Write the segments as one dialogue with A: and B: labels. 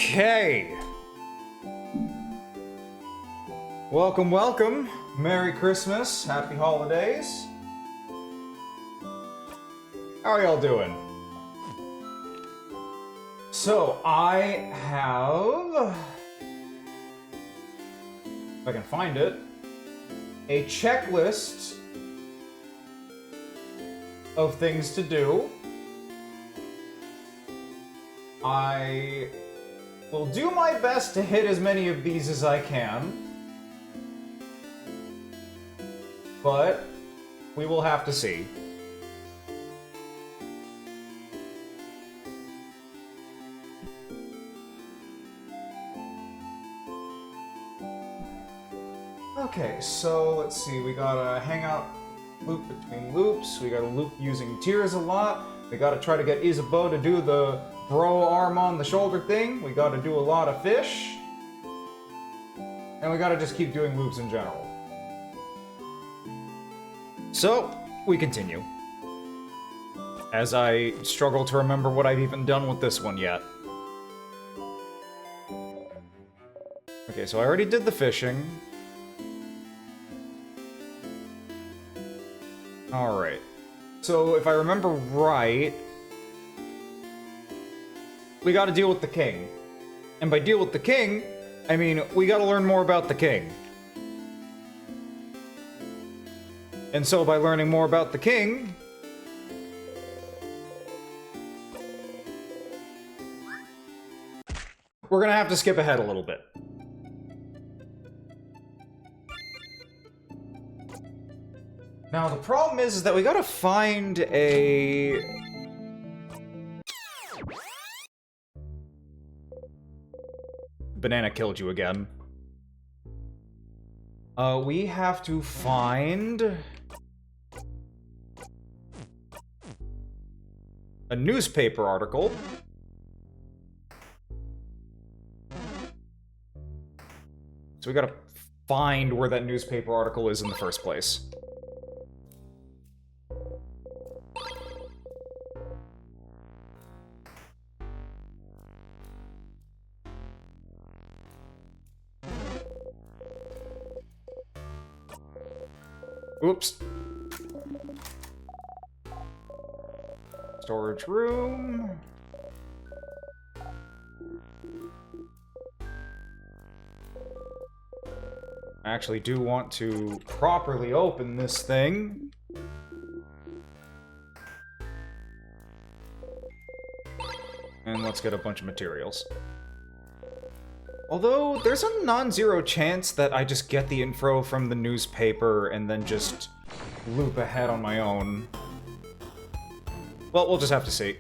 A: Okay. Welcome, welcome. Merry Christmas. Happy holidays. How are y'all doing? So, I have... if I can find it, a checklist of things to do. I will do my best to hit as many of these as I can, but we will have to see. Okay, so let's see, we got a hangout loop between loops, we got a loop using tears a lot, we gotta try to get Isabeau to do the bro arm on the shoulder thing, we gotta do a lot of fish, and we gotta just keep doing loops in general. So, we continue. As I struggle to remember what I've even done with this one yet. Okay, so I already did the fishing. Alright. So, if I remember right, we gotta deal with the king. And by deal with the king, I mean, we gotta learn more about the king. And so, by learning more about the king... we're gonna have to skip ahead a little bit. Now, the problem is that we gotta find a... Banana killed you again. We have to find... a newspaper article. So we gotta find where that newspaper article is in the first place. Oops. Storage room. I actually do want to properly open this thing. And let's get a bunch of materials. Although, there's a non-zero chance that I just get the info from the newspaper and then just loop ahead on my own. Well, we'll just have to see.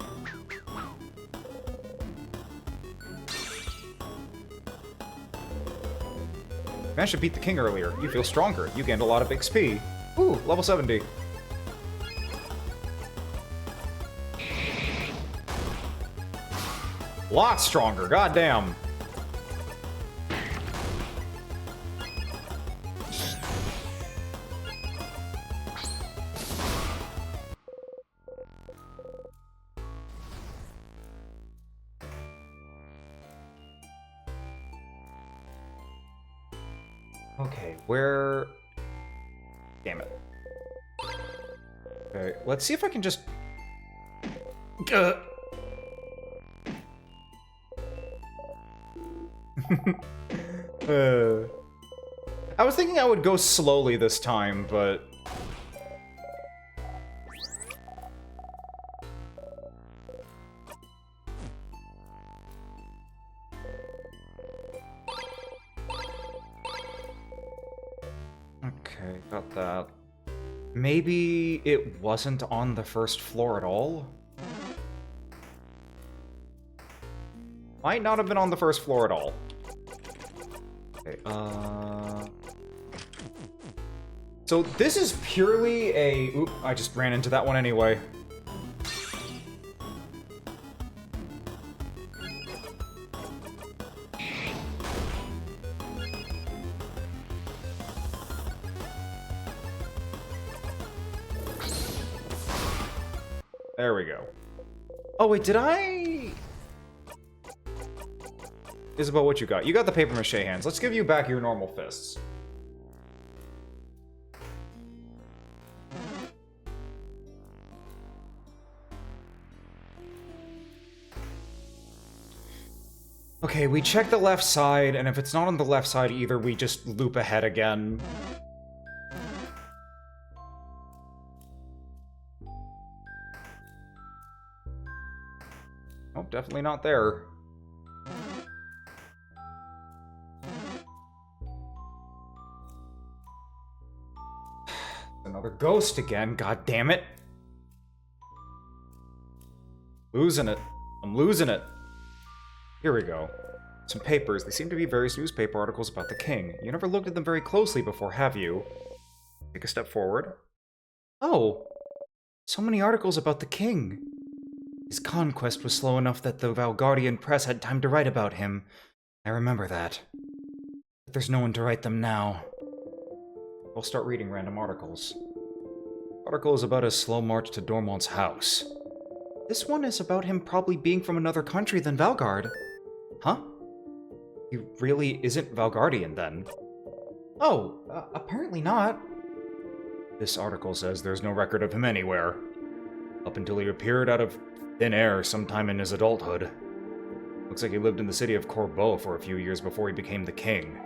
A: Managed to beat the king earlier. You feel stronger. You gained a lot of XP. Ooh, level 70. Lot stronger, goddamn. Okay, where... damn it. Okay, let's see if I can just... I was thinking I would go slowly this time, but... okay, got that. Maybe it wasn't on the first floor at all? Might not have been on the first floor at all. Okay, so this is purely a... oop, I just ran into that one anyway. There we go. Oh, wait, did I... Isabel, what you got? You got the paper mache hands. Let's give you back your normal fists. Okay, we check the left side, and if it's not on the left side either, we just loop ahead again. Oh, definitely not there. Another ghost again, god damn it. Losing it. I'm losing it. Here we go. Some papers. They seem to be various newspaper articles about the king. You never looked at them very closely before, have you? Take a step forward. Oh, so many articles about the king. His conquest was slow enough that the Valgardian press had time to write about him. I remember that. But there's no one to write them now. I'll start reading random articles. Article is about his slow march to Dormont's house. This one is about him probably being from another country than Valgard. Huh? He really isn't Valgardian, then? Oh, apparently not. This article says there's no record of him anywhere. Up until he appeared out of thin air sometime in his adulthood. Looks like he lived in the city of Corbeau for a few years before he became the king.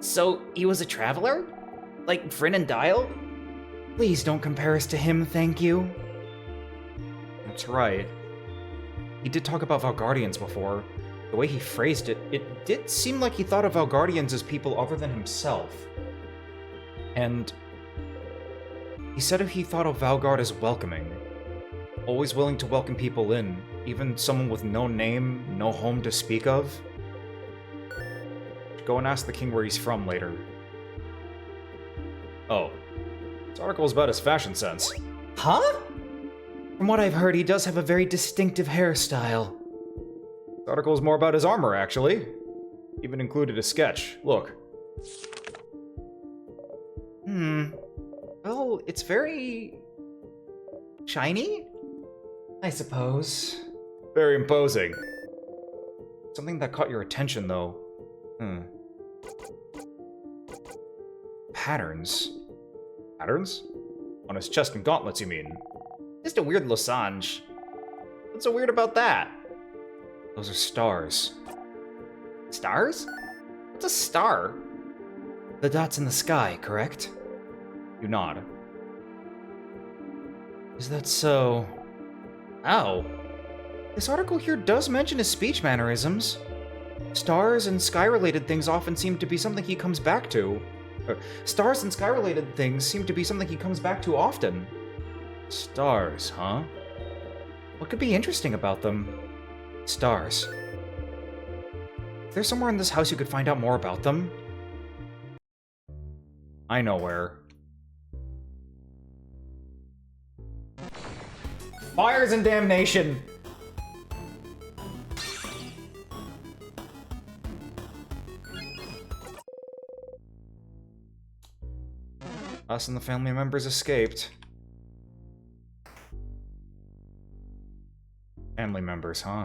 B: So, he was a traveler? Like Vryn and Dial?
C: Please don't compare us to him, thank you.
A: That's right. He did talk about Valgardians before. The way he phrased it, it did seem like he thought of Valgardians as people other than himself. And he said he thought of Valgard as welcoming. Always willing to welcome people in, even someone with no name, no home to speak of. Go and ask the king where he's from later. Oh. This article is about his fashion sense.
C: Huh? From what I've heard, he does have a very distinctive hairstyle.
A: This article is more about his armor, actually. Even included a sketch. Look.
C: Well, it's very... shiny? I suppose.
A: Very imposing. Something that caught your attention, though. Patterns. Patterns? On his chest and gauntlets, you mean?
B: Just a weird losange. What's so weird about that?
A: Those are stars.
B: Stars? What's a star?
C: The dots in the sky, correct?
A: You nod.
C: Is that so?
B: Oh.
C: This article here does mention his speech mannerisms. Stars and sky-related things often seem to be something he comes back to. Stars and sky-related things seem to be something he comes back to often.
A: Stars, huh?
C: What could be interesting about them? Stars. Is there somewhere in this house you could find out more about them?
A: I know where. Fires and damnation! Us and the family members escaped. Family members, huh?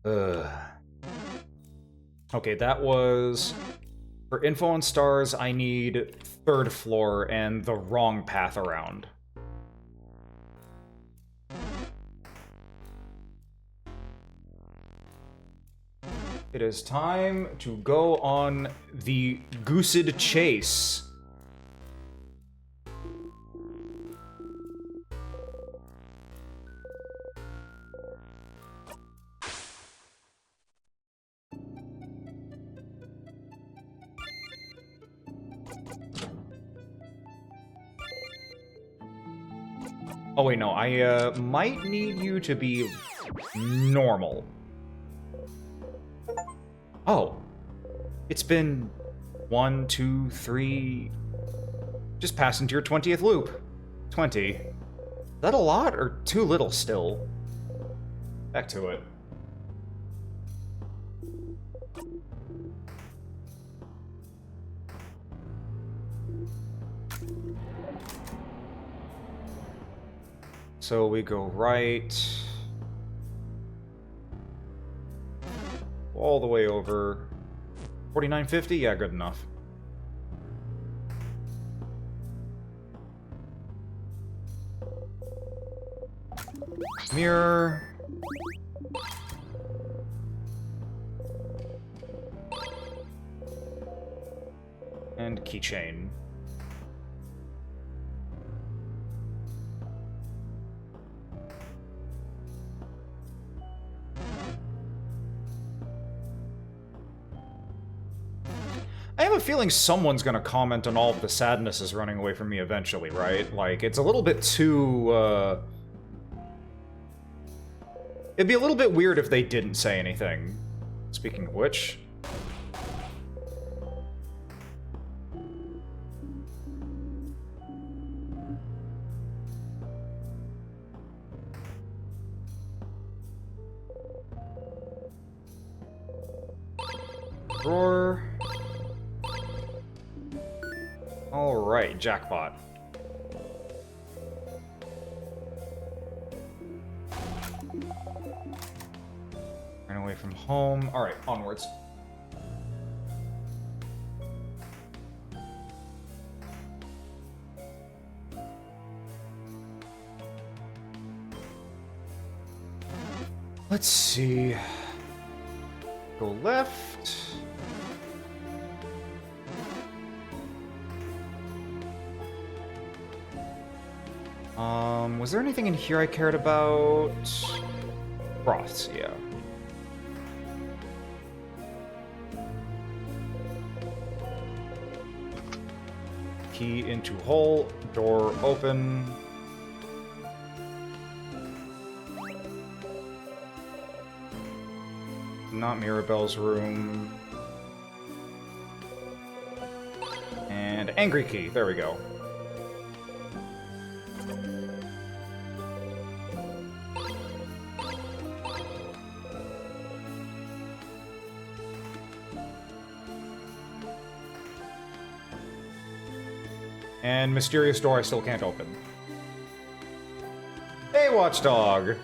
A: Ugh. Okay, that was... For info on stars, I need 3rd floor and the wrong path around. It is time to go on the Goosed Chase. Oh wait, no, I might need you to be normal. Oh. It's been 1, 2, 3... Just passed into your 20th loop. 20. Is that a lot or too little still? Back to it. So we go right...
C: All the way over. 49.50? Yeah, good enough. Mirror. And keychain. I have a feeling someone's gonna comment on all of the sadnesses running away from me eventually, right? Like, it's a little bit too, It'd be a little bit weird if they didn't say anything. Speaking of which... Drawer. Alright, jackpot. Ran away from home. Alright, onwards. Let's see. Go left. Was there anything in here I cared about? Broths, yeah. Key into hole, door open. Not Mirabelle's room. And angry key, there we go. And mysterious door I still can't open. Hey, watchdog!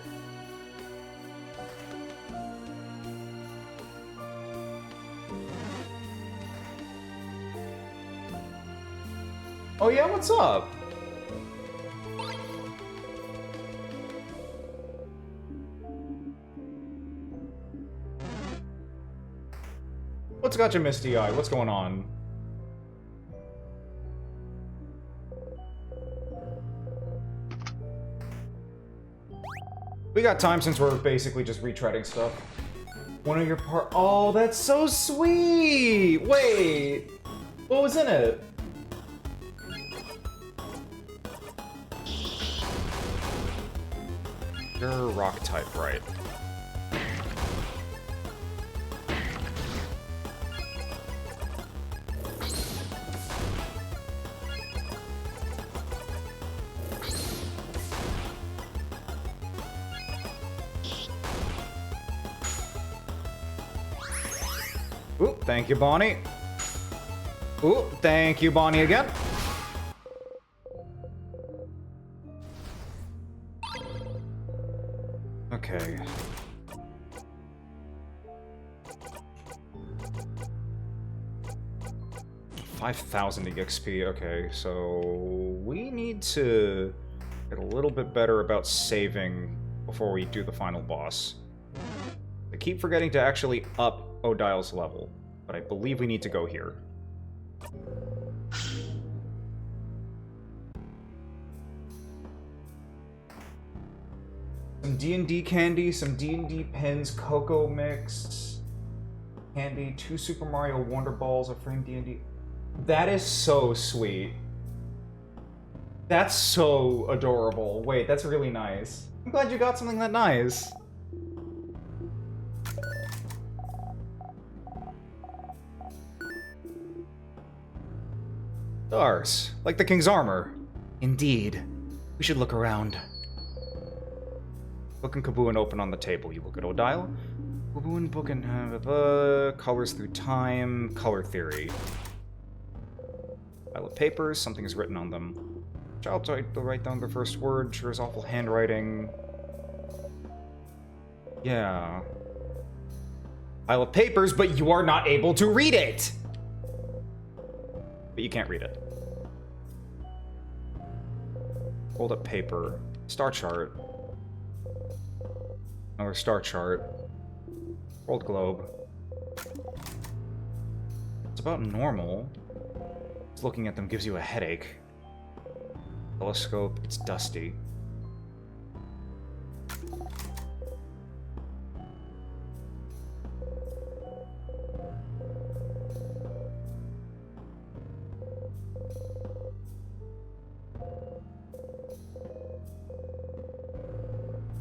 C: Oh yeah, what's up? What's got you misty-eyed? What's going on? We got time since we're basically just retreading stuff. One of your Oh, that's so sweet! Wait! What was in it? You're rock type, right? Ooh, thank you, Bonnie. Ooh, thank you, Bonnie, again. Okay. $5,000 XP, okay, so we need to get a little bit better about saving before we do the final boss. I keep forgetting to actually up Odile's level, but I believe we need to go here. Some D&D candy, some D&D pens, cocoa mix, candy, 2 Super Mario Wonder Balls, a framed D&D. That is so sweet. That's so adorable. Wait, that's really nice. I'm glad you got something that nice. Stars, like the king's armor. Indeed. We should look around. Book and Kabooin open on the table. You look at Odile. Kabooin, book and colors through time, color theory. Pile of papers, something is written on them. Child tried to write down the first word, sure is awful handwriting. Yeah. pile of papers, but you are not able to read it. But you can't read it. Hold up paper. Star chart. Another star chart. World globe. It's about normal. Just looking at them gives you a headache. Telescope, it's dusty.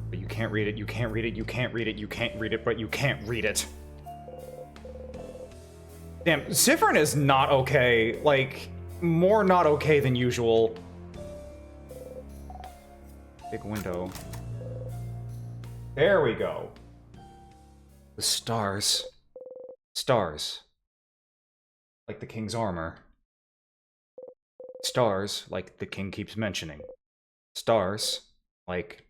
C: But you can't read it, you can't read it, you can't read it, you can't read it, but you can't read it. Damn, Sifrin is not okay. Like, more not okay than usual. Big window. There we go. The stars. Stars. Like the king's armor. Stars, like the king keeps mentioning. Stars, like...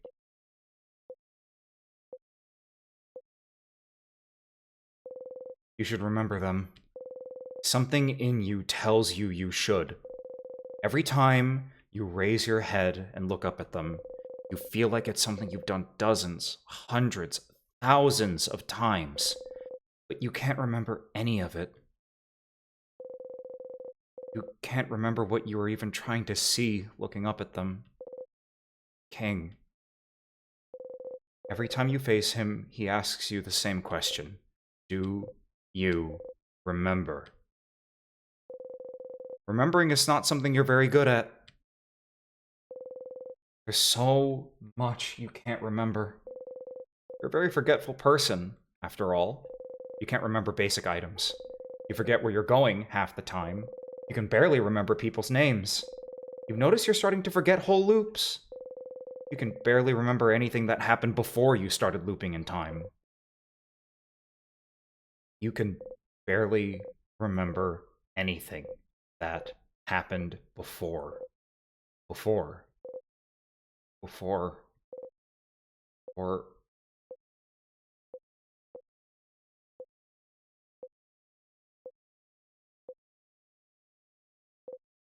C: You should remember them. Something in you tells you you should. Every time you raise your head and look up at them, you feel like it's something you've done dozens, hundreds, thousands of times, but you can't remember any of it. You can't remember what you were even trying to see looking up at them. King. Every time you face him, he asks you the same question. Do you remember? Remembering is not something you're very good at. There's so much you can't remember. You're a very forgetful person, after all. You can't remember basic items. You forget where you're going half the time. You can barely remember people's names. You notice you're starting to forget whole loops. You can barely remember anything that happened before you started looping in time. You can barely remember anything that happened before. Before. Or...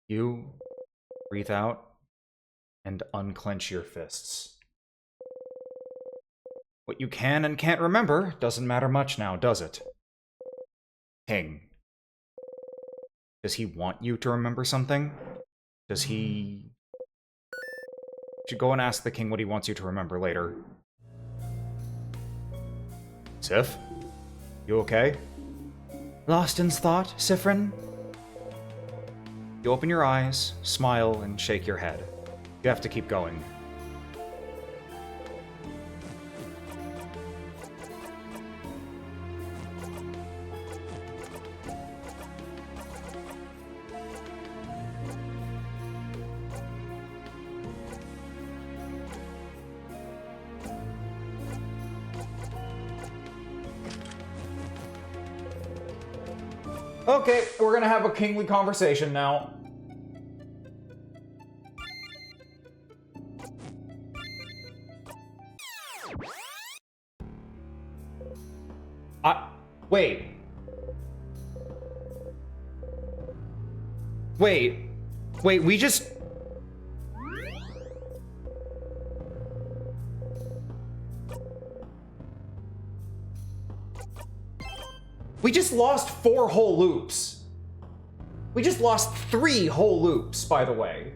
C: You breathe out and unclench your fists. What you can and can't remember doesn't matter much now, does it? King. Does he want you to remember something? Does he... You should go and ask the king what he wants you to remember later. Sif? You okay? Lost in thought, Sifrin? You open your eyes, smile, and shake your head. You have to keep going. Okay, we're gonna have a kingly conversation now. Wait. Wait, we just... We just lost 4 whole loops. We just lost 3 whole loops, by the way.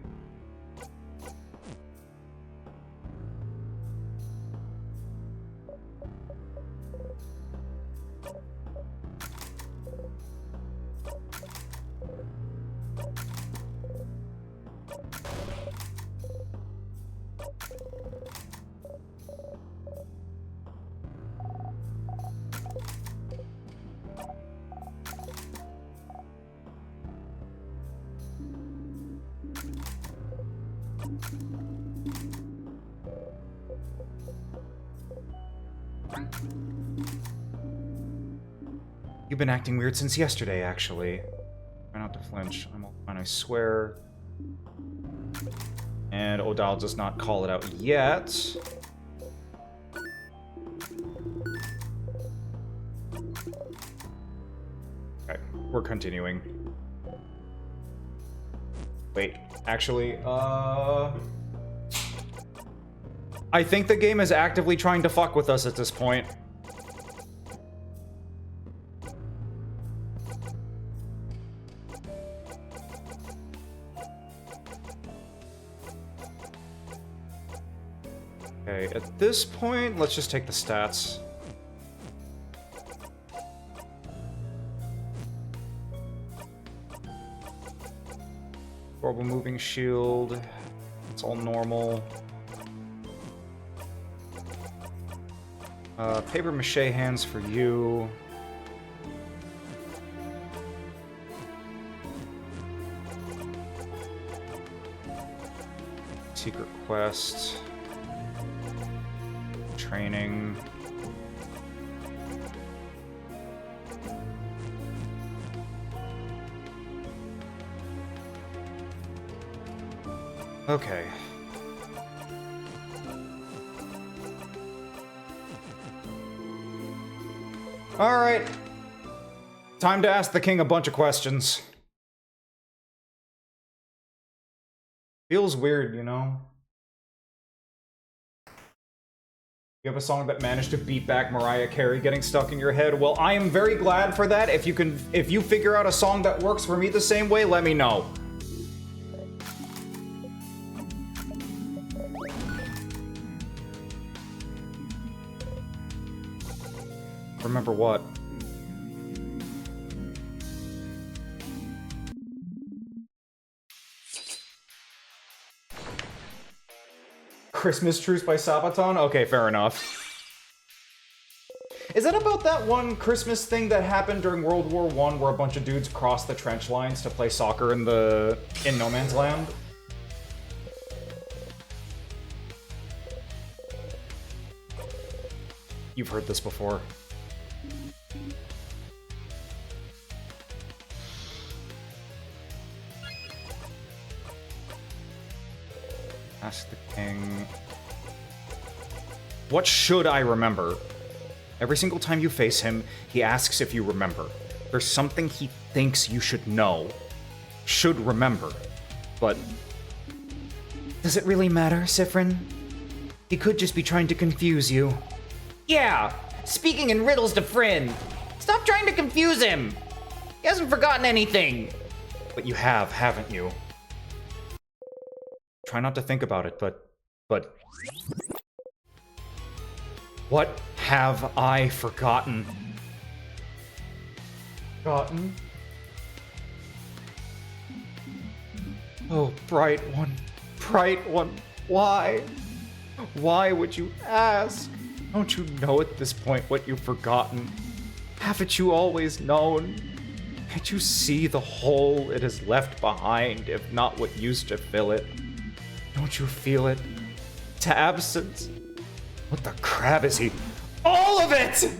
C: You've been acting weird since yesterday, actually. Try not to flinch. I'm all fine, I swear. And Odal does not call it out yet. Okay, we're continuing. Wait, actually, I think the game is actively trying to fuck with us at this point. Okay, at this point, let's just take the stats. Horrible moving shield. It's all normal. Paper mache hands for you. Secret quest. Training. Okay. Alright. Time to ask the king a bunch of questions. Feels weird, you know? You have a song that managed to beat back Mariah Carey getting stuck in your head? Well, I am very glad for that. If you figure out a song that works for me the same way, let me know. Remember what? Christmas Truce by Sabaton? Okay, fair enough. Is that about that one Christmas thing that happened during World War I where a bunch of dudes crossed the trench lines to play soccer in No Man's Land? You've heard this before. Ask the king. What should I remember? Every single time you face him, he asks if you remember. There's something he thinks you should know. Should remember. But... does it really matter, Sifrin? He could just be trying to confuse you.
B: Yeah, speaking in riddles to Fryn. Stop trying to confuse him. He hasn't forgotten anything.
C: But you have, haven't you? Try not to think about it, but... What have I forgotten? Forgotten? Oh, bright one, why? Why would you ask? Don't you know at this point what you've forgotten? Haven't you always known? Can't you see the hole it has left behind, if not what used to fill it? Don't you feel it? To absence? What the crap is he? All of it!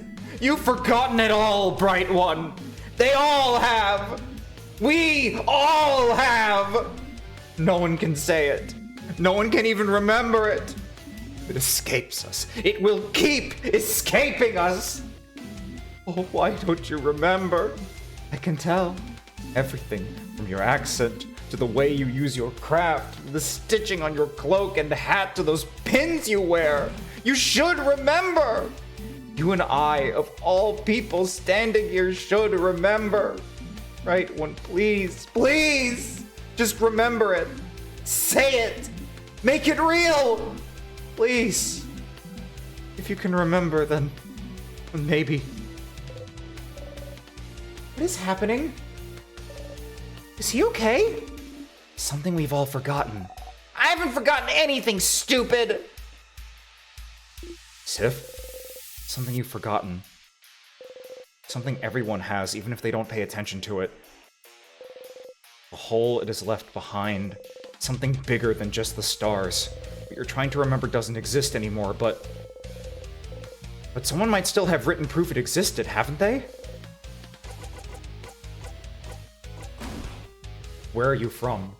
C: You've forgotten it all, bright one! They all have! We all have! No one can say it. No one can even remember it. It escapes us. It will keep escaping us! Oh, why don't you remember? I can tell. Everything from your accent to the way you use your craft, the stitching on your cloak and hat to those pins you wear. You should remember! You and I, of all people standing here, should remember. Right one, please, please! Just remember it. Say it! Make it real! Please. If you can remember, then maybe. What is happening? Is he okay? Something we've all forgotten.
B: I haven't forgotten anything, stupid!
C: Sif? Something you've forgotten. Something everyone has, even if they don't pay attention to it. The hole it has left behind. Something bigger than just the stars. What you're trying to remember doesn't exist anymore, but someone might still have written proof it existed, haven't they? Where are you from?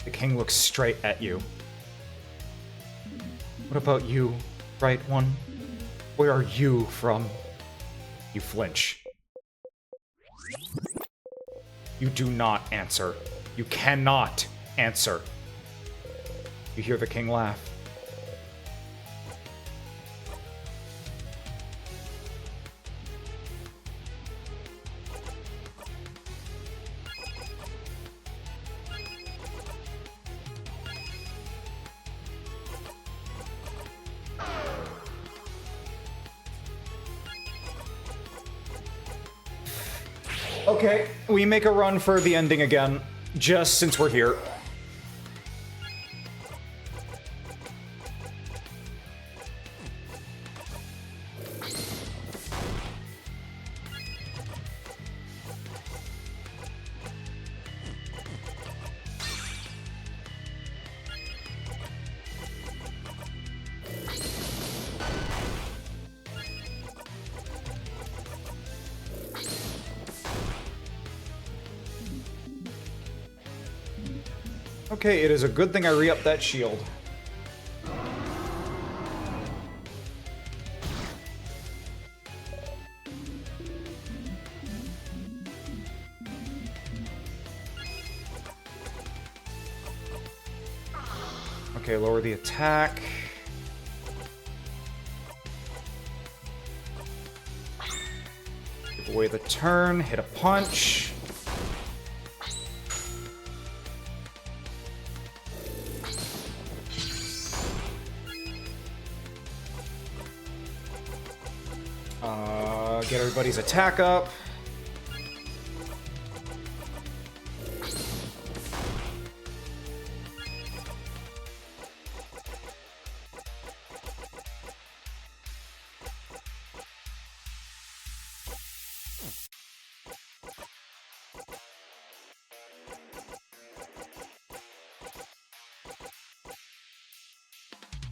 C: The king looks straight at you. What about you? Right one. Where are you from? You flinch. You do not answer. You cannot answer. You hear the king laugh. Okay, we make a run for the ending again, just since we're here. Okay, it is a good thing I re-upped that shield. Okay, lower the attack. Give away the turn, hit a punch. Get everybody's attack up.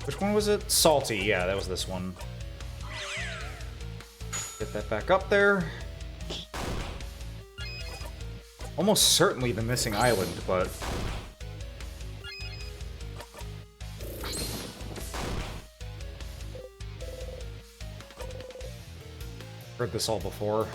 C: Which one was it? Salty, yeah, that was this one. Get that back up there. Almost certainly the missing island, but... heard this all before.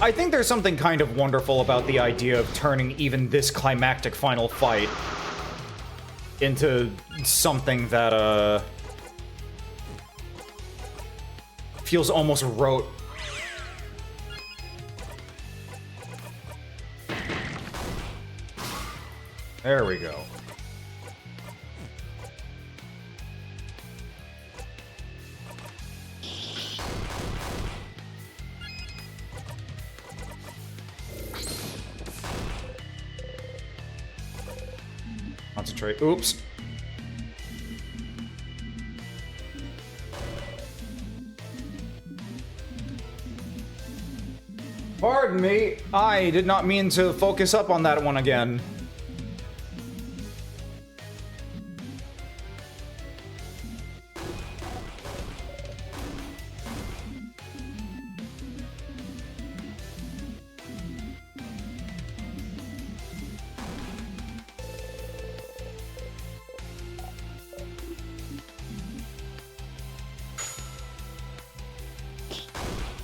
C: I think there's something kind of wonderful about the idea of turning even this climactic final fight into something that, feels almost rote. There we go. Concentrate. Oops. Pardon me. I did not mean to focus up on that one again.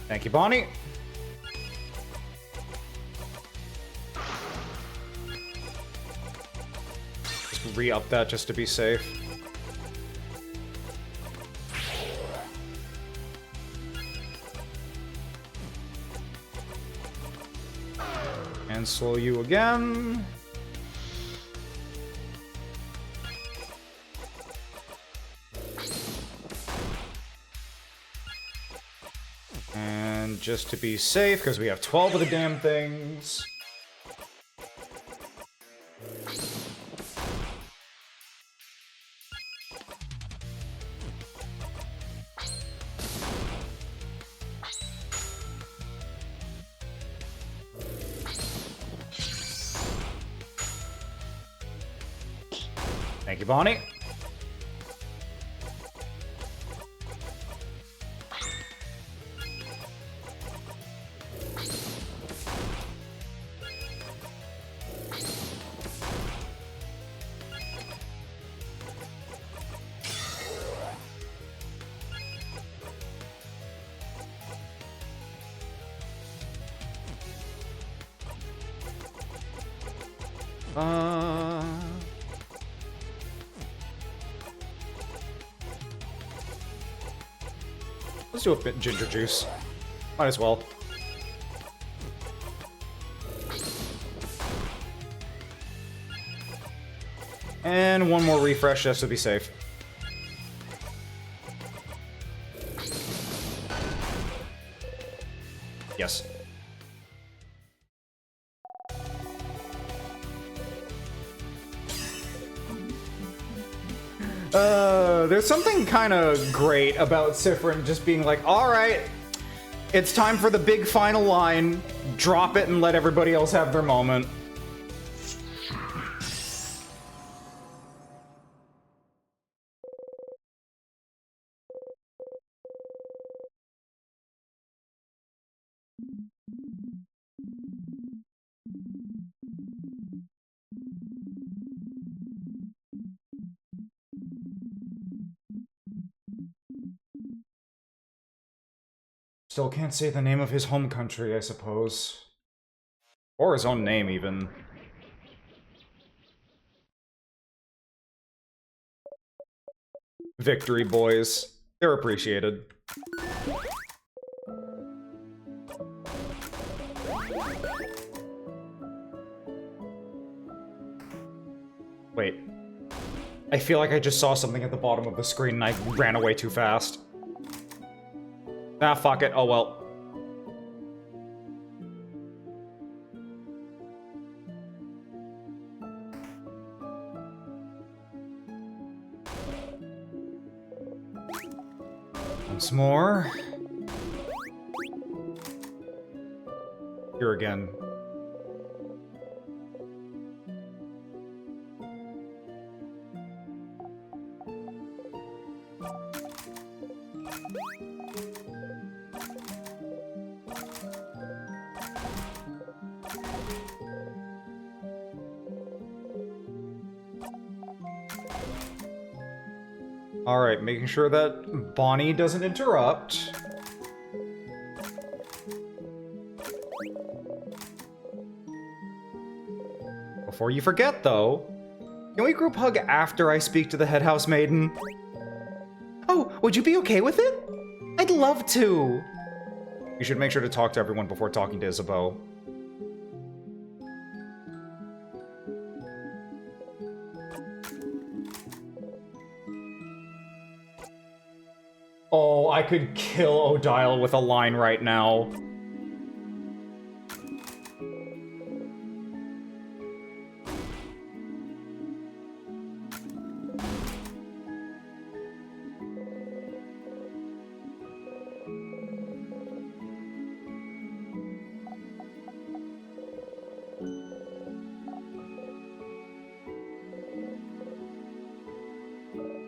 C: Thank you, Bonnie. Just re-up that just to be safe. And slow you again. And just to be safe, because we have 12 of the damn things. Thank Thank you, Bonnie. Let's do a bit ginger juice. Might as well. And one more refresh just to be safe. Yes. There's something kind of great about Sifrin just being like, alright, it's time for the big final line, drop it and let everybody else have their moment. Still can't say the name of his home country, I suppose. Or his own name, even. Victory, boys. They're appreciated. Wait. I feel like I just saw something at the bottom of the screen and I ran away too fast. Ah, fuck it. Oh well. Once more. Here again. Alright, making sure that Bonnie doesn't interrupt. Before you forget, though, can we group hug after I speak to the head house maiden? Oh, would you be okay with it? I'd love to. You should make sure to talk to everyone before talking to Isabeau. Oh, I could kill Odile with a line right now.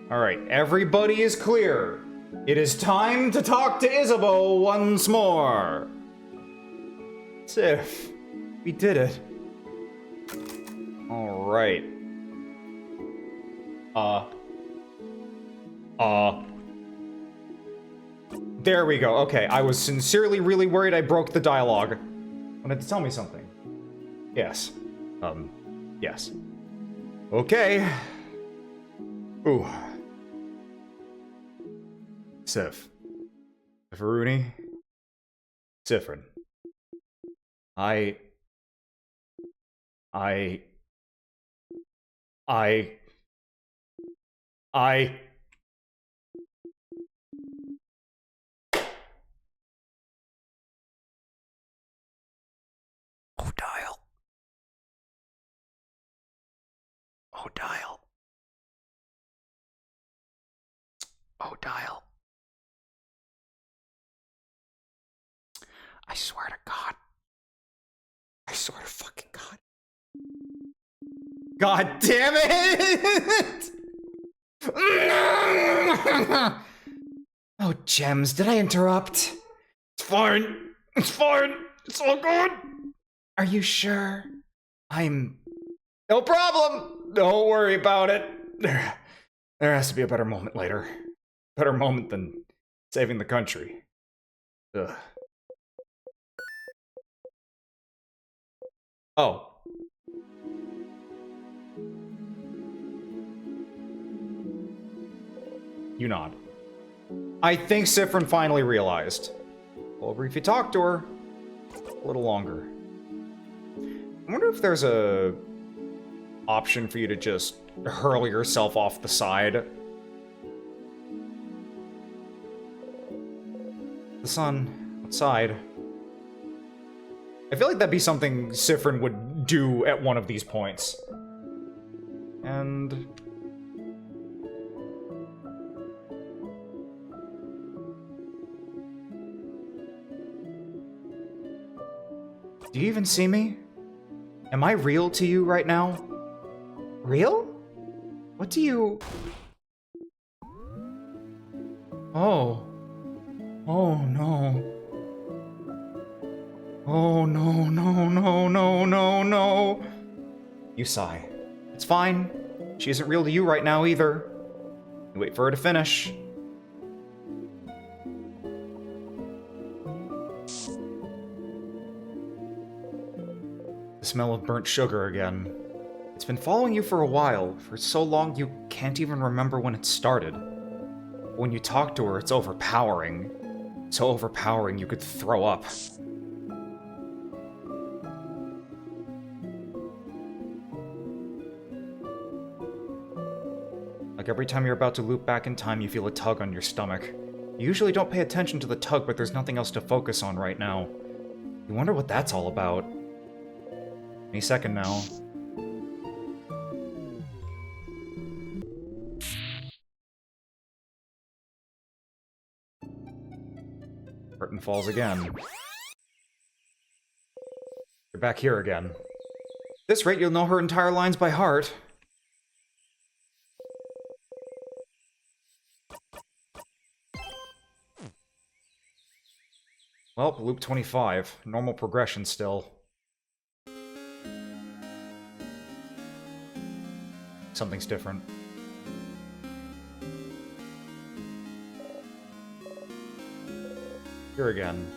C: Alright, everybody is clear. It is time to talk to Isabeau once more. Sif, we did it. Alright. There we go. Okay, I was sincerely really worried I broke the dialogue. Wanted to tell me something. Yes. Yes. Okay. Ooh. Sif. Sifaruni. Sifrin. I... Odile. Odile. Odile. I swear to God. I swear to fucking God. God damn it! Oh, Gems, did I interrupt?
B: It's fine. It's fine. It's all good.
C: Are you sure? I'm...
B: No problem. Don't worry about it.
C: There has to be a better moment later. Better moment than saving the country. Ugh. Oh. You nod. I think Sifrin finally realized. Well, if you talk to her, a little longer. I wonder if there's a option for you to just hurl yourself off the side. The sun outside. I feel like that'd be something Sifrin would do at one of these points. And... do you even see me? Am I real to you right now? Real? What do you... Oh. Oh no. Oh no, no, no, no, no, no. You sigh. It's fine. She isn't real to you right now either. You wait for her to finish. The smell of burnt sugar again. It's been following you for a while, for so long you can't even remember when it started. When you talk to her, it's overpowering. So overpowering you could throw up. Like every time you're about to loop back in time, you feel a tug on your stomach. You usually don't pay attention to the tug, but there's nothing else to focus on right now. You wonder what that's all about. Any second now. Curtain falls again. You're back here again. At this rate, you'll know her entire lines by heart. Well, loop 25. Normal progression still. Something's different. Here again.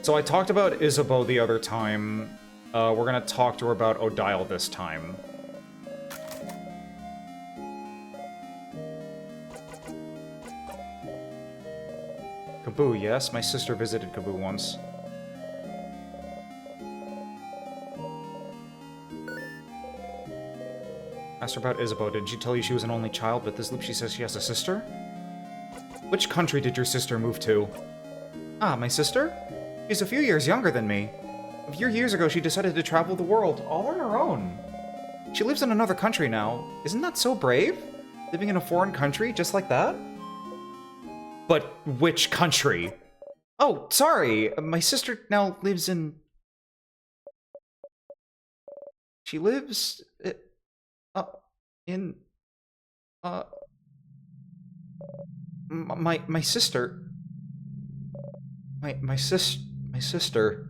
C: So I talked about Isabeau the other time. We're gonna talk to her about Odile this time. Kaboo, yes? My sister visited Kaboo once. Asked her about Isabeau. Didn't she tell you she was an only child, but this loop she says she has a sister? Which country did your sister move to? Ah, my sister? She's a few years younger than me. A few years ago, she decided to travel the world, all on her own. She lives in another country now. Isn't that so brave? Living in a foreign country, just like that? But which country? Oh, sorry. My sister now lives in... She lives... in... My sister... My sister...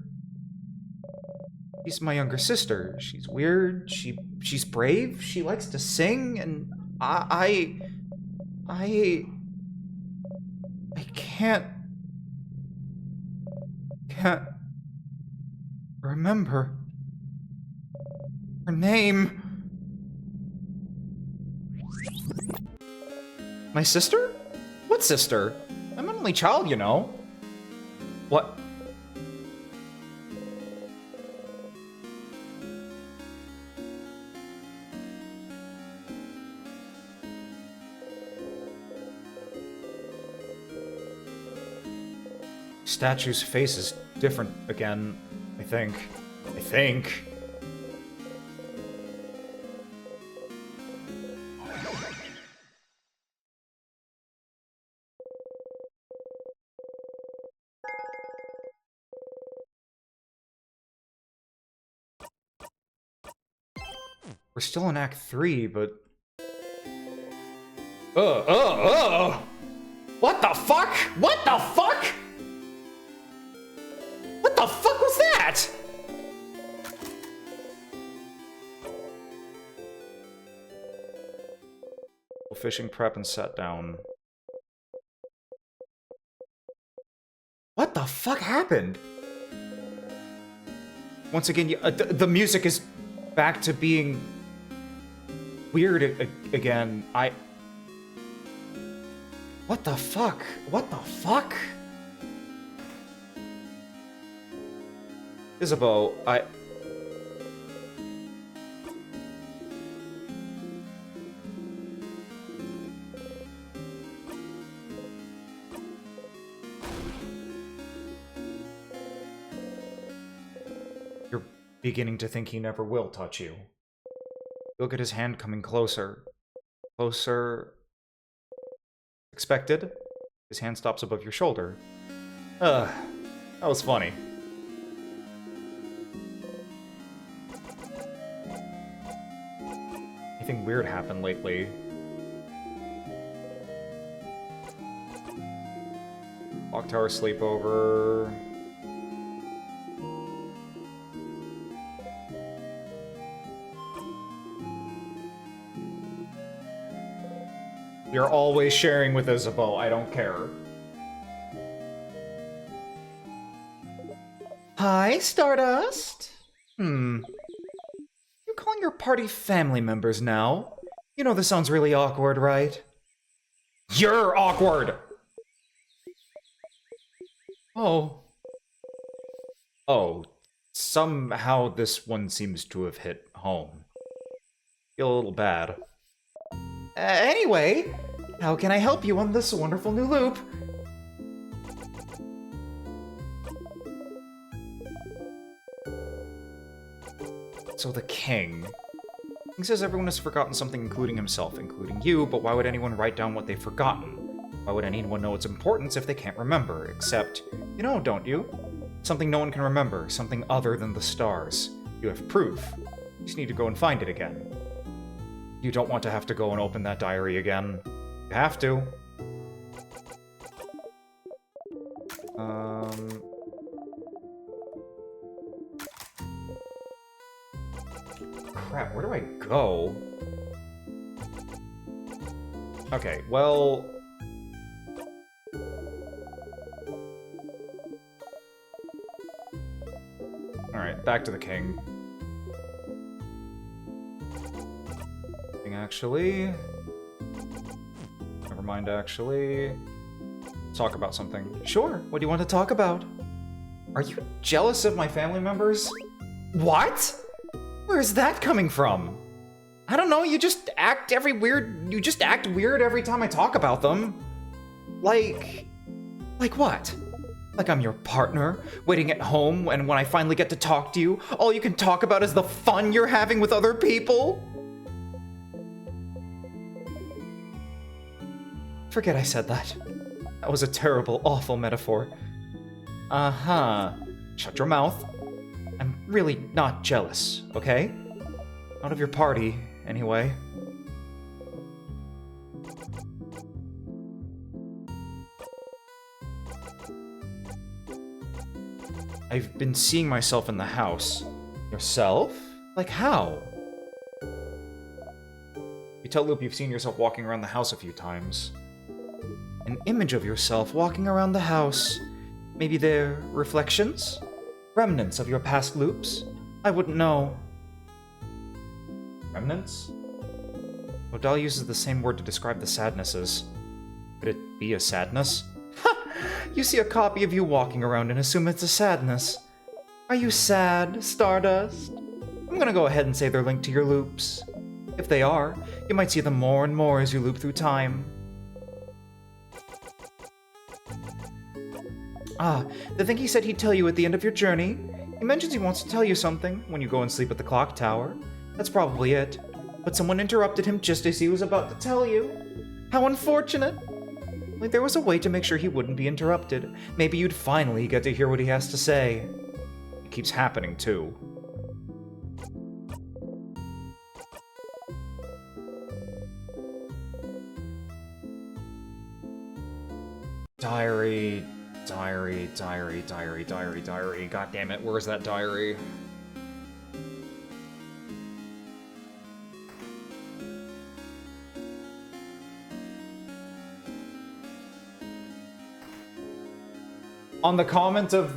C: She's my younger sister. She's weird, she's brave, she likes to sing, and I can't remember her name. My sister? What sister? I'm an only child, you know. What? Statue's face is different again, I think. We're still in Act 3, but...
B: What the fuck? What the fuck? What the fuck was that?
C: Fishing prep and set down.
B: What the fuck happened?
C: Once again, the music is back to being weird again.
B: What the fuck? What the fuck?
C: Isabeau, You're beginning to think he never will touch you. Look at his hand coming closer. Closer. Expected. His hand stops above your shoulder. That was funny. Anything weird happened lately? Clock tower sleepover. You're always sharing with Isabeau, I don't care.
B: Hi, Stardust.
C: You're calling your party family members now? You know this sounds really awkward, right? You're awkward! Oh. Oh, somehow this one seems to have hit home. Feel a little bad.
B: Anyway, how can I help you on this wonderful new loop?
C: So the king. He says everyone has forgotten something, including himself, including you, but why would anyone write down what they've forgotten? Why would anyone know its importance if they can't remember? Except, you know, don't you? Something no one can remember, something other than the stars. You have proof. You just need to go and find it again. You don't want to have to go and open that diary again. You have to. Crap, where do I go? Okay, well... Alright, back to the king. Actually... Never mind, actually... Talk about something.
B: Sure, what do you want to talk about?
C: Are you jealous of my family members?
B: What?
C: Where's that coming from?
B: I don't know, you just act weird every time I talk about them.
C: Like what? Like I'm your partner, waiting at home, and when I finally get to talk to you, all you can talk about is the fun you're having with other people? Forget I said that. That was a terrible, awful metaphor. Uh-huh. Shut your mouth. I'm really not jealous, okay? Not of your party, anyway. I've been seeing myself in the house. Yourself? Like how? You tell Loop you've seen yourself walking around the house a few times. An image of yourself walking around the house. Maybe they're reflections? Remnants of your past Loops? I wouldn't know. Remnants? Odal uses the same word to describe the sadnesses. Could it be a sadness? Ha! You see a copy of you walking around and assume it's a sadness. Are you sad, Stardust? I'm gonna go ahead and say they're linked to your loops. If they are, you might see them more and more as you loop through time. Ah, the thing he said he'd tell you at the end of your journey. He mentions he wants to tell you something when you go and sleep at the clock tower. That's probably it. But someone interrupted him just as he was about to tell you. How unfortunate. Like there was a way to make sure he wouldn't be interrupted. Maybe you'd finally get to hear what he has to say. It keeps happening, too. Diary. God damn it, where's that diary? On the comment of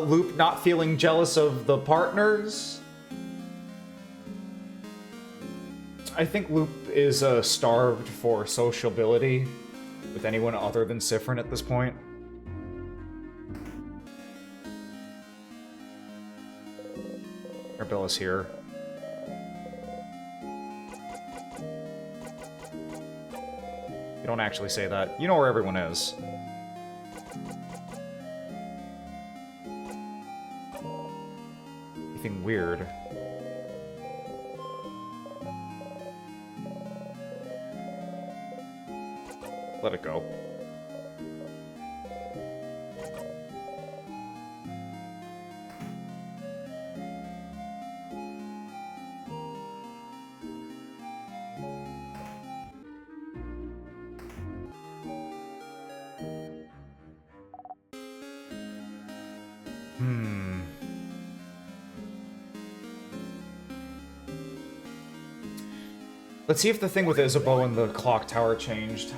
C: Loop not feeling jealous of the partners, I think Loop is starved for sociability with anyone other than Sifrin at this point. Bill is here. You don't actually say that. You know where everyone is. Anything weird? Let it go. Let's see if the thing with Isabeau and the clock tower changed.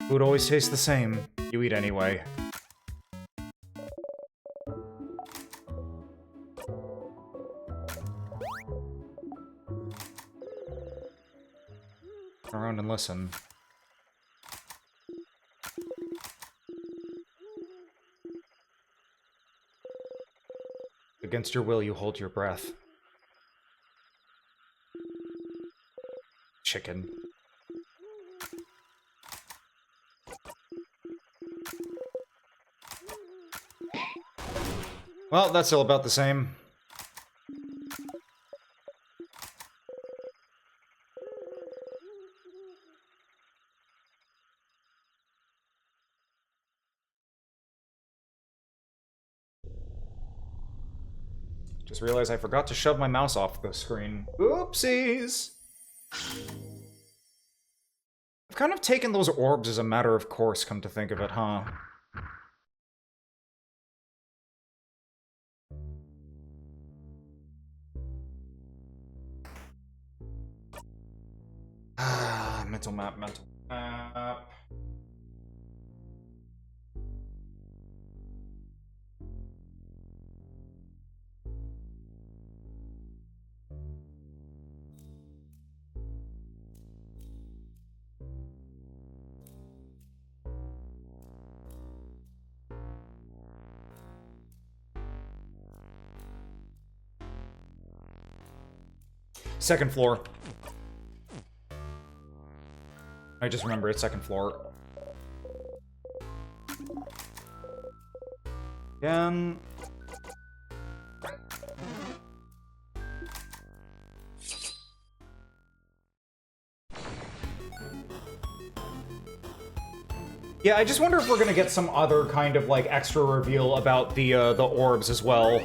C: Food always tastes the same. You eat anyway. Turn around and listen. Against your will, you hold your breath. Chicken. Well, that's still about the same. Just realized I forgot to shove my mouse off the screen. Oopsies! I've kind of taken those orbs as a matter of course, come to think of it, huh? Mental map. Second floor. I just remember it's second floor. Again. Yeah, I just wonder if we're gonna get some other kind of, like, extra reveal about the orbs as well.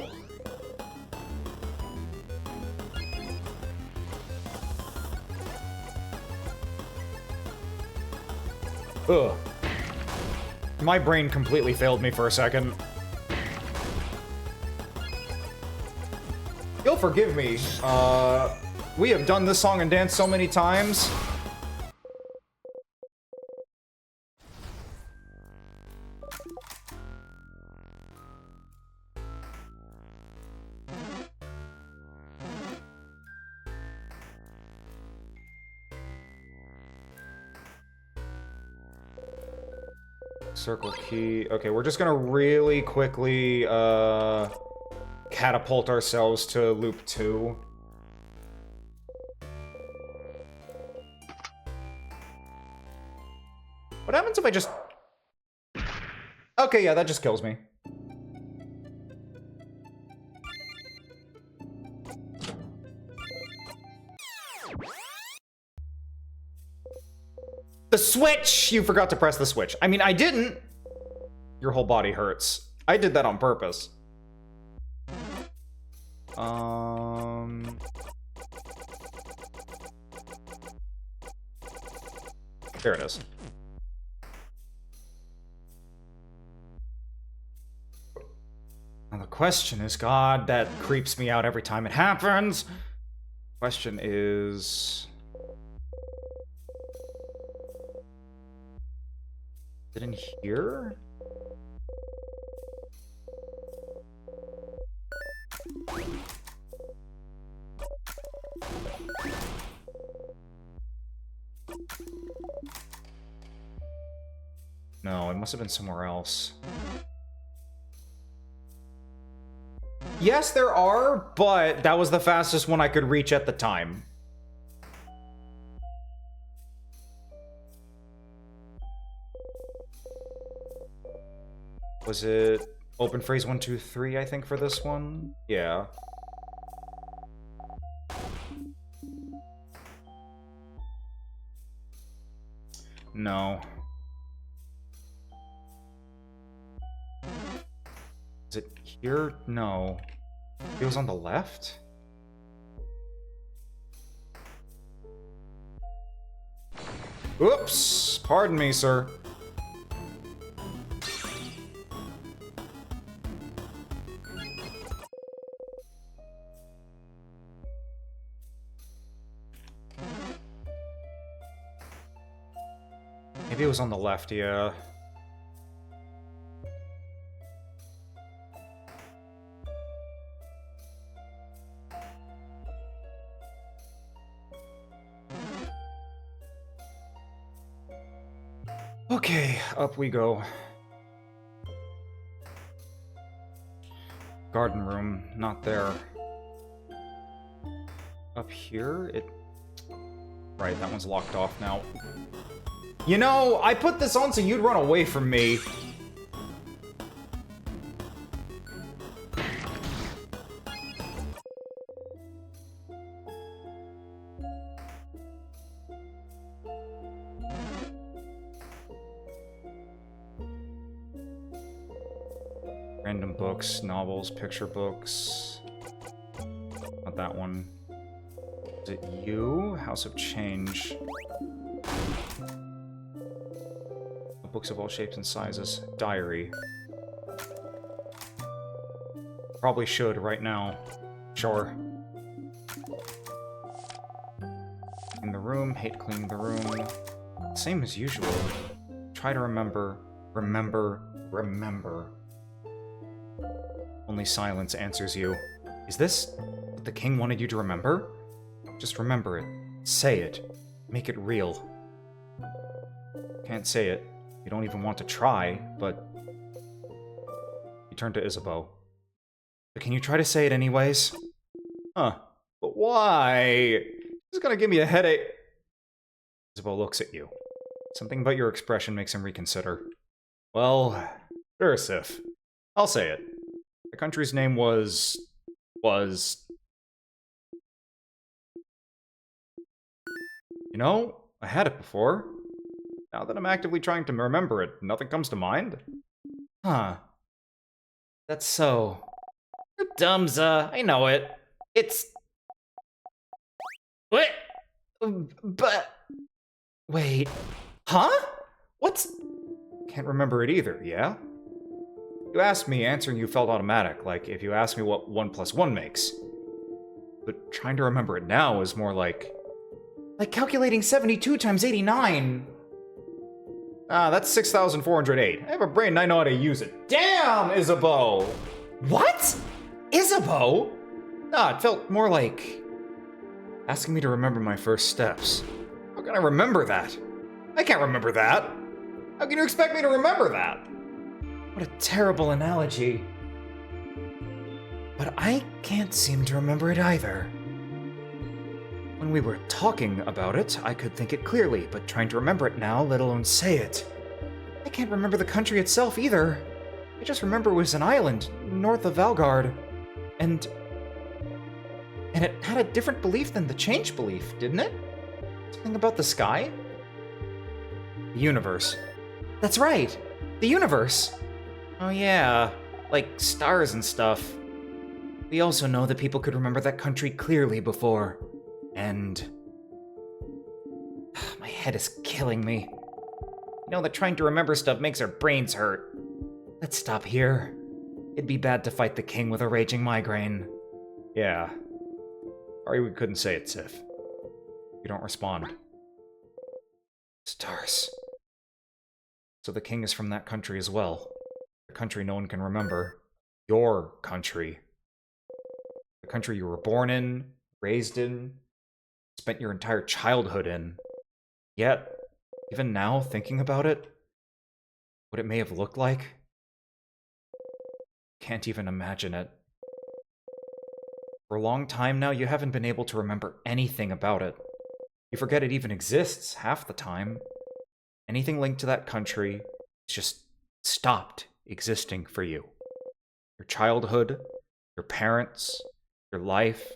C: Ugh. My brain completely failed me for a second. You'll forgive me. We have done this song and dance so many times. Circle key. Okay, we're just gonna really quickly, catapult ourselves to loop 2. What happens if I just... Okay, yeah, that just kills me. The switch! You forgot to press the switch. I mean, I didn't. Your whole body hurts. I did that on purpose. There it is. Now the question is, God, that creeps me out every time it happens. Question is... Is it in here? No, it must have been somewhere else. Yes, there are, but that was the fastest one I could reach at the time. Was it open phrase 1, 2, 3, I think, for this one? Yeah. No. Is it here? No. It was on the left? Oops! Pardon me, sir. Maybe it was on the left, yeah. Okay, up we go. Garden room, not there. Up here, it... Right, that one's locked off now. You know, I put this on so you'd run away from me. Random books, novels, picture books. Not that one. Is it you? House of Change. Books of all shapes and sizes. Diary. Probably should right now. Sure. In the room. Hate cleaning the room. Same as usual. Try to remember. Remember. Remember. Only silence answers you. Is this what the king wanted you to remember? Just remember it. Say it. Make it real. Can't say it. You don't even want to try, but... You turn to Isabeau. But can you try to say it anyways? Huh. But why? This is gonna give me a headache. Isabeau looks at you. Something about your expression makes him reconsider. Well, sure, Sif. I'll say it. The country's name was... You know, I had it before. Now that I'm actively trying to remember it, nothing comes to mind. Huh. That's so...
B: You're dumb, Zuh. I know it. It's... What? But...
C: Wait. Huh? What's... Can't remember it either, yeah? You asked me, answering you felt automatic, like if you asked me what 1 + 1 makes. But trying to remember it now is more like...
B: Like calculating 72 times 89.
C: Ah, that's 6,408. I have a brain and I know how to use it. Damn, Isabeau!
B: What? Isabeau?
C: Ah, it felt more like... asking me to remember my first steps. How can I remember that? I can't remember that! How can you expect me to remember that?
B: What a terrible analogy.
C: But I can't seem to remember it either. When we were talking about it, I could think it clearly, but trying to remember it now, let alone say it. I can't remember the country itself either. I just remember it was an island, north of Valgard. And it had a different belief than the change belief, didn't it? Something about the sky? The universe. That's right! The universe! Oh yeah, like stars and stuff. We also know that people could remember that country clearly before. And... my head is killing me. You know that trying to remember stuff makes our brains hurt. Let's stop here. It'd be bad to fight the king with a raging migraine. Yeah. Sorry we couldn't say it, Sif. You don't respond. Stars. So the king is from that country as well. A country no one can remember. Your country. The country you were born in, raised in, spent your entire childhood in. Yet, even now, thinking about it, what it may have looked like, can't even imagine it. For a long time now, you haven't been able to remember anything about it. You forget it even exists half the time. Anything linked to that country just stopped existing for you. Your childhood, your parents, your life,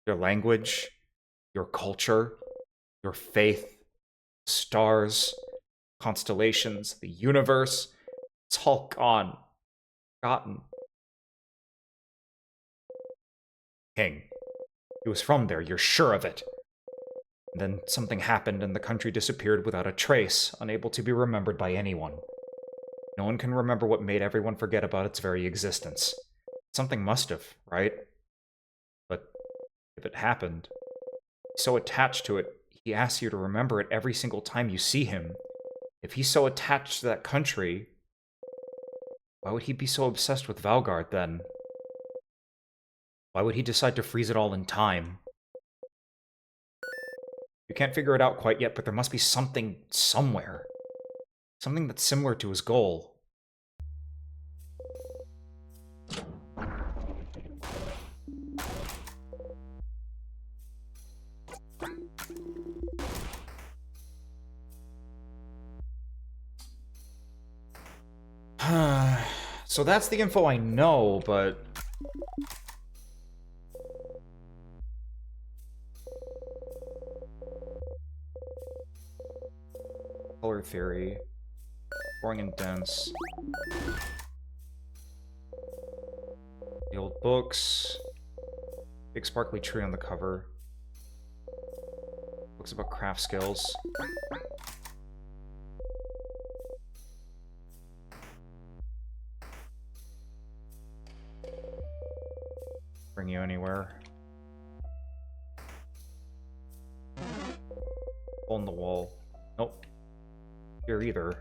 C: your language, your culture, your faith, stars, constellations, the universe, it's all gone. Forgotten. King. He was from there, you're sure of it. And then something happened and the country disappeared without a trace, unable to be remembered by anyone. No one can remember what made everyone forget about its very existence. Something must have, right? But if it happened, he's so attached to it, he asks you to remember it every single time you see him. If he's so attached to that country, why would he be so obsessed with Valgard then? Why would he decide to freeze it all in time? You can't figure it out quite yet, but there must be something somewhere. Something that's similar to his goal. So that's the info I know, but... Color theory. Boring and dense. The old books. Big sparkly tree on the cover. Books about craft skills. Bring you anywhere. Hole in the wall. Nope. Here either.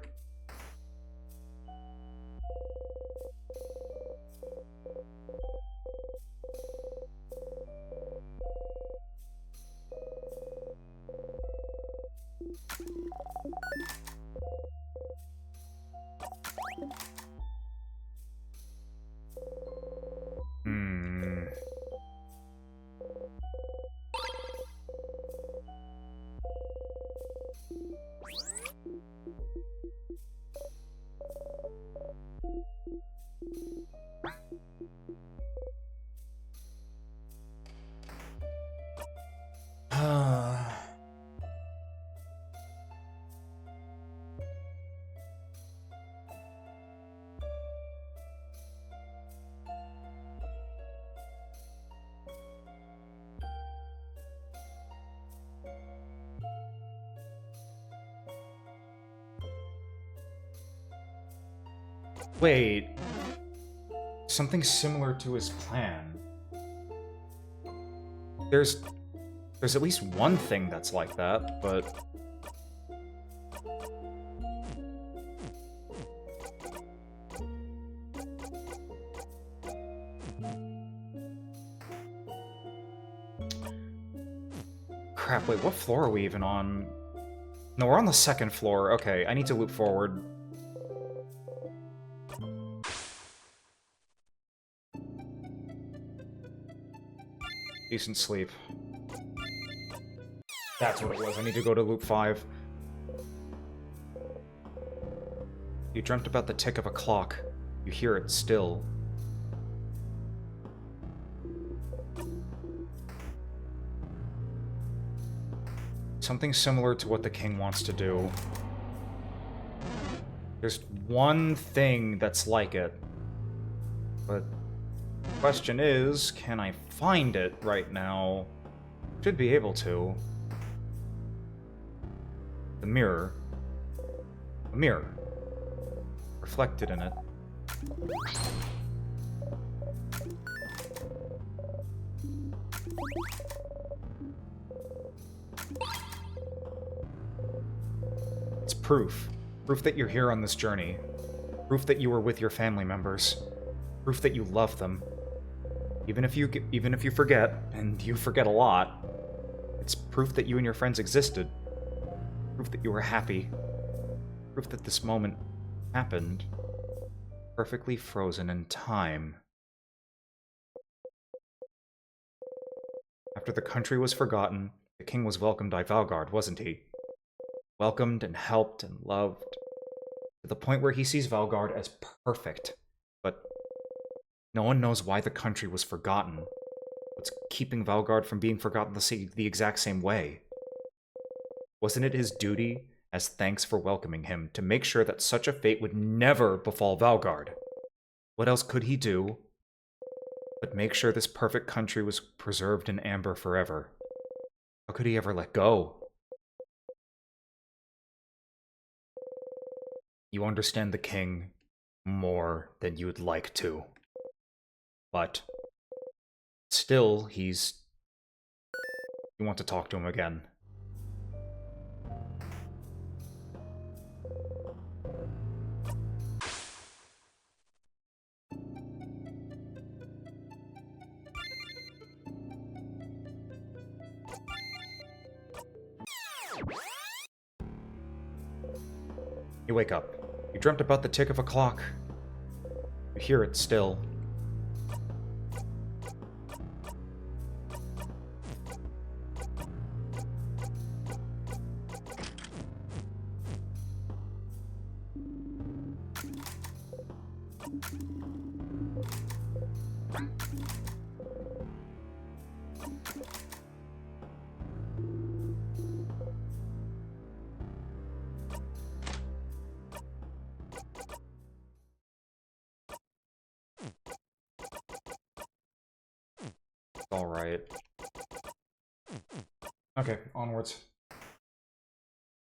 C: Wait. Something similar to his plan. There's at least one thing that's like that, but... Crap, wait, what floor are we even on? No, we're on the second floor. Okay, I need to loop forward. Decent sleep. That's what it was. I need to go to loop 5. You dreamt about the tick of a clock. You hear it still. Something similar to what the king wants to do. There's one thing that's like it. But the question is, can I find it right now? Should be able to. The mirror. A mirror. Reflected in it. It's proof. Proof that you're here on this journey. Proof that you were with your family members. Proof that you love them. Even if you forget, and you forget a lot, it's proof that you and your friends existed. Proof that you were happy. Proof that this moment happened. Perfectly frozen in time. After the country was forgotten, the king was welcomed by Valgard, wasn't he? Welcomed and helped and loved, to the point where he sees Valgard as perfect. But no one knows why the country was forgotten. What's keeping Valgard from being forgotten the exact same way? Wasn't it his duty, as thanks for welcoming him, to make sure that such a fate would never befall Valgard? What else could he do but make sure this perfect country was preserved in amber forever? How could he ever let go? You understand the king more than you'd like to. But still, you want to talk to him again. You wake up. You dreamt about the tick of a clock. You hear it still. Alright. Okay, onwards.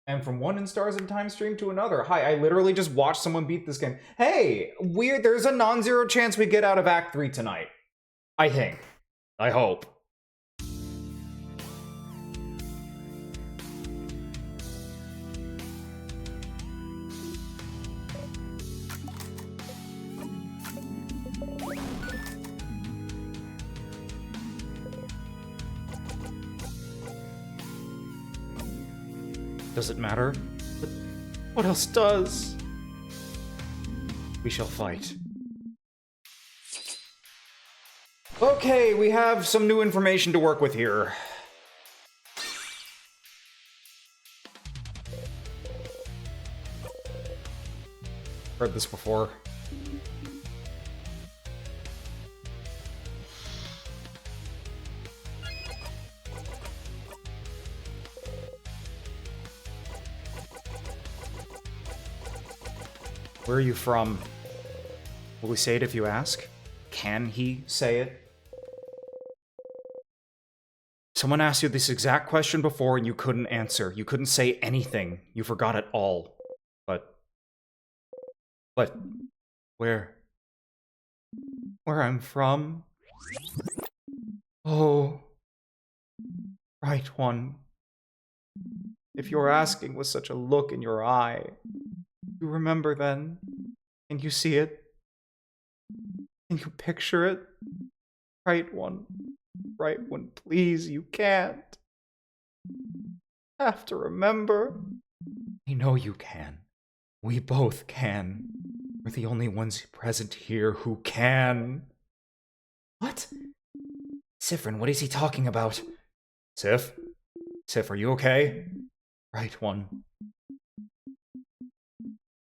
C: And from one in Stars in Time stream to another. Hi, I literally just watched someone beat this game. Hey, there's a non-zero chance we get out of Act 3 tonight. I think. I hope. Does it matter? But what else does? We shall fight. Okay, we have some new information to work with here. Heard this before. Where are you from? Will he say it if you ask? Can he say it? Someone asked you this exact question before and you couldn't answer. You couldn't say anything. You forgot it all. But where I'm from? Oh, right one. If you're asking with such a look in your eye, you remember then? Can you see it? Can you picture it? Right one, please, you can't. Have to remember. I know you can. We both can. We're the only ones present here who can. What? Sifrin, what is he talking about? Sif, are you okay? Right one.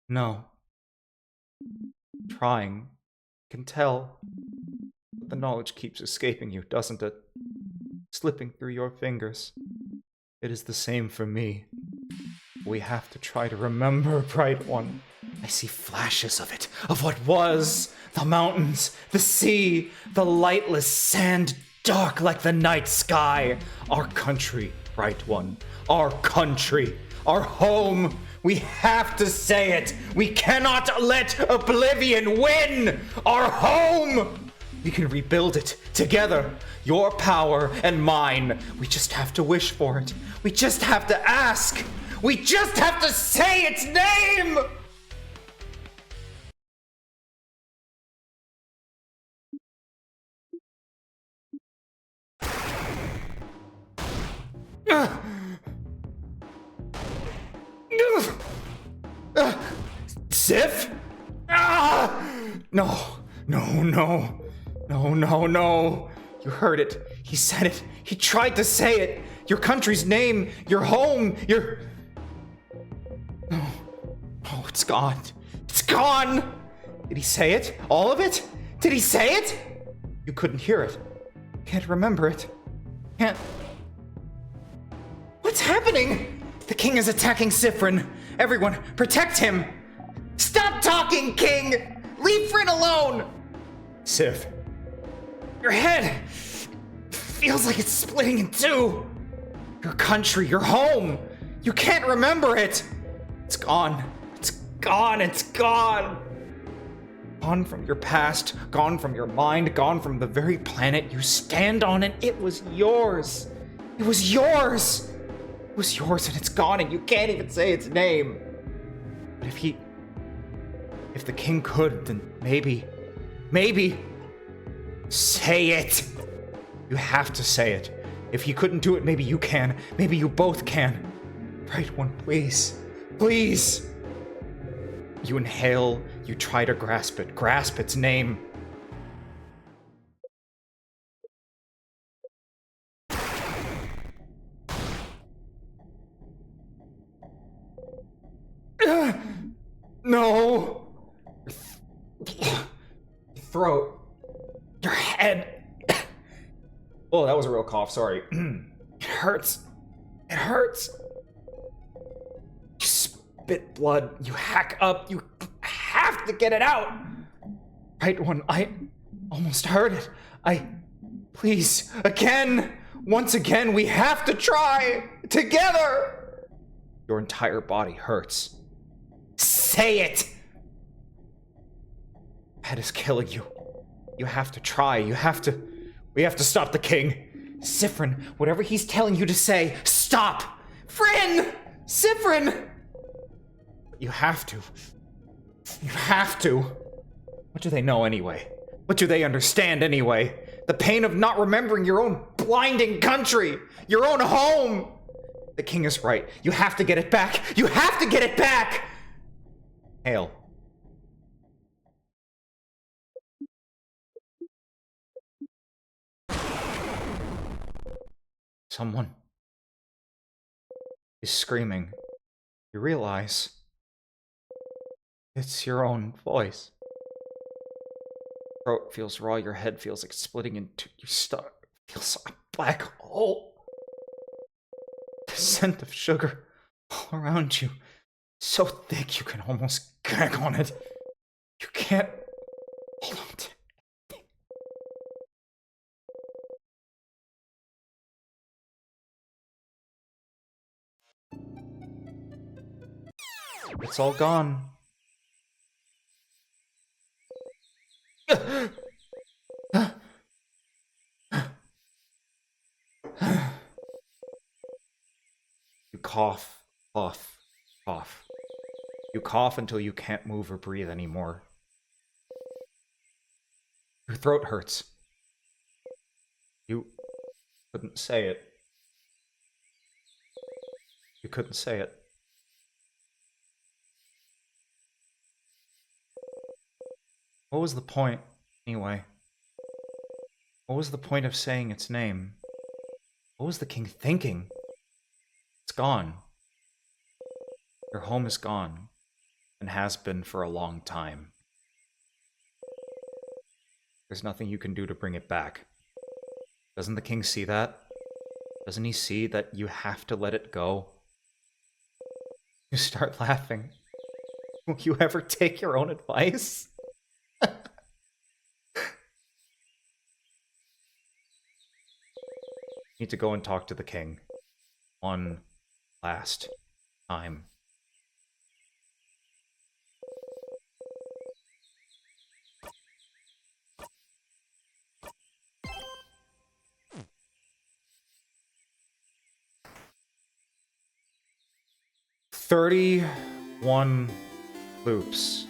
C: No. Trying. Can tell. But the knowledge keeps escaping you, doesn't it? Slipping through your fingers. It is the same for me. We have to try to remember, Bright One. I see flashes of it, of what was. The mountains, the sea, the lightless sand, dark like the night sky. Our country, Right One. Our country. Our home. We have to say it. We cannot let oblivion win. Our home. We can rebuild it together. Your power and mine. We just have to wish for it. We just have to ask. We just have to say its name. Sif? No. No. You heard it. He said it. He tried to say it. Your country's name, your home, your... No. Oh, it's gone. It's gone! Did he say it? All of it? Did he say it? You couldn't hear it. Can't remember it. Can't... What's happening? The king is attacking Sifrin. Everyone, protect him! Stop talking, king! Leave Frin alone! Sif, your head feels like it's splitting in two. Your country, your home. You can't remember it. It's gone. It's gone. It's gone. Gone from your past, gone from your mind, gone from the very planet you stand on, and it was yours. It was yours. It was yours, and it's gone, and you can't even say its name. But if the king could, then maybe, say it. You have to say it. If he couldn't do it, maybe you can. Maybe you both can. Right One, please. Please. You inhale, you try to grasp it. Grasp its name. No. Your throat. Your head. Oh, that was a real cough, sorry. It hurts. It hurts. You spit blood. You hack up. You have to get it out. Right One, I almost heard it. Please, again. Once again, we have to try. Together. Your entire body hurts. Say it! Head is killing you. You have to try. We have to stop the king. Sifrin, whatever he's telling you to say, stop! Frin! Sifrin! You have to. You have to. What do they know anyway? What do they understand anyway? The pain of not remembering your own blinding country! Your own home! The king is right. You have to get it back! You have to get it back! Hail. Someone is screaming. You realize it's your own voice. Throat feels raw, your head feels like it's splitting into you start feels like a black hole. The scent of sugar all around you. So thick you can almost gag on it. You can't hold on to it. It's all gone. You cough, cough. You cough until you can't move or breathe anymore. Your throat hurts. You couldn't say it. You couldn't say it. What was the point, anyway? What was the point of saying its name? What was the king thinking? It's gone. Your home is gone, and has been for a long time. There's nothing you can do to bring it back. Doesn't the king see that? Doesn't he see that you have to let it go? You start laughing. Will you ever take your own advice? Need to go and talk to the king. One last time. "31 loops.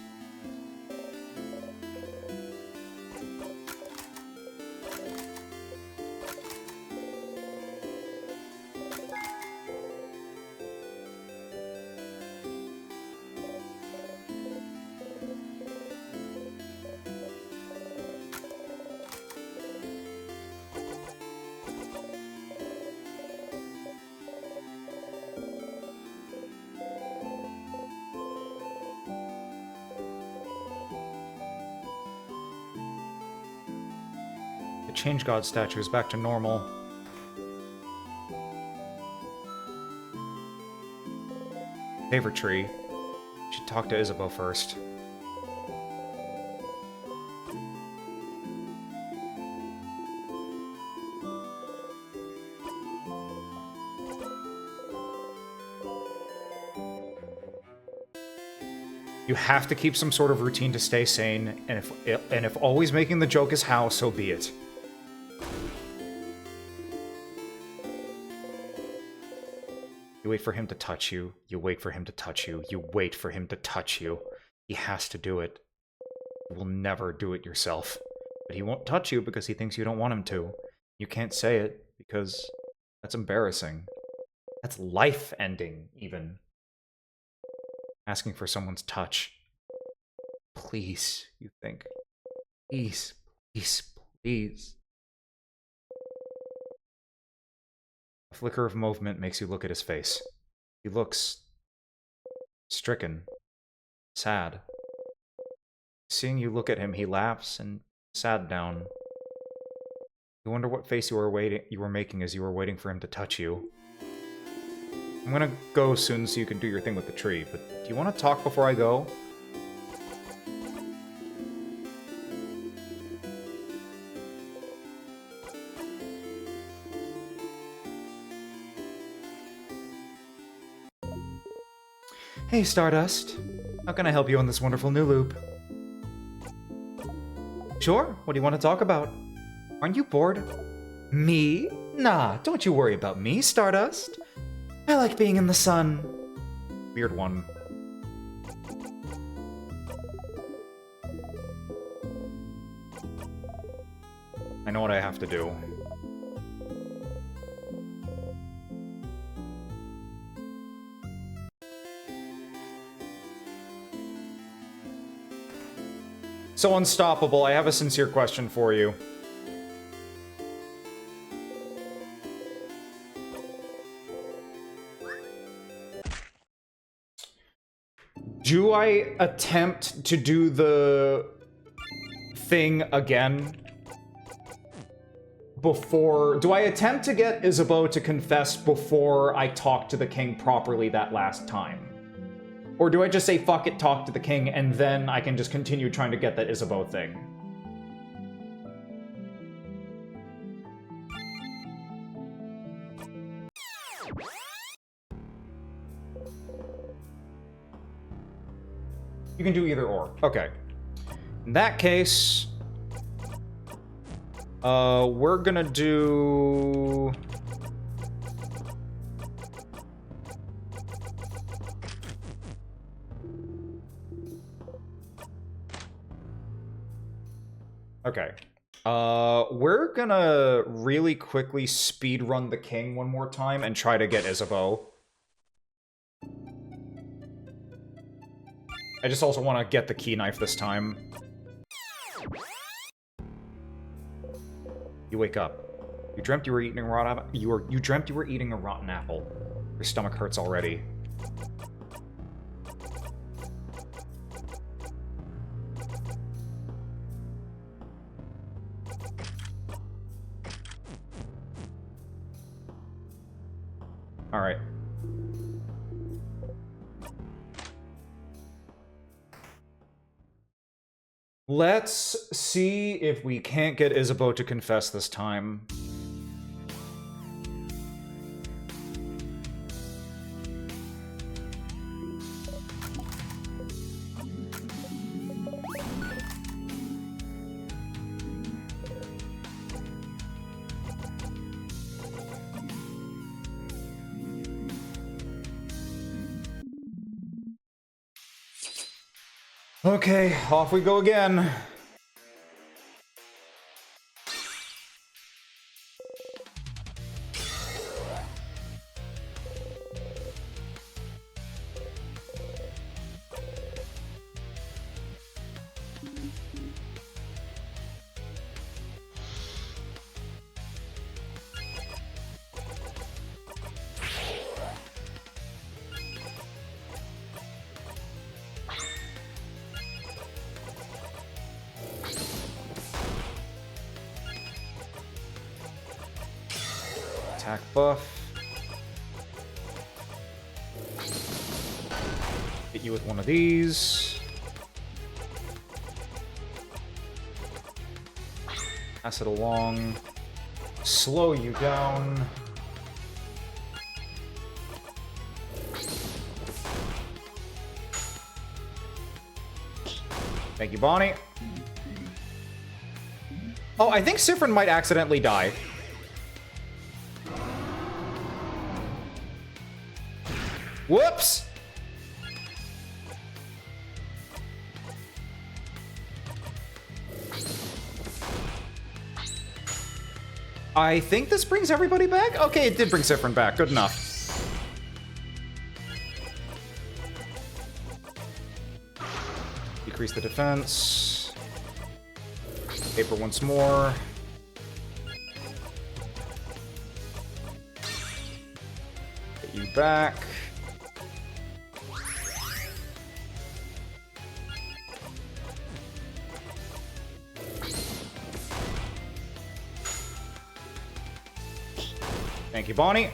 C: The Change God statue is back to normal. Favorite tree. Should talk to Isabeau first. You have to keep some sort of routine to stay sane, and if always making the joke is how, so be it. You wait for him to touch you. You wait for him to touch you. You wait for him to touch you. He has to do it. You will never do it yourself. But he won't touch you because he thinks you don't want him to. You can't say it because that's embarrassing. That's life-ending, even. Asking for someone's touch. Please, you think. Please, please, please. A flicker of movement makes you look at his face. He looks stricken, sad. Seeing you look at him, he laughs and sad down. You wonder what face you were making as you were waiting for him to touch you. I'm gonna go soon so you can do your thing with the tree, but do you want to talk before I go? Hey, Stardust. How can I help you on this wonderful new loop? Sure, what do you want to talk about? Aren't you bored? Me? Nah, don't you worry about me, Stardust. I like being in the sun. Weird one. I know what I have to do. So Unstoppable, I have a sincere question for you. Do I attempt to do the thing again before... Do I attempt to get Isabeau to confess before I talk to the king properly that last time? Or do I just say, fuck it, talk to the king, and then I can just continue trying to get that Isabeau thing? You can do either or. Okay. In that case... we're gonna do... Okay. We're gonna really quickly speedrun the king one more time and try to get Isabeau. I just also want to get the key knife this time. You wake up. You dreamt you were eating a rotten apple. You dreamt you were eating a rotten apple. Your stomach hurts already. All right. Let's see if we can't get Isabeau to confess this time. Okay, off we go again. Attack buff. Hit you with one of these. Pass it along. Slow you down. Thank you, Bonnie. Oh, I think Siffrin might accidentally die. Whoops! I think this brings everybody back? Okay, it did bring Siffrin back. Good enough. Decrease the defense. Paper once more. Get you back. Thank you, Bonnie.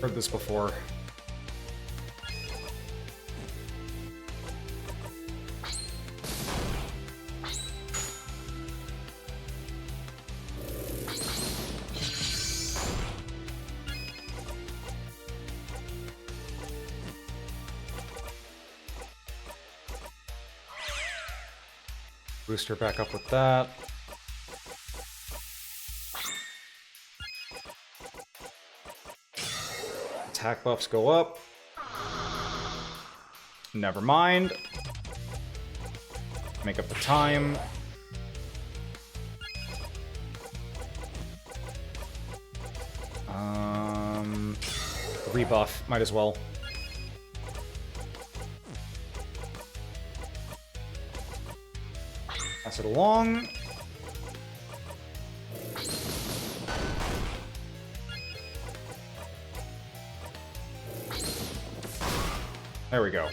C: Heard this before. Boost her back up with that. Attack buffs go up. Never mind. Make up the time. Rebuff, might as well. Pass it along. There we go.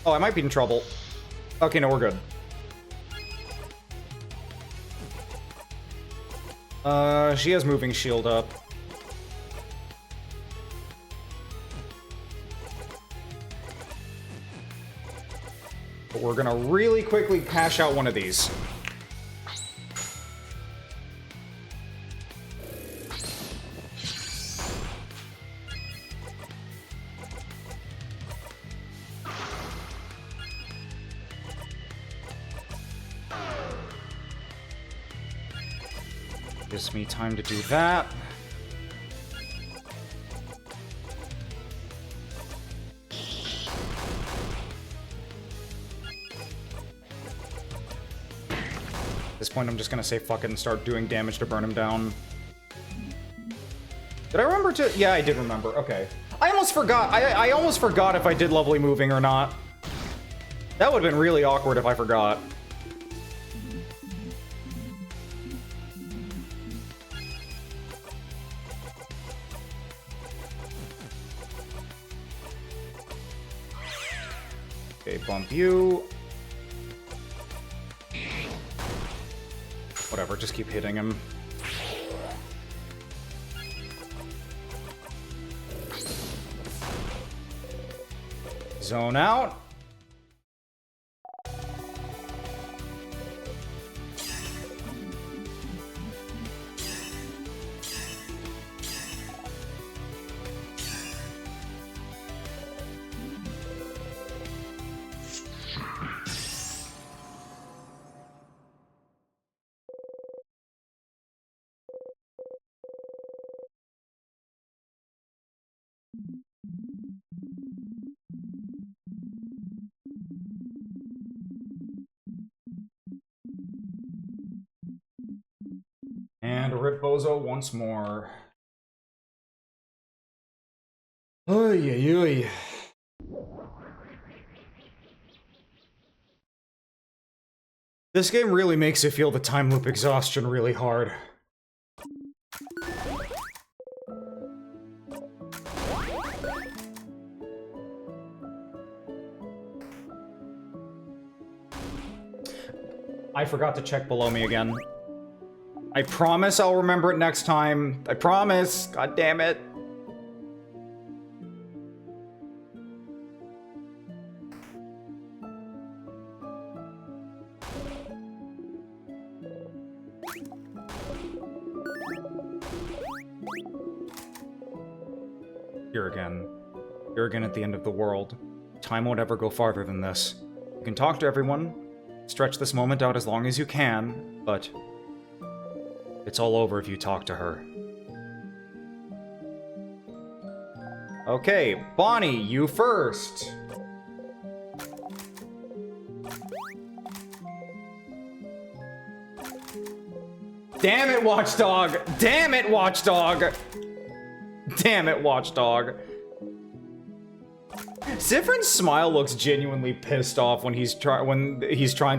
C: Oh, I might be in trouble. Okay, no, we're good. She has moving shield up. But we're gonna really quickly cash out one of these. Gives me time to do that. At this point, I'm just gonna say fuck it and start doing damage to burn him down. Did I remember to? Yeah, I did remember. Okay. I almost forgot. I almost forgot if I did lovely moving or not. That would have been really awkward if I forgot. Okay, bump you. Whatever, just keep hitting him. Zone out. And rip Bozo once more. Oy, oy, oy. This game really makes you feel the time loop exhaustion really hard. I forgot to check below me again. I promise I'll remember it next time. I promise. God damn it. Here again. Here again at the end of the world. Time won't ever go farther than this. You can talk to everyone, stretch this moment out as long as you can, but it's all over if you talk to her. Okay, Bonnie, you first. Damn it, Watchdog! Damn it, Watchdog! Damn it, Watchdog. Sifrin's smile looks genuinely pissed off when he's trying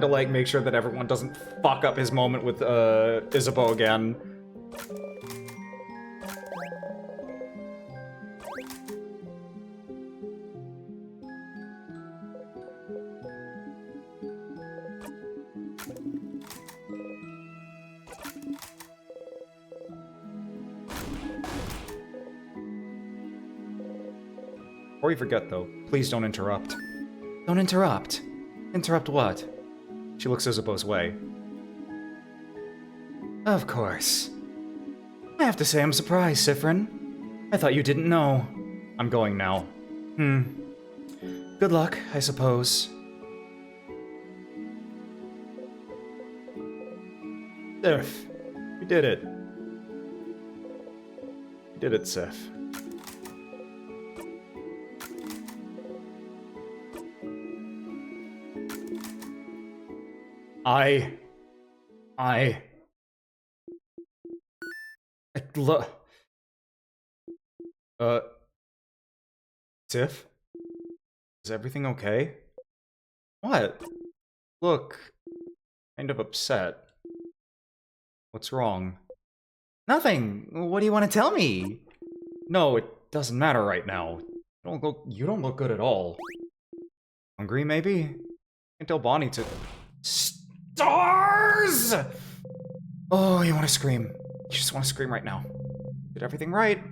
C: to like make sure that everyone doesn't fuck up his moment with Isabeau again. Before you forget, though, please don't interrupt. Don't interrupt? Interrupt what? She looks Isabeau's way. Of course. I have to say I'm surprised, Sifrin. I thought you didn't know. I'm going now. Good luck, I suppose. There. We did it. We did it, Sif. Sif? Is everything okay? What? Look, kind of upset. What's wrong? Nothing! What do you want to tell me? No, it doesn't matter right now. You don't look good at all. Hungry, maybe? I can tell Bonnie to... Stars! Oh, you want to scream. You just want to scream right now. Did everything right.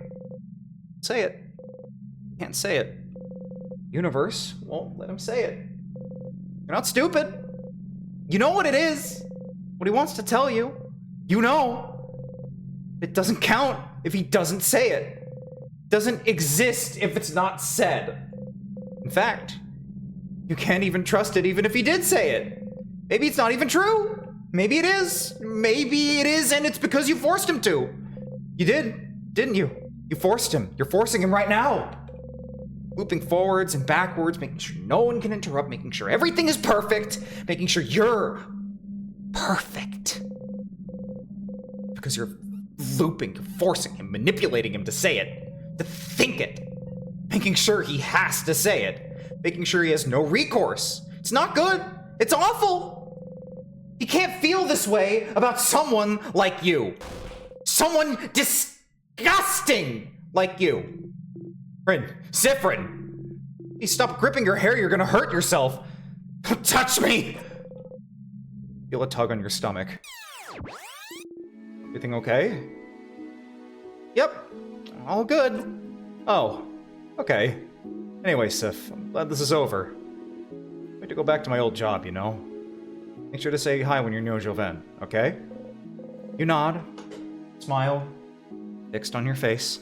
C: Say it. Can't say it. Universe won't let him say it. You're not stupid. You know what it is. What he wants to tell you. You know. It doesn't count if he doesn't say it. It doesn't exist if it's not said. In fact, you can't even trust it even if he did say it. Maybe it's not even true. Maybe it is. Maybe it is, and it's because you forced him to. You did, didn't you? You forced him. You're forcing him right now. Looping forwards and backwards, making sure no one can interrupt, making sure everything is perfect, making sure you're perfect. Because you're looping, you're forcing him, manipulating him to say it, to think it, making sure he has to say it, making sure he has no recourse. It's not good. It's awful. He can't feel this way about someone like you. Someone disgusting like you. Sifrin, Hey, stop gripping your hair, you're gonna hurt yourself! Don't touch me! Feel a tug on your stomach. Everything okay? Yep, all good. Oh, okay. Anyway, Sif, I'm glad this is over. I have to go back to my old job, you know? Make sure to say hi when you're near Joven, okay? You nod, smile, fixed on your face.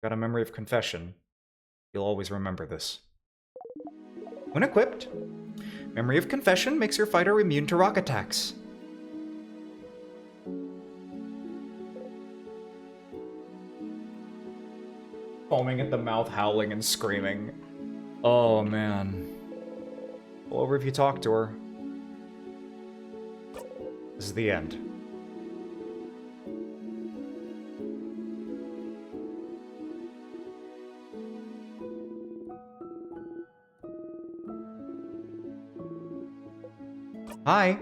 C: Got a memory of confession. You'll always remember this. When equipped, memory of confession makes your fighter immune to rock attacks. Foaming at the mouth, howling and screaming. Oh, man. Pull over if you talk to her. This is the end. Hi.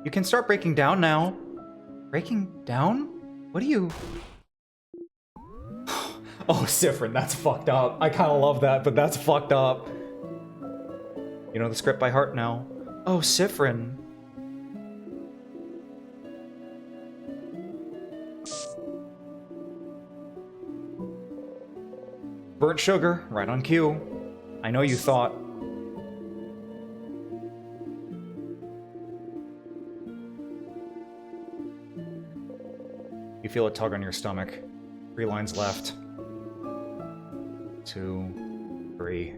C: You can start breaking down now. Breaking down? What do you... Oh, Sifrin, that's fucked up. I kind of love that, but that's fucked up. You know the script by heart now. Oh, Sifrin. Burnt sugar, right on cue. I know you thought. You feel a tug on your stomach. 3 lines left. 2, 3.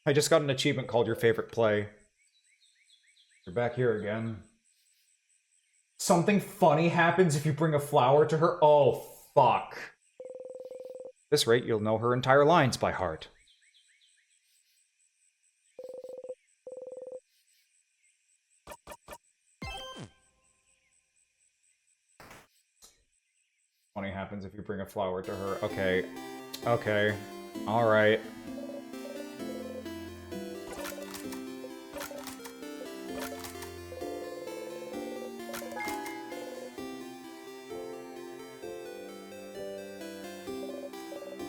C: I just got an achievement called Your Favorite Play. You're back here again. Something funny happens if you bring a flower to her? Oh, fuck. At this rate, you'll know her entire lines by heart. Funny happens if you bring a flower to her. Okay. Okay. Alright.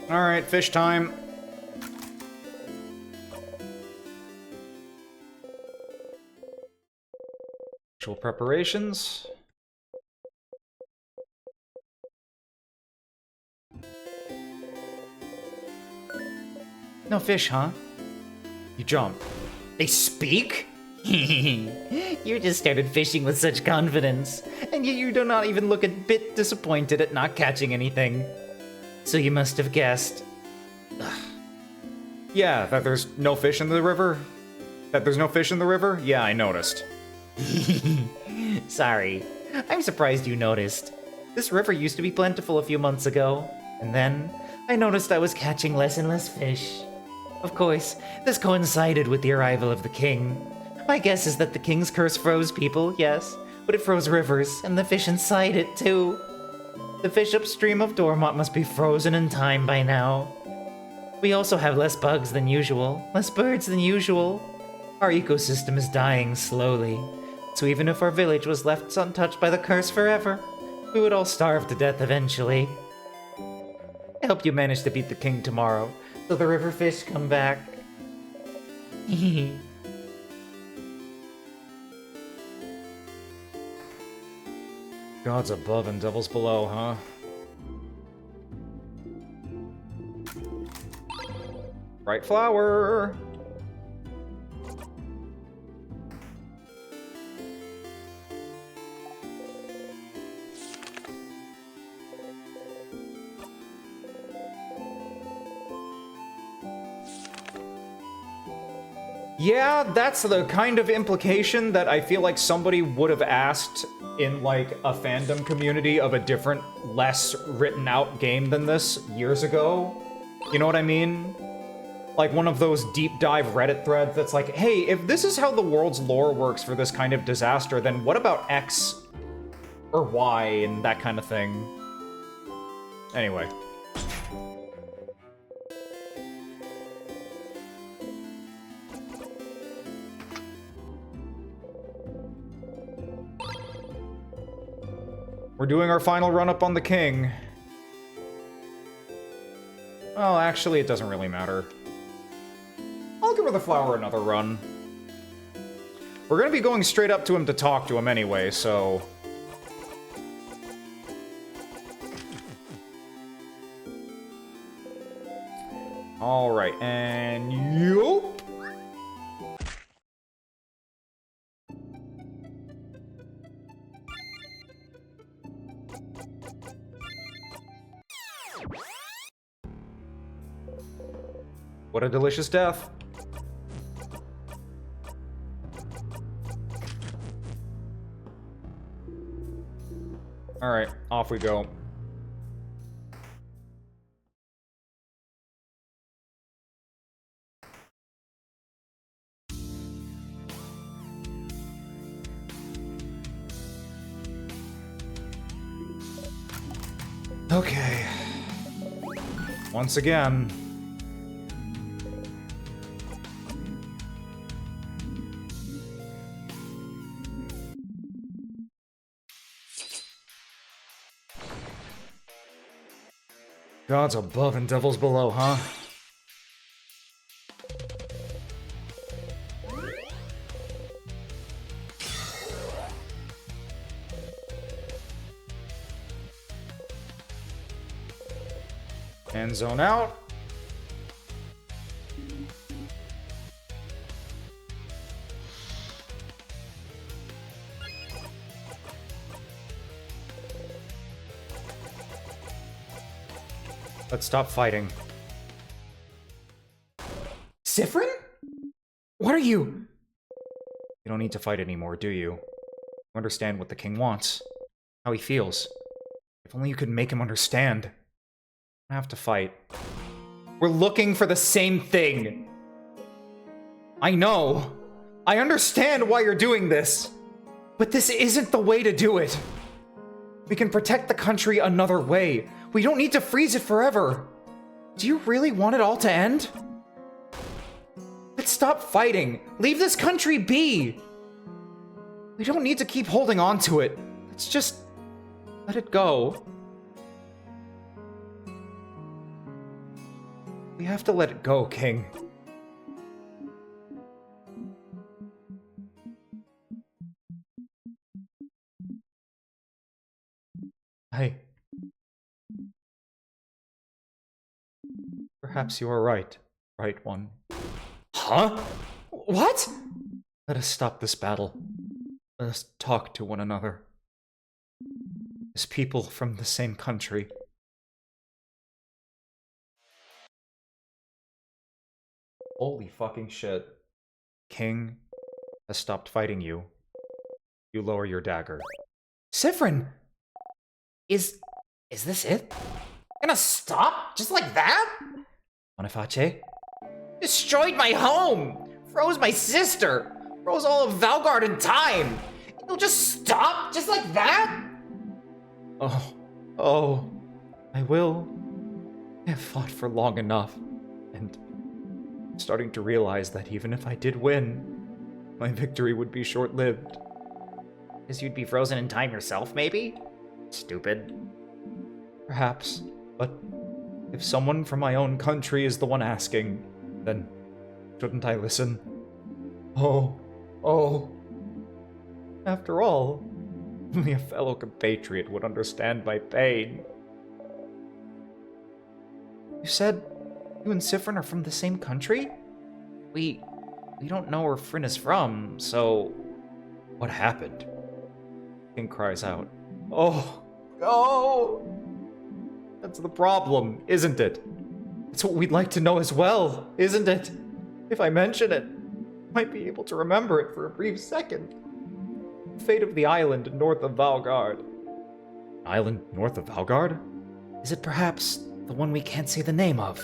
C: Alright, fish time. Actual preparations. No fish, huh? You jump. They speak?
B: You just started fishing with such confidence, and yet you do not even look a bit disappointed at not catching anything. So you must have guessed.
C: Yeah, that there's no fish in the river? That there's no fish in the river? Yeah, I noticed.
B: Sorry. I'm surprised you noticed. This river used to be plentiful a few months ago, and then I noticed I was catching less and less fish. Of course, this coincided with the arrival of the king. My guess is that the king's curse froze people, yes, but it froze rivers, and the fish inside it, too. The fish upstream of Dormont must be frozen in time by now. We also have less bugs than usual, less birds than usual. Our ecosystem is dying slowly, so even if our village was left untouched by the curse forever, we would all starve to death eventually. I hope you manage to beat the king tomorrow, so the river fish come back.
C: Gods above and devils below, huh? Right flower! Yeah, that's the kind of implication that I feel like somebody would have asked in, like, a fandom community of a different, less written out game than this years ago. You know what I mean? Like one of those deep dive Reddit threads that's like, hey, if this is how the world's lore works for this kind of disaster, then what about X or Y and that kind of thing? Anyway. We're doing our final run-up on the king. Well, actually, it doesn't really matter. I'll give her the flower another run. We're gonna be going straight up to him to talk to him anyway, so... Alright, and yup! What a delicious death. Alright, off we go. Okay. Once again. Gods above and devils below, huh? And zone out. Let's stop fighting. Sifrin? What are you? You don't need to fight anymore, do you? You understand what the king wants. How he feels. If only you could make him understand. I have to fight. We're looking for the same thing. I know. I understand why you're doing this. But this isn't the way to do it. We can protect the country another way. We don't need to freeze it forever. Do you really want it all to end? Let's stop fighting. Leave this country be. We don't need to keep holding on to it. Let's just let it go. We have to let it go, King. Perhaps you are right, right one. Huh? What? Let us stop this battle. Let us talk to one another. As people from the same country. Holy fucking shit. King has stopped fighting you. You lower your dagger. Sifrin!
B: Is this it? Gonna stop? Just like that?
C: Boniface?
B: Destroyed my home! Froze my sister! Froze all of Valgard in time! You'll just stop? Just like that?
C: Oh, I will. I have fought for long enough, and I'm starting to realize that even if I did win, my victory would be short-lived.
B: Because you'd be frozen in time yourself, maybe? Stupid.
C: Perhaps, but if someone from my own country is the one asking, then shouldn't I listen? Oh. After all, only a fellow compatriot would understand my pain. You said you and Sifrin are from the same country?
B: We don't know where Fryn is from, so...
C: What happened? King cries out. Oh! That's the problem, isn't it? It's what we'd like to know as well, isn't it? If I mention it, I might be able to remember it for a brief second. The fate of the island north of Valgard. Island north of Valgard?
B: Is it perhaps the one we can't say the name of?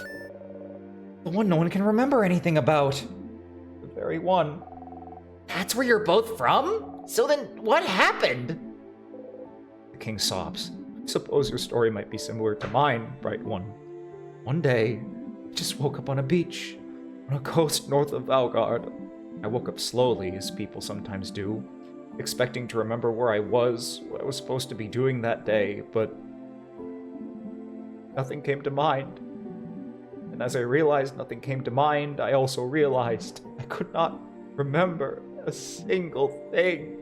B: The one no one can remember anything about?
C: The very one.
B: That's where you're both from? So then, what happened?
C: The king sobs. Suppose your story might be similar to mine, bright one. One day, I just woke up on a beach, on a coast north of Valgard. I woke up slowly, as people sometimes do, expecting to remember where I was, what I was supposed to be doing that day, but nothing came to mind. And as I realized nothing came to mind, I also realized I could not remember a single thing.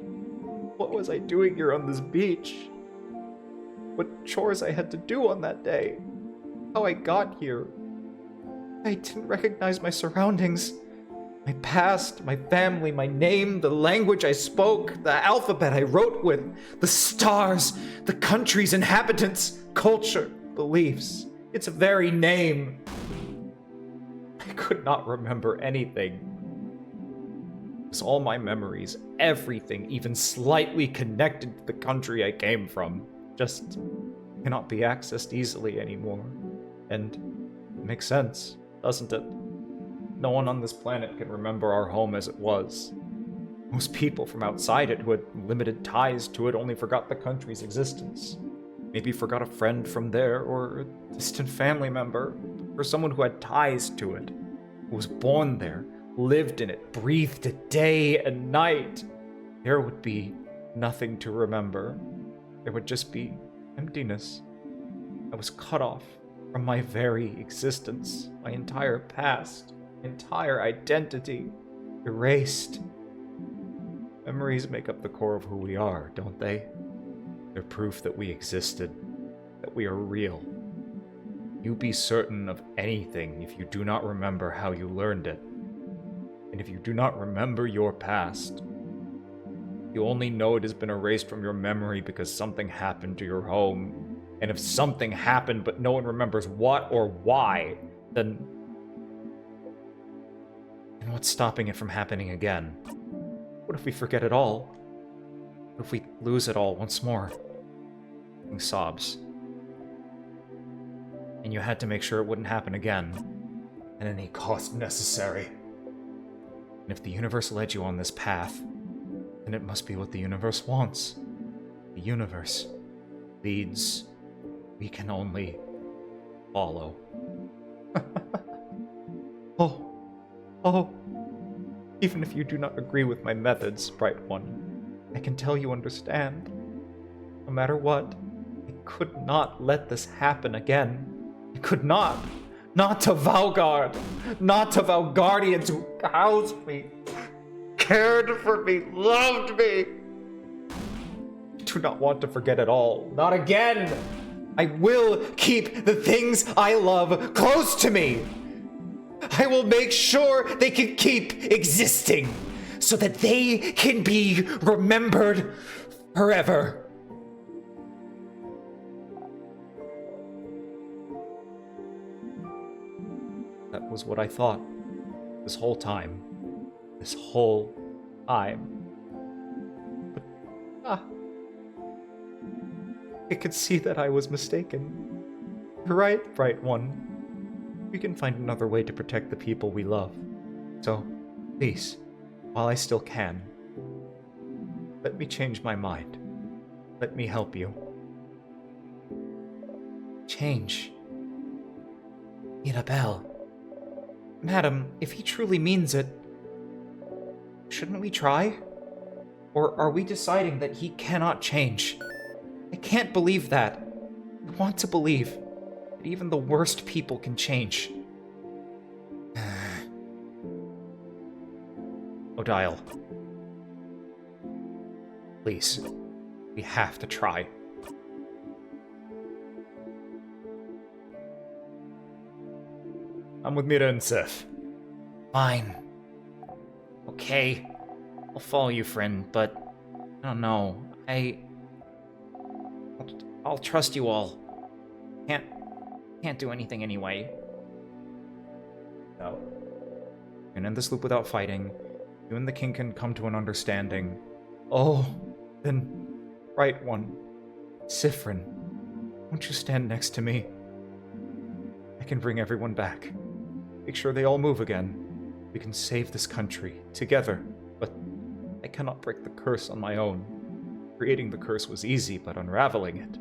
C: What was I doing here on this beach? What chores I had to do on that day? How I got here? I didn't recognize my surroundings. My past, my family, my name, the language I spoke, the alphabet I wrote with, the stars, the country's inhabitants, culture, beliefs, its very name. I could not remember anything. Because all my memories, everything, even slightly connected to the country I came from, just cannot be accessed easily anymore. And it makes sense, doesn't it? No one on this planet can remember our home as it was. Most people from outside it who had limited ties to it only forgot the country's existence. Maybe forgot a friend from there, or a distant family member, or someone who had ties to it, who was born there, lived in it, breathed it day and night. There would be nothing to remember. There would just be emptiness. I was cut off from my very existence, my entire past, entire identity, erased. Memories make up the core of who we are, don't they? They're proof that we existed, that we are real. You be certain of anything if you do not remember how you learned it. And if you do not remember your past, you only know it has been erased from your memory because something happened to your home. And if something happened but no one remembers what or why, then what's stopping it from happening again? What if we forget it all? What if we lose it all once more? He sobs. And you had to make sure it wouldn't happen again, at any cost necessary. And if the universe led you on this path, then it must be what the universe wants. The universe leads. We can only follow. Oh. Even if you do not agree with my methods, Bright One, I can tell you understand. No matter what, I could not let this happen again. I could not. Not to Valgard. Not to Valgardians who housed me, cared for me, loved me. I do not want to forget it all. Not again. I will keep the things I love close to me. I will make sure they can keep existing so that they can be remembered forever. That was what I thought this whole time. This whole time. But, I could see that I was mistaken. You're right, Bright One. We can find another way to protect the people we love. So, please, while I still can, let me change my mind. Let me help you. Change. Mirabelle. Madam, if he truly means it, shouldn't we try? Or are we deciding that he cannot change? I can't believe that. I want to believe that even the worst people can change. Odile. Please. We have to try. I'm with Mira and Seth. Fine. Okay. I'll follow you, friend, but I don't know. I'll trust you all. Can't do anything anyway. No. We can end this loop without fighting. You and the king can come to an understanding. Oh, then, Right One. Sifrin, won't you stand next to me? I can bring everyone back. Make sure they all move again. We can save this country, together. But I cannot break the curse on my own. Creating the curse was easy, but unraveling it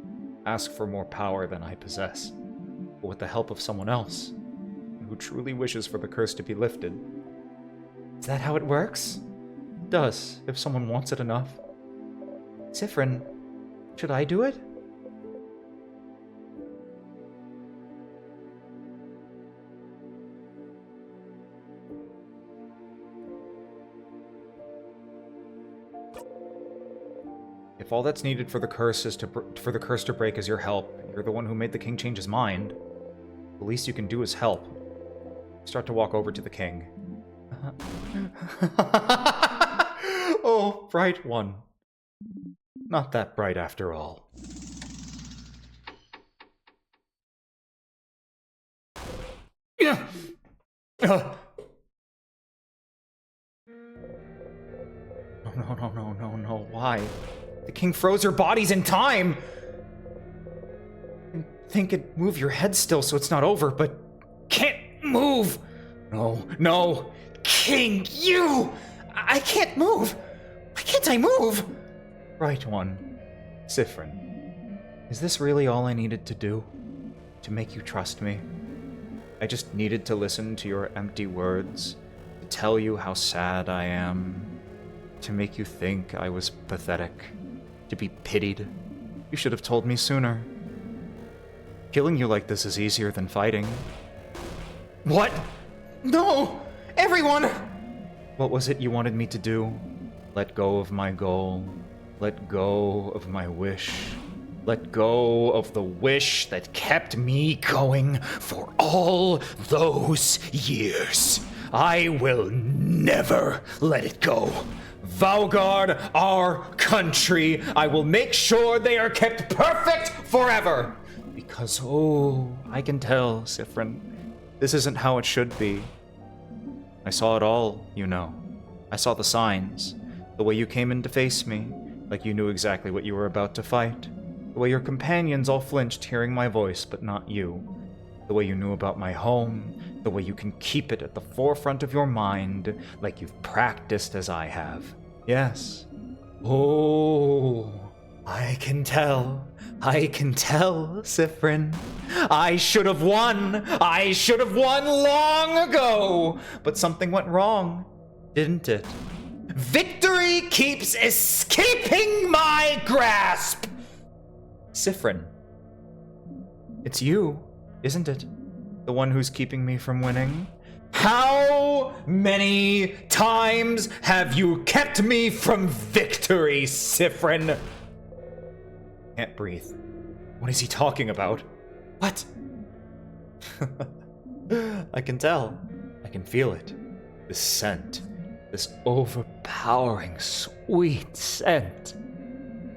C: asks for more power than I possess. But with the help of someone else, who truly wishes for the curse to be lifted. Is that how it works? It does, if someone wants it enough. Sifrin, should I do it? If all that's needed for the curse is for the curse to break is your help, you're the one who made the king change his mind. The least you can do is help. Start to walk over to the king. Oh, bright one. Not that bright after all. No, why? The king froze your bodies in time! I think it'd move your head still so it's not over, but can't move! No, King, you! I can't move! Why can't I move? Right one, Sifrin. Is this really all I needed to do? To make you trust me? I just needed to listen to your empty words, to tell you how sad I am, to make you think I was pathetic, to be pitied. You should have told me sooner. Killing you like this is easier than fighting. What? No! Everyone! What was it you wanted me to do? Let go of my goal. Let go of my wish. Let go of the wish that kept me going for all those years. I will never let it go. Valgard, our country, I will make sure they are kept perfect forever. Because, I can tell, Sifrin, this isn't how it should be. I saw it all, you know. I saw the signs, the way you came in to face me, like you knew exactly what you were about to fight. The way your companions all flinched hearing my voice, but not you. The way you knew about my home, the way you can keep it at the forefront of your mind, like you've practiced as I have. Yes. I can tell, Sifrin. I should have won long ago! But something went wrong, didn't it? Victory keeps escaping my grasp! Sifrin, it's you, isn't it? The one who's keeping me from winning? How many times have you kept me from victory, Sifrin? Can't breathe. What is he talking about? What? I can tell. I can feel it. This scent. This overpowering, sweet scent.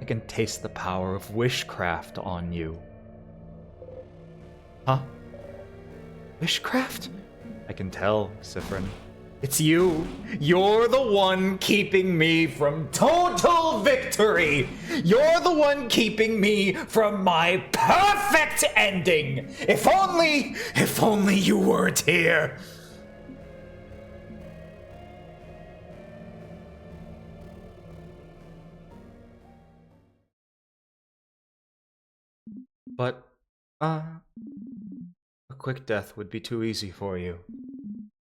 C: I can taste the power of wishcraft on you. Huh? Wishcraft? I can tell, Sifrin. It's you. You're the one keeping me from total victory. You're the one keeping me from my perfect ending. If only you weren't here. But, a quick death would be too easy for you.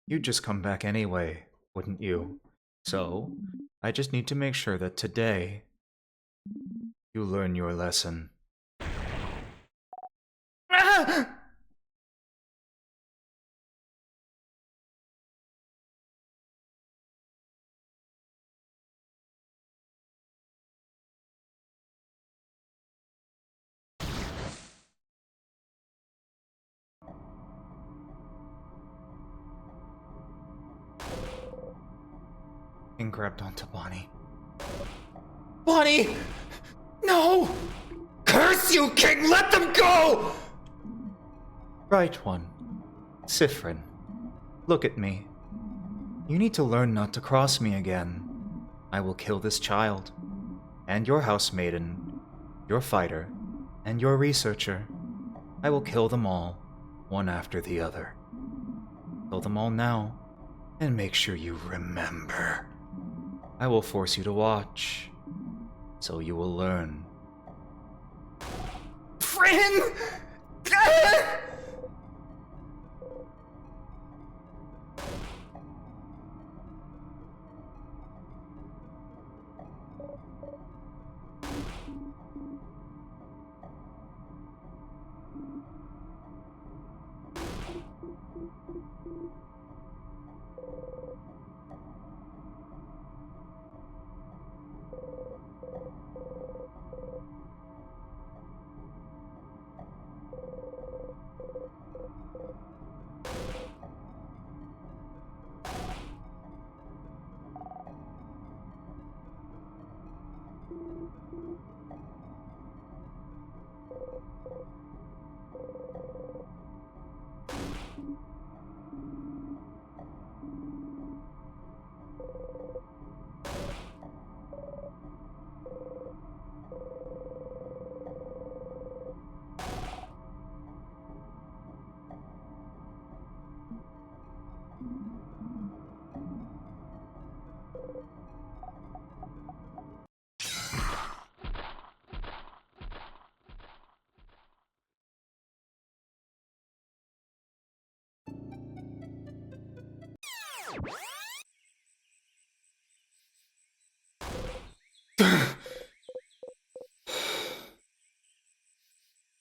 C: You'd just come back anyway, wouldn't you? So, I just need to make sure that today, you learn your lesson. And grabbed onto Bonnie. Bonnie! No! Curse you, King! Let them go! Right one. Sifrin. Look at me. You need to learn not to cross me again. I will kill this child. And your housemaiden. Your fighter. And your researcher. I will kill them all, one after the other. Kill them all now. And make sure you remember. I will force you to watch, so you will learn. Friend!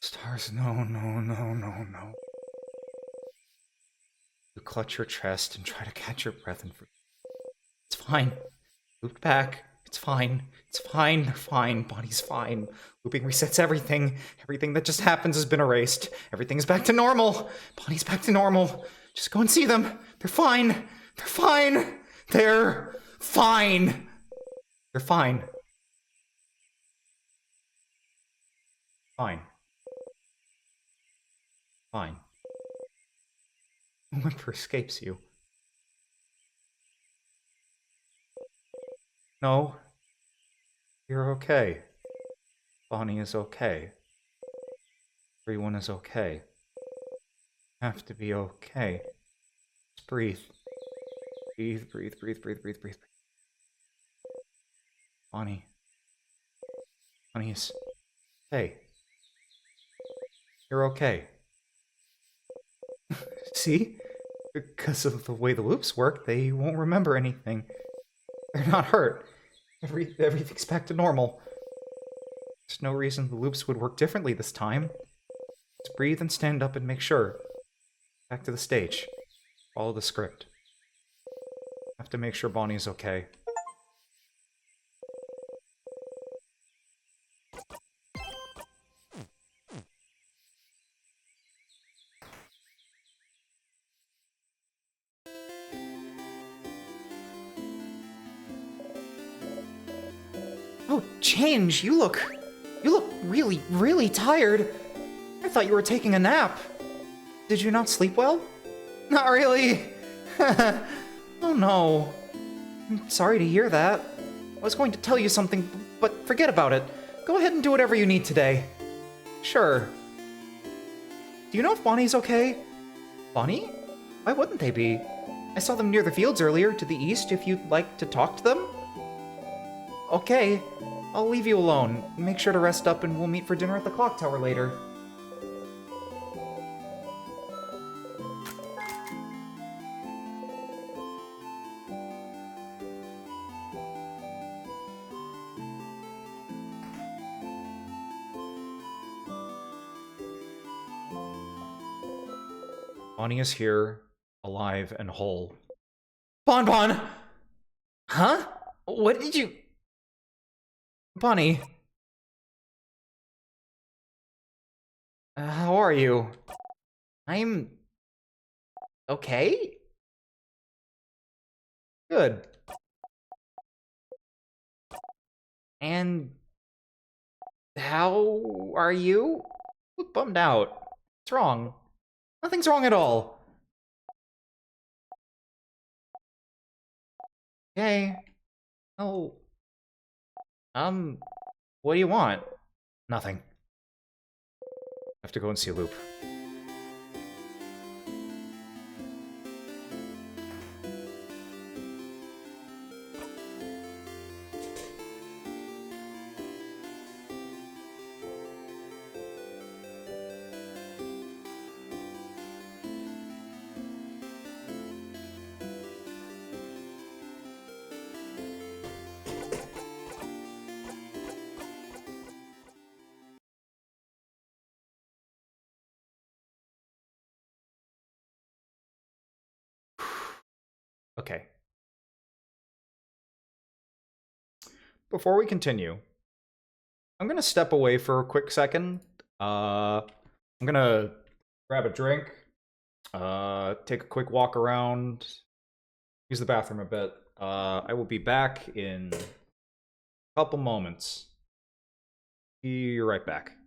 C: Stars, no, no, no, no, no. You clutch your chest and try to catch your breath and it's fine. Looped back. It's fine. It's fine. They're fine. Bonnie's fine. Looping resets everything. Everything that just happens has been erased. Everything's back to normal. Bonnie's back to normal. Just go and see them. They're fine. They're fine. They're fine. They're fine. Fine. Fine. No whimper escapes you. No. You're okay. Bonnie is okay. Everyone is okay. You have to be okay. Just breathe. Breathe, breathe, breathe, breathe, breathe, breathe. Bonnie. Bonnie is... Hey. You're okay. See? Because of the way the loops work, they won't remember anything. They're not hurt. Everything's back to normal. There's no reason the loops would work differently this time. Just breathe and stand up and make sure. Back to the stage. Follow the script. Have to make sure Bonnie's okay. Oh, Change, you look really, really tired. I thought you were taking a nap. Did you not sleep well? Not really. Oh no. I'm sorry to hear that. I was going to tell you something, but forget about it. Go ahead and do whatever you need today. Sure. Do you know if Bonnie's okay? Bonnie? Why wouldn't they be? I saw them near the fields earlier, to the east, if you'd like to talk to them. Okay, I'll leave you alone. Make sure to rest up and we'll meet for dinner at the clock tower later. Bonnie is here, alive and whole. Bon Bon! Huh? What did you... Bonnie. How are you? I'm... okay? Good. And... how are you? You look bummed out. What's wrong? Nothing's wrong at all. Okay. Oh. What do you want? Nothing. I have to go and see Loop. Okay. Before we continue, I'm gonna step away for a quick second. I'm gonna grab a drink, take a quick walk around, use the bathroom a bit. I will be back in a couple moments. Be right back.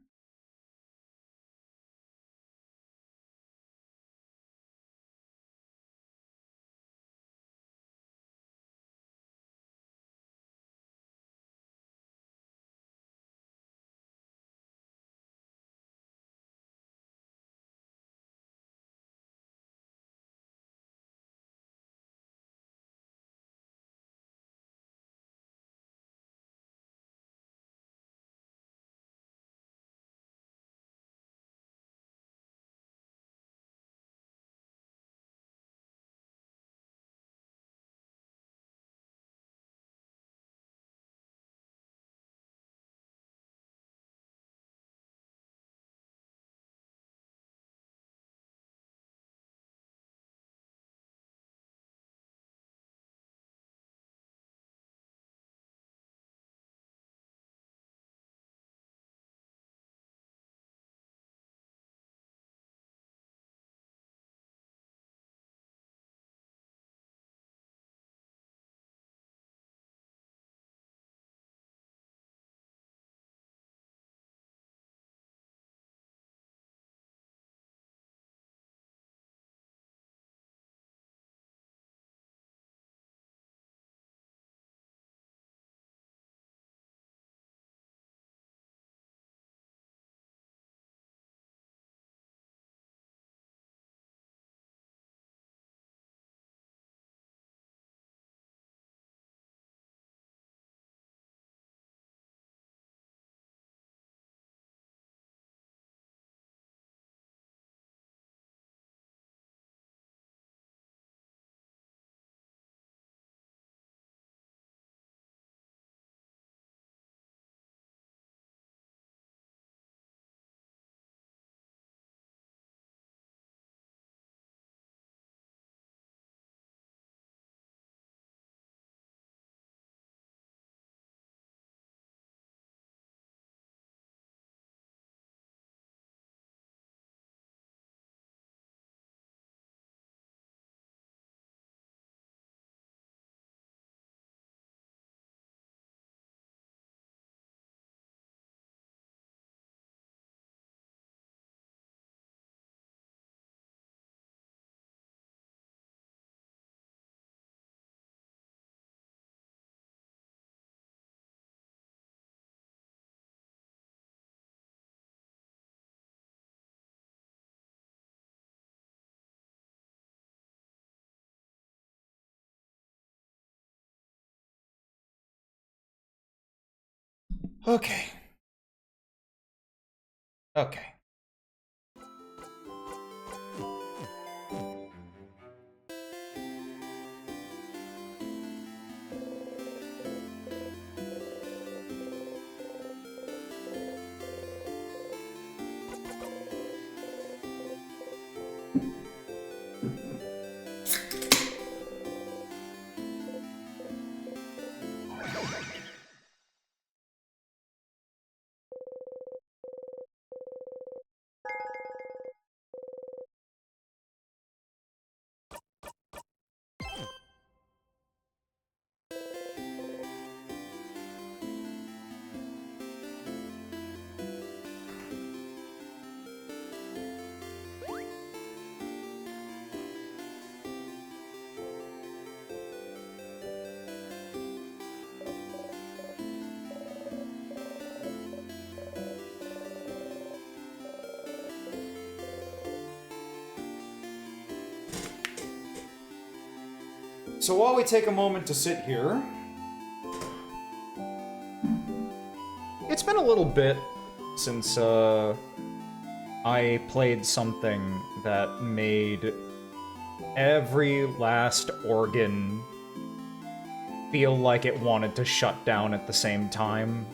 C: Okay. Okay. So while we take a moment to sit here, it's been a little bit since I played something that made every last organ feel like it wanted to shut down at the same time.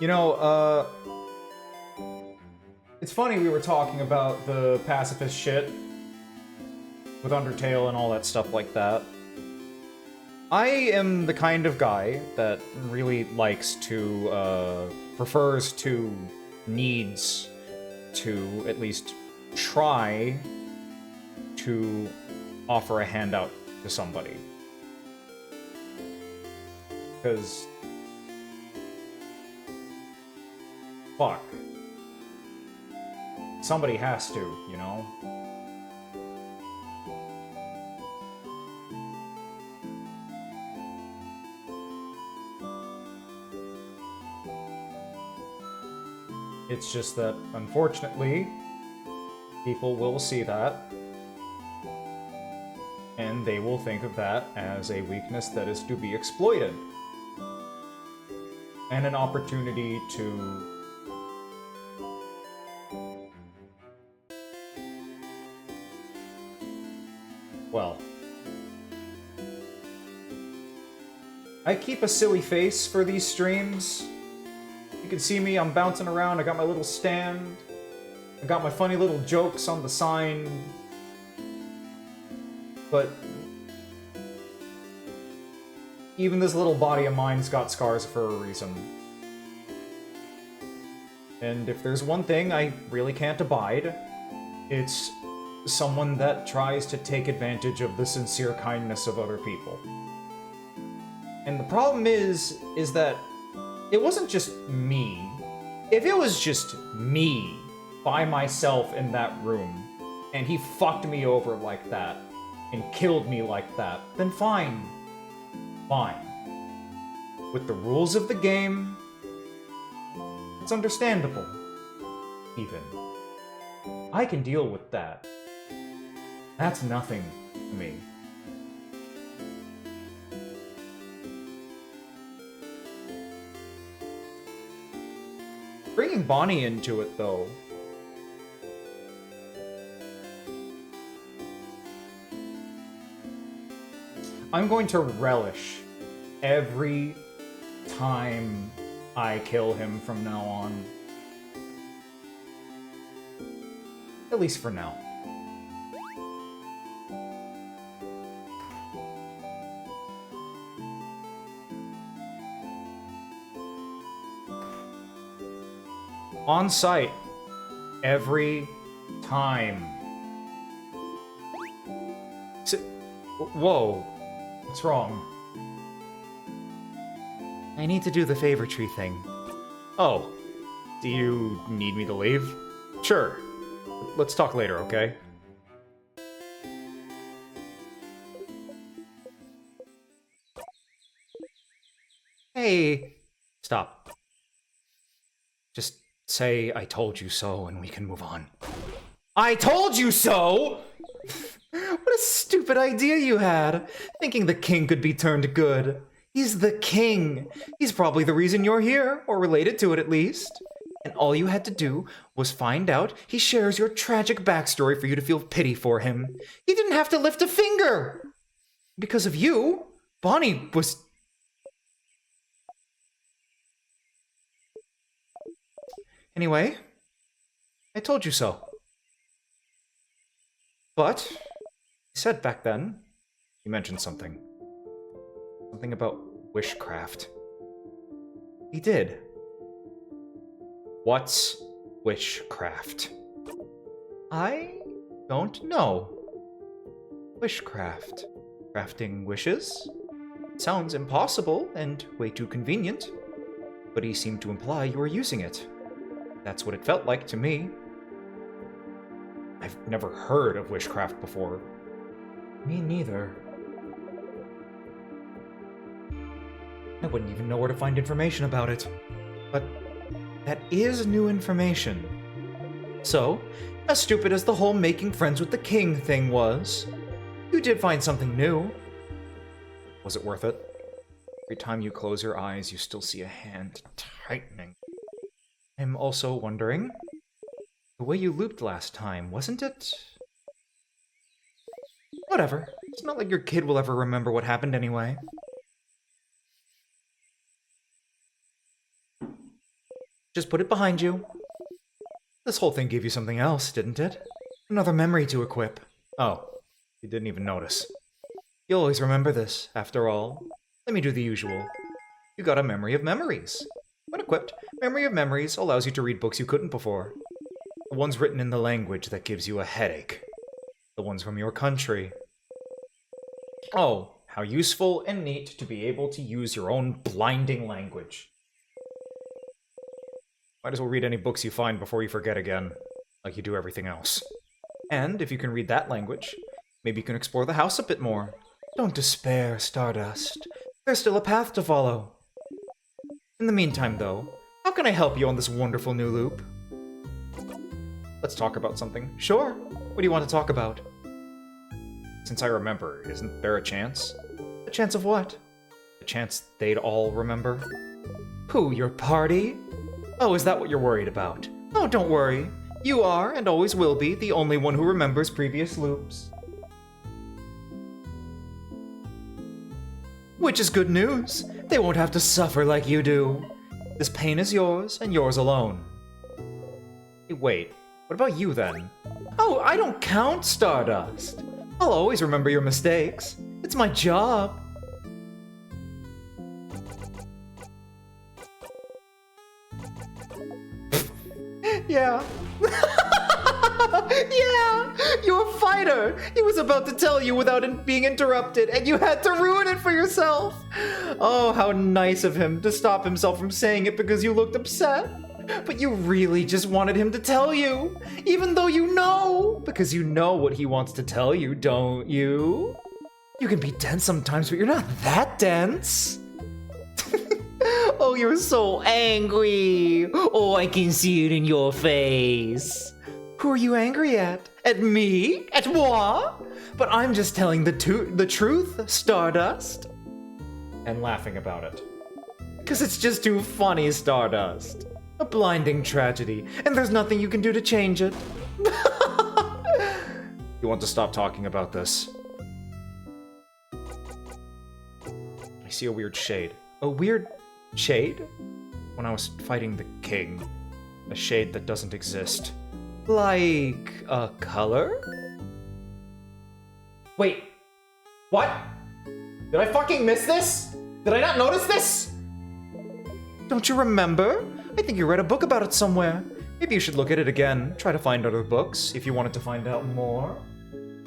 A: You know, it's funny we were talking about the pacifist shit with Undertale and all that stuff like that. I am the kind of guy that really likes to, prefers to, needs to at least try to offer a handout to somebody. Because... fuck. Somebody has to, you know? It's just that, unfortunately, people will see that, and they will think of that as a weakness that is to be exploited. And an opportunity to... well... I keep a silly face for these streams. You can see me, I'm bouncing around, I got my little stand. I got my funny little jokes on the sign. But... even this little body of mine's got scars for a reason. And if there's one thing I really can't abide, it's someone that tries to take advantage of the sincere kindness of other people. And the problem is that it wasn't just me. If it was just me by myself in that room, and he fucked me over like that, and killed me like that, then fine. Fine. With the rules of the game, it's understandable. Even. I can deal with that. That's nothing to me. Bringing Bonnie into it, though, I'm going to relish every time I kill him from now on. At least for now. On site. Every time. Whoa. What's wrong?
B: I need to do the favor tree thing.
A: Oh. Do you need me to leave? Sure. Let's talk later, okay?
B: Hey.
A: Stop. Just say, I told you so, and we can move on. I told you so!
B: What a stupid idea you had, thinking the king could be turned good. He's the king. He's probably the reason you're here, or related to it at least. And all you had to do was find out he shares your tragic backstory for you to feel pity for him. He didn't have to lift a finger. Because of you, Bonnie was... Anyway, I told you so. But, you said back then, you mentioned something. Something about wishcraft. He did. What's wishcraft? I don't know. Wishcraft. Crafting wishes? Sounds impossible and way too convenient. But he seemed to imply you were using it. That's what it felt like to me.
A: I've never heard of witchcraft before.
B: Me neither. I wouldn't even know where to find information about it. But that is new information. So, as stupid as the whole making friends with the king thing was, you did find something new.
A: Was it worth it? Every time you close your eyes, you still see a hand tightening.
B: I'm also wondering, the way you looped last time, wasn't it? Whatever. It's not like your kid will ever remember what happened anyway.
C: Just put it behind you. This whole thing gave you something else, didn't it? Another memory to equip. Oh, you didn't even notice. You'll always remember this, after all. Let me do the usual. You got a memory of memories. When equipped, Memory of Memories allows you to read books you couldn't before. The ones written in the language that gives you a headache. The ones from your country. Oh, how useful and neat to be able to use your own blinding language. Might as well read any books you find before you forget again, like you do everything else. And if you can read that language, maybe you can explore the house a bit more. Don't despair, Stardust. There's still a path to follow. In the meantime, though, how can I help you on this wonderful new loop? Let's talk about something. Sure. What do you want to talk about? Since I remember, isn't there a chance? A chance of what? A chance they'd all remember? Who, your party? Oh, is that what you're worried about? Oh, don't worry. You are, and always will be, the only one who remembers previous loops. Which is good news. They won't have to suffer like you do. This pain is yours, and yours alone. Hey, wait. What about you, then? Oh, I don't count, Stardust. I'll always remember your mistakes. It's my job. Yeah. Yeah! You're a fighter! He was about to tell you without being interrupted, and you had to ruin it for yourself! Oh, how nice of him to stop himself from saying it because you looked upset. But you really just wanted him to tell you, even though you know, because you know what he wants to tell you, don't you? You can be dense sometimes, but you're not that dense. Oh, you're so angry. Oh, I can see it in your face. Who are you angry at? At me? At moi? But I'm just telling the truth, Stardust. And laughing about it. Because it's just too funny, Stardust. A blinding tragedy, and there's nothing you can do to change it. You want to stop talking about this? I see a weird shade. A weird shade? When I was fighting the king. A shade that doesn't exist. Like a color? Wait. What? Did I fucking miss this? Did I not notice this? Don't you remember? I think you read a book about it somewhere. Maybe you should look at it again. Try to find other books if you wanted to find out more.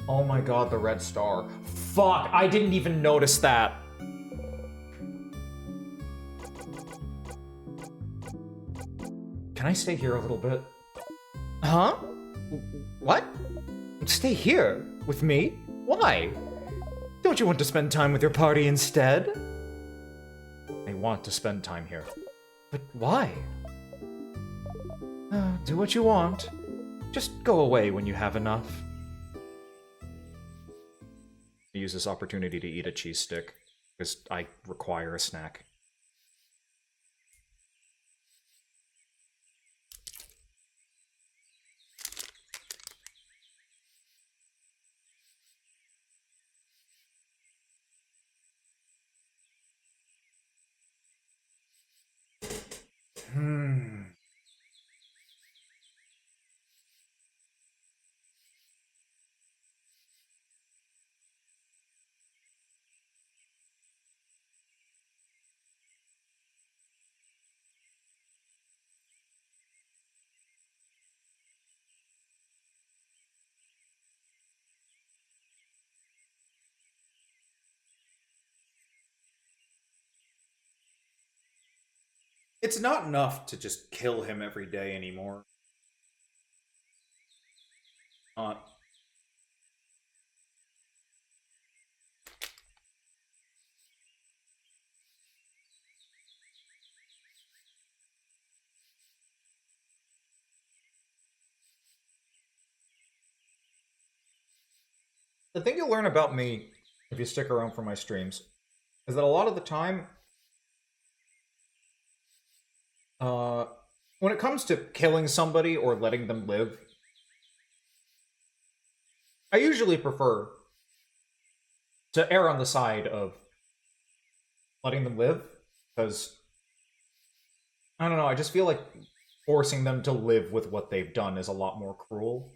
C: Oh my god, the red star. Fuck, I didn't even notice that. Can I stay here a little bit? Huh? What? Stay here? With me? Why? Don't you want to spend time with your party instead? I want to spend time here. But why? Do what you want. Just go away when you have enough. I use this opportunity to eat a cheese stick, because I require a snack. It's not enough to just kill him every day anymore. The thing you'll learn about me, if you stick around for my streams, is that a lot of the time, when it comes to killing somebody or letting them live, I usually prefer to err on the side of letting them live, because, I don't know, I just feel like
A: forcing them to live with what they've done is a lot more cruel.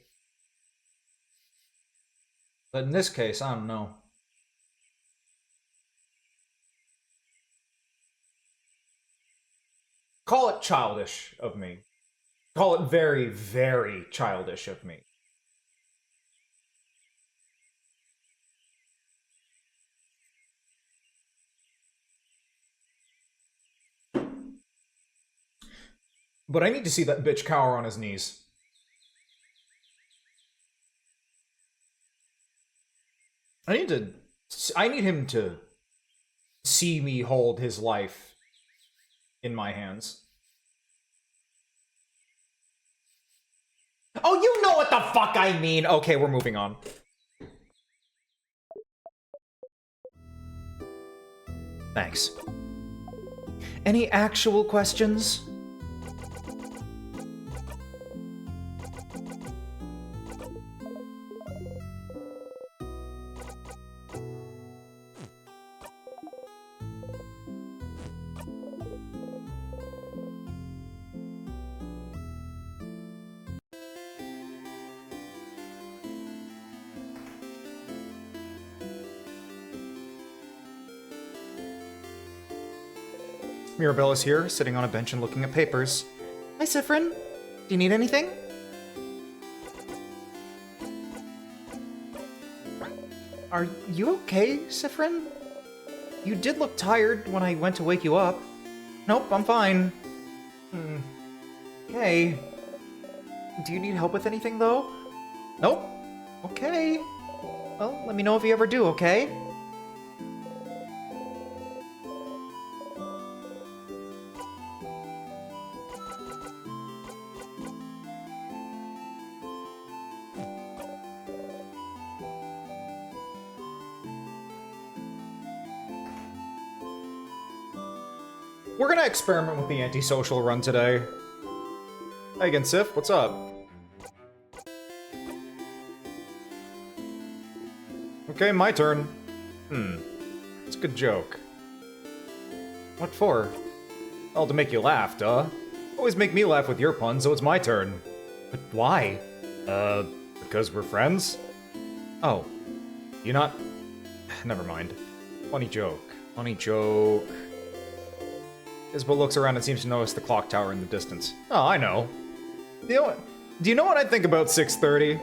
A: But in this case, I don't know. Call it childish of me. Call it very, very childish of me. But I need to see that bitch cower on his knees. I need him to see me hold his life in my hands. Oh, you know what the fuck I mean! Okay, we're moving on.
C: Thanks. Any actual questions? Mirabella's here, sitting on a bench and looking at papers. Hi, Sifrin. Do you need anything? Are you okay, Sifrin? You did look tired when I went to wake you up. Nope, I'm fine. Okay. Do you need help with anything, though? Nope. Okay. Well, let me know if you ever do, okay?
A: We're gonna experiment with the antisocial run today. Hey again, Sif, what's up? Okay, my turn. It's a good joke. What for? Well, to make you laugh, duh. Always make me laugh with your puns, so it's my turn.
C: But why?
A: Because we're friends?
C: Oh.
A: You not... Never mind. Funny joke. Funny joke. Isabel looks around and seems to notice the clock tower in the distance. Oh, I know. Do you know what I think about 6:30?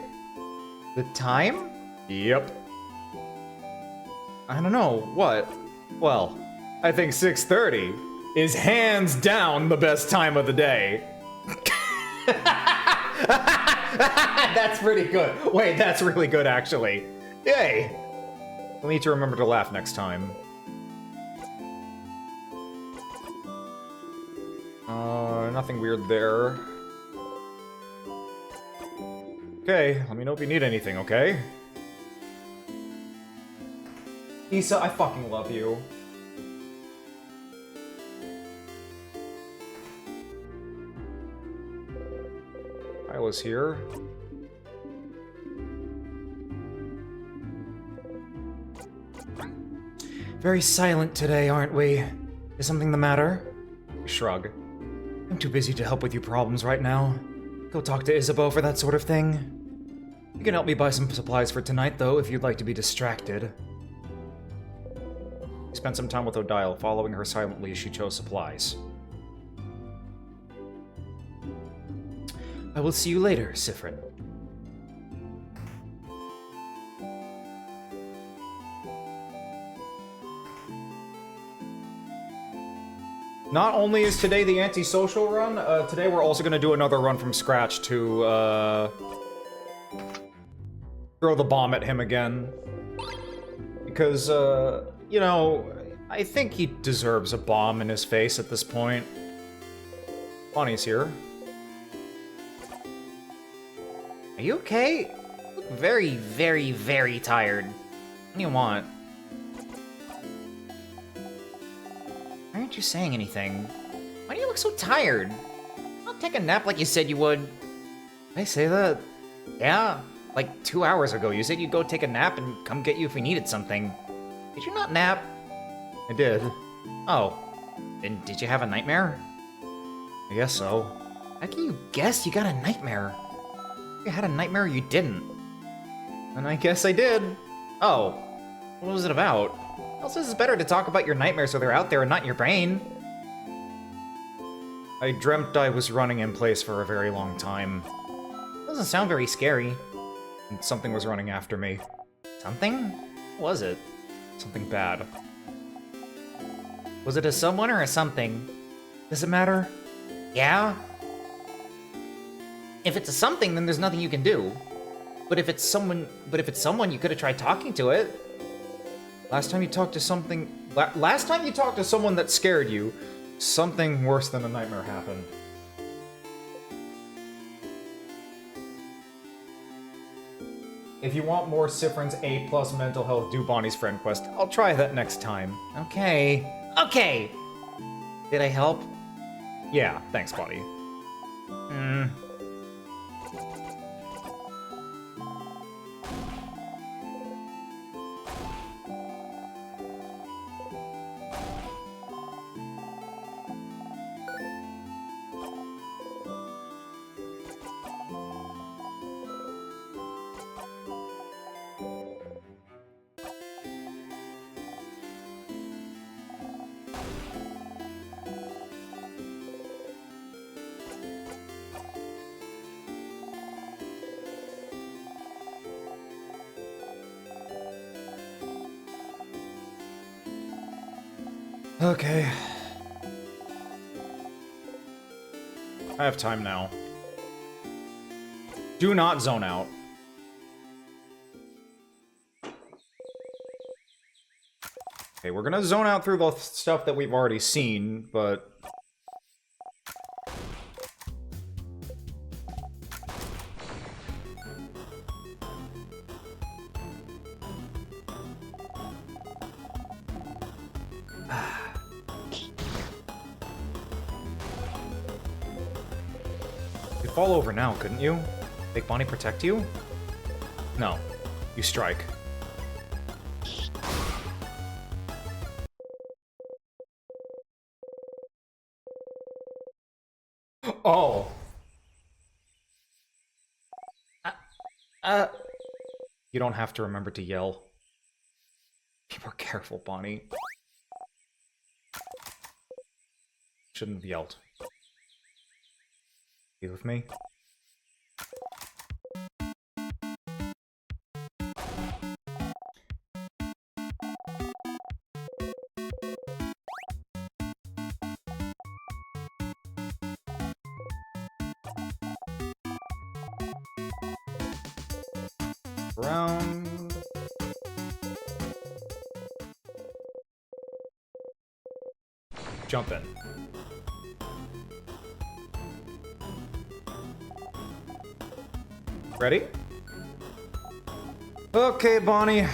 C: The time?
A: Yep.
C: I don't know. What?
A: Well, I think 6:30 is hands down the best time of the day. That's pretty good. Wait, that's really good, actually. Yay! We'll need to remember to laugh next time. Nothing weird there. Okay, let me know if you need anything, okay? Issa, I fucking love you. Isla's here.
C: Very silent today, aren't we? Is something the matter?
A: Shrug.
C: I'm too busy to help with your problems right now. Go talk to Isabeau for that sort of thing. You can help me buy some supplies for tonight, though, if you'd like to be distracted.
A: He spent some time with Odile, following her silently as she chose supplies.
C: I will see you later, Sifrin.
A: Not only is today the antisocial run, today we're also going to do another run from scratch to, throw the bomb at him again. Because, you know, I think he deserves a bomb in his face at this point. Bonnie's here.
B: Are you okay? You look very, very, very tired. What do you want? Why aren't you saying anything? Why do you look so tired? Don't take a nap like you said you would.
C: Did I say that?
B: Yeah, like 2 hours ago you said you'd go take a nap and come get you if we needed something. Did you not nap?
A: I did.
B: Oh. Then did you have a nightmare?
C: I guess so. How can you guess you got a nightmare? You had a nightmare or you didn't? And I guess I did. Oh. What was it about? Also, it's better to talk about your nightmares so they're out there and not in your brain. I dreamt I was running in place for a very long time. Doesn't sound very scary. And something was running after me. Something? What was it? Something bad. Was it a someone or a something? Does it matter? Yeah? If it's a something, then there's nothing you can do. But if it's someone, you could have tried talking to it. Last time you talked to someone that scared you, something worse than a nightmare happened. If you want more Sifrin's A+ mental health, do Bonnie's friend quest. I'll try that next time. Okay. Okay! Did I help? Yeah, thanks, Bonnie. Okay. I have time now. Do not zone out. Okay, we're gonna zone out through the stuff that we've already seen, but... You could fall over now, couldn't you? Make Bonnie protect you? No. You strike. Oh! You don't have to remember to yell. Be more careful, Bonnie. Shouldn't have yelled. You with me? Round. Jump in. Ready? Okay, Bonnie.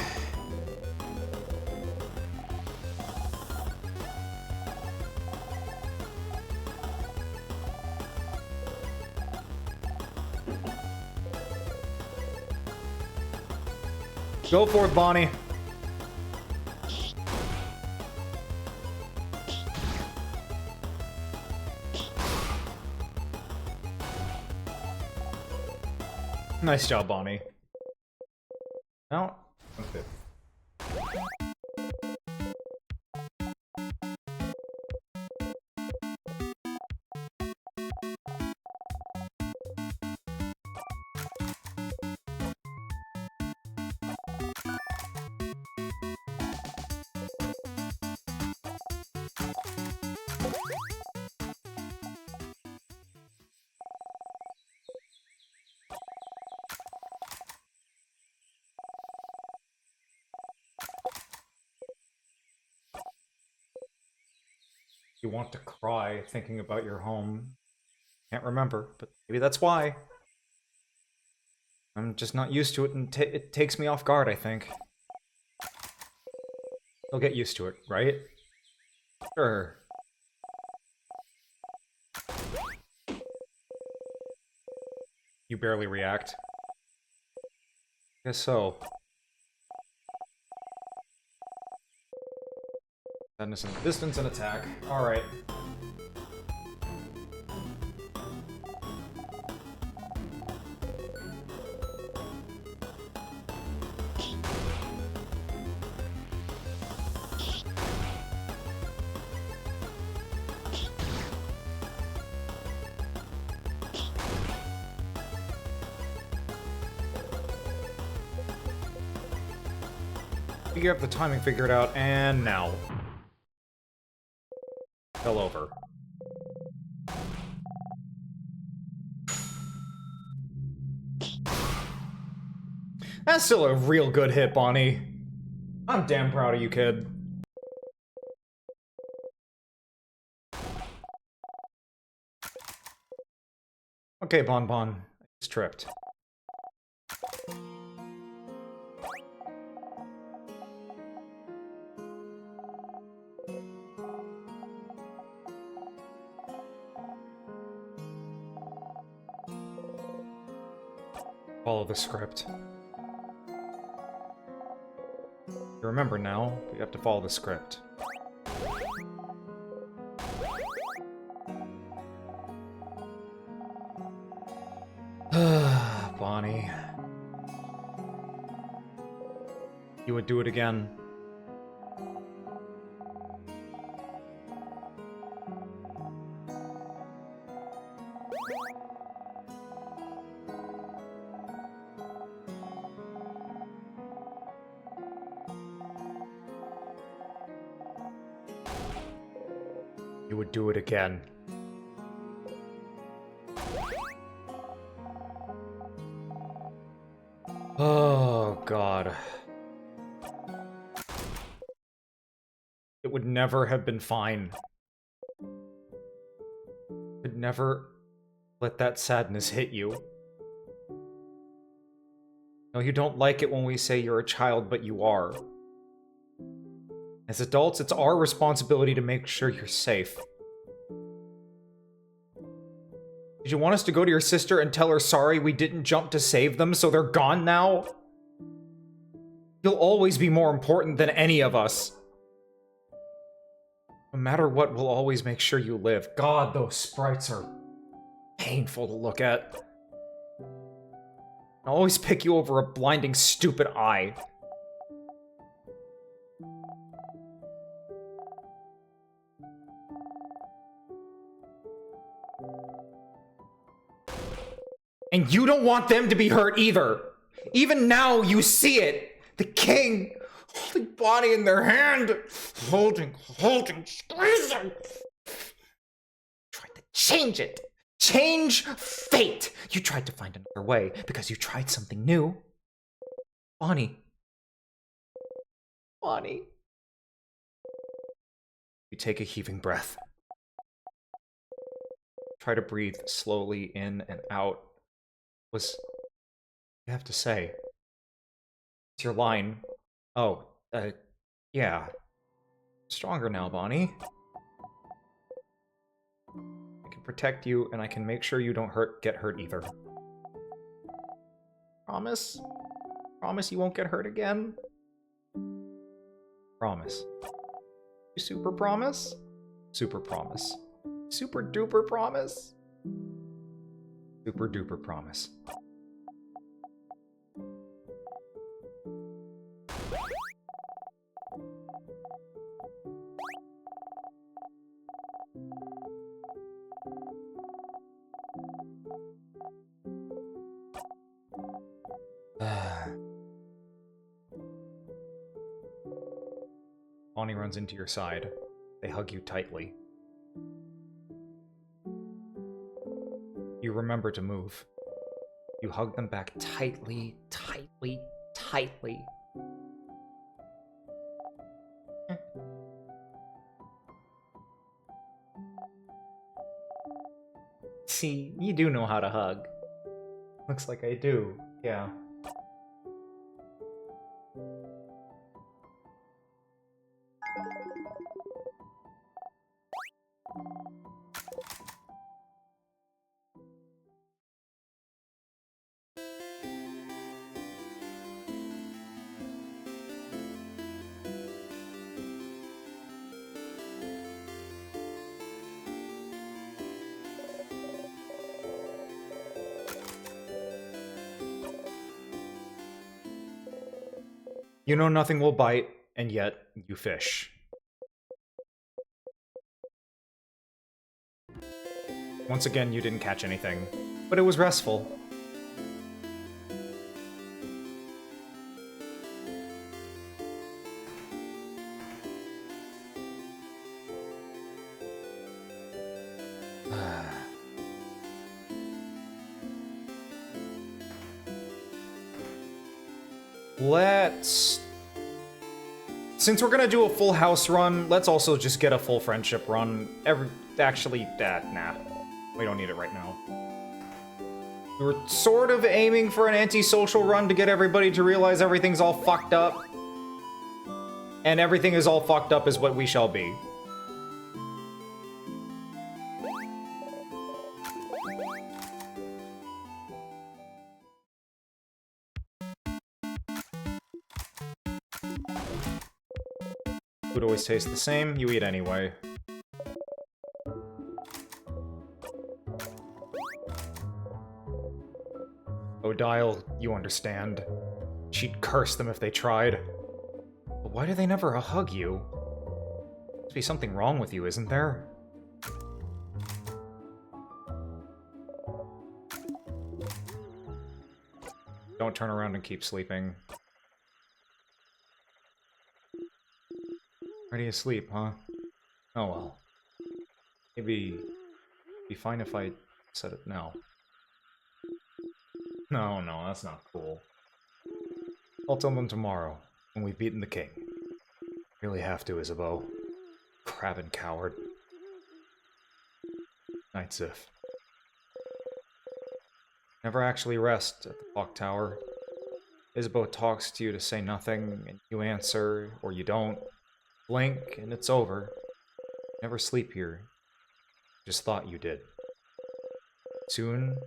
C: Go for it, Bonnie. Nice job, Bonnie. No? Okay. You want to cry thinking about your home. Can't remember, but maybe that's why. I'm just not used to it, and it takes me off guard, I think. I'll get used to it, right? Sure. You barely react. Guess so. Sadness in the distance and attack. Alright. You have the timing figured out, and now. Fell over. That's still a real good hit, Bonnie. I'm damn proud of you, kid. Okay, Bon Bon. It's tripped. Follow the script. You remember now, but you have to follow the script. Bonnie. You would do it again. You would do it again. Oh, God. It would never have been fine. Could never let that sadness hit you. No, you don't like it when we say you're a child, but you are. As adults, it's our responsibility to make sure you're safe. Did you want us to go to your sister and tell her sorry we didn't jump to save them, so they're gone now? You'll always be more important than any of us. No matter what, we'll always make sure you live. God, those sprites are painful to look at. I'll always pick you over a blinding, stupid eye. And you don't want them to be hurt either. Even now, you see it. The king holding Bonnie in their hand. Holding, squeezing. Tried to change it. Change fate. You tried to find another way because you tried something new. Bonnie. Bonnie. You take a heaving breath. Try to breathe slowly in and out. What you have to say? It's your line. Oh, yeah. Stronger now, Bonnie. I can protect you, and I can make sure you don't get hurt either. Promise? Promise you won't get hurt again? Promise. You super promise? Super promise. Super duper promise? Super duper promise. Bonnie runs into your side. They hug you tightly. You remember to move. You hug them back tightly, tightly, tightly. See, you do know how to hug. Looks like I do, yeah. You know nothing will bite, and yet you fish. Once again, you didn't catch anything, but it was restful. Let's... Since we're gonna do a full house run, let's also just get a full friendship run. Actually, nah. We don't need it right now. We were sort of aiming for an antisocial run to get everybody to realize everything's all fucked up. And everything is all fucked up is what we shall be. Food always tastes the same, you eat anyway. Odile, you understand. She'd curse them if they tried. But why do they never hug you? Must be something wrong with you, isn't there? Don't turn around and keep sleeping. Ready to sleep, huh? Oh well. Maybe it'd be fine if I said it now. No, that's not cool. I'll tell them tomorrow, when we've beaten the king. Really have to, Isabeau. Crabbing coward. Night, Sif. Never actually rest at the clock tower. Isabeau talks to you to say nothing, and you answer, or you don't. Blink, and it's over. Never sleep here. Just thought you did. Soon,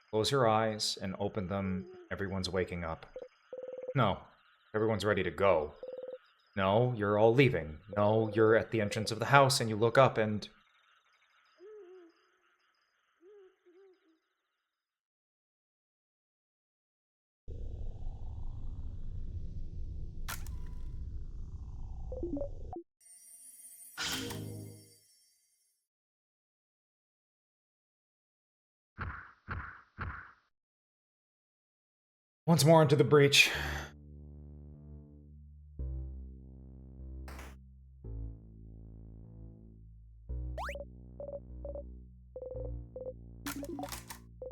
C: close your eyes and open them. Everyone's waking up. No, everyone's ready to go. No, you're all leaving. No, you're at the entrance of the house and you look up and... Once more into the breach.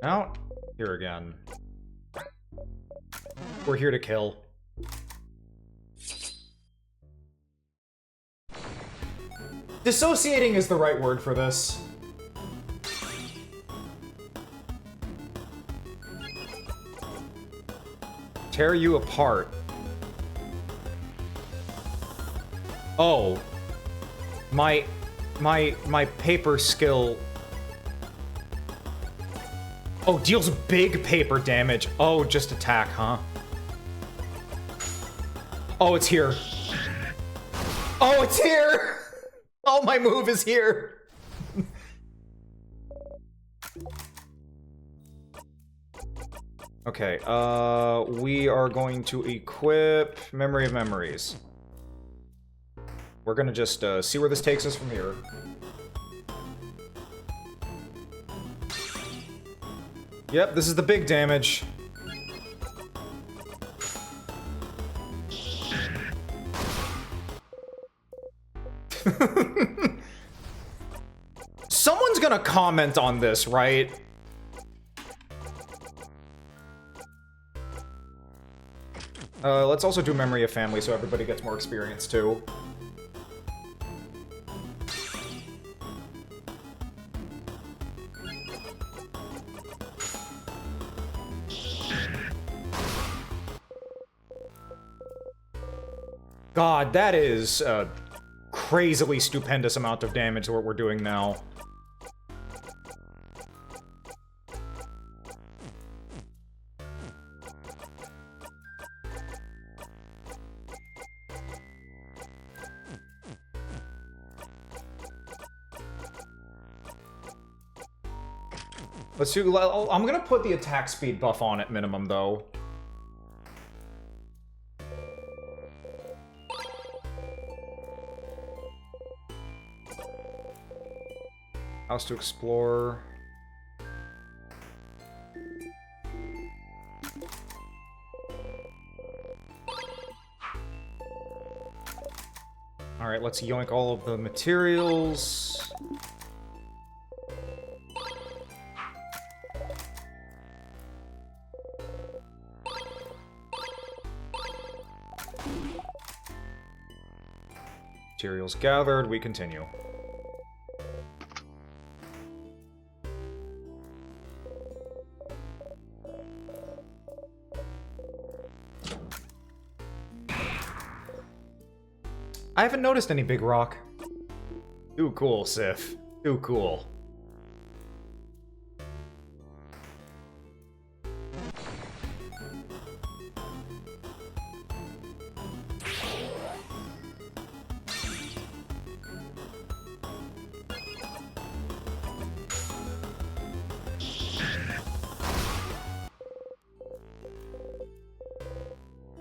C: Out. Here again. We're here to kill. Dissociating is the right word for this. Tear you apart. Oh. My paper skill. Oh, deals big paper damage. Oh, just attack, huh? Oh, it's here. Oh, it's here! Oh, my move is here! Okay, we are going to equip Memory of Memories. We're gonna just, see where this takes us from here. Yep, this is the big damage. Someone's gonna comment on this, right? Let's also do Memory of Family so everybody gets more experience, too. God, that is a crazily stupendous amount of damage what we're doing now. Let's do... I'm gonna put the attack speed buff on at minimum, though. House to explore. Alright, let's yoink all of the materials. Materials gathered, we continue. I haven't noticed any big rock. Too cool, Sif. Too cool.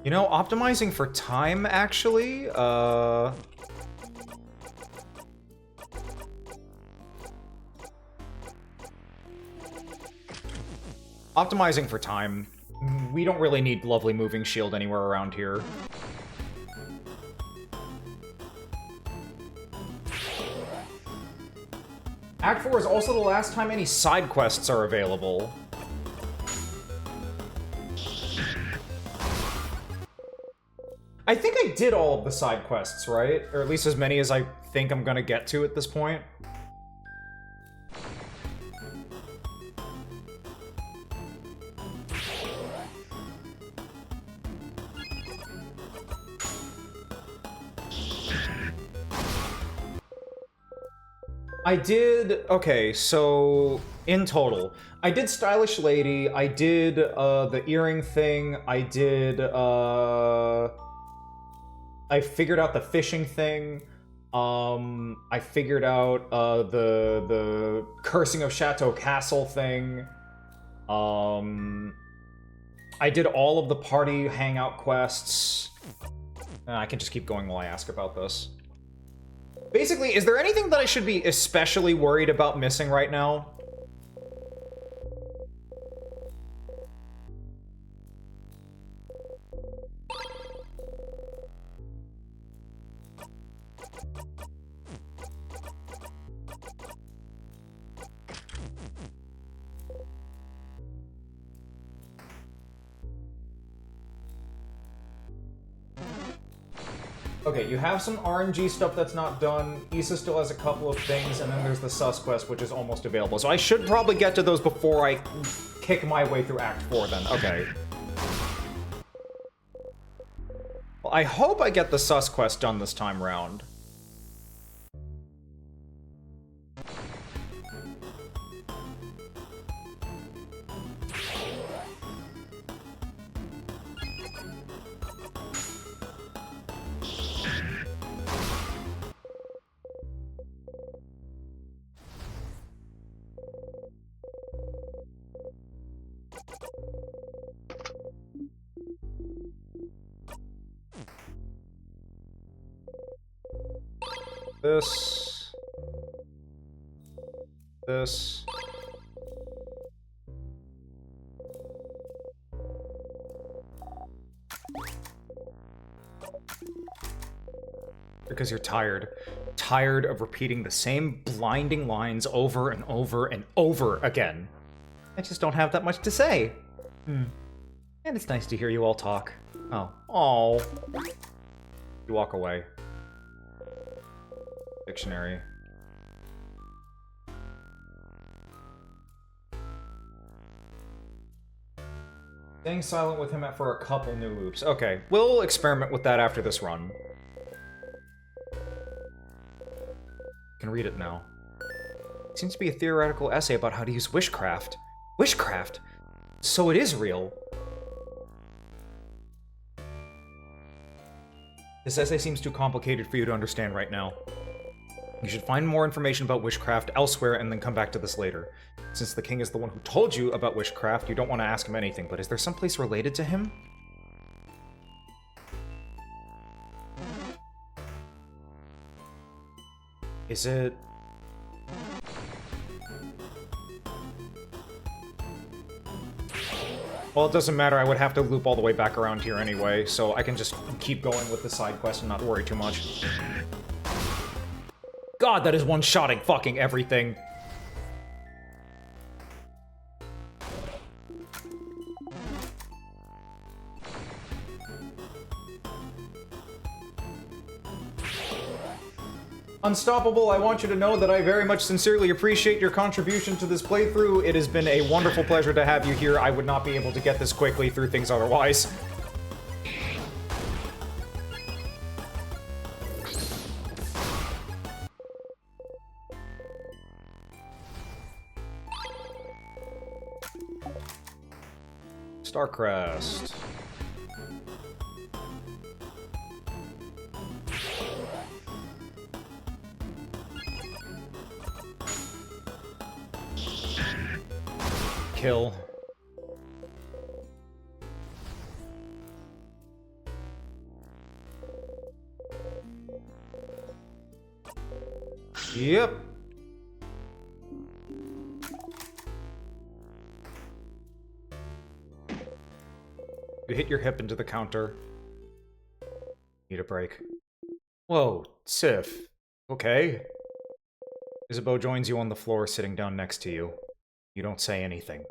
C: You know, optimizing for time, actually, optimizing for time. We don't really need lovely moving shield anywhere around here. Act 4 is also the last time any side quests are available. I think I did all of the side quests, right? Or at least as many as I think I'm gonna get to at this point. I did... Okay, so... In total, I did Stylish Lady, I did, the earring thing, I did, I figured out the fishing thing, I figured out, the Cursing of Chateau Castle thing, I did all of the party hangout quests. I can just keep going while I ask about this. Basically, is there anything that I should be especially worried about missing right now? Okay, you have some RNG stuff that's not done. Issa still has a couple of things, and then there's the sus quest, which is almost available. So I should probably get to those before I kick my way through Act 4, then. Okay. Well, I hope I get the sus quest done this time round. This. Because you're tired. Tired of repeating the same blinding lines over and over and over again. I just don't have that much to say. And it's nice to hear you all talk. Oh. You walk away. Dictionary. Staying silent with him for a couple new loops. Okay, we'll experiment with that after this run. Can read it now. It seems to be a theoretical essay about how to use wishcraft. Wishcraft? So it is real. This essay seems too complicated for you to understand right now. You should find more information about witchcraft elsewhere and then come back to this later. Since the king is the one who told you about witchcraft, you don't want to ask him anything, but is there someplace related to him? Is it... Well, it doesn't matter, I would have to loop all the way back around here anyway, so I can just keep going with the side quest and not worry too much. God, that is one-shotting fucking everything.
A: Unstoppable, I want you to know that I very much sincerely appreciate your contribution to this playthrough. It has been a wonderful pleasure to have you here. I would not be able to get this quickly through things otherwise. Starcrest. Kill. Yep. You hit your hip into the counter. Need a break. Whoa, Sif. Okay. Isabeau joins you on the floor, sitting down next to you. You don't say anything.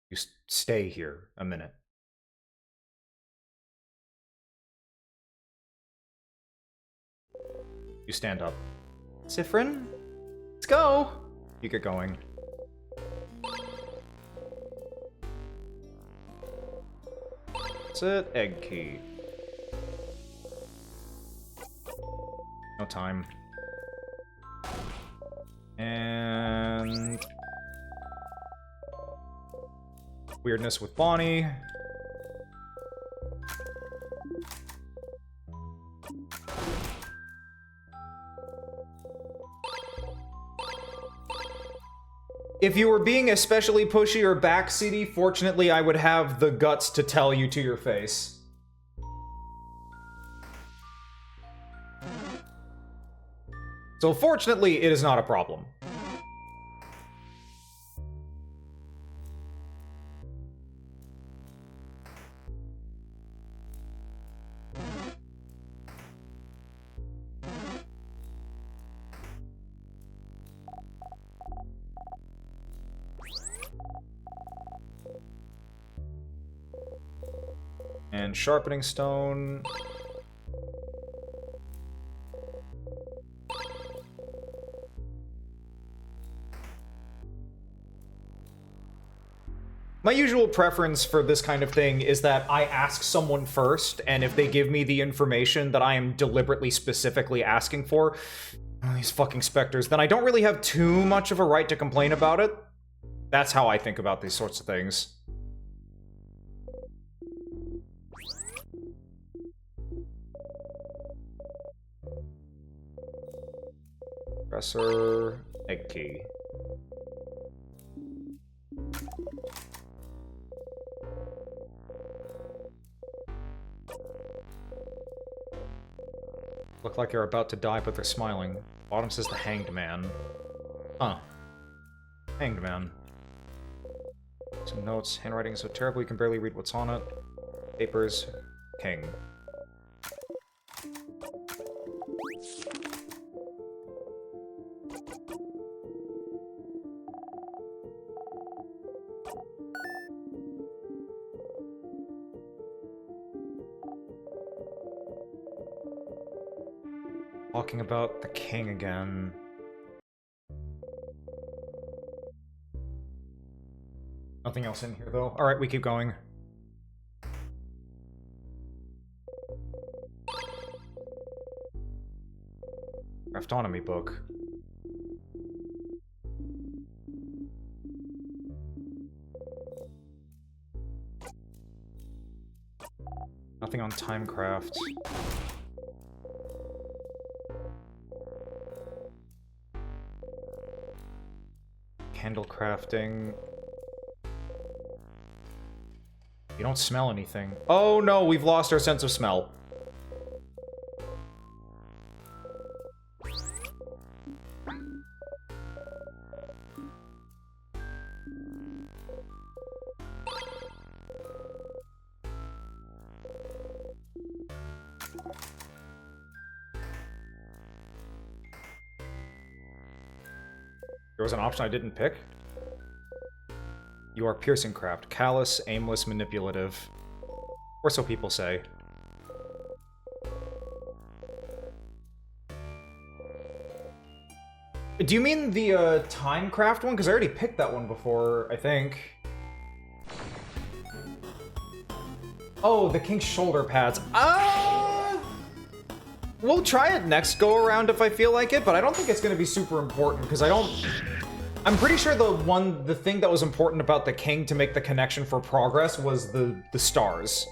A: You stay here a minute. You stand up. Sifrin? Let's go! You get going. That's it. Egg key. No time. And... weirdness with Bonnie. If you were being especially pushy or backseaty, fortunately I would have the guts to tell you to your face. So fortunately, it is not a problem. And sharpening stone. My usual preference for this kind of thing is that I ask someone first, and if they give me the information that I am deliberately specifically asking for, oh, these fucking specters, then I don't really have too much of a right to complain about it. That's how I think about these sorts of things. Dresser, egg key. Look like you're about to die, but they're smiling. Bottom says the Hanged Man. Huh. Hanged Man. Some notes. Handwriting is so terrible you can barely read what's on it. Papers. King. Talking about the king again. Nothing else in here, though. Alright, we keep going. Craftonomy book. Nothing on timecraft. Candle crafting. You don't smell anything. Oh no, we've lost our sense of smell. There was an option I didn't pick. You are piercing craft. Callous, aimless, manipulative. Or so people say. Do you mean the Timecraft one? Because I already picked that one before, I think. Oh, the King's shoulder pads. We'll try it next go around if I feel like it, but I don't think it's going to be super important because I'm pretty sure the thing that was important about the King to make the connection for progress was the stars.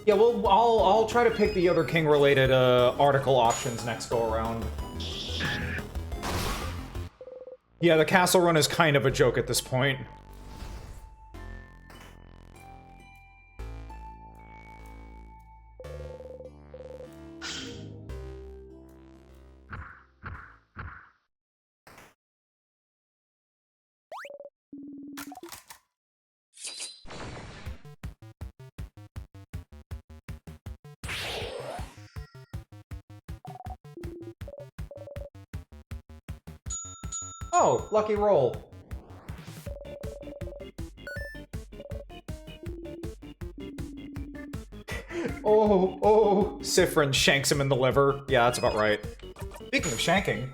A: Yeah, well, I'll try to pick the other King-related article options next go-around. Yeah, the castle run is kind of a joke at this point. Oh, lucky roll. Oh, Sifrin shanks him in the liver. Yeah, that's about right. Speaking of shanking.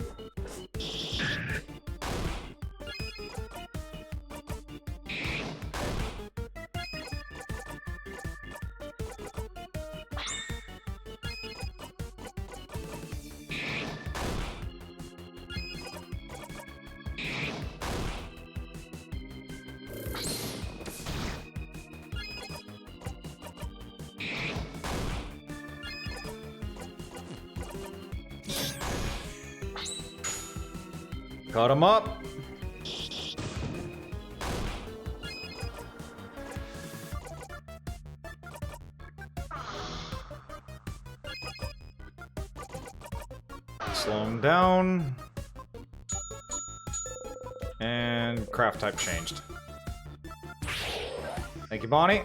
A: Cut him up. Slow him down. And craft type changed. Thank you, Bonnie.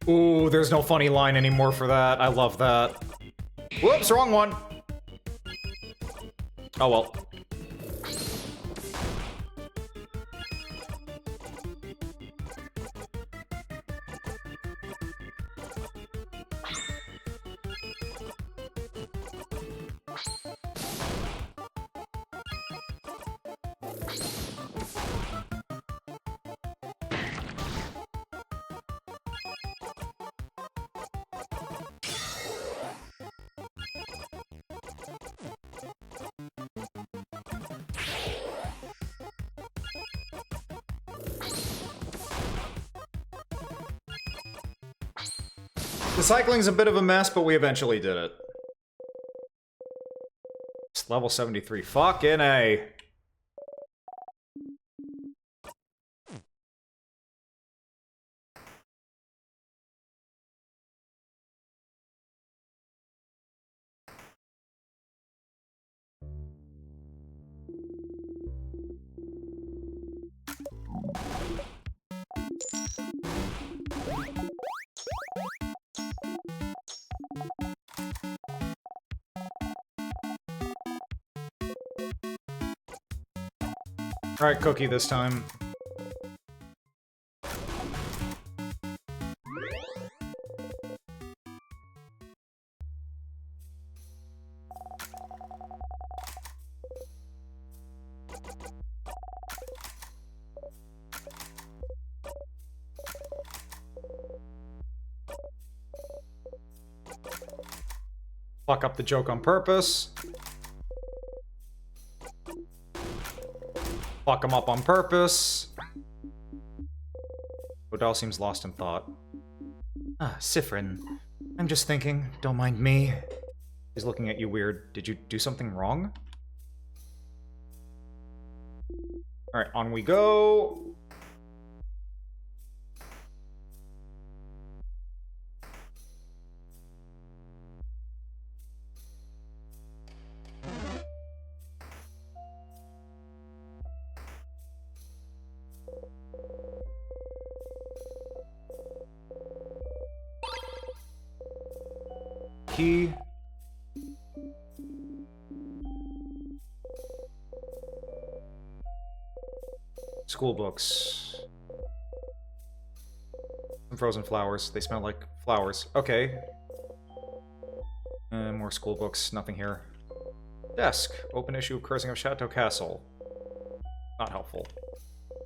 A: Ooh, there's no funny line anymore for that. I love that. Whoops, wrong one. Oh well. The cycling's a bit of a mess, but we eventually did it. It's level 73. Fucking A. Alright, Cookie this time. Fuck up the joke on purpose. Fuck him up on purpose. Odell seems lost in thought.
B: Ah, Sifrin. I'm just thinking, don't mind me.
C: He's looking at you weird. Did you do something wrong? Alright, on we go. Key. School books. Some frozen flowers. They smell like flowers. Okay. More school books. Nothing here. Desk. Open issue of Cursing of Chateau Castle. Not helpful.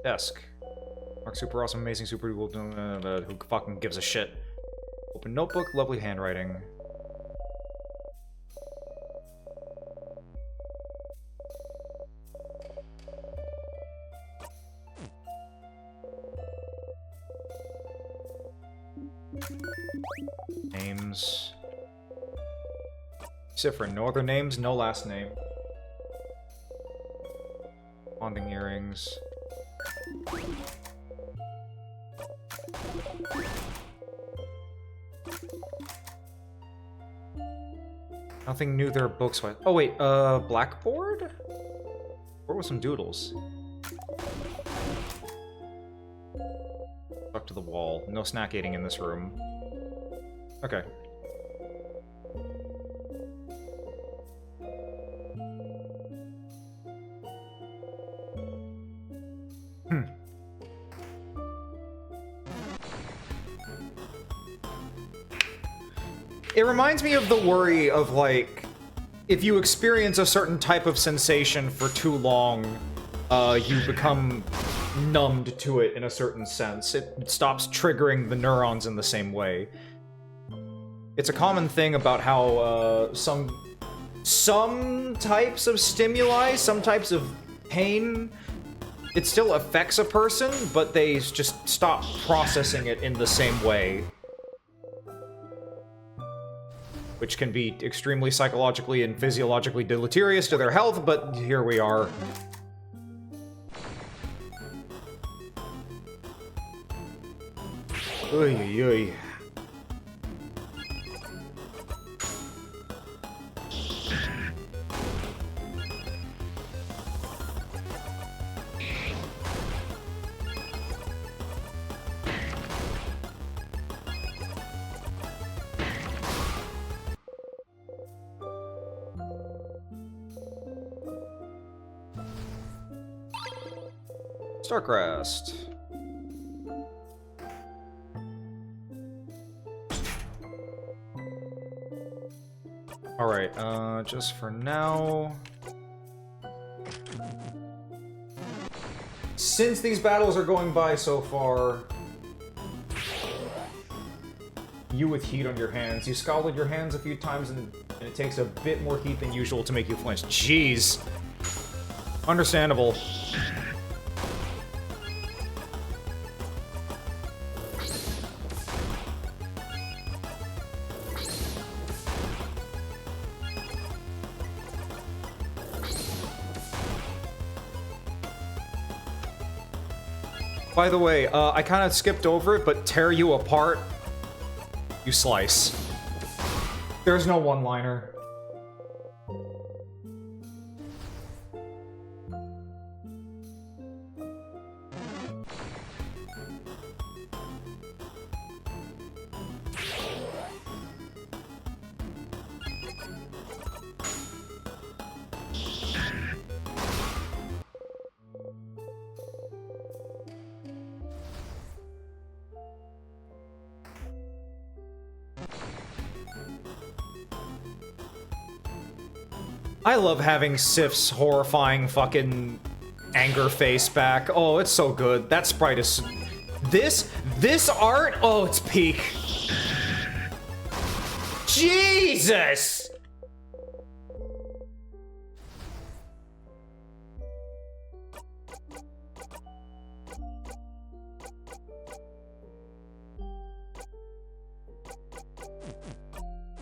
C: Desk. Mark super awesome, amazing, super cool. Who fucking gives a shit? Open notebook. Lovely handwriting. Names. Except for no other names, no last name. Bonding earrings. Nothing new there books-wise. Oh wait, blackboard? Where was some doodles? Stuck to the wall. No snack eating in this room. Okay. It reminds me of the worry of, like, if you experience a certain type of sensation for too long, you become numbed to it in a certain sense. It stops triggering the neurons in the same way. It's a common thing about how, some types of stimuli, some types of pain, it still affects a person, but they just stop processing it in the same way. Which can be extremely psychologically and physiologically deleterious to their health, but here we are. Oy, oy, oy. Starcrest. Alright, just for now... Since these battles are going by so far... You with heat on your hands. You scalded your hands a few times and it takes a bit more heat than usual to make you flinch. Jeez. Understandable. By the way, I kind of skipped over it, but tear you apart, you slice. There's no one-liner. I love having Sif's horrifying fucking anger face back. Oh, it's so good. That sprite is... This art? Oh, it's peak. Jesus!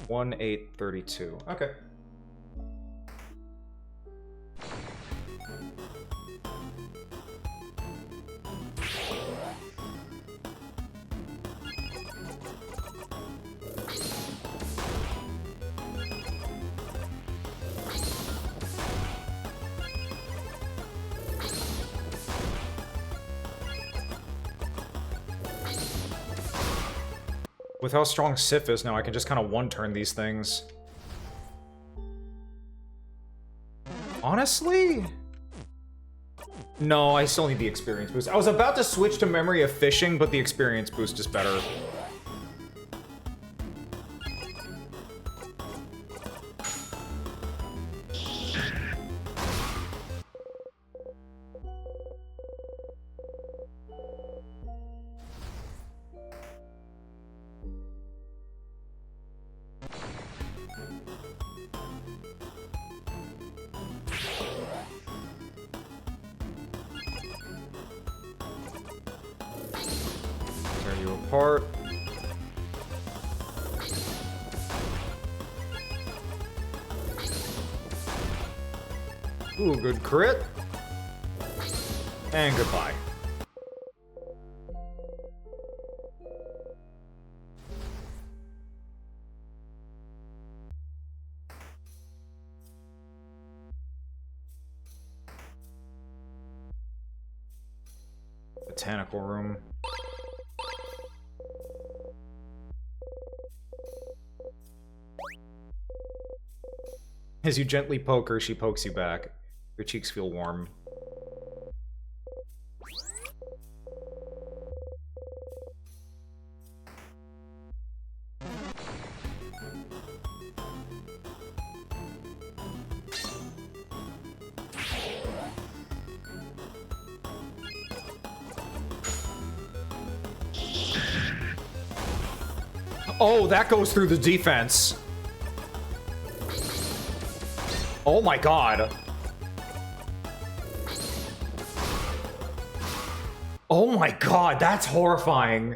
C: 1832. Okay. With how strong Sif is now, I can just kind of one-turn these things. Honestly? No, I still need the experience boost. I was about to switch to Memory of Fishing, but the experience boost is better. Tear you apart. Ooh, good crit. And goodbye. Botanical room. As you gently poke her, she pokes you back. Your cheeks feel warm. Oh, that goes through the defense. Oh my god. Oh my god, that's horrifying.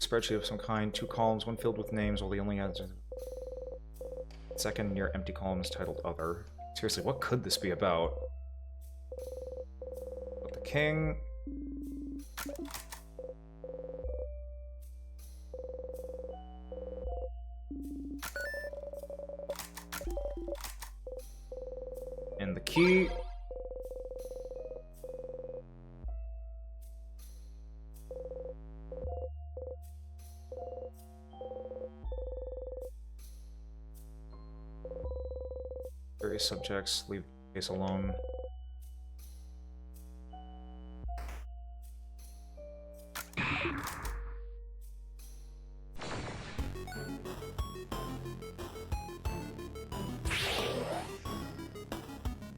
C: Spreadsheet of some kind, 2 columns, one filled with names, while the only answer. Second near empty column is titled Other. Seriously, what could this be about? But the king. And the key. Various subjects, leave the case alone.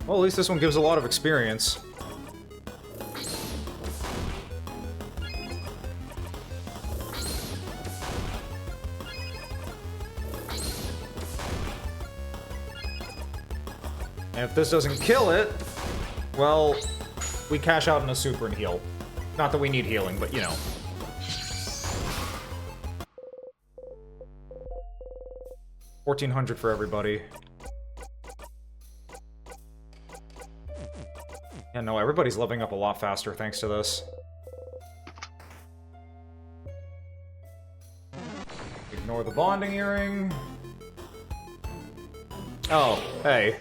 C: Well, at least this one gives a lot of experience. And if this doesn't kill it, well, we cash out in a super and heal. Not that we need healing, but you know. $1,400 for everybody. Yeah, no, everybody's leveling up a lot faster thanks to this. Ignore the bonding earring. Oh, hey.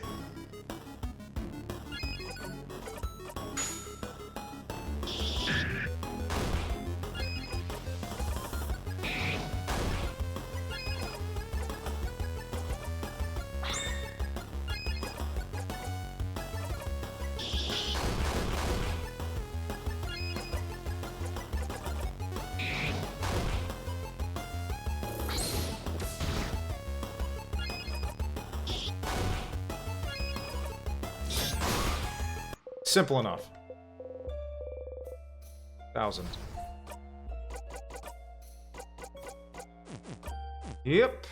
C: Simple enough. 1,000. Yep.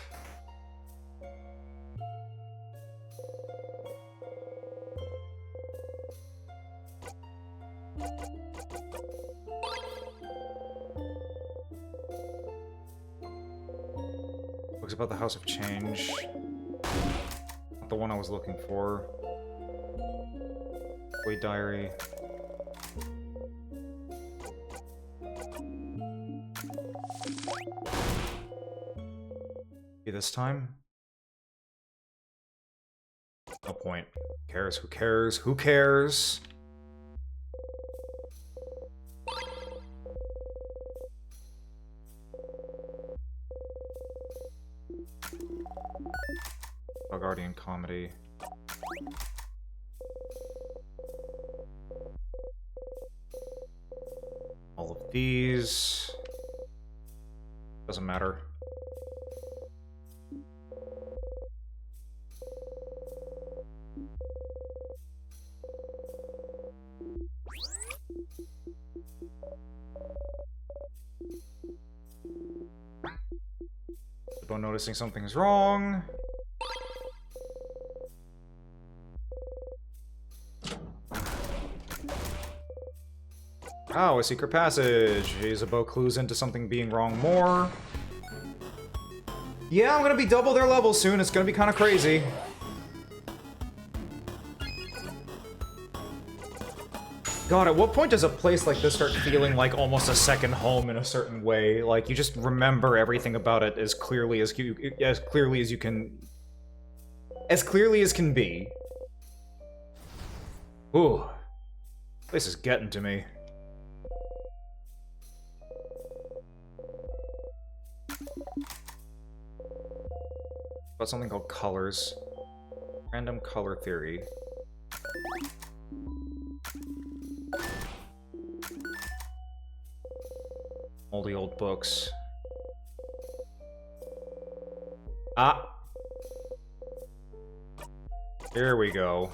C: Books about the House of Change. Not the one I was looking for. Boy Diary. This time? No point. Who cares? Who cares? Who cares? Guardian comedy. All of these. Doesn't matter. About noticing something's wrong. Oh, a secret passage. Isabeau clues into something being wrong more. Yeah, I'm gonna be double their level soon. It's gonna be kind of crazy. God, at what point does a place like this start feeling like almost a second home in a certain way? Like, you just remember everything about it as clearly as you can... As clearly as can be. Ooh. This place is getting to me. About something called colors. Random color theory. Moldy old books. Ah! Here we go.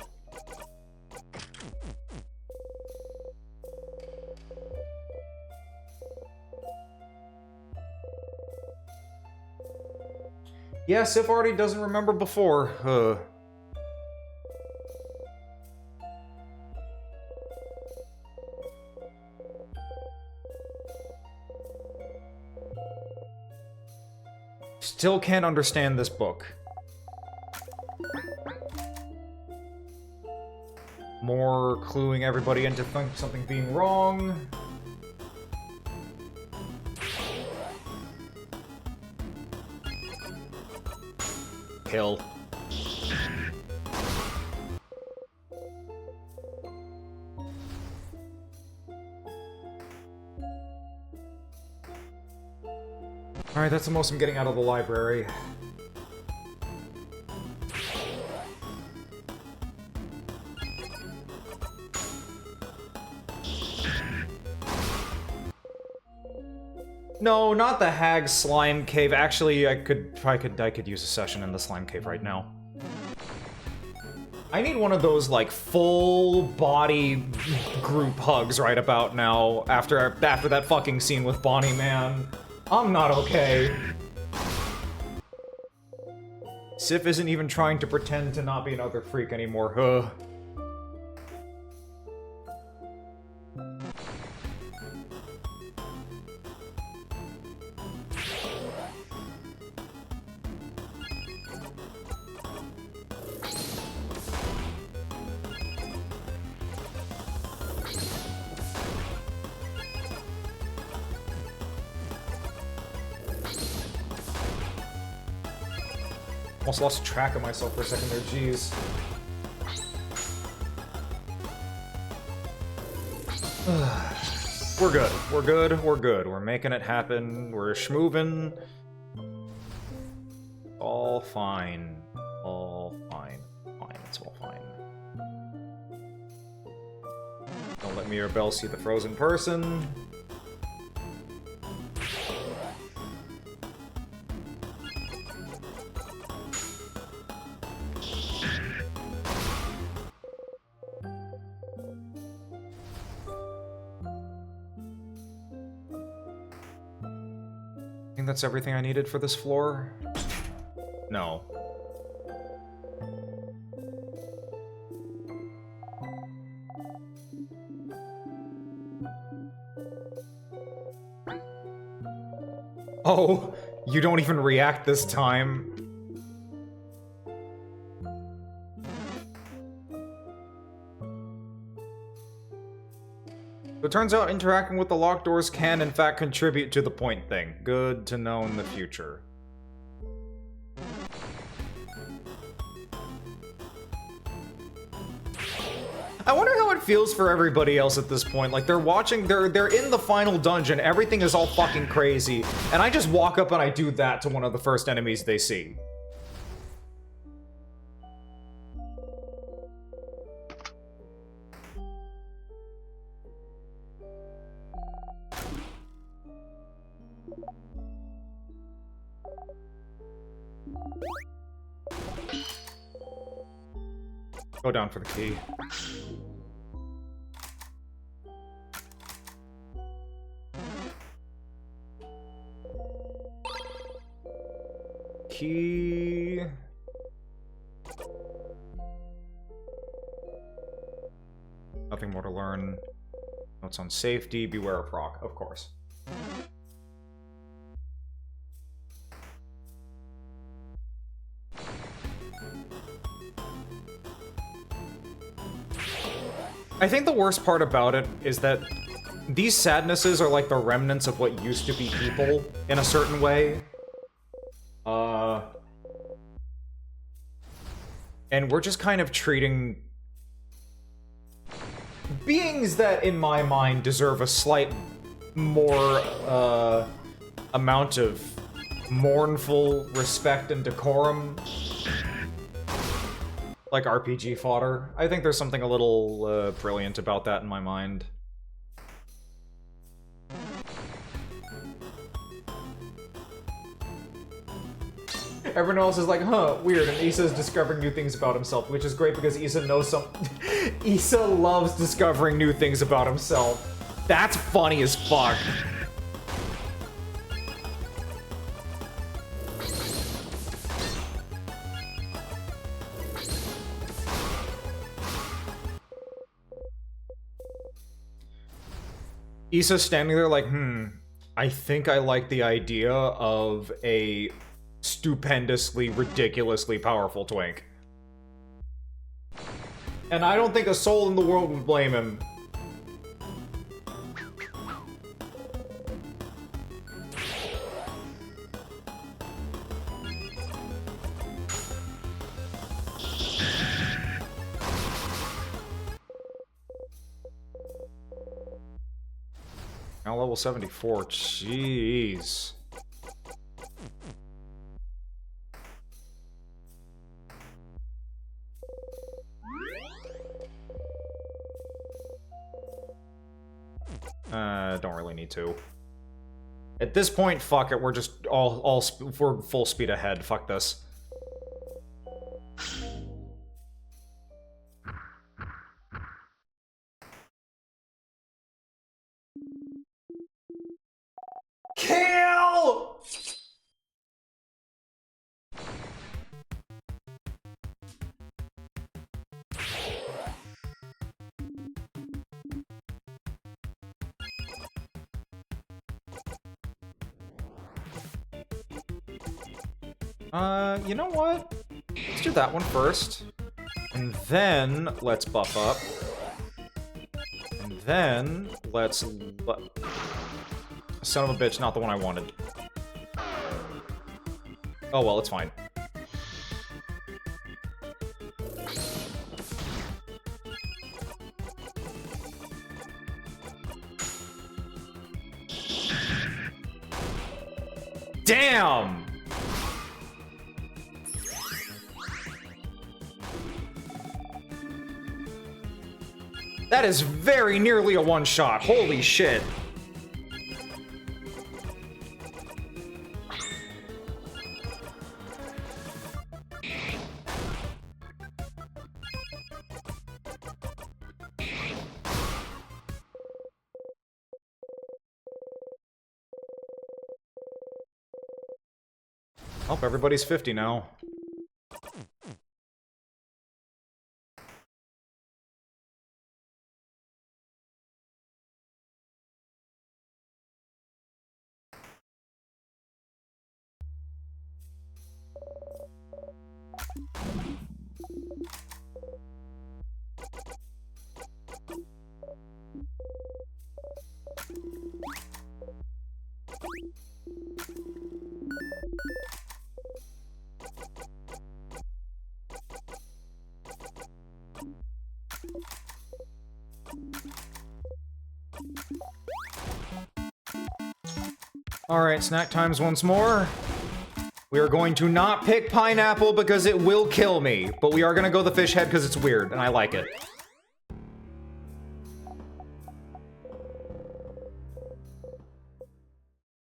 C: Yeah, Sif already doesn't remember before. Still can't understand this book. More cluing everybody into something being wrong. Kill. Alright, that's the most I'm getting out of the library. No, not the Hag Slime Cave. Actually, I could use a session in the Slime Cave right now. I need one of those, like, full body group hugs right about now after that fucking scene with Bonnie, man. I'm not okay. Sif isn't even trying to pretend to not be another freak anymore. Ugh. Almost lost track of myself for a second there, jeez. We're good. We're good. We're good. We're making it happen. We're schmoovin'. All fine. All fine. Fine. It's all fine. Don't let me or Belle see the frozen person. I think that's everything I needed for this floor. No. Oh, you don't even react this time. So it turns out interacting with the locked doors can, in fact, contribute to the point thing. Good to know in the future. I wonder how it feels for everybody else at this point. Like, they're watching, they're in the final dungeon, everything is all fucking crazy, and I just walk up and I do that to one of the first enemies they see. Go down for the key. Key... Nothing more to learn. Notes on safety, beware of proc, of course. I think the worst part about it is that these sadnesses are like the remnants of what used to be people, in a certain way. And we're just kind of treating beings that, in my mind, deserve a slight more, amount of mournful respect and decorum. Like RPG fodder. I think there's something a little, brilliant about that in my mind. Everyone else is like, huh, weird, and Issa is discovering new things about himself, which is great because Issa knows some... Issa loves discovering new things about himself. That's funny as fuck. Issa's standing there like, I think I like the idea of a stupendously, ridiculously powerful twink. And I don't think a soul in the world would blame him. Now level 74, jeez. Don't really need to. At this point, fuck it, we're just we're full speed ahead, fuck this. Kill! You know what? Let's do that one first. And then, let's buff up. And then, let's... Son of a bitch, not the one I wanted. Oh well, it's fine. Damn! That is very nearly a one-shot. Holy shit. Oh, everybody's 50 now. Alright, snack times once more. We are going to not pick pineapple because it will kill me, but we are gonna go the fish head because it's weird, and I like it.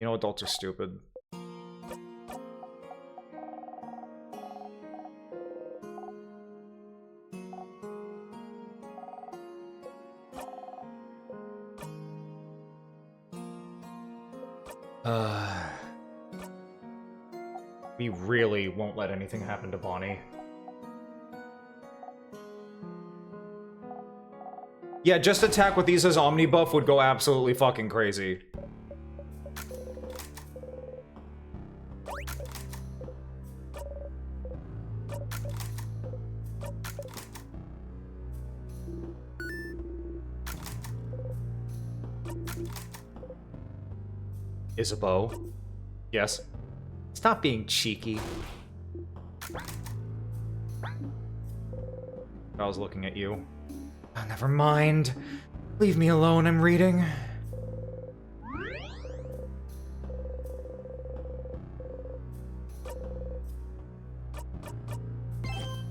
C: You know, adults are stupid. We really won't let anything happen to Bonnie. Yeah, just attack with these as Omni buff would go absolutely fucking crazy. Isabeau? Yes?
B: Stop being cheeky.
C: I was looking at you.
B: Oh, never mind. Leave me alone, I'm reading.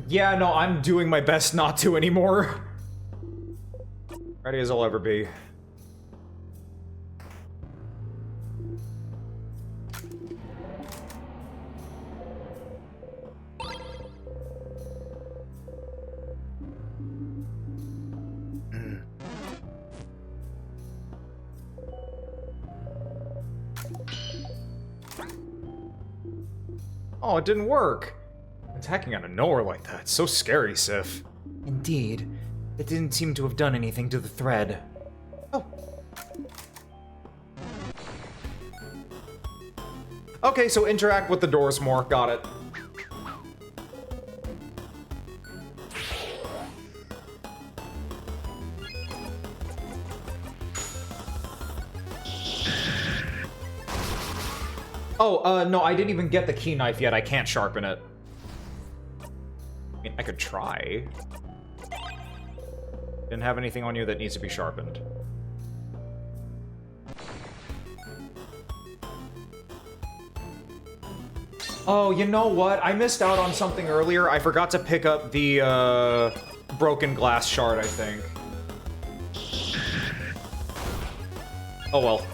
C: Yeah, no, I'm doing my best not to anymore. Ready as I'll ever be. Oh, it didn't work. Attacking out of nowhere like that. So scary, Sif.
B: Indeed. It didn't seem to have done anything to the thread. Oh.
C: Okay, so interact with the doors more. Got it. Oh, no, I didn't even get the key knife yet. I can't sharpen it. I mean, I could try. Didn't have anything on you that needs to be sharpened. Oh, you know what? I missed out on something earlier. I forgot to pick up the, broken glass shard, I think. Oh, well.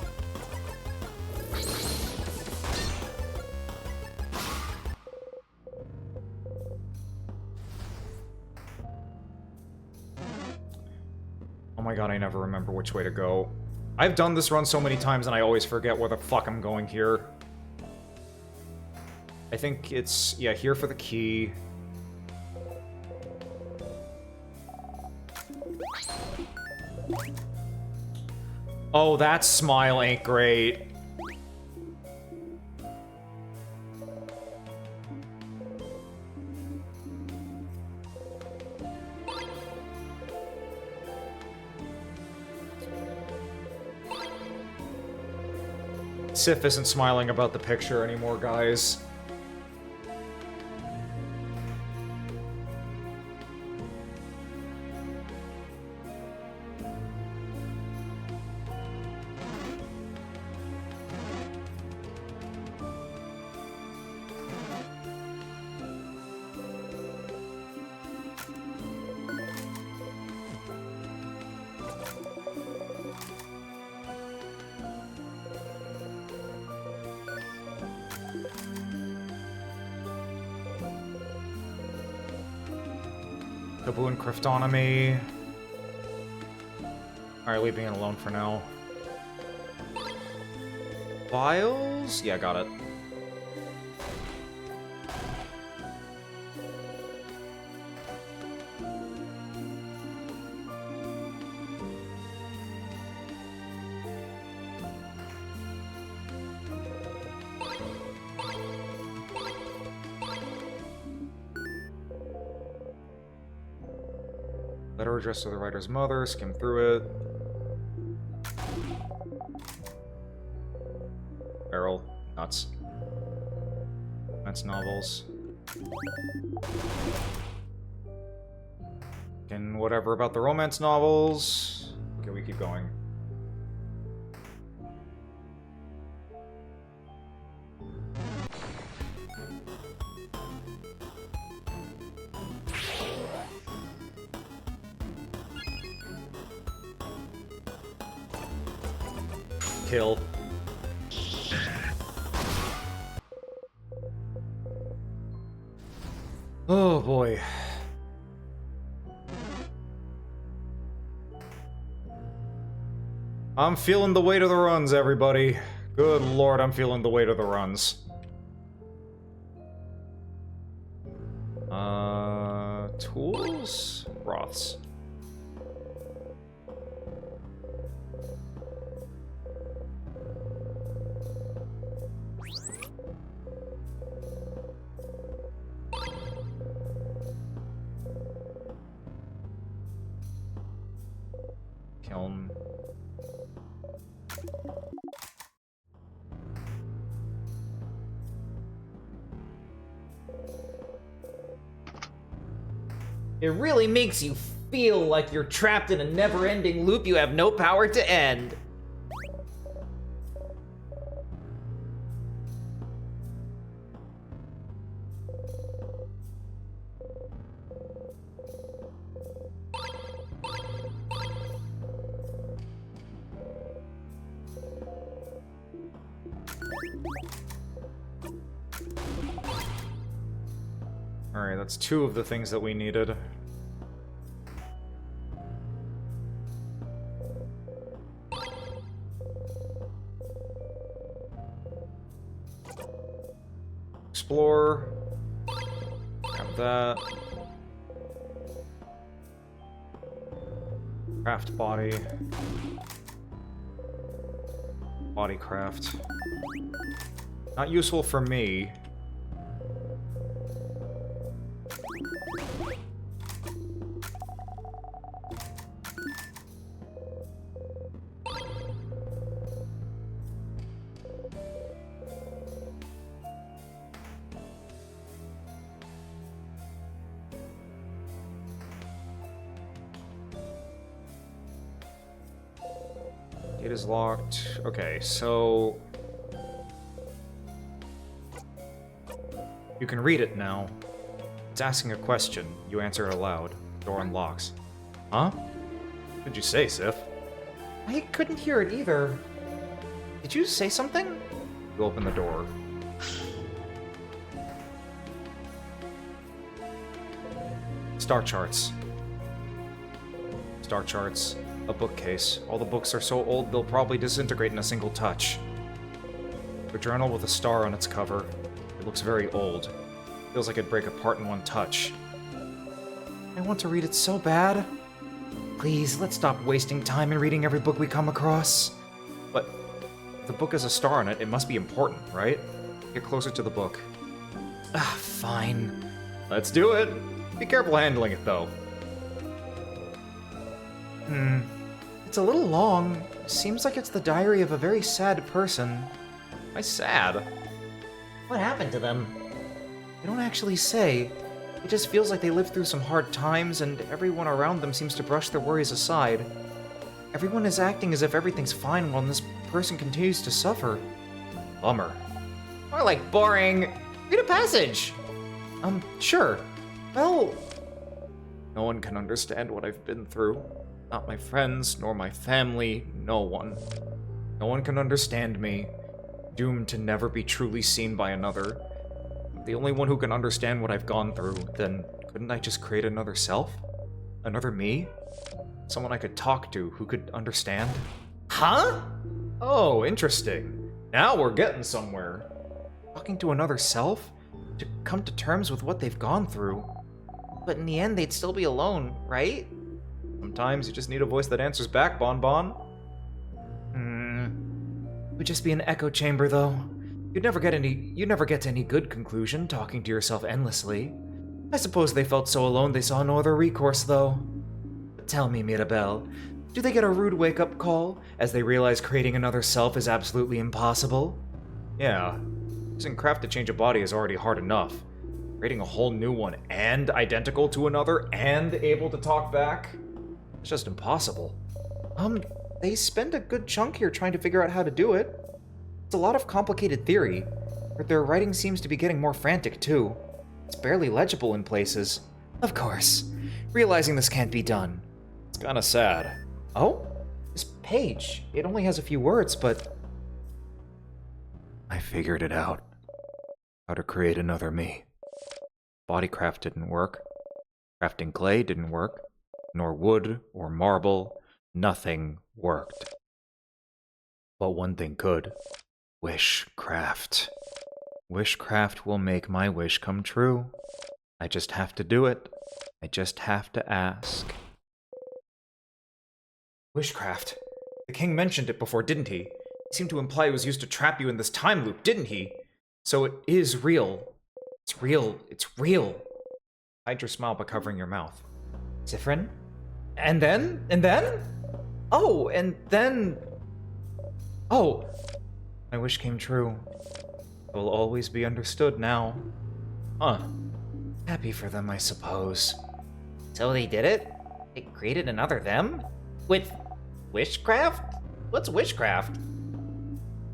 C: Oh my god, I never remember which way to go. I've done this run so many times and I always forget where the fuck I'm going here. I think it's, yeah, here for the key. Oh, that smile ain't great. Sif isn't smiling about the picture anymore, guys. Kaboon Cryptonomy. Alright, leaving it alone for now. Files? Yeah, got it. Letter addressed to the writer's mother, skim through it. Barrel. Nuts. That's novels. And whatever about the romance novels.
A: keep going. Kill. Oh boy. I'm feeling the weight of the runs, everybody. Good lord, I'm feeling the weight of the runs. Tools? Broths. Kiln.
B: It really makes you feel like you're trapped in a never-ending loop you have no power to end.
A: Alright, that's 2 of the things that we needed. Explore. Grab that. Craft body. Body craft. Not useful for me. It is locked. Okay, so... you can read it now. It's asking a question. You answer it aloud. Door unlocks. Huh? What did you say, Sif?
C: I couldn't hear it either. Did you say something?
A: You open the door. Star charts. Star charts. A bookcase. All the books are so old they'll probably disintegrate in a single touch. A journal with a star on its cover. It looks very old. Feels like it'd break apart in one touch.
C: I want to read it so bad. Please, let's stop wasting time in reading every book we come across.
A: But if the book has a star on it, it must be important, right? Get closer to the book.
C: Fine.
A: Let's do it! Be careful handling it, though.
C: It's a little long. Seems like it's the diary of a very sad person.
A: Why sad?
B: What happened to them?
C: They don't actually say. It just feels like they lived through some hard times, and everyone around them seems to brush their worries aside. Everyone is acting as if everything's fine while this person continues to suffer.
A: Bummer.
B: More like boring. Read a passage.
C: Sure. Well,
A: No one can understand what I've been through. Not my friends, nor my family, no one. No one can understand me, doomed to never be truly seen by another. The only one who can understand what I've gone through, then couldn't I just create another self? Another me? Someone I could talk to who could understand?
B: Huh?
A: Oh, interesting. Now we're getting somewhere.
C: talking to another self? To come to terms with what they've gone through?
B: But in the end, they'd still be alone, right?
A: Sometimes you just need a voice that answers back, Bon Bon.
C: It would just be an echo chamber, though. You'd never get to any good conclusion talking to yourself endlessly. I suppose they felt so alone they saw no other recourse, though. But tell me, Mirabelle, do they get a rude wake-up call as they realize creating another self is absolutely impossible?
A: Yeah. Using craft to change a body is already hard enough. Creating a whole new one and identical to another and able to talk back? It's just impossible.
C: they spend a good chunk here trying to figure out how to do it. It's a lot of complicated theory, but their writing seems to be getting more frantic too. It's barely legible in places. Of course, realizing this can't be done. It's kinda sad. Oh? This page. It only has a few words, but... I figured it out. How to create another me. Bodycraft didn't work. Crafting clay didn't work. Nor wood or marble. Nothing worked. But one thing could. Wishcraft. Wishcraft will make my wish come true. I just have to do it. I just have to ask. Wishcraft. The king mentioned it before, didn't he? He seemed to imply it was used to trap you in this time loop, didn't he? So it is real. It's real. It's real. Hide your smile by covering your mouth. Zifrin? And then? And then? Oh, and then... Oh! My wish came true. It will always be understood now. Huh. Happy for them, I suppose.
B: So they did it? They created another them? With wishcraft? What's wishcraft?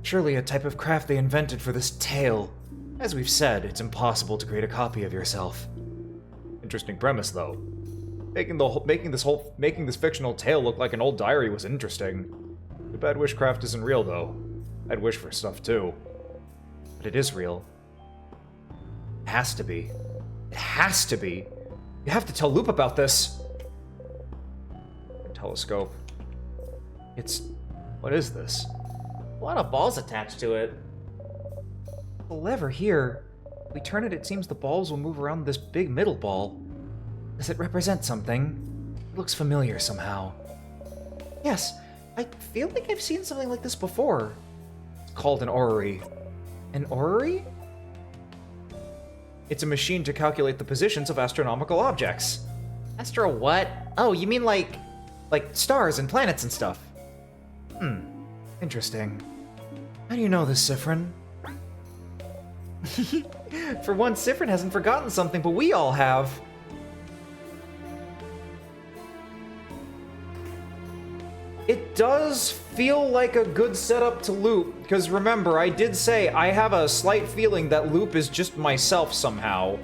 C: Surely a type of craft they invented for this tale. As we've said, it's impossible to create a copy of yourself. Interesting premise, though. Making this fictional tale look like an old diary was interesting. Too bad wishcraft isn't real, though. I'd wish for stuff, too. But it is real. It has to be. It has to be. You have to tell Loop about this. Telescope. It's... What is this?
B: A lot of balls attached to it.
C: The lever here. If we turn it, it seems the balls will move around this big middle ball. Does it represent something? It looks familiar somehow. Yes, I feel like I've seen something like this before. It's called an orrery. An orrery? It's a machine to calculate the positions of astronomical objects.
B: Astro what? Oh, you mean like
C: stars and planets and stuff. Interesting. How do you know this, Sifrin? For once, Sifrin hasn't forgotten something, but we all have. It does feel like a good setup to Loop, because remember, I did say I have a slight feeling that Loop is just myself somehow.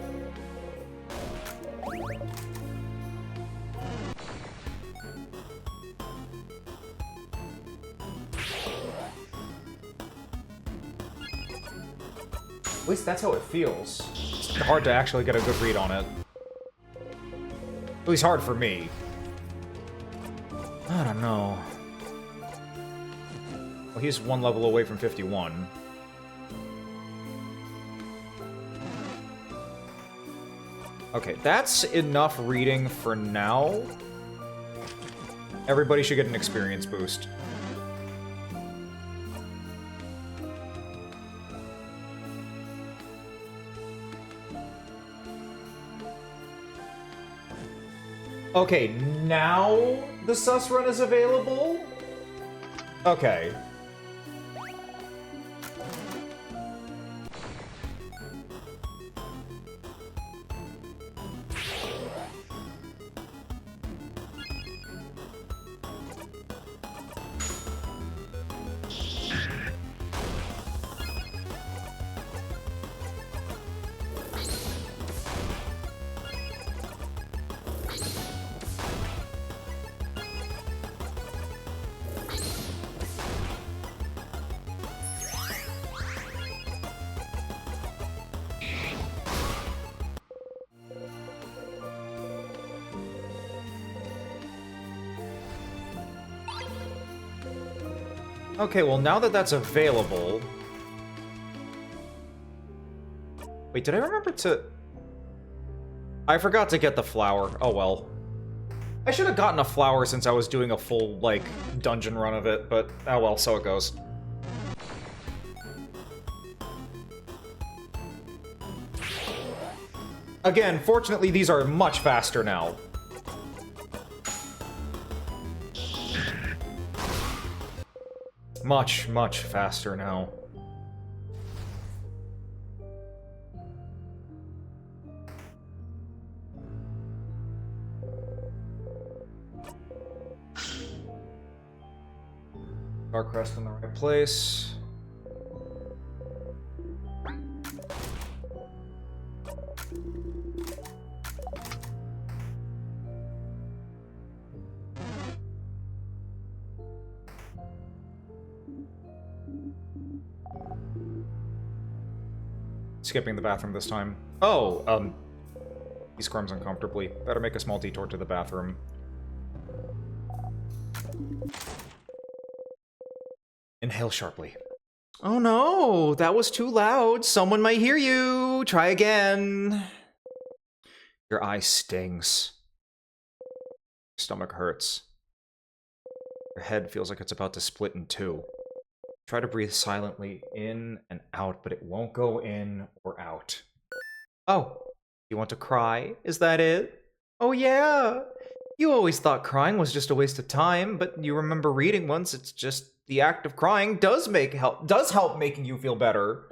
C: At least that's how it feels. It's hard to actually get a good read on it. At least hard for me. I don't know. Well, he's one level away from 51. Okay, that's enough reading for now. Everybody should get an experience boost. Okay, now the sus run is available? Okay. Okay, well, now that that's available... Wait, did I remember to... I forgot to get the flower. Oh, well. I should have gotten a flower since I was doing a full, like, dungeon run of it, but oh well, so it goes. Again, fortunately, these are much faster now. Much, much faster now.
A: Dark Crest in the right place. Skipping the bathroom this time. Oh, he squirms uncomfortably. Better make a small detour to the bathroom. Inhale sharply.
C: Oh no, that was too loud. Someone might hear you. Try again.
A: Your eye stings. Your stomach hurts. Your head feels like it's about to split in two. Try to breathe silently in and out, but it won't go in or out.
C: Oh, you want to cry? Is that it? Oh yeah. You always thought crying was just a waste of time, but you remember reading once it's just the act of crying does help making you feel better.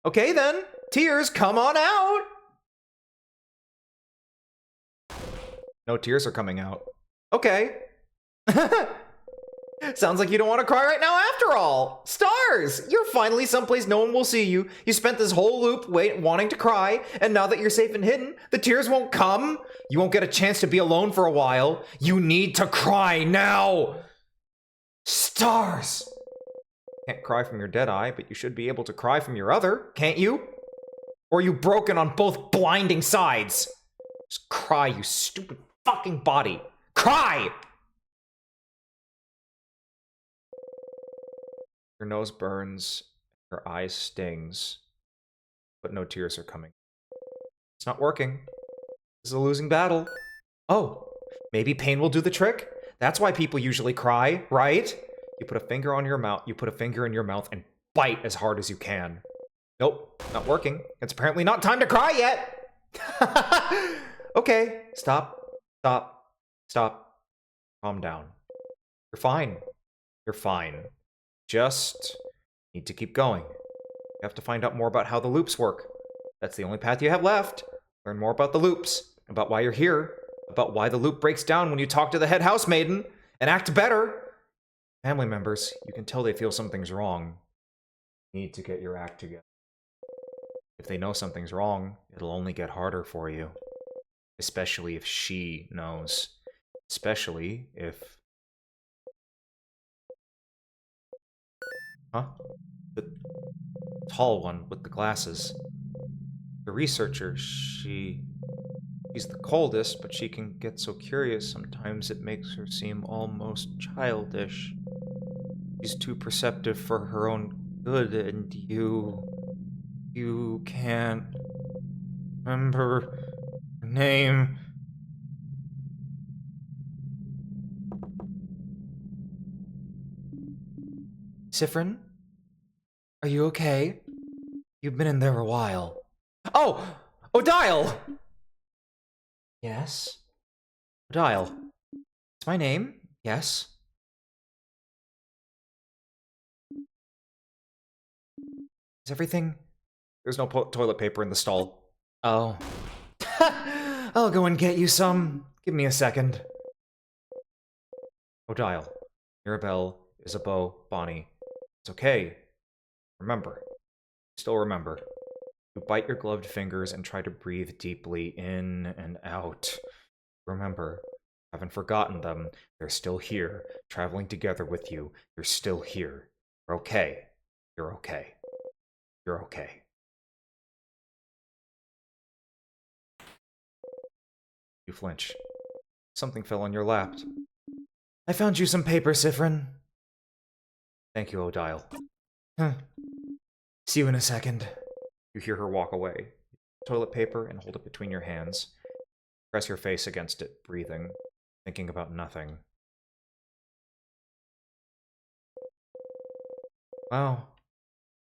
C: Okay then, tears, come on out.
A: No tears are coming out.
C: Okay. Sounds like you don't want to cry right now after all. Stars! You're finally someplace no one will see you. You spent this whole loop wanting to cry, and now that you're safe and hidden, the tears won't come. You won't get a chance to be alone for a while. You need to cry now! Stars!
A: Can't cry from your dead eye, but you should be able to cry from your other, can't you?
C: Or are you broken on both blinding sides? Just cry, you stupid fucking body. Cry!
A: Your nose burns, your eyes stings, but no tears are coming.
C: It's not working. This is a losing battle. Oh, maybe pain will do the trick? That's why people usually cry, right?
A: You put a finger on your mouth, you put a finger in your mouth and bite as hard as you can. Nope, not working.
C: It's apparently not time to cry yet. Okay, stop.
A: Calm down. You're fine. You're fine. Just need to keep going. You have to find out more about how the loops work. That's the only path you have left. Learn more about the loops, about why you're here, about why the loop breaks down when you talk to the head housemaiden, and act better. Family members, you can tell they feel something's wrong. You need to get your act together. If they know something's wrong, it'll only get harder for you. Especially if she knows. Especially if... Huh? The tall one with the glasses. The researcher, she's the coldest, but she can get so curious sometimes it makes her seem almost childish. She's too perceptive for her own good, and you can't remember her name.
C: Sifrin? Are you okay? You've been in there a while. Oh! Odile! Yes? Odile. It's my name? Yes? Is everything...
A: There's no toilet paper in the stall.
C: Oh. I'll go and get you some. Give me a second.
A: Odile, Mirabelle, Isabeau, Bonnie. It's okay. Remember. Still remember. You bite your gloved fingers and try to breathe deeply in and out. Remember. Haven't forgotten them. They're still here, traveling together with you. You're still here. You're okay. You're okay. You're okay. You flinch. Something fell on your lap.
C: I found you some paper, Sifrin.
A: Thank you, Odile.
C: See you in a second.
A: You hear her walk away. Toilet paper and hold it between your hands. Press your face against it, breathing, thinking about nothing. Wow.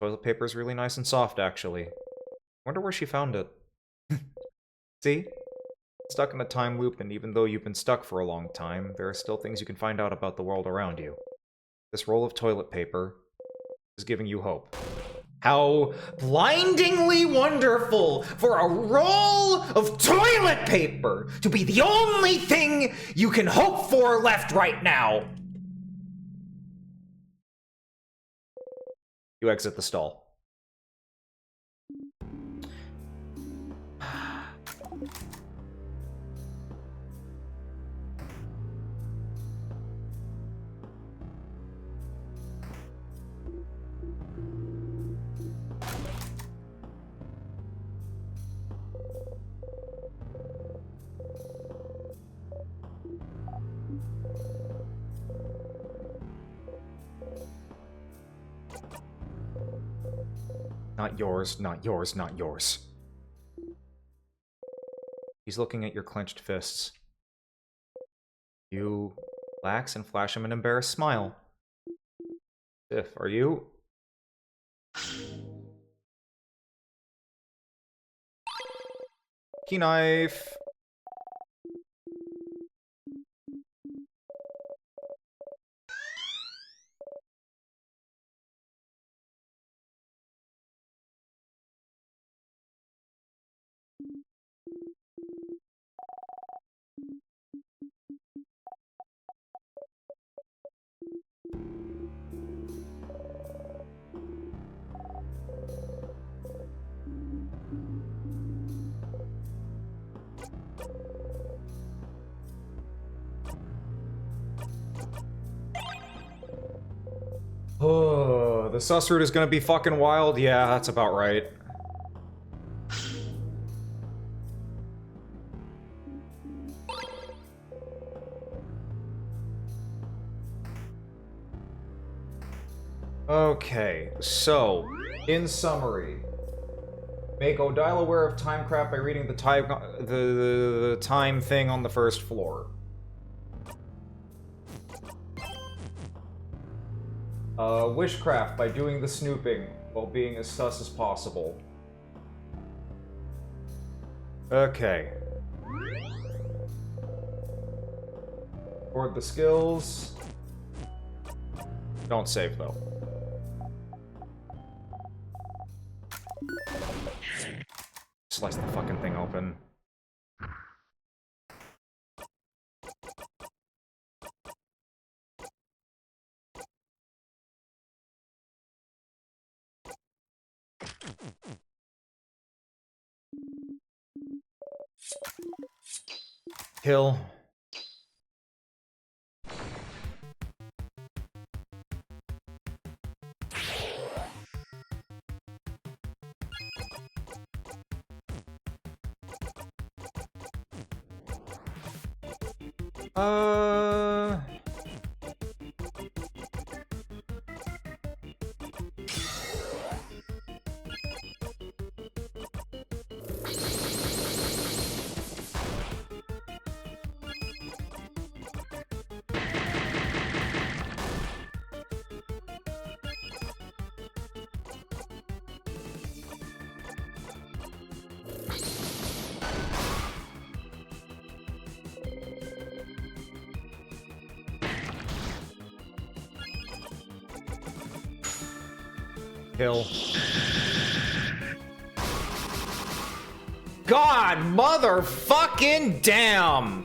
A: Toilet paper's really nice and soft, actually. Wonder where she found it. See? Stuck in a time loop, and even though you've been stuck for a long time, there are still things you can find out about the world around you. This roll of toilet paper is giving you hope.
C: How blindingly wonderful for a roll of toilet paper to be the only thing you can hope for left right now! You exit the stall. Not yours, not yours, not yours. He's looking at your clenched fists. You relax and flash him an embarrassed smile. Sif, are you? Key knife. Oh, the sus route is gonna be fucking wild? Yeah, that's about right. Okay, so, in summary, make Odile aware of timecraft by reading the time thing on the first floor. Wishcraft by doing the snooping while being as sus as possible. Okay. Record the skills. Don't save, though. Slice the fucking thing open. Kill. Kill. God motherfucking damn!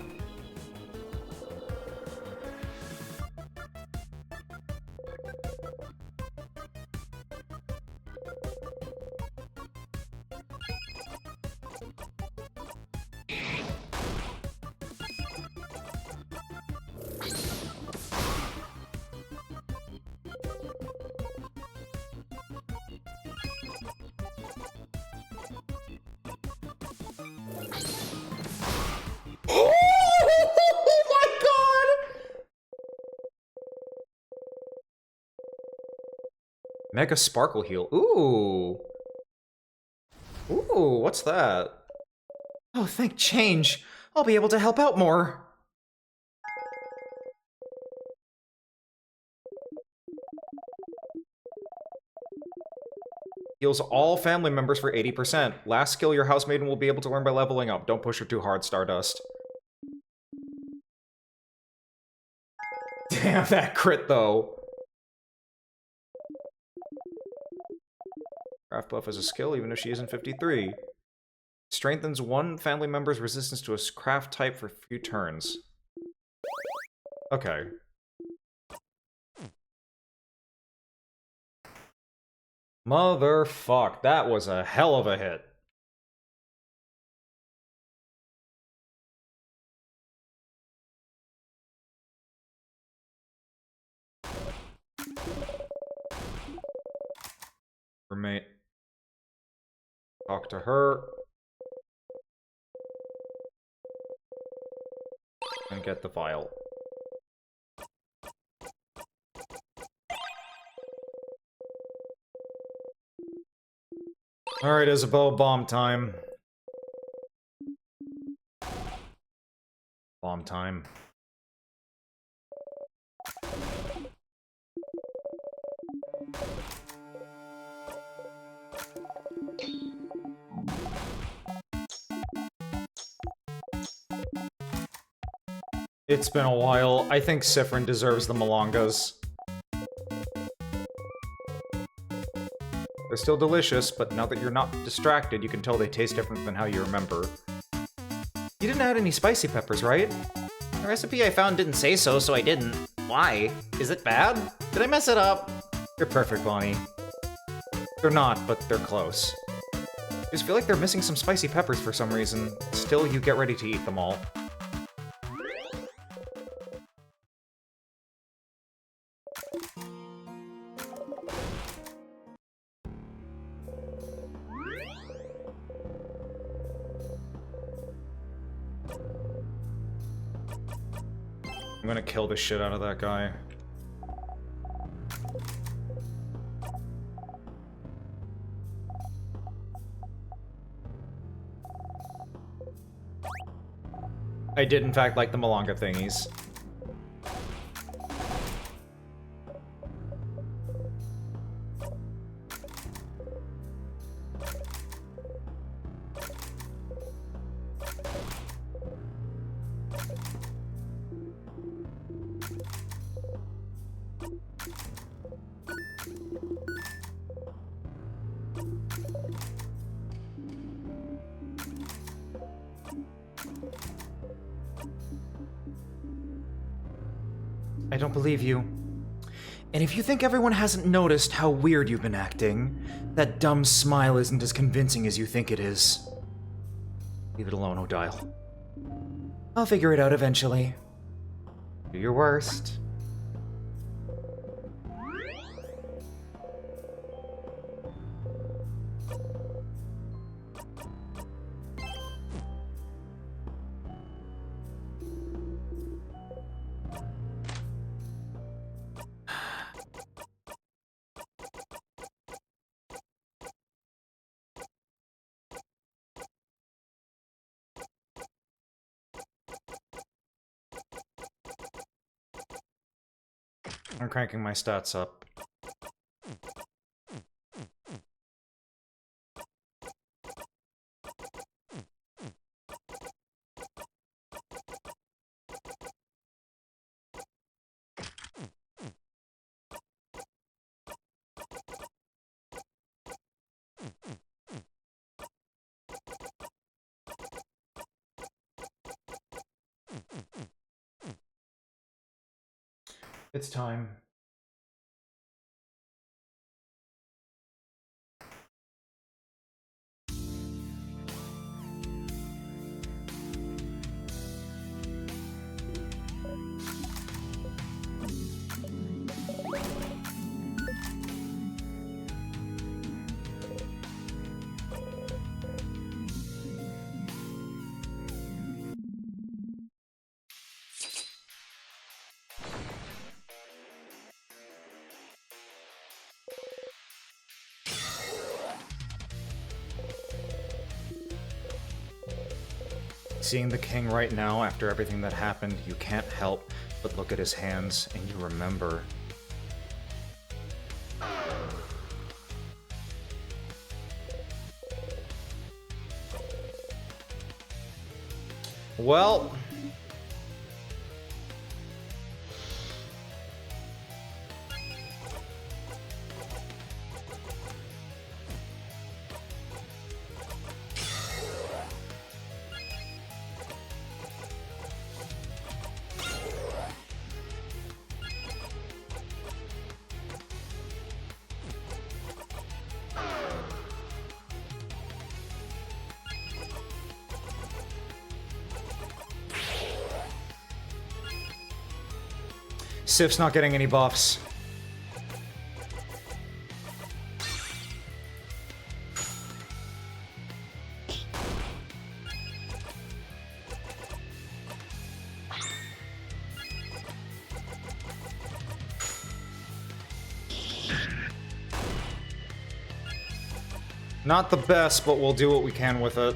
C: Mega Sparkle Heal. Ooh. Ooh, what's that? Oh, thank change. I'll be able to help out more. Heals all family members for 80%. Last skill your housemaiden will be able to learn by leveling up. Don't push her too hard, Stardust. Damn, that crit, though. Craft buff as a skill, even if she isn't 53. Strengthens one family member's resistance to a craft type for a few turns. Okay.
A: Motherfuck, that was a hell of a hit. Roommate. Talk to her. And get the file. Alright, Isabeau, bomb time. Bomb time. It's been a while. I think Sifrin deserves the Malongas. They're still delicious, but now that you're not distracted, you can tell they taste different than how you remember.
C: You didn't add any spicy peppers, right?
B: The recipe I found didn't say so, so I didn't. Why? Is it bad? Did I mess it up?
C: You're perfect, Bonnie. They're not, but they're close. I just feel like they're missing some spicy peppers for some reason. Still, you get ready to eat them all.
A: I'm gonna kill the shit out of that guy. I did, in fact, like the Malanga thingies.
C: I don't believe you. And if you think everyone hasn't noticed how weird you've been acting, that dumb smile isn't as convincing as you think it is. Leave it alone, Odile. I'll figure it out eventually. Do your worst.
A: I'm cranking my stats up. It's time. Seeing the king right now, after everything that happened, you can't help but look at his hands, and you remember. Well...
C: Sif's not getting any buffs. Not the best, but we'll do what we can with it.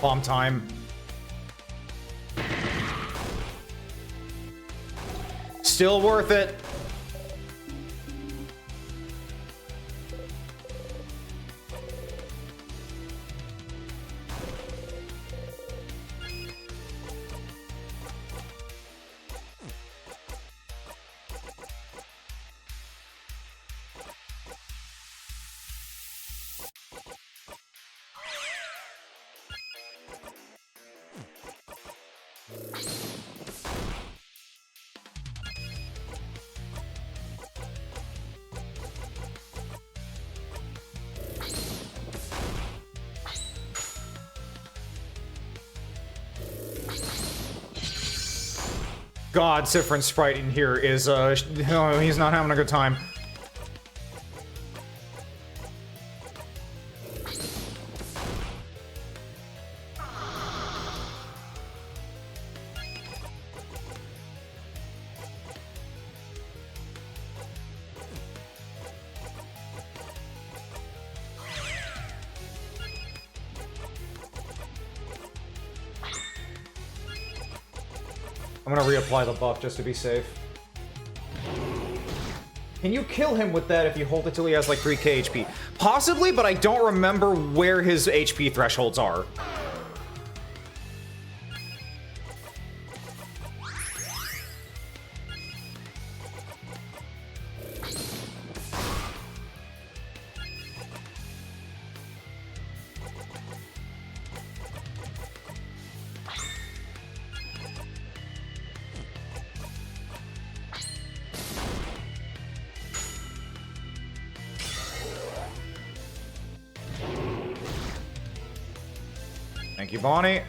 C: Bomb time. Still worth it. God, Sifrin Sprite in here is, oh, he's not having a good time. I'm gonna reapply the buff just to be safe. Can you kill him with that if you hold it till he has like 3k HP? Possibly, but I don't remember where his HP thresholds are. Thank you, Bonnie.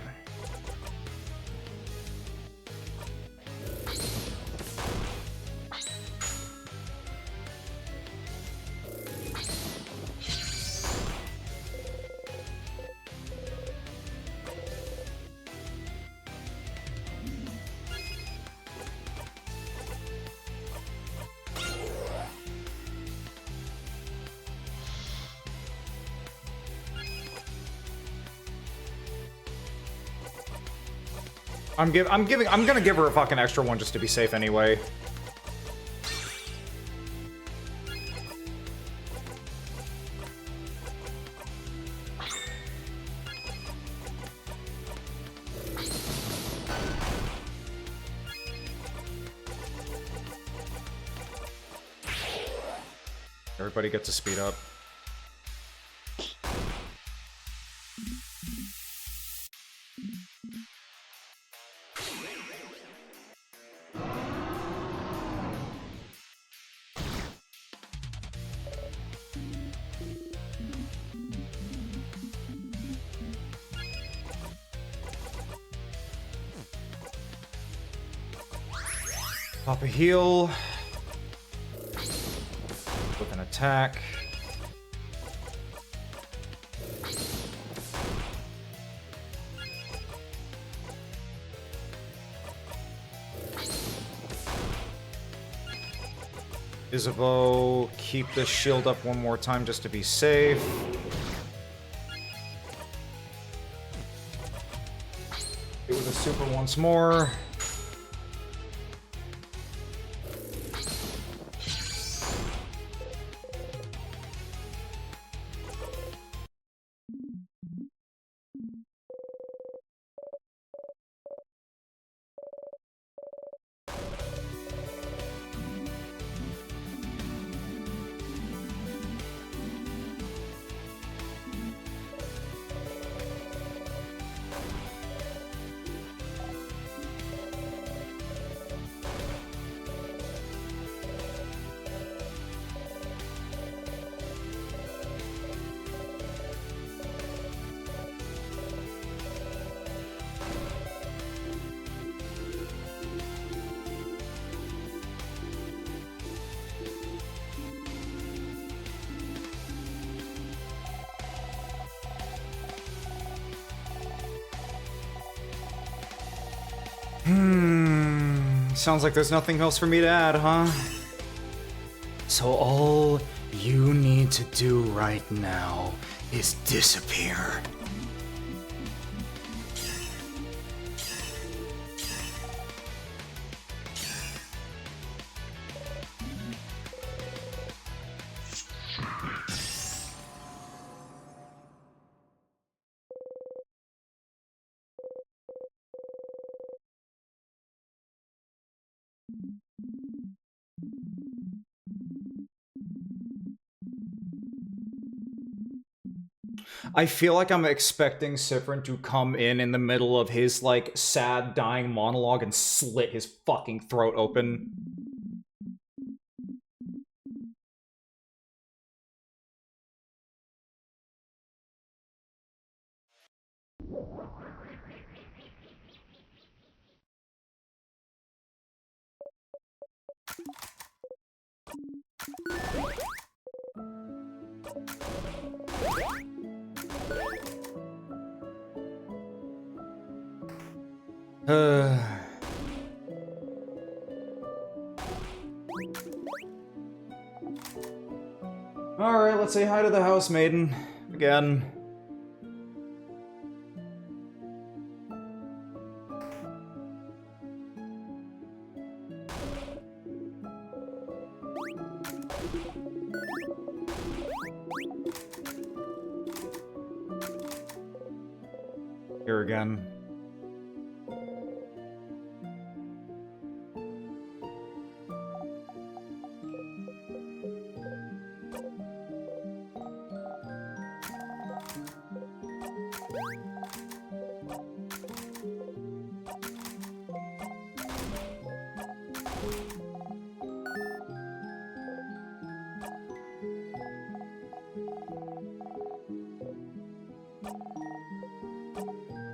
C: I'm gonna give her a fucking extra one just to be safe anyway. Everybody gets a speed up. Pop a heal with an attack. Isabeau, keep this shield up one more time just to be safe. It was a super once more. Sounds like there's nothing else for me to add, huh? So all you need to do right now is disappear. I feel like I'm expecting Sifrin to come in the middle of his, like, sad, dying monologue and slit his fucking throat open. Alright, let's say hi to the house maiden. Again. Here again.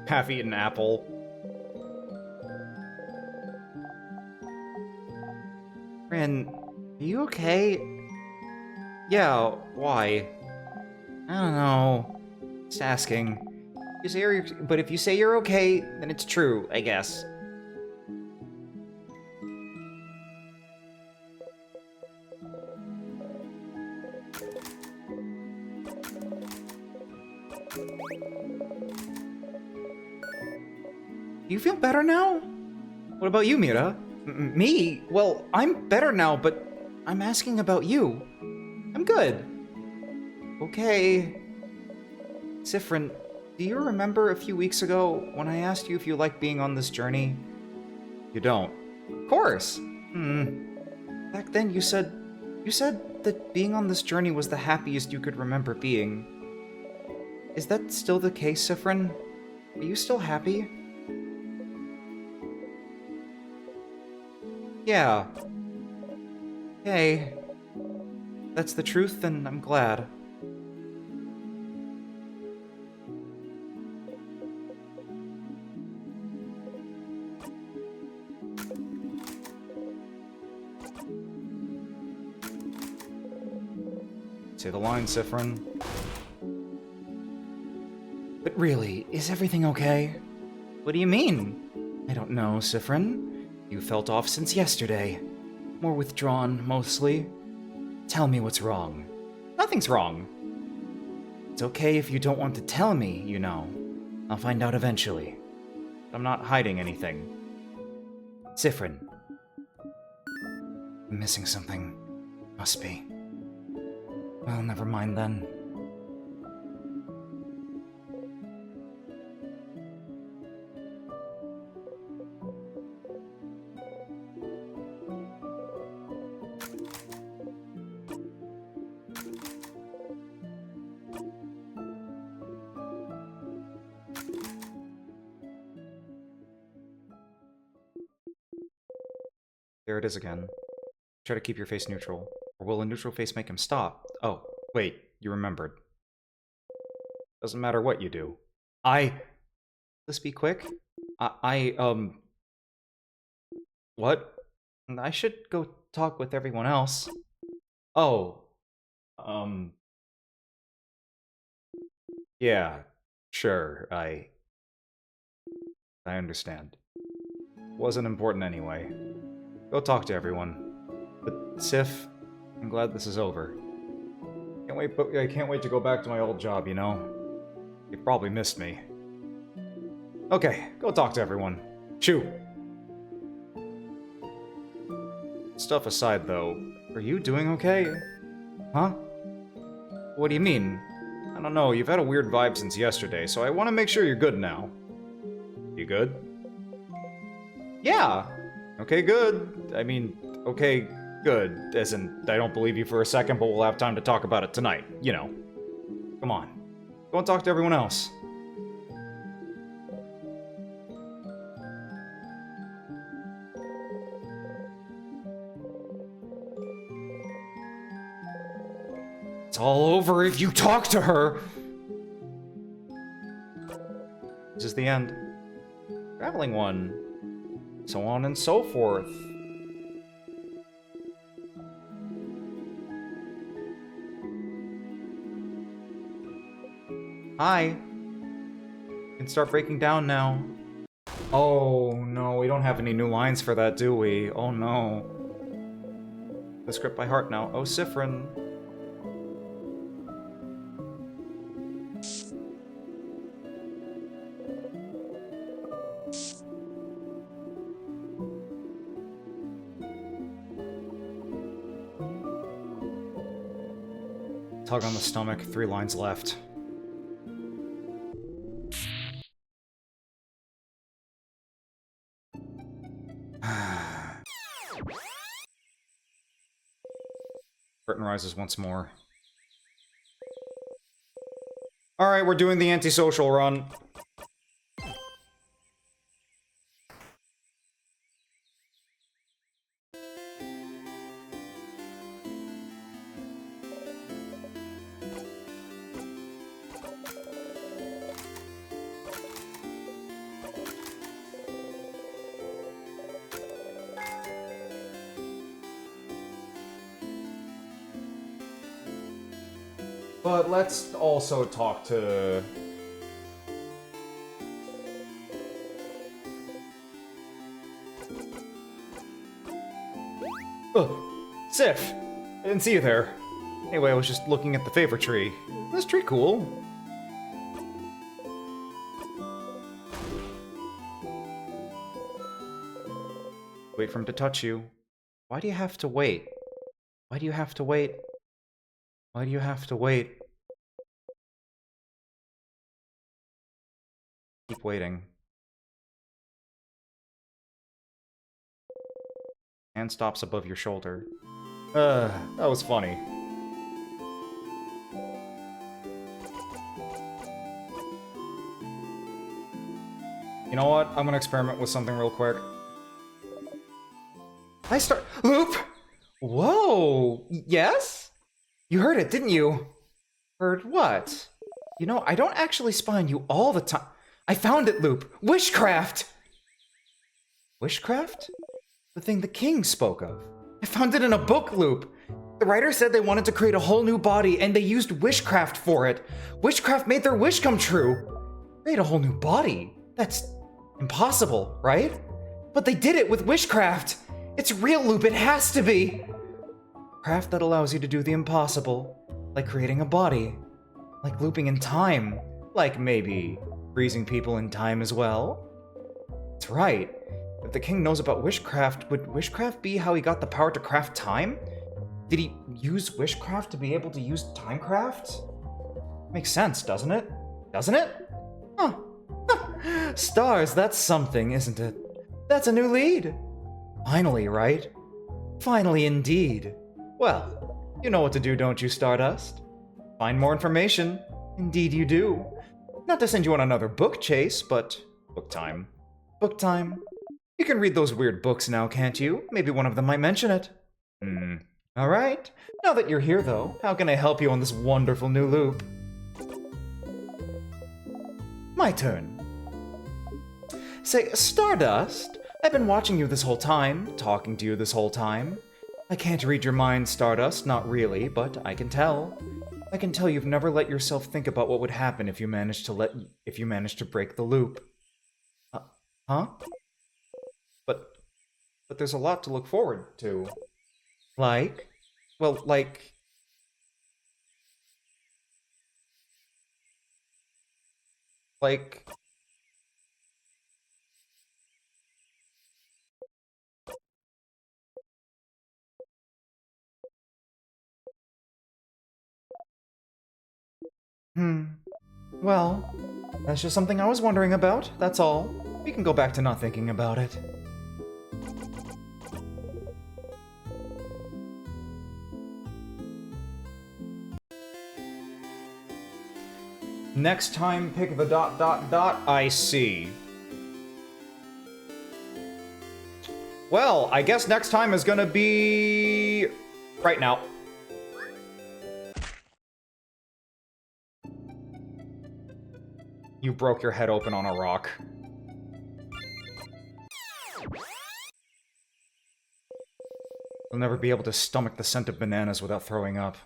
C: Half-eaten apple. Rin, are you okay? Yeah, why? I don't know. Just asking. But if you say you're okay, then it's true, I guess. Do you feel better now? What about you, Mira? Me? Well, I'm better now, but I'm asking about you. I'm good. Okay. Sifrin, do you remember a few weeks ago when I asked you if you liked being on this journey? You don't. Of course. Back then you said that being on this journey was the happiest you could remember being. Is that still the case, Sifrin? Are you still happy? Yeah. Hey. That's the truth, and I'm glad. Say the line, Sifrin. But really, is everything okay? What do you mean? I don't know, Sifrin. You felt off since yesterday. More withdrawn, mostly. Tell me what's wrong. Nothing's wrong. It's okay if you don't want to tell me, you know. I'll find out eventually. I'm not hiding anything. Sifrin. I'm missing something. Must be. Well, never mind then. There it is again. Try to keep your face neutral. Or will a neutral face make him stop? Oh, wait, you remembered. Doesn't matter what you do. Let's be quick. What? I should go talk with everyone else. Oh. Yeah, sure, I understand. Wasn't important anyway. Go talk to everyone. But Sif, I'm glad this is over. I can't wait to go back to my old job, you know? You probably missed me. Okay, go talk to everyone. Shoo! Stuff aside, though, are you doing okay? Huh? What do you mean? I don't know, you've had a weird vibe since yesterday, so I want to make sure you're good now. You good? Yeah! Okay, good. I mean, okay, good. As in, I don't believe you for a second, but we'll have time to talk about it tonight. You know. Come on. Go and talk to everyone else. It's all over if you talk to her! This is the end. Traveling one. So on and so forth. Hi. You can start breaking down now. Oh no, we don't have any new lines for that, do we? Oh no. The script by heart now. Oh, Sifrin. Tug on the stomach, 3 lines left. Curtain rises once more. Alright, we're doing the antisocial run. But let's also talk to... Ugh, Sif! I didn't see you there. Anyway, I was just looking at the favor tree. This tree cool. Wait for him to touch you. Why do you have to wait? Why do you have to wait? Why do you have to wait? Keep waiting. Hand stops above your shoulder. That was funny. You know what? I'm gonna experiment with something real quick. Loop! Whoa! Yes? You heard it, didn't you? Heard what? You know, I don't actually spy on you all the time. I found it, Loop! Wishcraft! Wishcraft? The thing the king spoke of. I found it in a book, Loop. The writer said they wanted to create a whole new body, and they used wishcraft for it. Wishcraft made their wish come true. Create a whole new body? That's impossible, right? But they did it with wishcraft. It's real, Loop. It has to be. Craft that allows you to do the impossible. Like creating a body. Like looping in time. Like maybe freezing people in time as well. That's right. If the king knows about wishcraft, would wishcraft be how he got the power to craft time? Did he use wishcraft to be able to use timecraft? Makes sense, doesn't it? Doesn't it? Huh. Stars, that's something, isn't it? That's a new lead. Finally, right? Finally indeed. Well, you know what to do, don't you, Stardust? Find more information. Indeed you do. Not to send you on another book chase, but book time. Book time. You can read those weird books now, can't you? Maybe one of them might mention it. Alright. Now that you're here, though, how can I help you on this wonderful new loop? My turn. Say, Stardust, I've been watching you this whole time, talking to you this whole time. I can't read your mind, Stardust, not really, but I can tell. I can tell you've never let yourself think about what would happen if you managed to break the loop. Huh? But there's a lot to look forward to. Like? Well, like... Like... Well, that's just something I was wondering about, that's all. We can go back to not thinking about it. Next time, pick the ... I see. Well, I guess next time is gonna be... right now. You broke your head open on a rock. You'll never be able to stomach the scent of bananas without throwing up.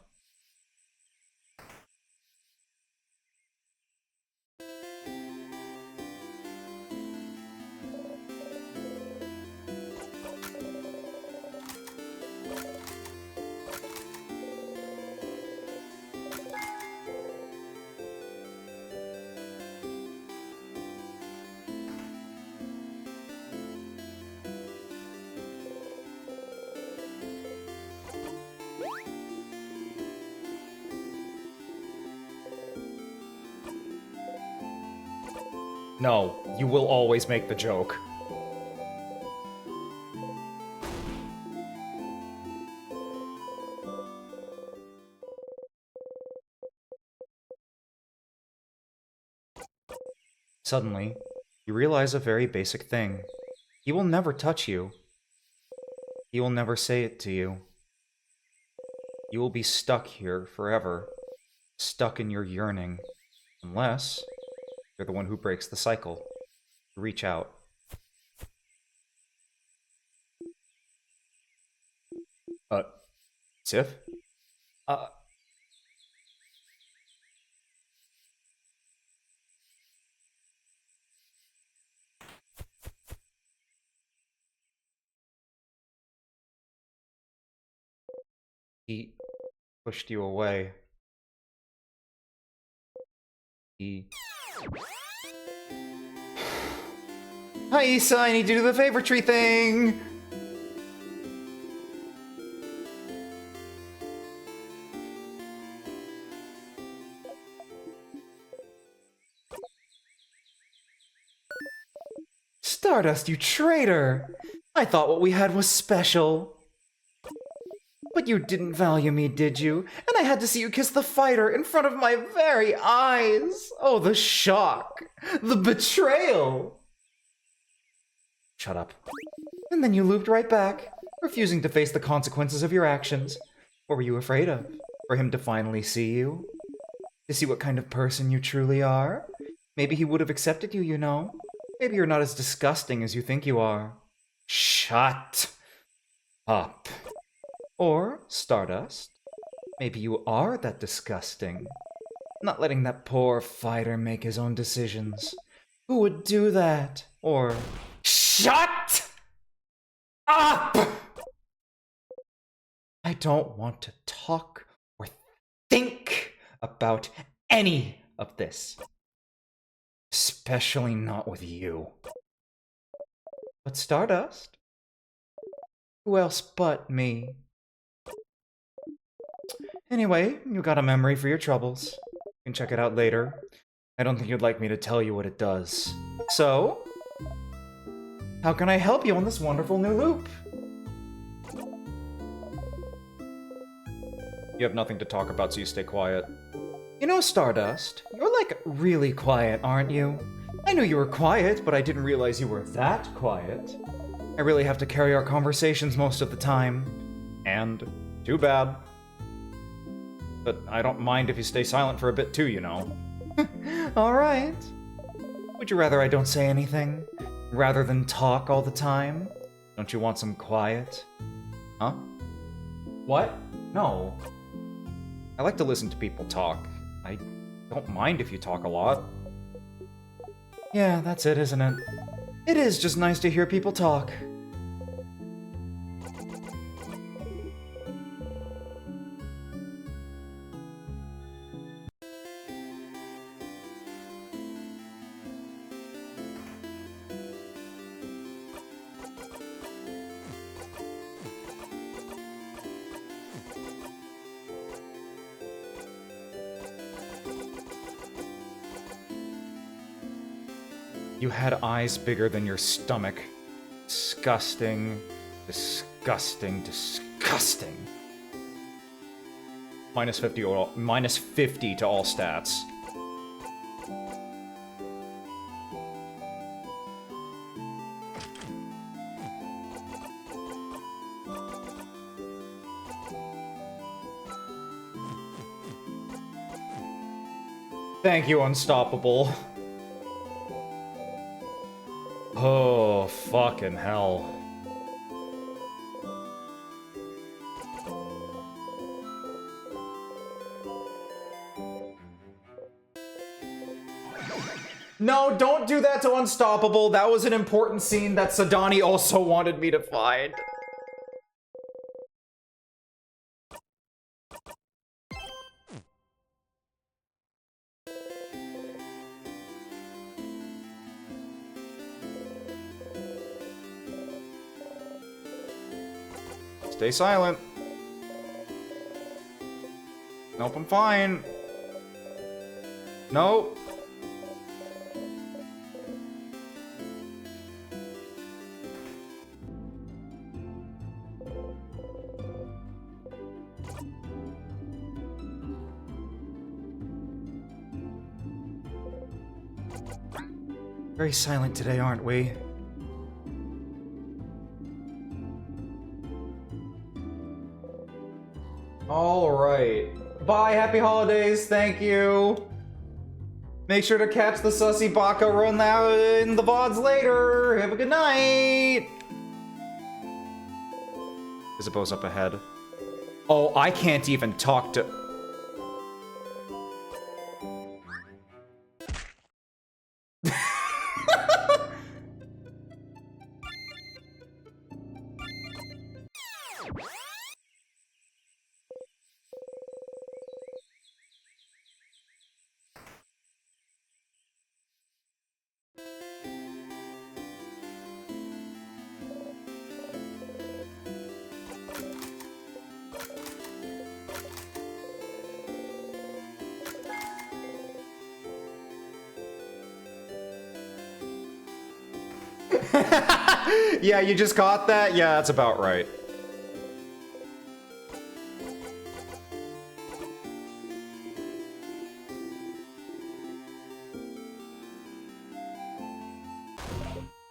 C: No, you will always make the joke. Suddenly, you realize a very basic thing. He will never touch you. He will never say it to you. You will be stuck here forever. Stuck in your yearning. Unless... you're the one who breaks the cycle. Reach out. Sif? He pushed you away. Hi, Issa, I need to do the favor tree thing! Stardust, you traitor! I thought what we had was special. But you didn't value me, did you? And I had to see you kiss the fighter in front of my very eyes! Oh, the shock! The betrayal! Shut up. And then you looped right back, refusing to face the consequences of your actions. What were you afraid of? For him to finally see you? To see what kind of person you truly are? Maybe he would have accepted you, you know? Maybe you're not as disgusting as you think you are. Shut up. Or, Stardust, maybe you are that disgusting. Not letting that poor fighter make his own decisions. Who would do that? Or... shut up! I don't want to talk or think about any of this. Especially not with you. But Stardust? Who else but me? Anyway, you got a memory for your troubles. You can check it out later. I don't think you'd like me to tell you what it does. So, how can I help you on this wonderful new loop? You have nothing to talk about, so you stay quiet. You know, Stardust, you're like really quiet, aren't you? I knew you were quiet, but I didn't realize you were that quiet. I really have to carry our conversations most of the time. And too bad. But I don't mind if you stay silent for a bit too, you know. Alright. Would you rather I don't say anything, rather than talk all the time? Don't you want some quiet? Huh? What? No. I like to listen to people talk. I don't mind if you talk a lot. Yeah, that's it, isn't it? It is just nice to hear people talk. You had eyes bigger than your stomach. Disgusting. Disgusting. Disgusting. Minus 50 to all stats. Thank you, Unstoppable. Oh, fucking hell. No, don't do that to Unstoppable. That was an important scene that Sadani also wanted me to find. Stay silent. Nope, I'm fine. Nope. Very silent today, aren't we? Alright. Bye, happy holidays, thank you. Make sure to catch the Sussy Baka run out in the VODs later. Have a good night. Isabeau's up ahead. Oh, I can't even talk to... Yeah, you just caught that? Yeah, that's about right.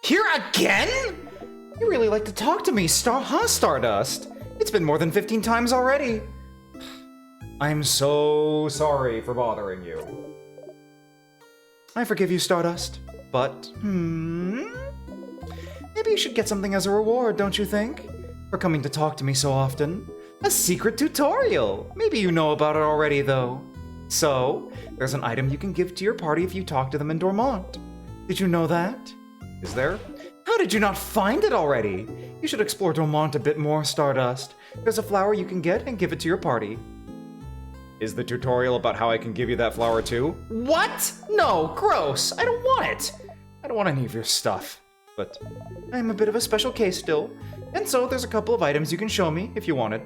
C: Here again? You really like to talk to me, Stardust? It's been more than 15 times already. I'm so sorry for bothering you. I forgive you, Stardust, but, maybe you should get something as a reward, don't you think? For coming to talk to me so often. A secret tutorial! Maybe you know about it already, though. So, there's an item you can give to your party if you talk to them in Dormont. Did you know that? Is there? How did you not find it already? You should explore Dormont a bit more, Stardust. There's a flower you can get and give it to your party. Is the tutorial about how I can give you that flower too? What? No, gross! I don't want it! I don't want any of your stuff. But I'm a bit of a special case still, and so there's a couple of items you can show me if you wanted.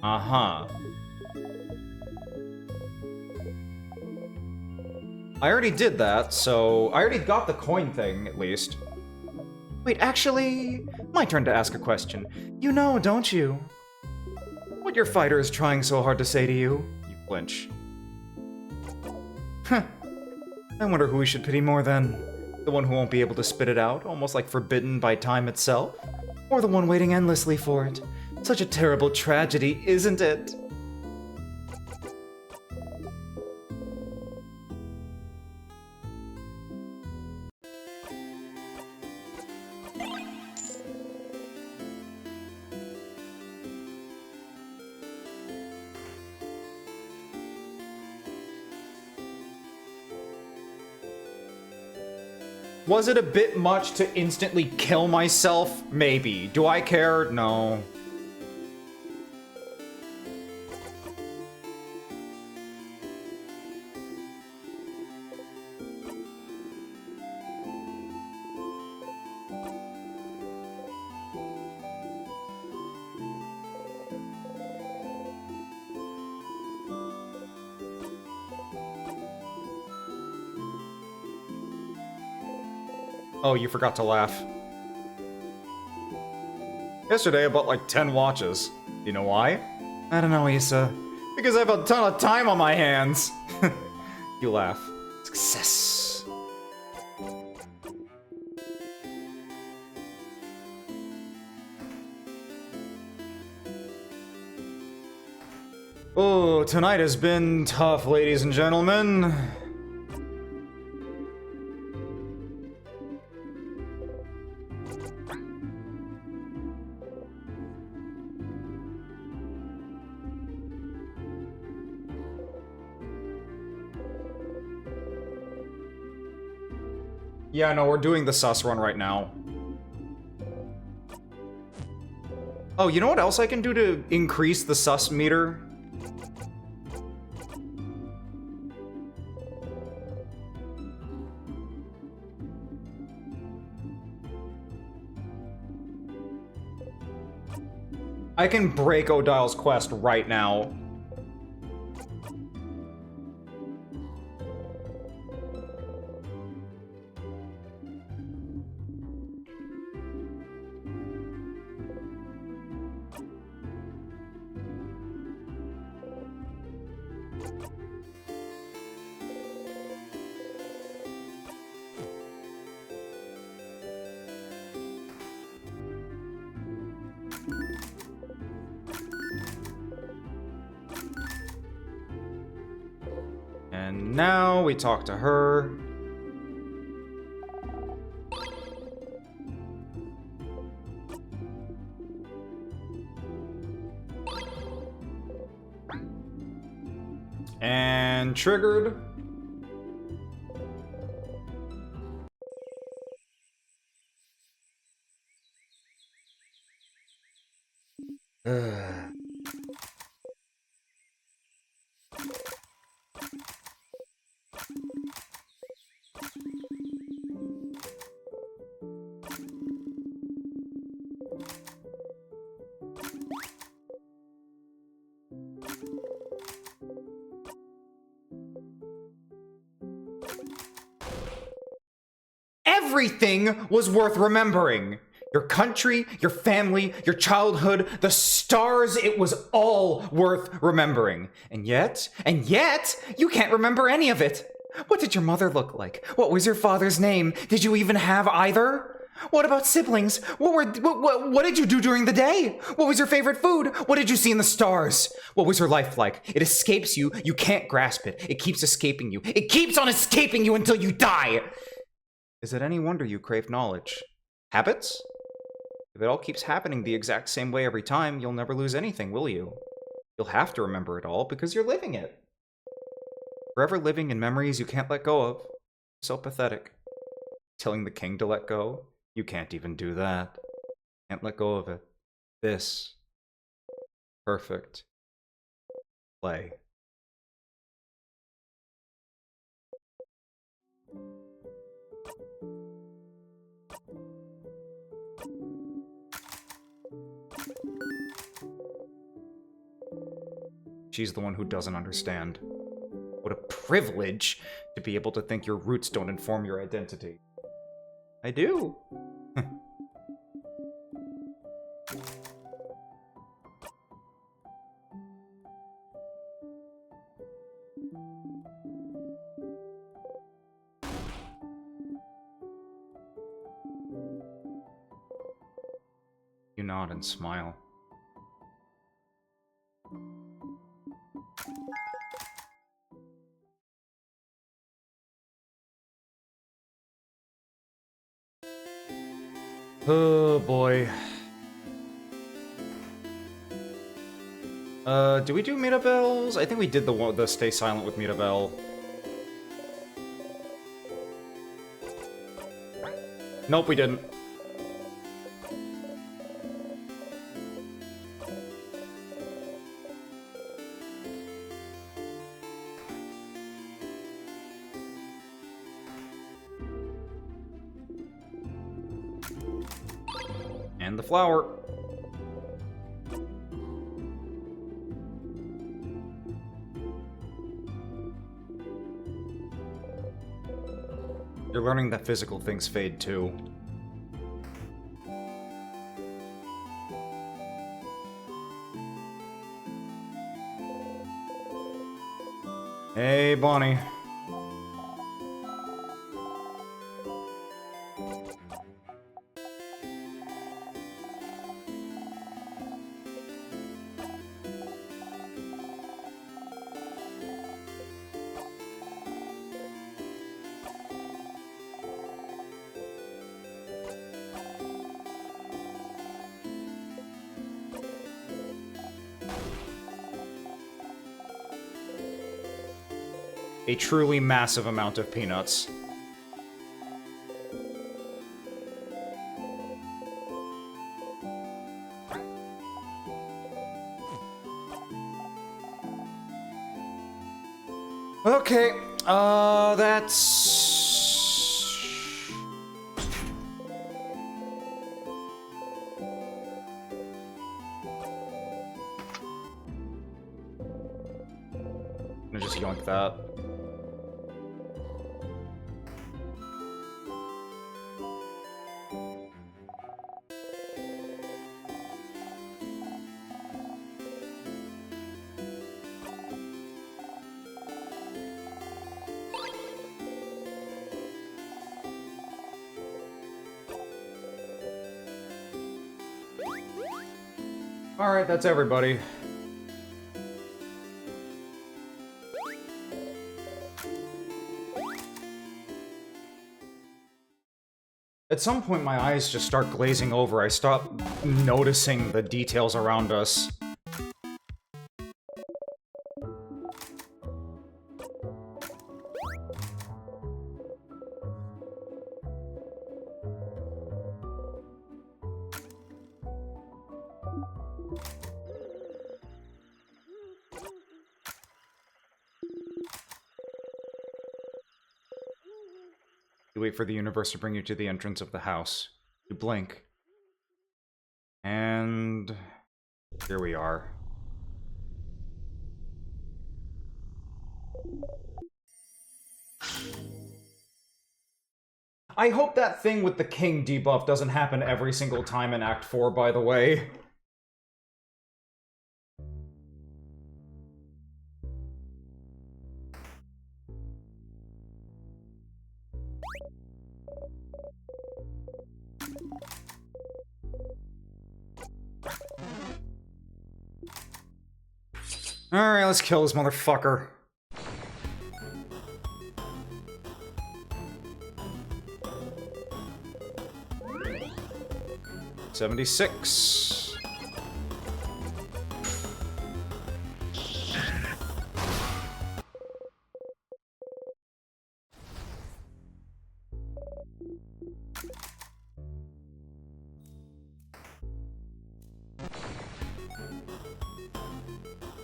C: Uh-huh. I already did that, so I already got the coin thing, at least. Wait, actually, my turn to ask a question. You know, don't you? What your fighter is trying so hard to say to you? You Flinch. Huh. I wonder who we should pity more then. The one who won't be able to spit it out, almost like forbidden by time itself? Or the one waiting endlessly for it? Such a terrible tragedy, isn't it?
A: Was it a bit much to instantly kill myself? Maybe. Do I care? No. Oh, you forgot to laugh. Yesterday I bought like 10 watches. You know why?
C: I don't know, Issa.
A: Because I have a ton of time on my hands. You laugh.
C: Success.
A: Oh, tonight has been tough, ladies and gentlemen. Yeah, no, we're doing the sus run right now. Oh, you know what else I can do to increase the sus meter? I can break Odile's quest right now. And now we talk to her. And triggered. Everything was worth remembering. Your country, your family, your childhood, the stars, it was all worth remembering. And yet, you can't remember any of it. What did your mother look like? What was your father's name? Did you even have either? What about siblings? What did you do during the day? What was your favorite food? What did you see in the stars? What was your life like? It escapes you. You can't grasp it. It keeps escaping you. It keeps on escaping you until you die. Is it any wonder you crave knowledge? Habits? If it all keeps happening the exact same way every time, you'll never lose anything, will you? You'll have to remember it all because you're living it. Forever living in memories you can't let go of. So pathetic. Telling the king to let go? You can't even do that. Can't let go of it. This. Perfect. Play. She's the one who doesn't understand. What a privilege to be able to think your roots don't inform your identity. I do.
C: You nod and smile. Oh boy. Do we do Mirabelles? I think we did the stay silent with Mirabelle. Nope, we didn't. And the flower. You're learning that physical things fade too. Hey, Bonnie. A truly massive amount of peanuts. Okay, that's... I'm gonna just yoink that. Alright, that's everybody. At some point, my eyes just start glazing over. I stop noticing the details around us. You wait for the universe to bring you to the entrance of the house. You blink. And... here we are. I hope that thing with the king debuff doesn't happen every single time in Act 4, by the way. Alright, let's kill this motherfucker. $76.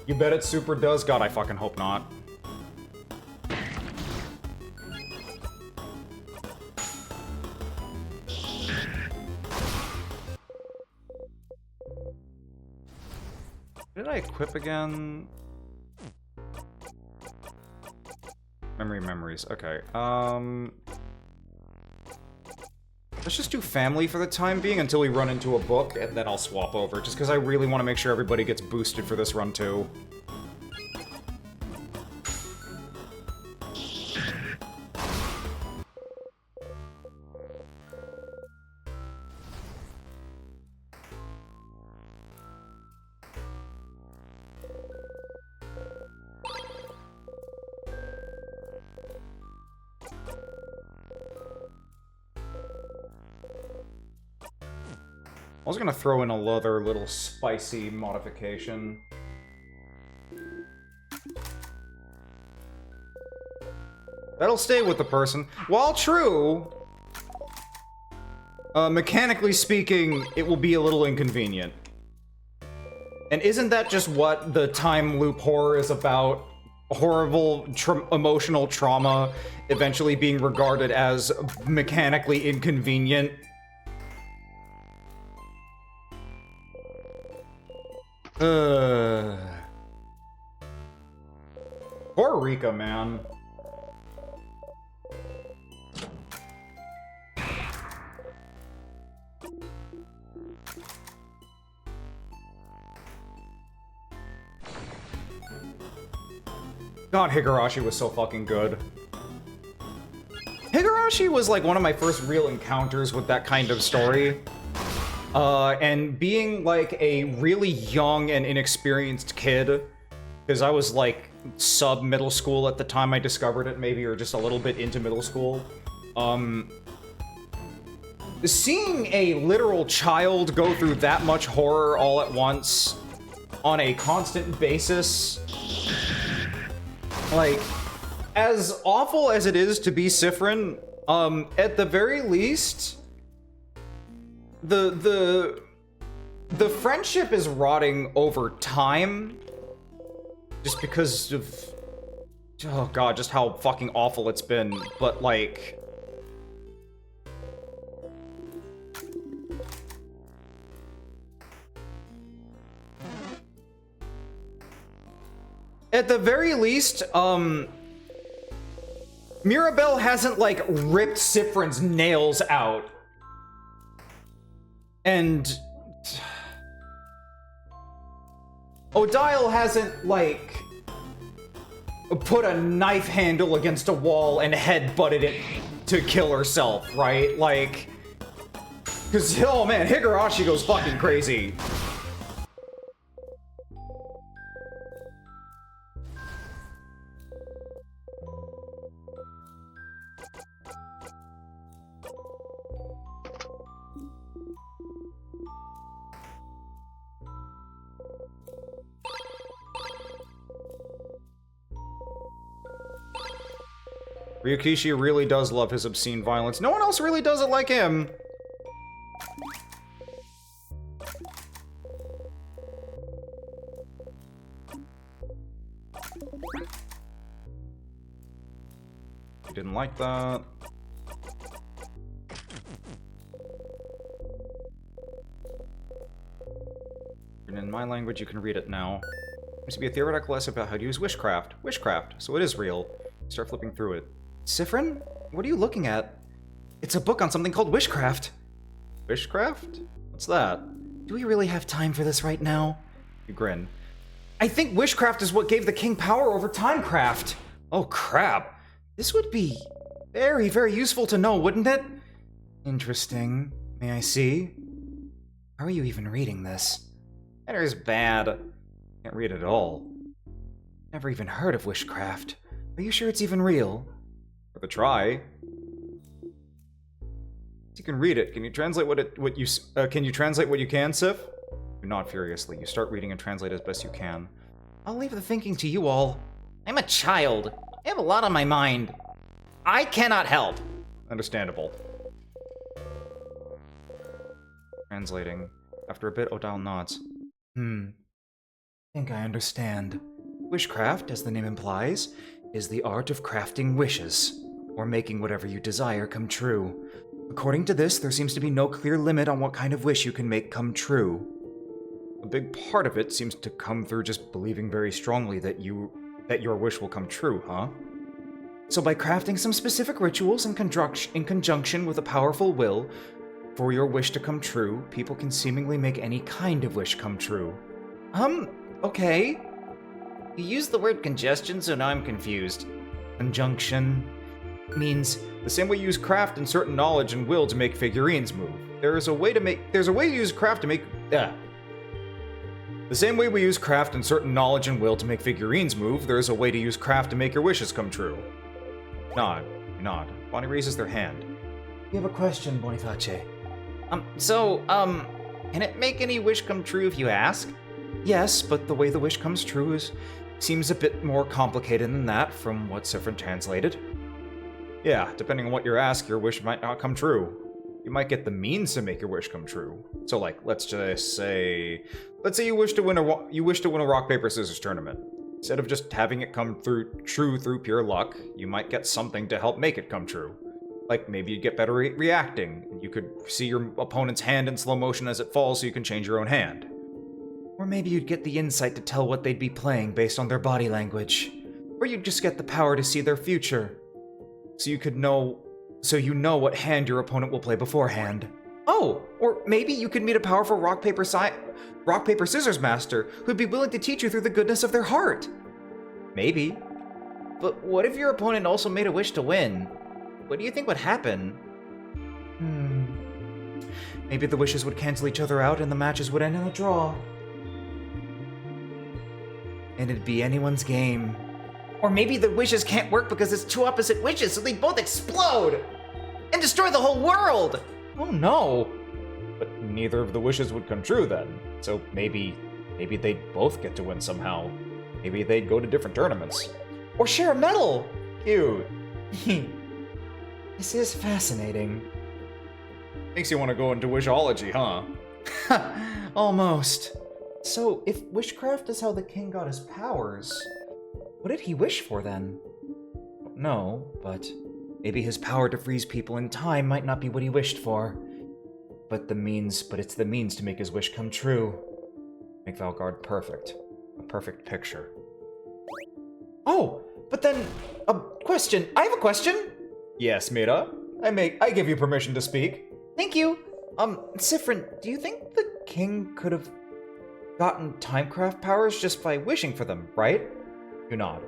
C: You bet it super does? God, I fucking hope not. Did I equip again? Memories. Okay. Let's just do family for the time being until we run into a book, and then I'll swap over, just because I really want to make sure everybody gets boosted for this run, too.
A: I was gonna throw in another little spicy modification. That'll stay with the person. While true, mechanically speaking, it will be a little inconvenient. And isn't that just what the time loop horror is about? Horrible emotional trauma eventually being regarded as mechanically inconvenient? Poor Rika, man. God, Higurashi was so fucking good. Higurashi was like one of my first real encounters with that kind of story. And being like a really young and inexperienced kid, because I was like sub-middle school at the time I discovered it, maybe, or just a little bit into middle school. Seeing a literal child go through that much horror all at once on a constant basis, like, as awful as it is to be Sifrin, at the very least, the friendship is rotting over time, just because of, oh god, just how fucking awful it's been, but like, at the very least, Mirabelle hasn't, like, ripped Sifrin's nails out. And Odile hasn't, like, put a knife handle against a wall and head-butted it to kill herself, right? Like, because, oh man, Higurashi goes fucking crazy. Ryukishi really does love his obscene violence. No one else really does it like him. I didn't like that. And in my language, you can read it now. Seems to be a theoretical essay about how to use wishcraft. Wishcraft, so it is real. Start flipping through it. Sifrin? What are you looking at? It's a book on something called wishcraft. Wishcraft? What's that?
B: Do we really have time for this right now?
A: You grin. I think wishcraft is what gave the king power over timecraft.
B: Oh crap. This would be very, very useful to know, wouldn't it?
C: Interesting. May I see? How are you even reading this?
A: Letter's bad. Can't read it at all.
C: Never even heard of wishcraft. Are you sure it's even real?
A: Worth a try. You can read it. Can you translate can you translate what you can, Sif? You nod furiously. You start reading and translate as best you can.
C: I'll leave the thinking to you all.
B: I'm a child. I have a lot on my mind. I cannot help.
A: Understandable. Translating. After a bit, Odile nods.
C: I think I understand. Wishcraft, as the name implies, is the art of crafting wishes, or making whatever you desire come true. According to this, there seems to be no clear limit on what kind of wish you can make come true.
A: A big part of it seems to come through just believing very strongly that your wish will come true, huh?
C: So by crafting some specific rituals in conjunction with a powerful will, for your wish to come true, people can seemingly make any kind of wish come true.
B: Okay. You used the word congestion, so now I'm confused.
C: Conjunction means
A: the same way you use craft and certain knowledge and will to make figurines move. There's a way to use craft to make the same way we use craft and certain knowledge and will to make figurines move, there's a way to use craft to make your wishes come true. Nod. You nod. Bonnie raises their hand.
C: You have a question, Boniface.
B: Can it make any wish come true if you ask?
C: Yes, but the way the wish comes true seems a bit more complicated than that from what Sifrin translated. Yeah, depending on what you ask, your wish might not come true. You might get the means to make your wish come true. So, like, let's say you wish to win a rock paper scissors tournament. Instead of just having it come true through pure luck, you might get something to help make it come true. Like, maybe you'd get better reacting. You could see your opponent's hand in slow motion as it falls so you can change your own hand. Or maybe you'd get the insight to tell what they'd be playing based on their body language. Or you'd just get the power to see their future. So you know what hand your opponent will play beforehand. Oh, or maybe you could meet a powerful rock, paper, scissors master who'd be willing to teach you through the goodness of their heart. Maybe.
B: But what if your opponent also made a wish to win? What do you think would happen?
C: Maybe the wishes would cancel each other out and the matches would end in a draw. And it'd be anyone's game.
B: Or maybe the wishes can't work because it's two opposite wishes, so they both explode! And destroy the whole world!
C: Oh no! But neither of the wishes would come true then. So maybe they'd both get to win somehow. Maybe they'd go to different tournaments.
B: Or share a medal!
C: Cute.
B: This is fascinating.
C: Makes you want to go into wishology, huh?
B: Almost.
C: So, if wishcraft is how the king got his powers, what did he wish for then? No, but maybe his power to freeze people in time might not be what he wished for. But it's the means to make his wish come true. Make Valgard perfect. A perfect picture.
B: Oh, but then, a question. I have a question.
C: Yes, Mira. I give you permission to speak.
B: Thank you.
C: Sifrin, do you think the king could have gotten timecraft powers just by wishing for them, right? You nod,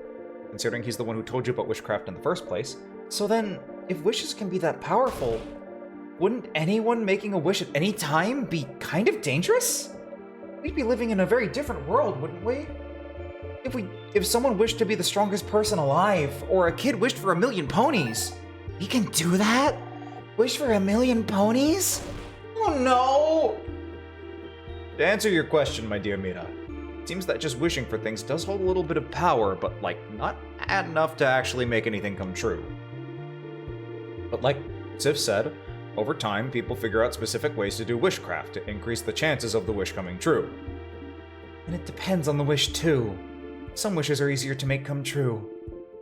C: considering he's the one who told you about wishcraft in the first place. So then, if wishes can be that powerful, wouldn't anyone making a wish at any time be kind of dangerous? We'd be living in a very different world, wouldn't we? If someone wished to be the strongest person alive, or a kid wished for 1,000,000 ponies.
B: We can do that? Wish for 1,000,000 ponies? Oh no!
C: To answer your question, my dear Mira, it seems that just wishing for things does hold a little bit of power, but not enough to actually make anything come true. But like Sif said, over time, people figure out specific ways to do wishcraft to increase the chances of the wish coming true. And it depends on the wish too. Some wishes are easier to make come true.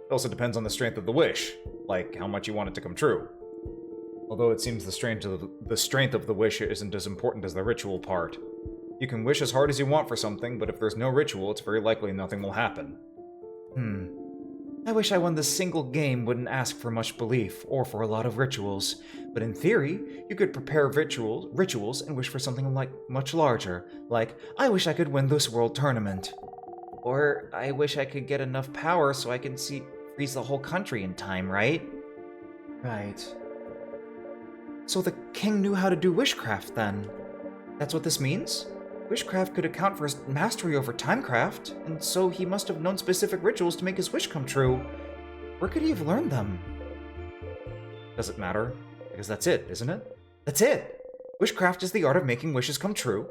C: It also depends on the strength of the wish, like how much you want it to come true. Although it seems the strength of the wish isn't as important as the ritual part. You can wish as hard as you want for something, but if there's no ritual, it's very likely nothing will happen. I wish I won this single game wouldn't ask for much belief, or for a lot of rituals. But in theory, you could prepare rituals and wish for something much larger, like, I wish I could win this world tournament. Or, I wish I could get enough power so I can freeze the whole country in time, right? Right. So the king knew how to do wishcraft then. That's what this means? Wishcraft could account for his mastery over timecraft, and so he must have known specific rituals to make his wish come true. Where could he have learned them? Does it matter? Because that's it, isn't it? That's it! Wishcraft is the art of making wishes come true.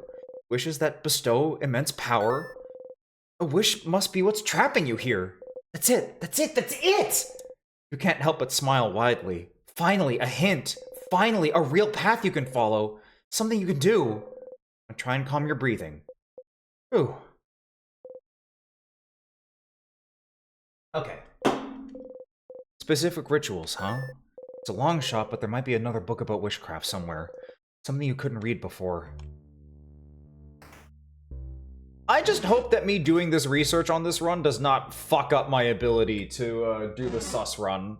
C: Wishes that bestow immense power. A wish must be what's trapping you here. That's it! That's it! That's it! You can't help but smile widely. Finally, a hint. Finally, a real path you can follow. Something you can do. And try and calm your breathing. Ooh. Okay. Specific rituals, huh? It's a long shot, but there might be another book about witchcraft somewhere. Something you couldn't read before. I just hope that me doing this research on this run does not fuck up my ability to do the sus run.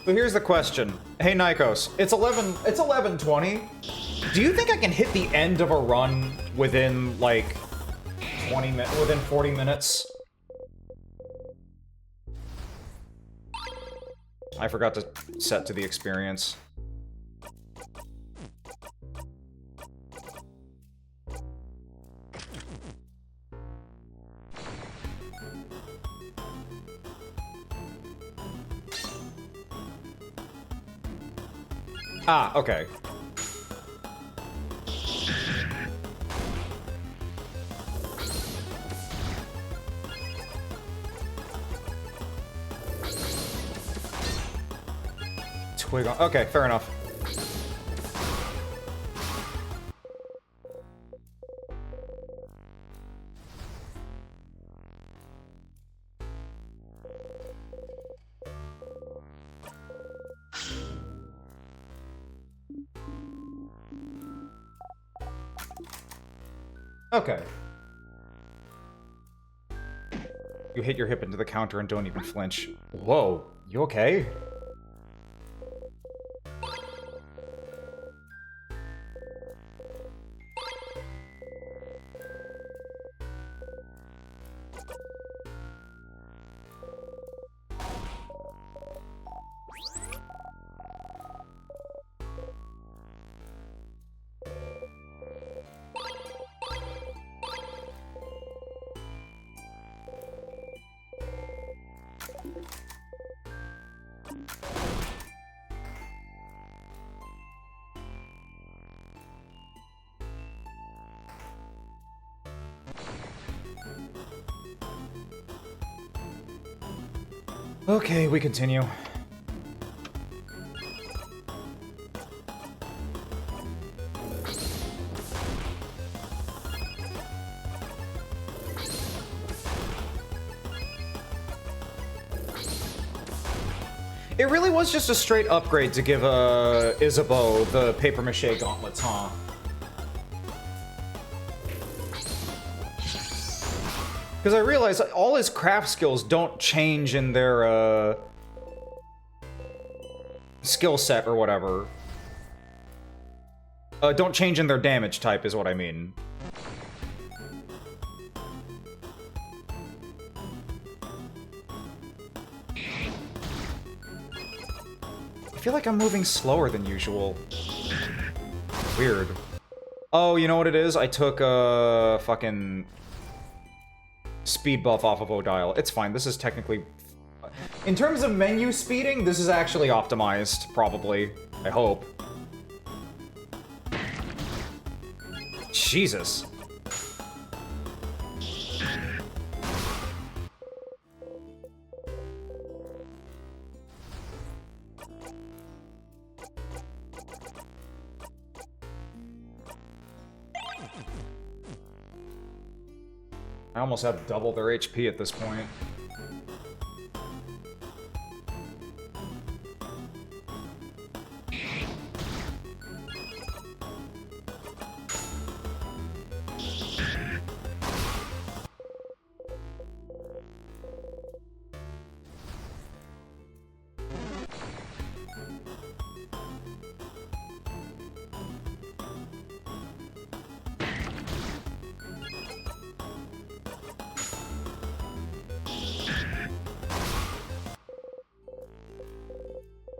C: So here's the question. Hey Nikos, it's 11:20. Do you think I can hit the end of a run within like 40 minutes? I forgot to set to the experience. Ah, okay. Twig on. Okay, fair enough. Okay. You hit your hip into the counter and don't even flinch. Whoa, you okay? Okay, we continue. It really was just a straight upgrade to give Isabeau the papier-mâché gauntlets, huh? Because I realized all his craft skills don't change in their skill set or whatever. Don't change in their damage type is what I mean. I feel like I'm moving slower than usual. Weird. Oh, you know what it is? I took a fucking speed buff off of Odile. It's fine. This is technically... In terms of menu speeding, this is actually optimized, probably. I hope. Jesus. I almost have double their HP at this point.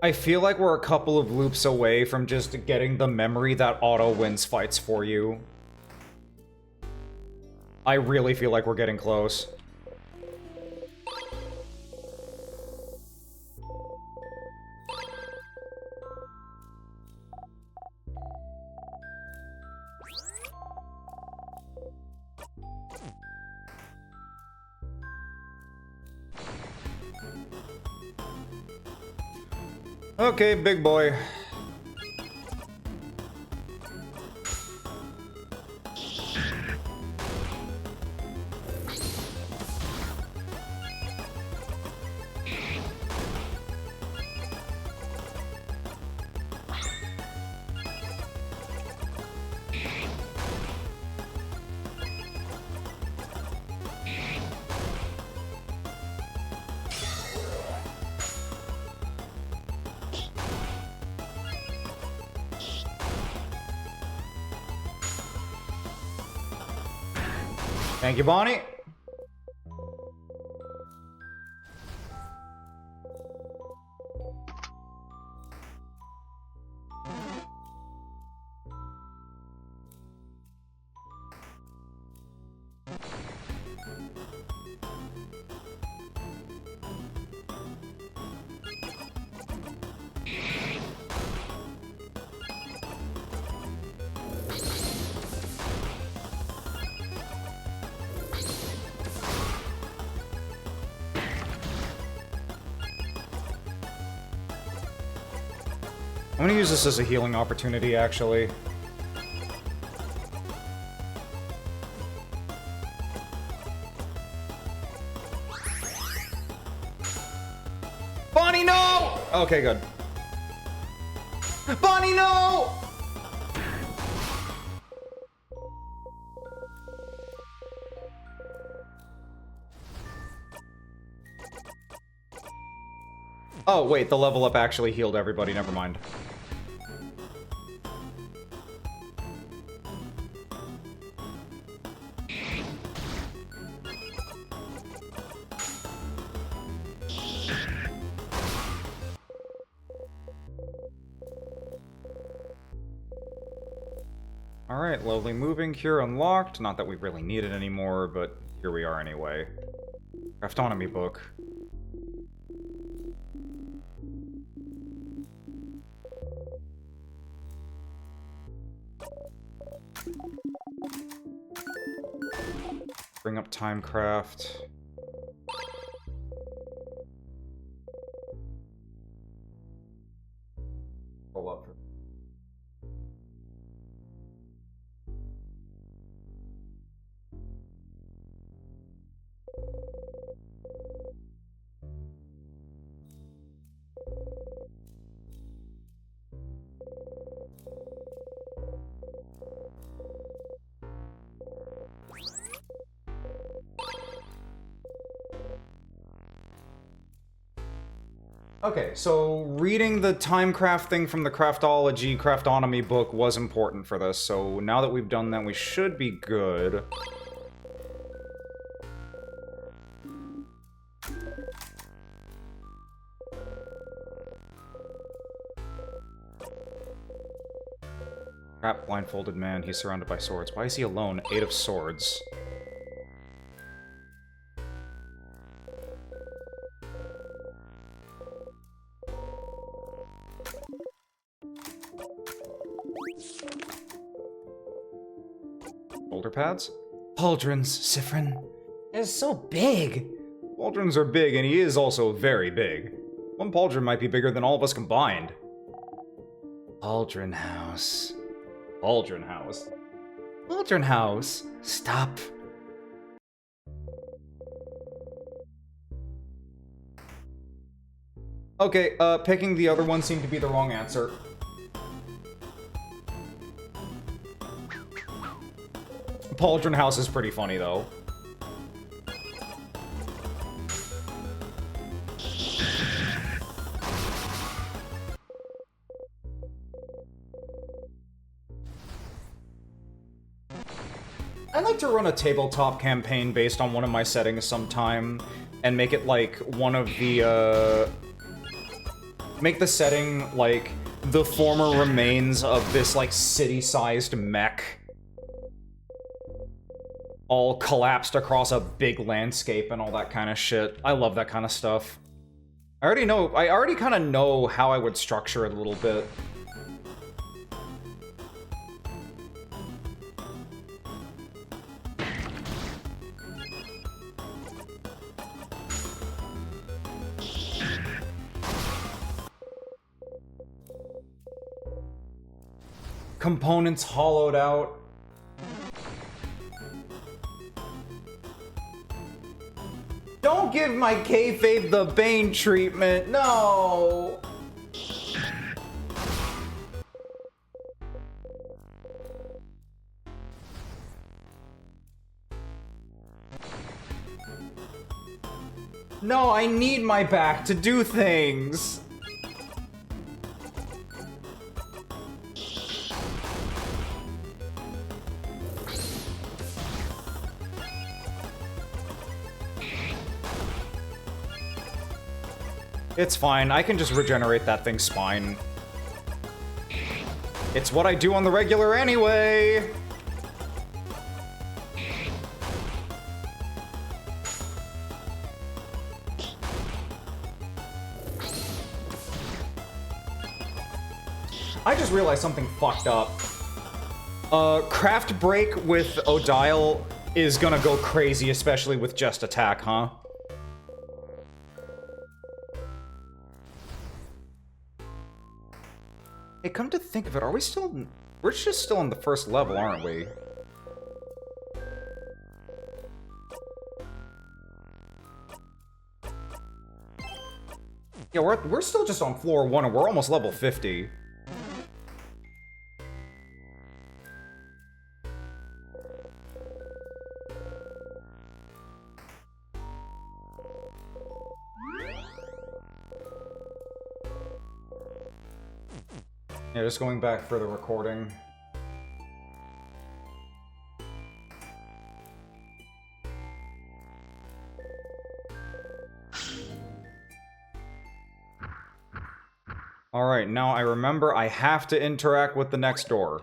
C: I feel like we're a couple of loops away from just getting the memory that auto wins fights for you. I really feel like we're getting close. Okay, big boy. Thank you, Bonnie. I'm gonna use this as a healing opportunity, actually. Bonnie, no! Okay, good. Bonnie, no! Oh, wait, the level up actually healed everybody, never mind. Alright, lovely. Moving cure unlocked. Not that we really need it anymore, but here we are anyway. Craftonomy book. Bring up Timecraft. Pull up. Okay, so reading the Timecraft thing from the Craftonomy book was important for this, so now that we've done that, we should be good. Crap, blindfolded man, he's surrounded by swords. Why is he alone? 8 of swords. Shoulder pads? Pauldrons, Sifrin.
B: It's so big.
C: Pauldrons are big, and he is also very big. One pauldron might be bigger than all of us combined. Pauldron house. Pauldron house.
B: Pauldron house. Stop.
C: Okay, picking the other one seemed to be the wrong answer. Pauldron house is pretty funny, though. I'd like to run a tabletop campaign based on one of my settings sometime, and make it like one of the, make the setting like the former remains of this like city-sized mech. All collapsed across a big landscape and all that kind of shit. I love that kind of stuff. I already kind of know how I would structure it a little bit. Components hollowed out. Don't give my kayfabe the Bane treatment, no! No, I need my back to do things! It's fine, I can just regenerate that thing's spine. It's what I do on the regular anyway! I just realized something fucked up. Craft Break with Odile is gonna go crazy, especially with Just Attack, huh? Hey, come to think of it, are we still... We're just still on the first level, aren't we? Yeah, we're still just on floor 1 and we're almost level 50. Yeah, just going back for the recording. Alright, now I remember I have to interact with the next door.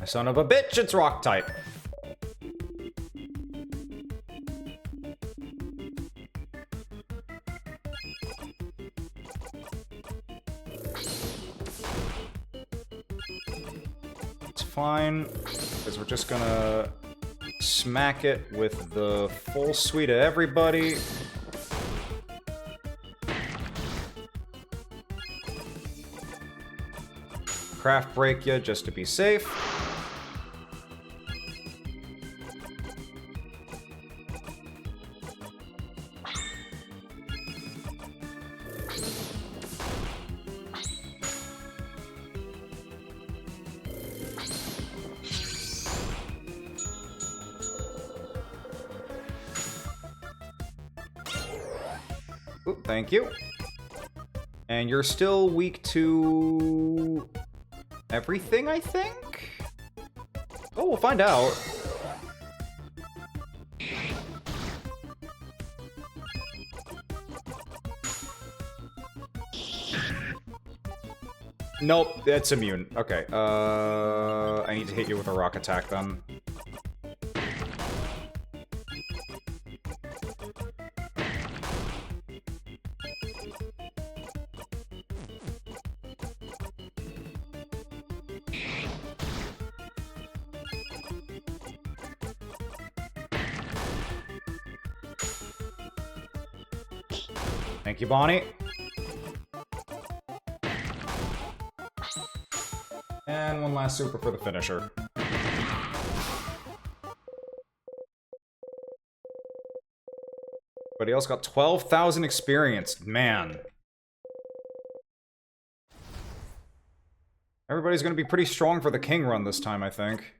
C: Son of a bitch, it's rock type. It's fine, because we're just gonna smack it with the full suite of everybody. Craft break ya just to be safe. Ooh, thank you. And you're still weak to... everything, I think? Oh, we'll find out. Nope, it's immune. Okay, I need to hit you with a rock attack then. Thank you, Bonnie. And one last super for the finisher. Everybody else got 12,000 experience. Man. Everybody's gonna be pretty strong for the king run this time, I think.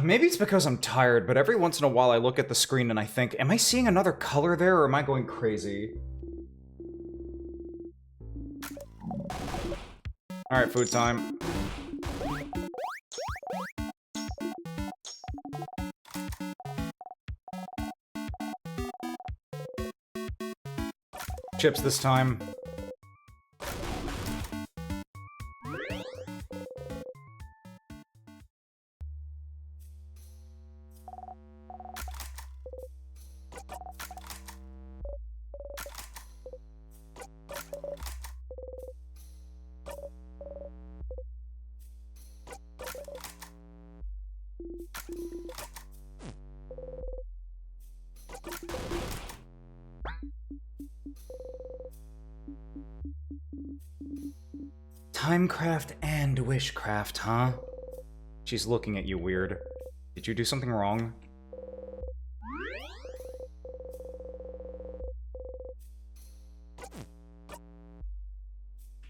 C: Maybe it's because I'm tired, but every once in a while I look at the screen and I think, am I seeing another color there, or am I going crazy? Alright, food time. Chips this time. Timecraft and Wishcraft, huh? She's looking at you weird. Did you do something wrong?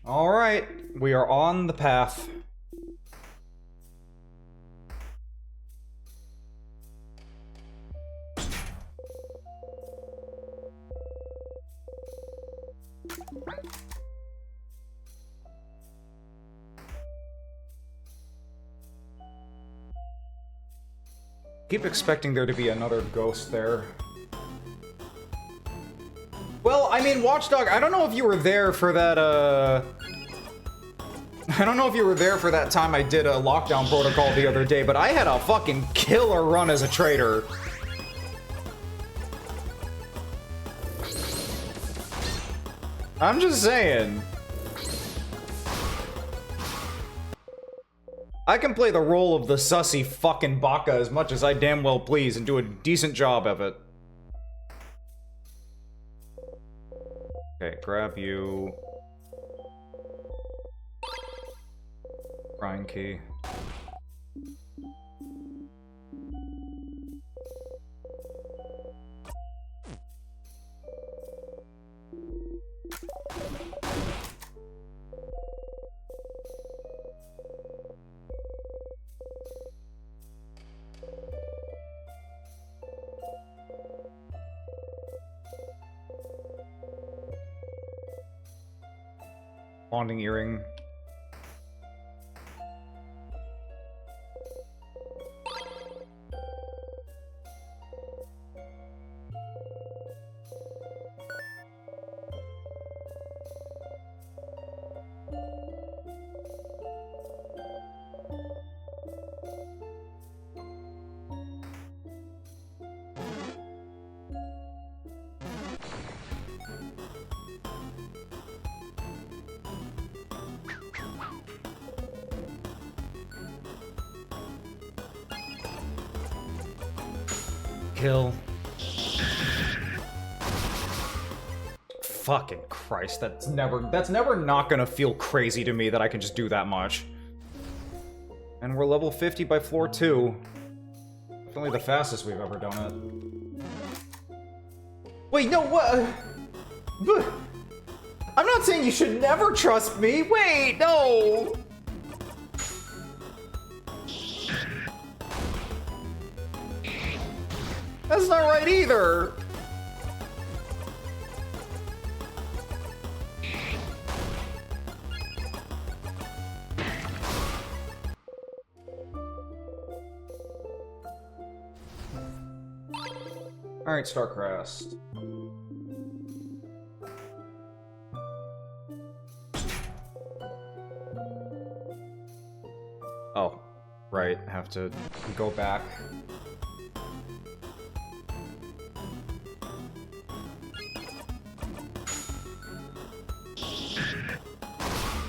C: Alright, we are on the path. Keep expecting there to be another ghost there. Well, I mean, Watchdog, I don't know if you were there for that, I don't know if you were there for that time I did a lockdown protocol the other day, but I had a fucking killer run as a traitor.
A: I'm just saying. I can play the role of the sussy fucking baka as much as I damn well please and do a decent job of it. Okay, grab you. Grind key. Bonding earring.
B: Kill.
A: Fucking Christ, that's never not gonna feel crazy to me that I can just do that much. And we're level 50 by floor 2. Definitely the fastest we've ever done it. Wait, no, what? I'm not saying you should never trust me. Wait, no. That's not right either. Alright, Starcrest. Oh, right, have to go back.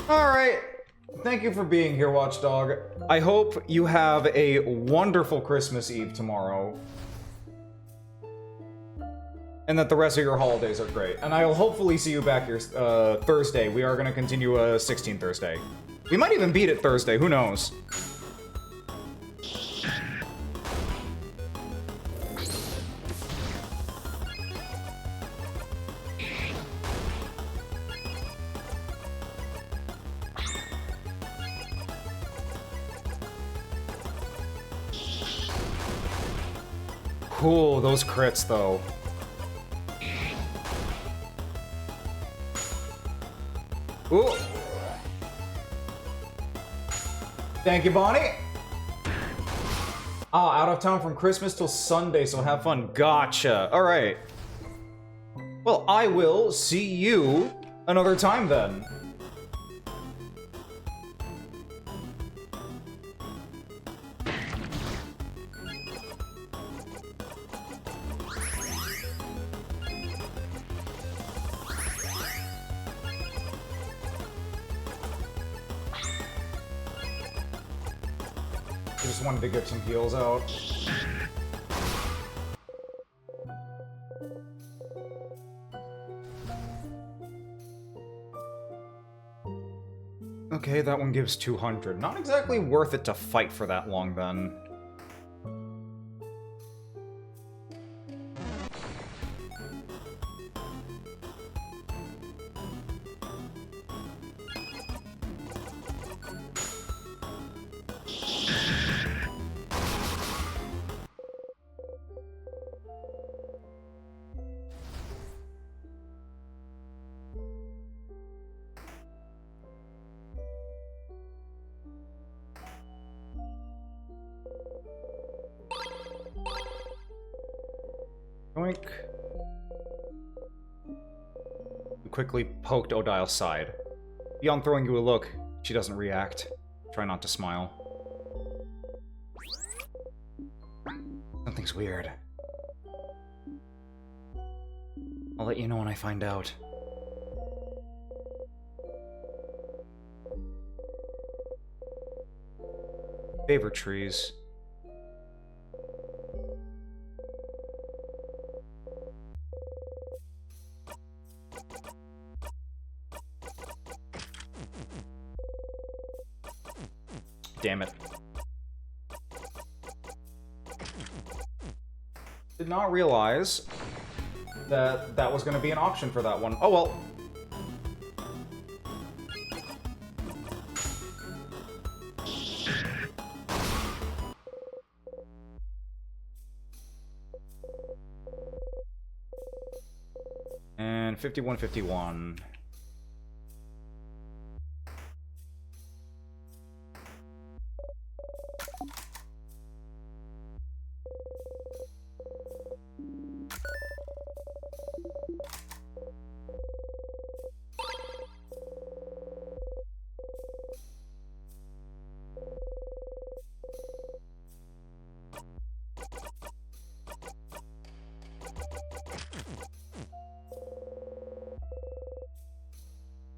A: Alright, thank you for being here, Watchdog. I hope you have a wonderful Christmas Eve tomorrow. And that the rest of your holidays are great. And I'll hopefully see you back here Thursday. We are going to continue 16 Thursday. We might even beat it Thursday, who knows? Cool, those crits though. Ooh. Thank you, Bonnie. Oh, out of town from Christmas till Sunday, so have fun. Gotcha. All right. Well, I will see you another time then. Just wanted to get some heals out. Okay, that one gives 200. Not exactly worth it to fight for that long, then. Oink. You quickly poked Odile's side. Beyond throwing you a look, she doesn't react. Try not to smile. Something's weird. I'll let you know when I find out.
C: Favor trees. Damn it. Did not realize that that was going to be an option for that one. Oh well. And 5151.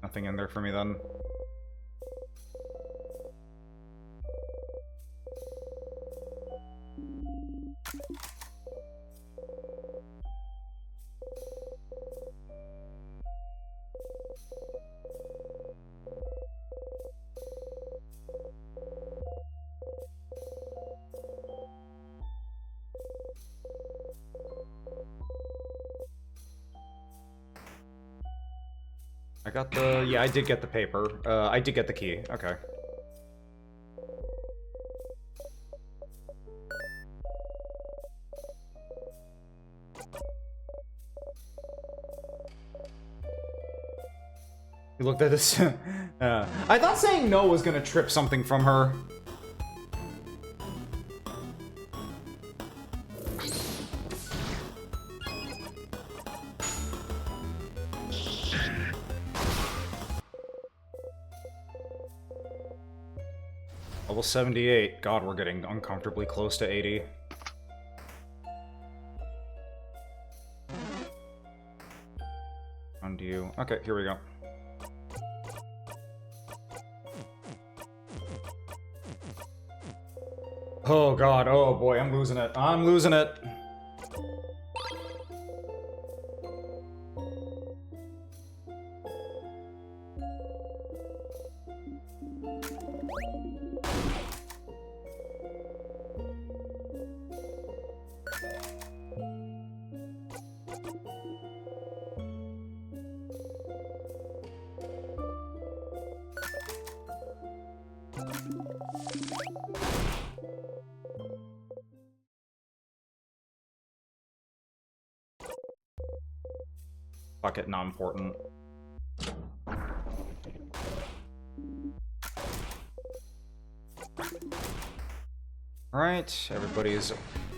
C: Nothing in there for me then. I got the... yeah, I did get the paper. I did get the key. Okay. You looked at this... I thought saying no was gonna trip something from her. Level 78. God, we're getting uncomfortably close to 80. Undo you. Okay, here we go. Oh god, oh boy, I'm losing it. I'm losing it. Fuck it, not important. Alright, everybody's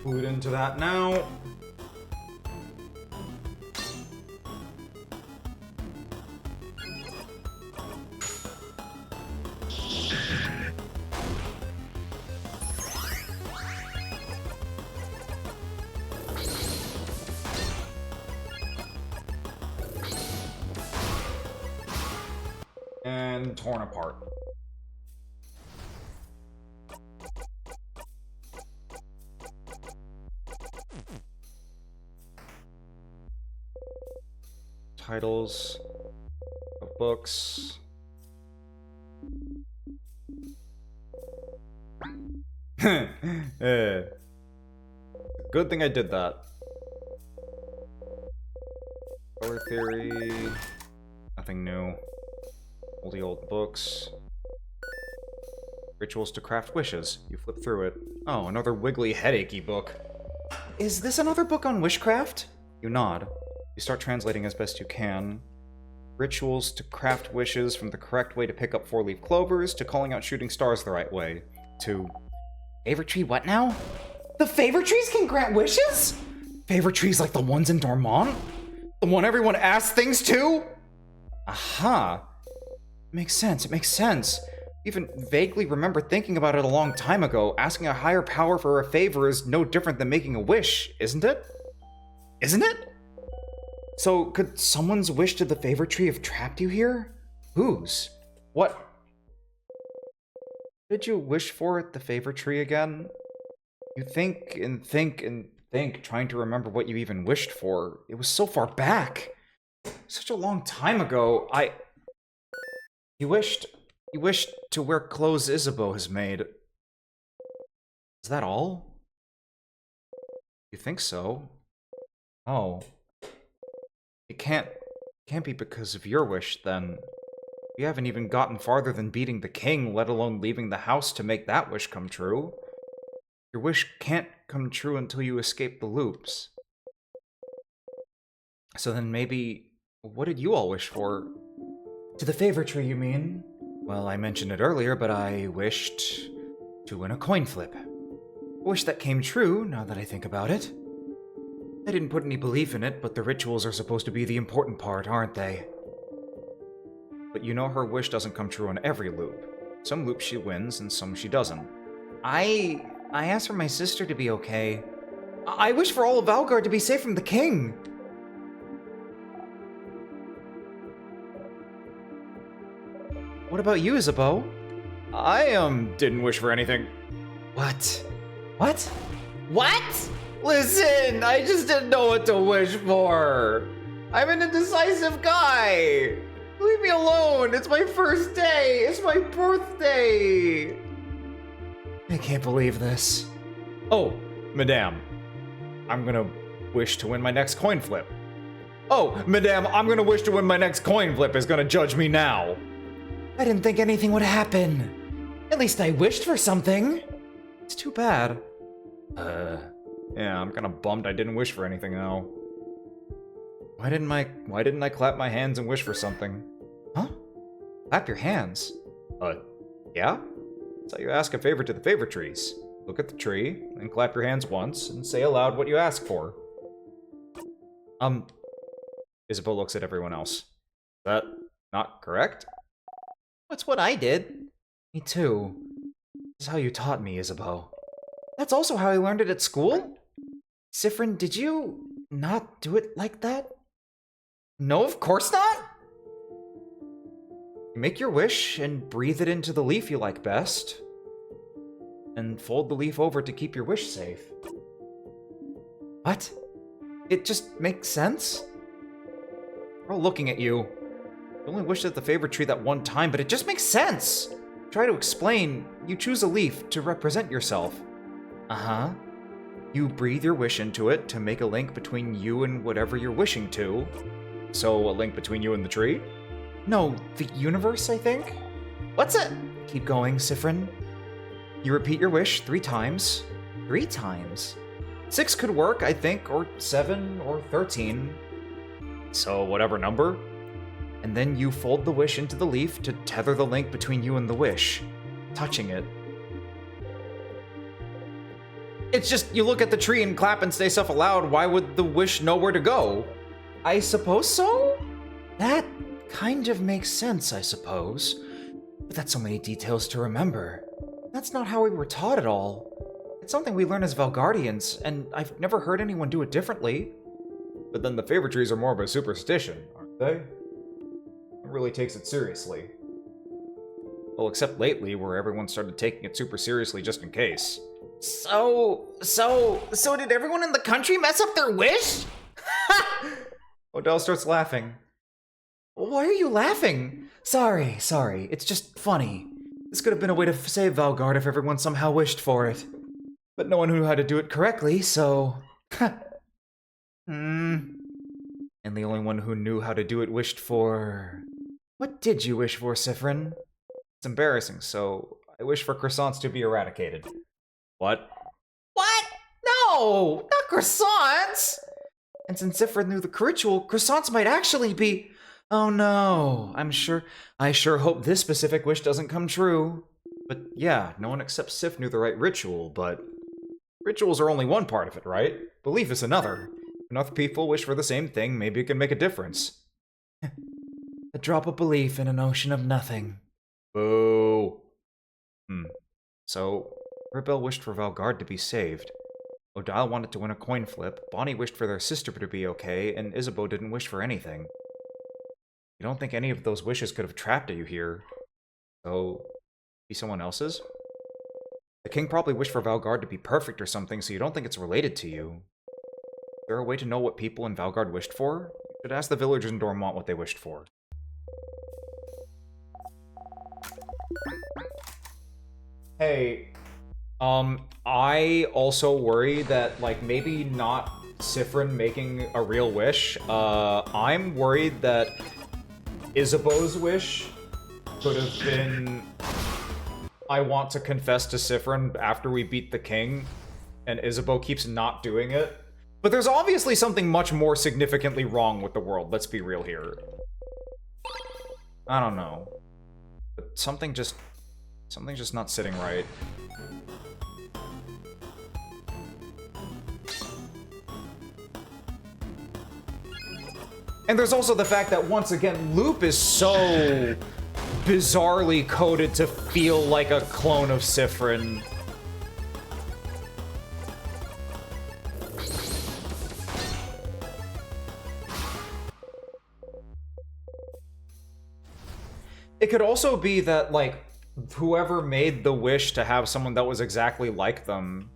C: glued into that now. And torn apart. Titles of books. Good thing I did that. Color theory. Nothing new. All the old books. Rituals to craft wishes. You flip through it. Oh, another wiggly, headachy book. Is this another book on wishcraft? You nod. You start translating as best you can. Rituals to craft wishes, from the correct way to pick up 4-leaf clovers, to calling out shooting stars the right way, to... Favor tree what now? The favor trees can grant wishes? Favor trees like the ones in Dormont? The one everyone asks things to? Aha. Makes sense, it makes sense. Even vaguely remember thinking about it a long time ago. Asking a higher power for a favor is no different than making a wish, isn't it? Isn't it? So, could someone's wish to the favor tree have trapped you here? Whose? What? did you wish for at the favor tree again? You think and think and think, trying to remember what you even wished for. It was so far back. Such a long time ago. You wished to wear clothes Isabeau has made. Is that all? You think so? Oh. It can't be because of your wish, then. You haven't even gotten farther than beating the king, let alone leaving the house to make that wish come true. Your wish can't come true until you escape the loops. So then maybe, what did you all wish for? To the favor tree, you mean? Well, I mentioned it earlier, but I wished to win a coin flip. A wish that came true, now that I think about it. I didn't put any belief in it, but the rituals are supposed to be the important part, aren't they? But you know her wish doesn't come true on every loop. Some loops she wins, and some she doesn't. I asked for my sister to be okay. I wish for all of Valgard to be safe from the king! What about you, Isabeau? I, didn't wish for anything. What? What? What? Listen, I just didn't know what to wish for. I'm an indecisive guy. Leave me alone. It's my first day. It's my birthday. I can't believe this. Oh, madame. I'm gonna wish to win my next coin flip. Oh, madame, I'm gonna wish to win my next coin flip is gonna judge me now. I didn't think anything would happen. At least I wished for something. It's too bad. Yeah, I'm kinda bummed I didn't wish for anything now. Why didn't I clap my hands and wish for something? Huh? Clap your hands? Yeah? That's how you ask a favor to the favor trees. Look at the tree, and clap your hands once, and say aloud what you ask for. Isabeau looks at everyone else. Is that not correct? That's what I did. Me too. This is how you taught me, Isabeau. That's also how I learned it at school? Siffrin, did you not do it like that? No, of course not! You make your wish and breathe it into the leaf you like best. And fold the leaf over to keep your wish safe. What? It just makes sense? We're all looking at you. You only wished at the favor tree that one time, but it just makes sense! Try to explain. You choose a leaf to represent yourself. Uh-huh. You breathe your wish into it to make a link between you and whatever you're wishing to. So, a link between you and the tree? No, the universe, I think? What's it? Keep going, Siffrin. You repeat your wish 3 times. 3 times? 6 could work, I think, or 7, or 13. So, whatever number? And then you fold the wish into the leaf to tether the link between you and the wish, touching it. It's just, you look at the tree and clap and say stuff aloud, why would the wish know where to go? I suppose so? That kind of makes sense, I suppose. But that's so many details to remember. That's not how we were taught at all. It's something we learn as Valgardians, and I've never heard anyone do it differently. But then the favor trees are more of a superstition, aren't they? It really takes it seriously. Well, except lately, where everyone started taking it super seriously just in case. So did everyone in the country mess up their wish? Odell starts laughing. Why are you laughing? Sorry, it's just funny. This could have been a way to save Valgard if everyone somehow wished for it. But no one knew how to do it correctly, so... And the only one who knew how to do it wished for... What did you wish for, Siffrin? It's embarrassing, so I wish for croissants to be eradicated. What? What? No! Not croissants! And since Siffrin knew the ritual, croissants might actually be... Oh no, I sure hope this specific wish doesn't come true. But yeah, no one except Sif knew the right ritual, but... Rituals are only one part of it, right? Belief is another. If enough people wish for the same thing, maybe it can make a difference. A drop of belief in an ocean of nothing. Boo. So, Rebel wished for Valgard to be saved. Odile wanted to win a coin flip, Bonnie wished for their sister to be okay, and Isabeau didn't wish for anything. You don't think any of those wishes could have trapped you here? So, be someone else's? The king probably wished for Valgard to be perfect or something, so you don't think it's related to you. Is there a way to know what people in Valgard wished for? You should ask the villagers in Dormont what they wished for.
A: Hey,
C: I also worry that, like, maybe not Sifrin making a real wish. I'm worried that Isabeau's wish could have been, I want to confess to Sifrin after we beat the king, and Isabeau keeps not doing it. But there's obviously something much more significantly wrong with the world, let's be real here. I don't know. But something's just not sitting right. And there's also the fact that, once again, Loop is so bizarrely coded to feel like a clone of Sifrin. It could also be that, like, whoever made the wish to have someone that was exactly like them,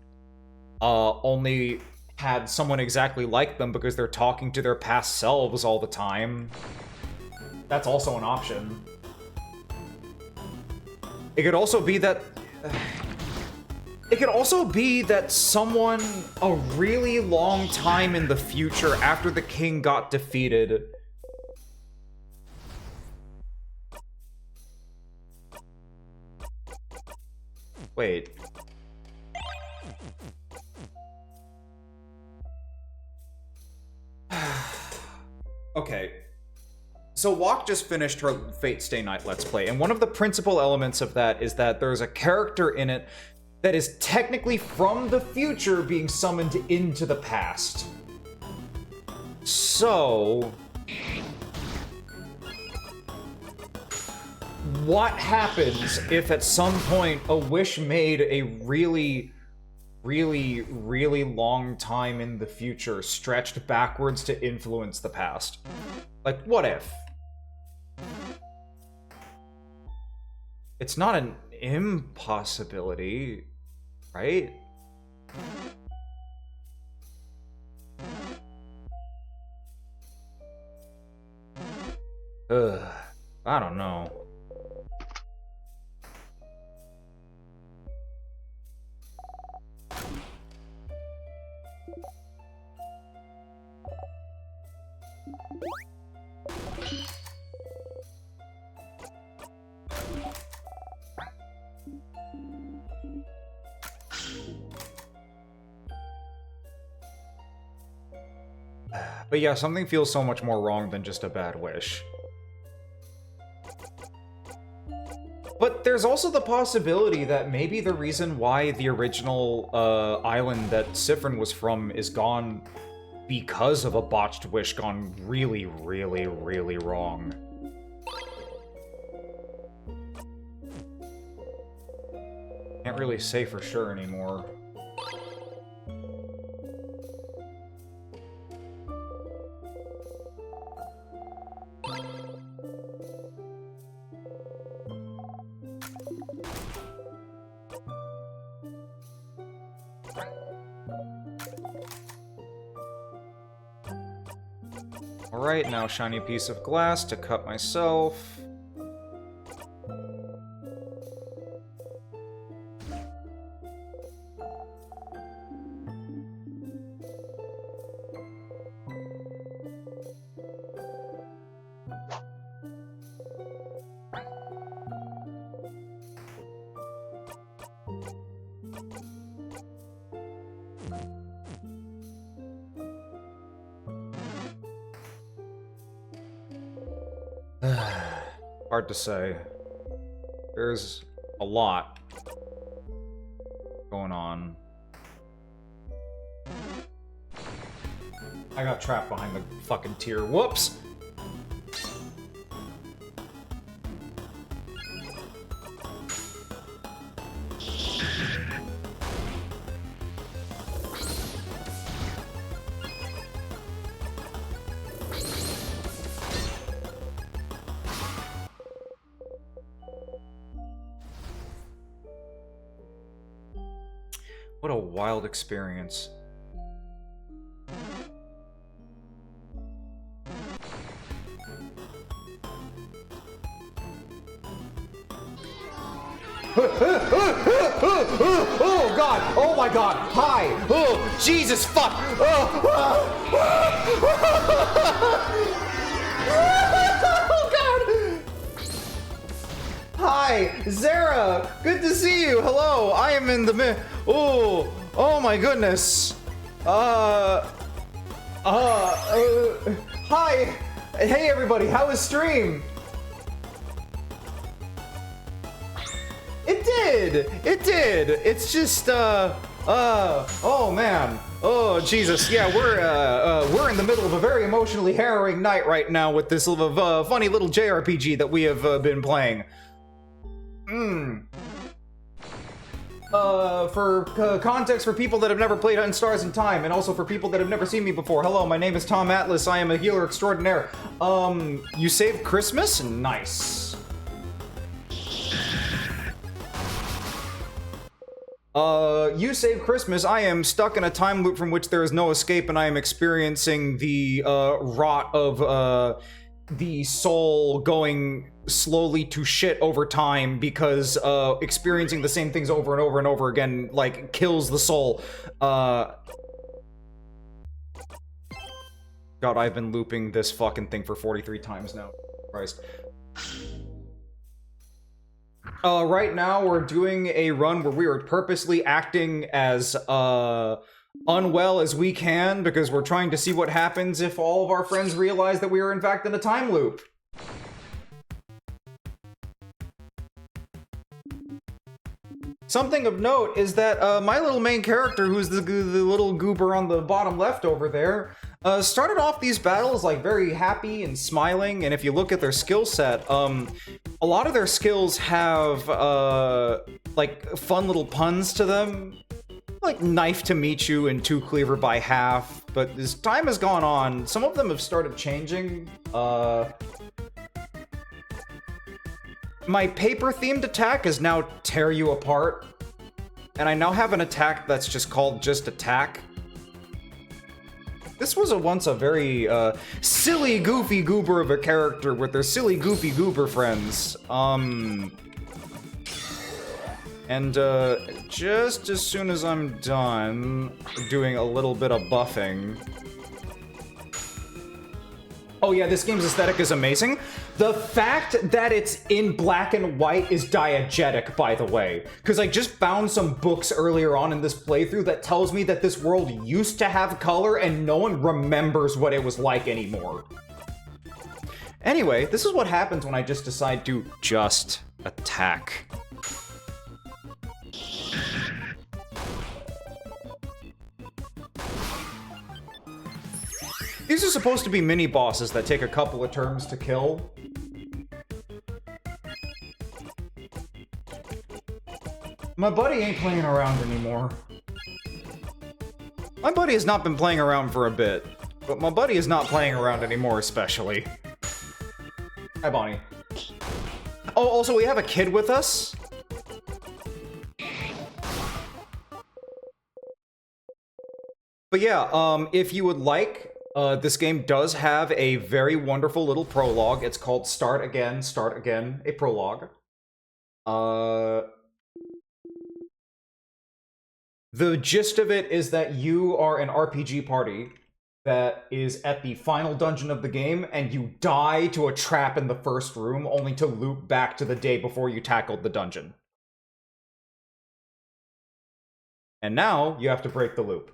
C: only had someone exactly like them because they're talking to their past selves all the time. That's also an option. It could also be that... It could also be that someone a really long time in the future, after the king got defeated... Wait. Okay. So Walk just finished her Fate Stay Night Let's Play, and one of the principal elements of that is that there's a character in it that is technically from the future being summoned into the past. So... what happens if at some point a wish made a really long time in the future stretched backwards to influence the past? Like, what if? It's not an impossibility, right? Ugh, I don't know. But yeah, something feels so much more wrong than just a bad wish. But there's also the possibility that maybe the reason why the original island that Sifrin was from is gone because of a botched wish gone really wrong. Can't really say for sure anymore. Alright, now shiny piece of glass to cut myself. Hard to say. There's a lot going on. I got trapped behind the fucking tier. Whoops! What a wild experience.
A: Oh god! Oh my god! Hi! Oh Jesus fuck! Oh god! Hi, Zara! Good to see you! Hello! I am in the oh my goodness! Hi! Hey everybody, how was stream? It did! It did! It's just, oh man. Oh, Jesus. Yeah, we're in the middle of a very emotionally harrowing night right now with this funny little JRPG that we have been playing. For context for people that have never played on Stars in Time, and also for people that have never seen me before, hello, my name is tomatlus, I am a healer extraordinaire. You saved Christmas? Nice. You saved Christmas. I am stuck in a time loop from which there is no escape, and I am experiencing the, rot of, the soul going slowly to shit over time because, experiencing the same things over and over and over again, like, kills the soul. God, I've been looping this fucking thing for 43 times now. Christ. Right now we're doing a run where we are purposely acting as, unwell as we can because we're trying to see what happens if all of our friends realize that we are in fact in a time loop. Something of note is that, my little main character, who's the little goober on the bottom left over there, started off these battles, like, very happy and smiling, and if you look at their skill set, a lot of their skills have, like, fun little puns to them. Like, knife to meet you and two cleaver by half, but as time has gone on, some of them have started changing. My paper-themed attack is now tear you apart, and I now have an attack that's just called just attack. This was once a very, silly, goofy goober of a character with their silly, goofy goober friends. And, just as soon as I'm done doing a little bit of buffing... Oh yeah, this game's aesthetic is amazing. The fact that it's in black and white is diegetic, by the way. Because I just found some books earlier on in this playthrough that tells me that this world used to have color and no one remembers what it was like anymore. Anyway, this is what happens when I just decide to just attack. These are supposed to be mini-bosses that take a couple of turns to kill. My buddy ain't playing around anymore. My buddy has not been playing around for a bit, but my buddy is not playing around anymore especially. Hi, Bonnie. Oh, also, we have a kid with us. But yeah, if you would like... this game does have a very wonderful little prologue. It's called Start Again, a prologue. The gist of it is that you are an RPG party that is at the final dungeon of the game, and you die to a trap in the first room, only to loop back to the day before you tackled the dungeon. And now, you have to break the loop.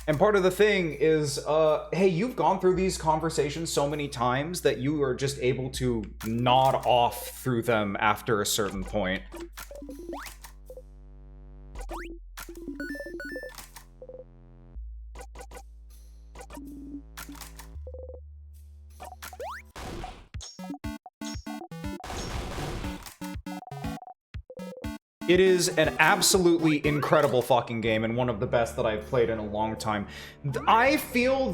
A: And part of the thing is, hey, you've gone through these conversations so many times that you are just able to nod off through them after a certain point.
C: It is an absolutely incredible fucking game and one of the best that I've played in a long time. I feel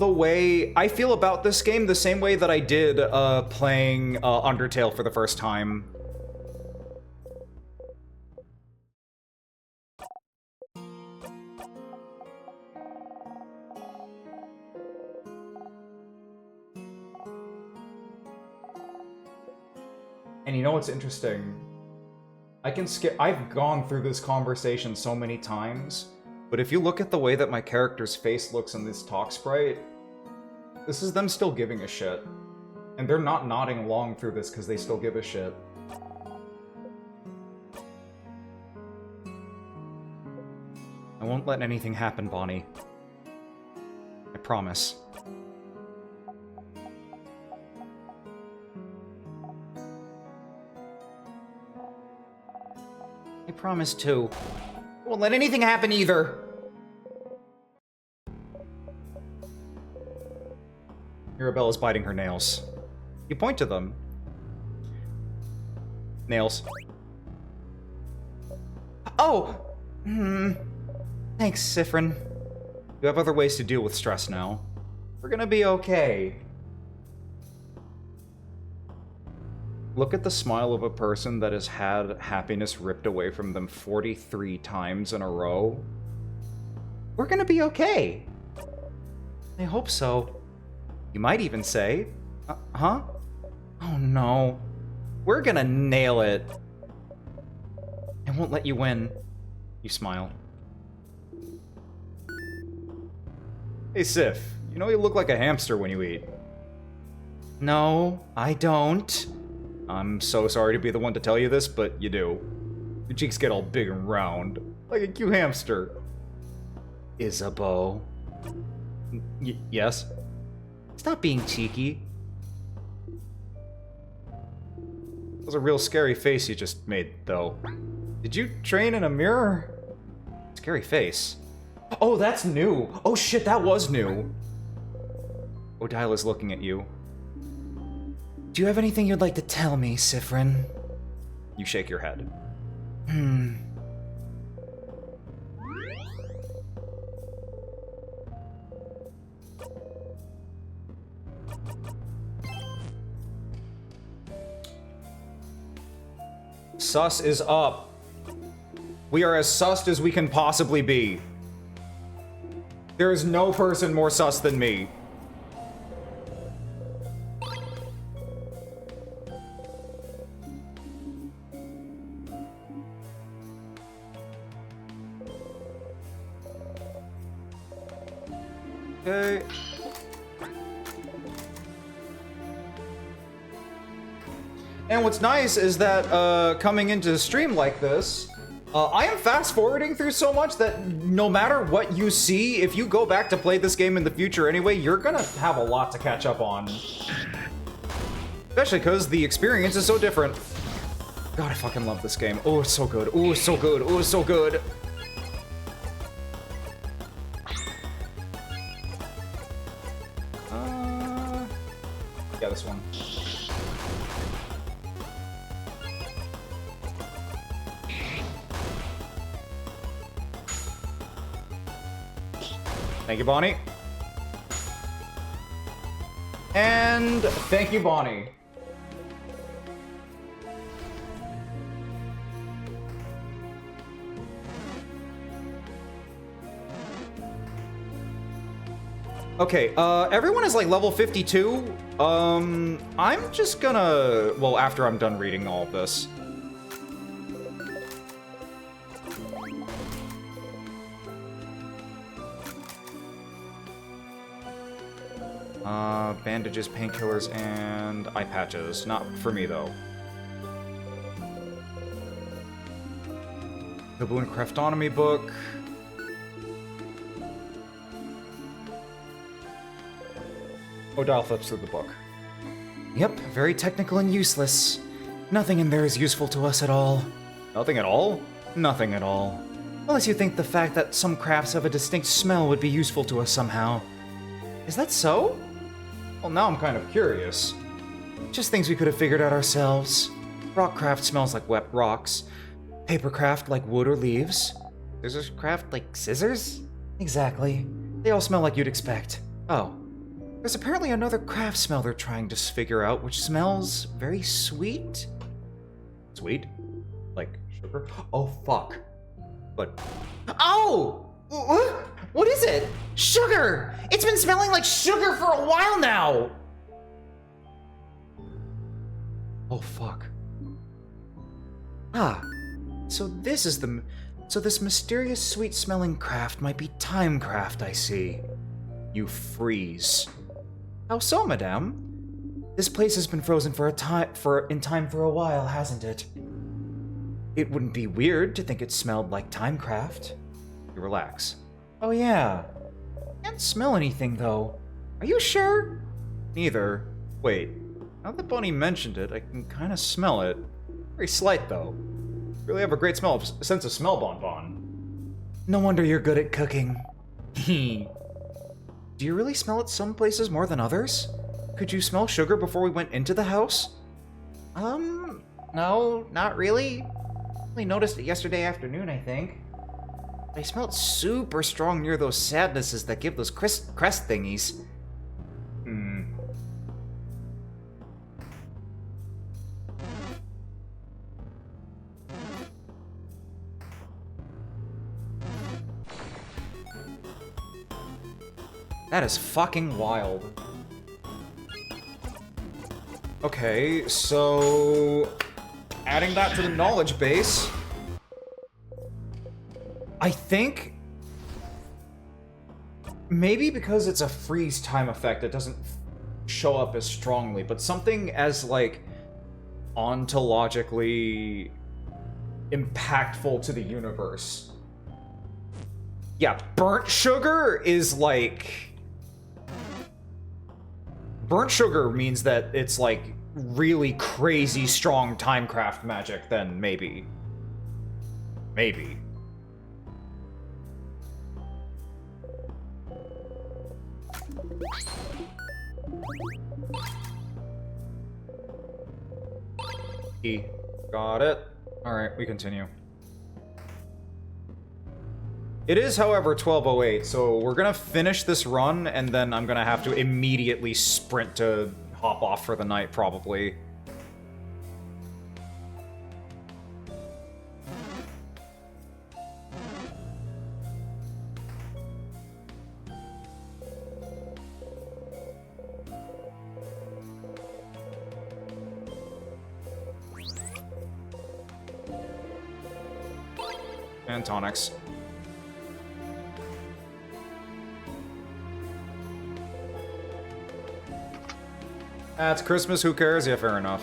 C: about this game the same way that I did playing Undertale for the first time.
A: And you know what's interesting? I've gone through this conversation so many times,
C: But if you look at the way that my character's face looks in this talk sprite, this is them still giving a shit.
A: and they're not nodding along through this because they still give a shit.
C: I won't let anything happen, Bonnie. I promise. I promise too. I won't let anything happen either! Arabella's biting her nails. You point to them. Nails. Oh! Thanks, Sifrin. You have other ways to deal with stress now. We're gonna be okay. Look at the smile of a person that has had happiness ripped away from them 43 times in a row. We're gonna be okay. I hope so. You might even say, huh? Oh no. We're gonna nail it. I won't let you win. You smile. Hey, Sif, you know you look like a hamster when you eat. No, I don't. I'm so sorry to be the one to tell you this, but you do. Your cheeks get all big and round, like a cute hamster. Isabeau. Yes? Stop being cheeky. That was a real scary face you just made, though. Did you train in a mirror? Scary face. Oh, that's new. Oh shit, that was new. Odile is looking at you. Do you have anything you'd like to tell me, Sifrin? You shake your head. Sus is up. We are as sussed as we can possibly be. There is no person more sus than me. Okay. And what's nice is that coming into a stream like this, I am fast forwarding through so much that no matter what you see, if you go back to play this game in the future anyway, you're gonna have a lot to catch up on. Especially because the experience is so different. God, I fucking love this game. Oh, it's so good. Oh, it's so good. Oh, it's so good. Yeah, this one. Thank you, Bonnie. And thank you, Bonnie. Okay, everyone is like level 52. I'm just gonna, well, after I'm done reading all of this. Bandages, painkillers, and eye patches. Not for me, though. The Blue and Craftonomy book. Odile flips through the book. Yep, very technical and useless. Nothing in there is useful to us at all. Nothing at all? Nothing at all. Unless you think the fact that some crafts have a distinct smell would be useful to us somehow. Is that so? Well, now I'm kind of curious. Just things we could have figured out ourselves. Rockcraft smells like wet rocks. Papercraft like wood or leaves.
B: Scissors craft like scissors?
C: Exactly. They all smell like you'd expect. Oh. There's apparently another craft smell they're trying to figure out, which smells very sweet.
A: Sweet? Like sugar? Oh, fuck. But
C: Oh! What is it? Sugar! It's been smelling like sugar for a while now! Oh, fuck. Ah. So this mysterious sweet-smelling craft might be time craft, I see. You freeze. How so, madame? This place has been frozen in time for a while, hasn't it? It wouldn't be weird to think it smelled like time craft. You relax. Oh yeah. Can't smell anything though. Are you sure? Neither. Wait. Now that Bunny mentioned it, I can kind of smell it. Very slight though. Really have a great sense of smell, Bon. No wonder you're good at cooking. Do you really smell it some places more than others? Could you smell sugar before we went into the house?
B: No, not really. Only noticed it yesterday afternoon, I think.
C: I smelled super strong near those sadnesses that give those crest thingies. That is fucking wild.
A: okay, so adding that to the knowledge base. I think maybe because it's a freeze time effect, it doesn't show up as strongly, but something as like ontologically impactful to the universe. Yeah, burnt sugar is like... Burnt sugar means that it's like really crazy strong timecraft magic, then maybe. Maybe. Got it. Alright, we continue. It is, however, 12:08, so we're gonna finish this run, and then I'm gonna have to immediately sprint to hop off for the night, probably. And tonics. It's Christmas, who cares? Yeah, fair enough.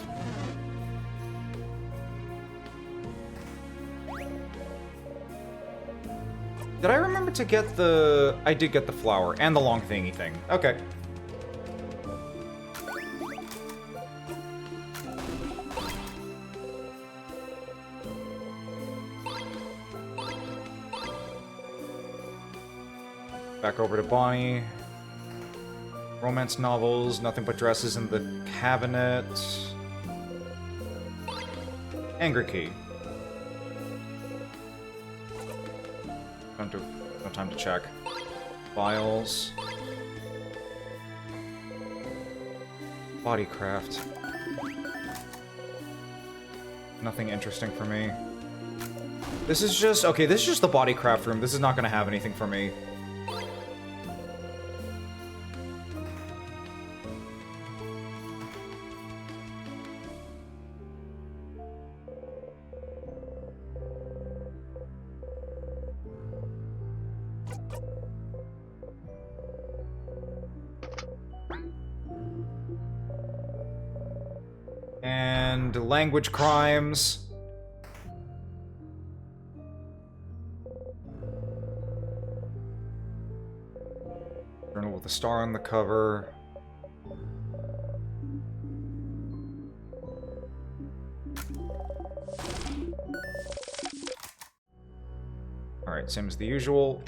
A: Did I remember to get the... I did get the flower, and the long thingy thing. Okay. Back over to Bonnie. Romance novels, nothing but dresses in the cabinet. Angry key. No time to check. Files. Bodycraft. Nothing interesting for me. This is just... Okay, this is just the bodycraft room. This is not going to have anything for me. And language crimes. Journal with a star on the cover. Alright, same as the usual.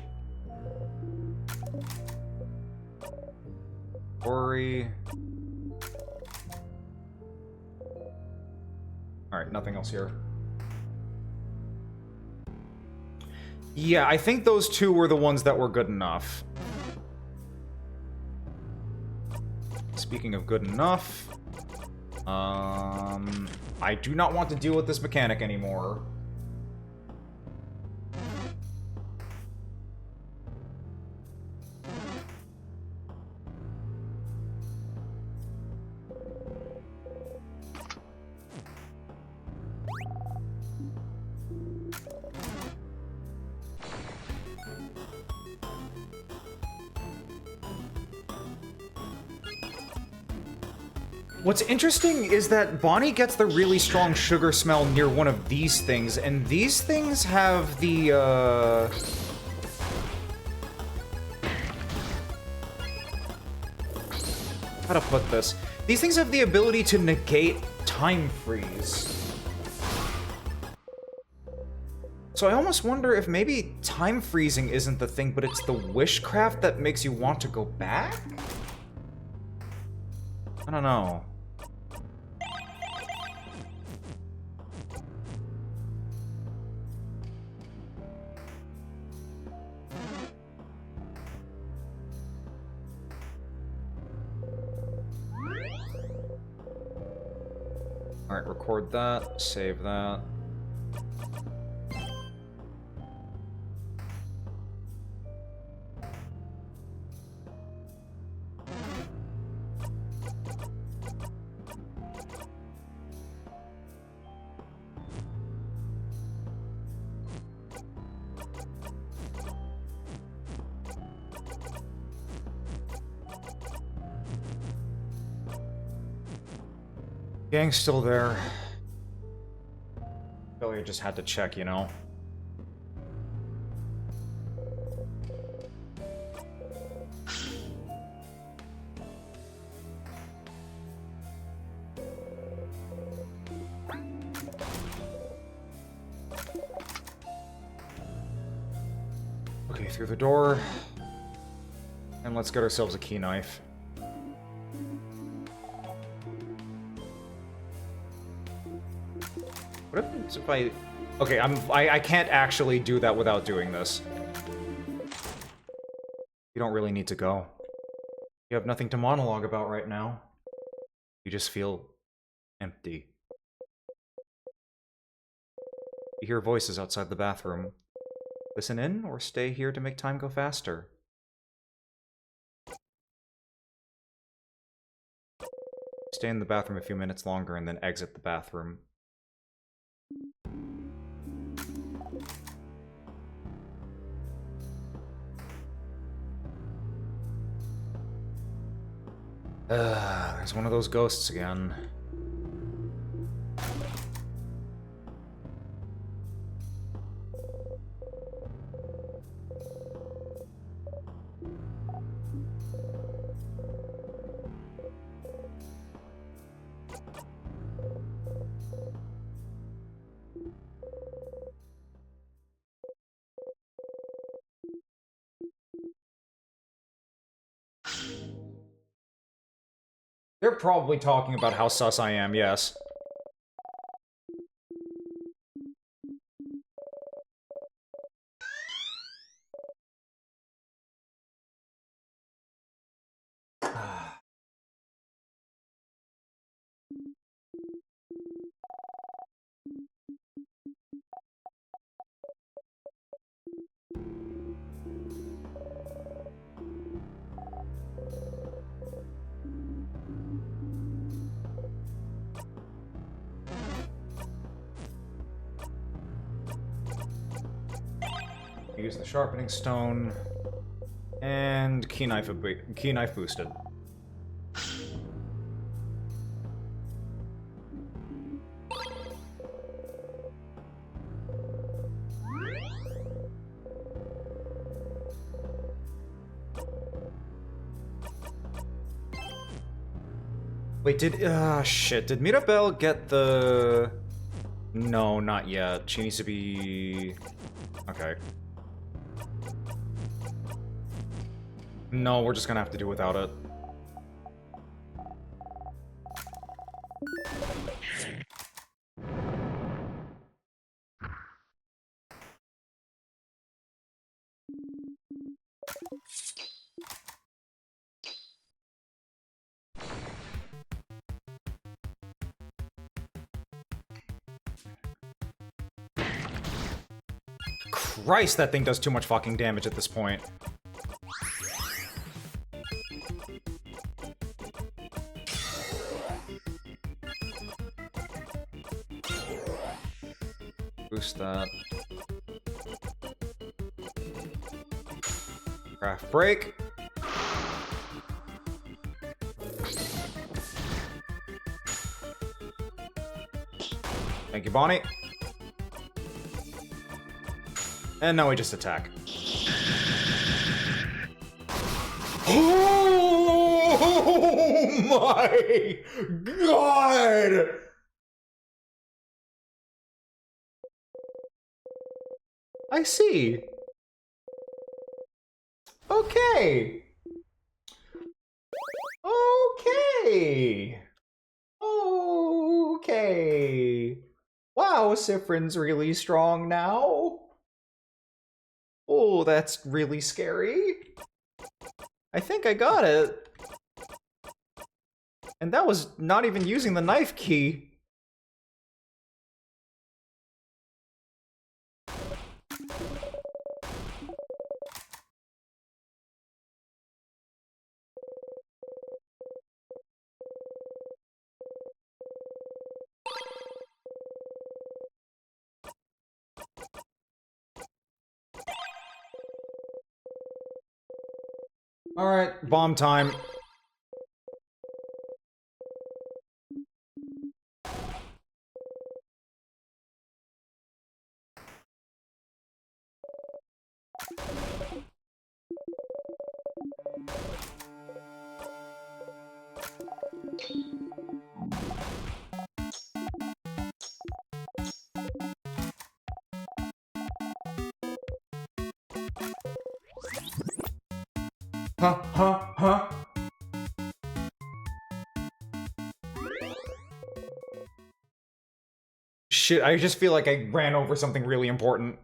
A: Worry. Alright, nothing else here.
C: Yeah, I think those two were the ones that were good enough. Speaking of good enough... I do not want to deal with this mechanic anymore. What's interesting is that Bonnie gets the really strong sugar smell near one of these things, and these things have the, how to put this? These things have the ability to negate time freeze. So I almost wonder if maybe time freezing isn't the thing, but it's the wishcraft that makes you want to go back? I don't know. Alright, record that, save that. Gang's still there. Billy just had to check, you know. Okay, through the door. And let's get ourselves a key knife. What happens if I... Okay, I can't actually do that without doing this. You don't really need to go. You have nothing to monologue about right now. You just feel empty. You hear voices outside the bathroom. Listen in, or stay here to make time go faster. Stay in the bathroom a few minutes longer and then exit the bathroom. There's one of those ghosts again. They're probably talking about how sus I am, yes. Use the sharpening stone and key knife boosted. Wait, shit, did Mirabelle get the... No, not yet. She needs to be... Okay. No, we're just gonna have to do without it. Christ, that thing does too much fucking damage at this point. Boost that. Craft break. Thank you, Bonnie. And now we just attack. Oh my god! I see. Okay. Okay. Okay. Wow, Sifrin's really strong now. Oh, that's really scary. I think I got it. And that was not even using the knife key. Alright, bomb time. Huh? Shit, I just feel like I ran over something really important.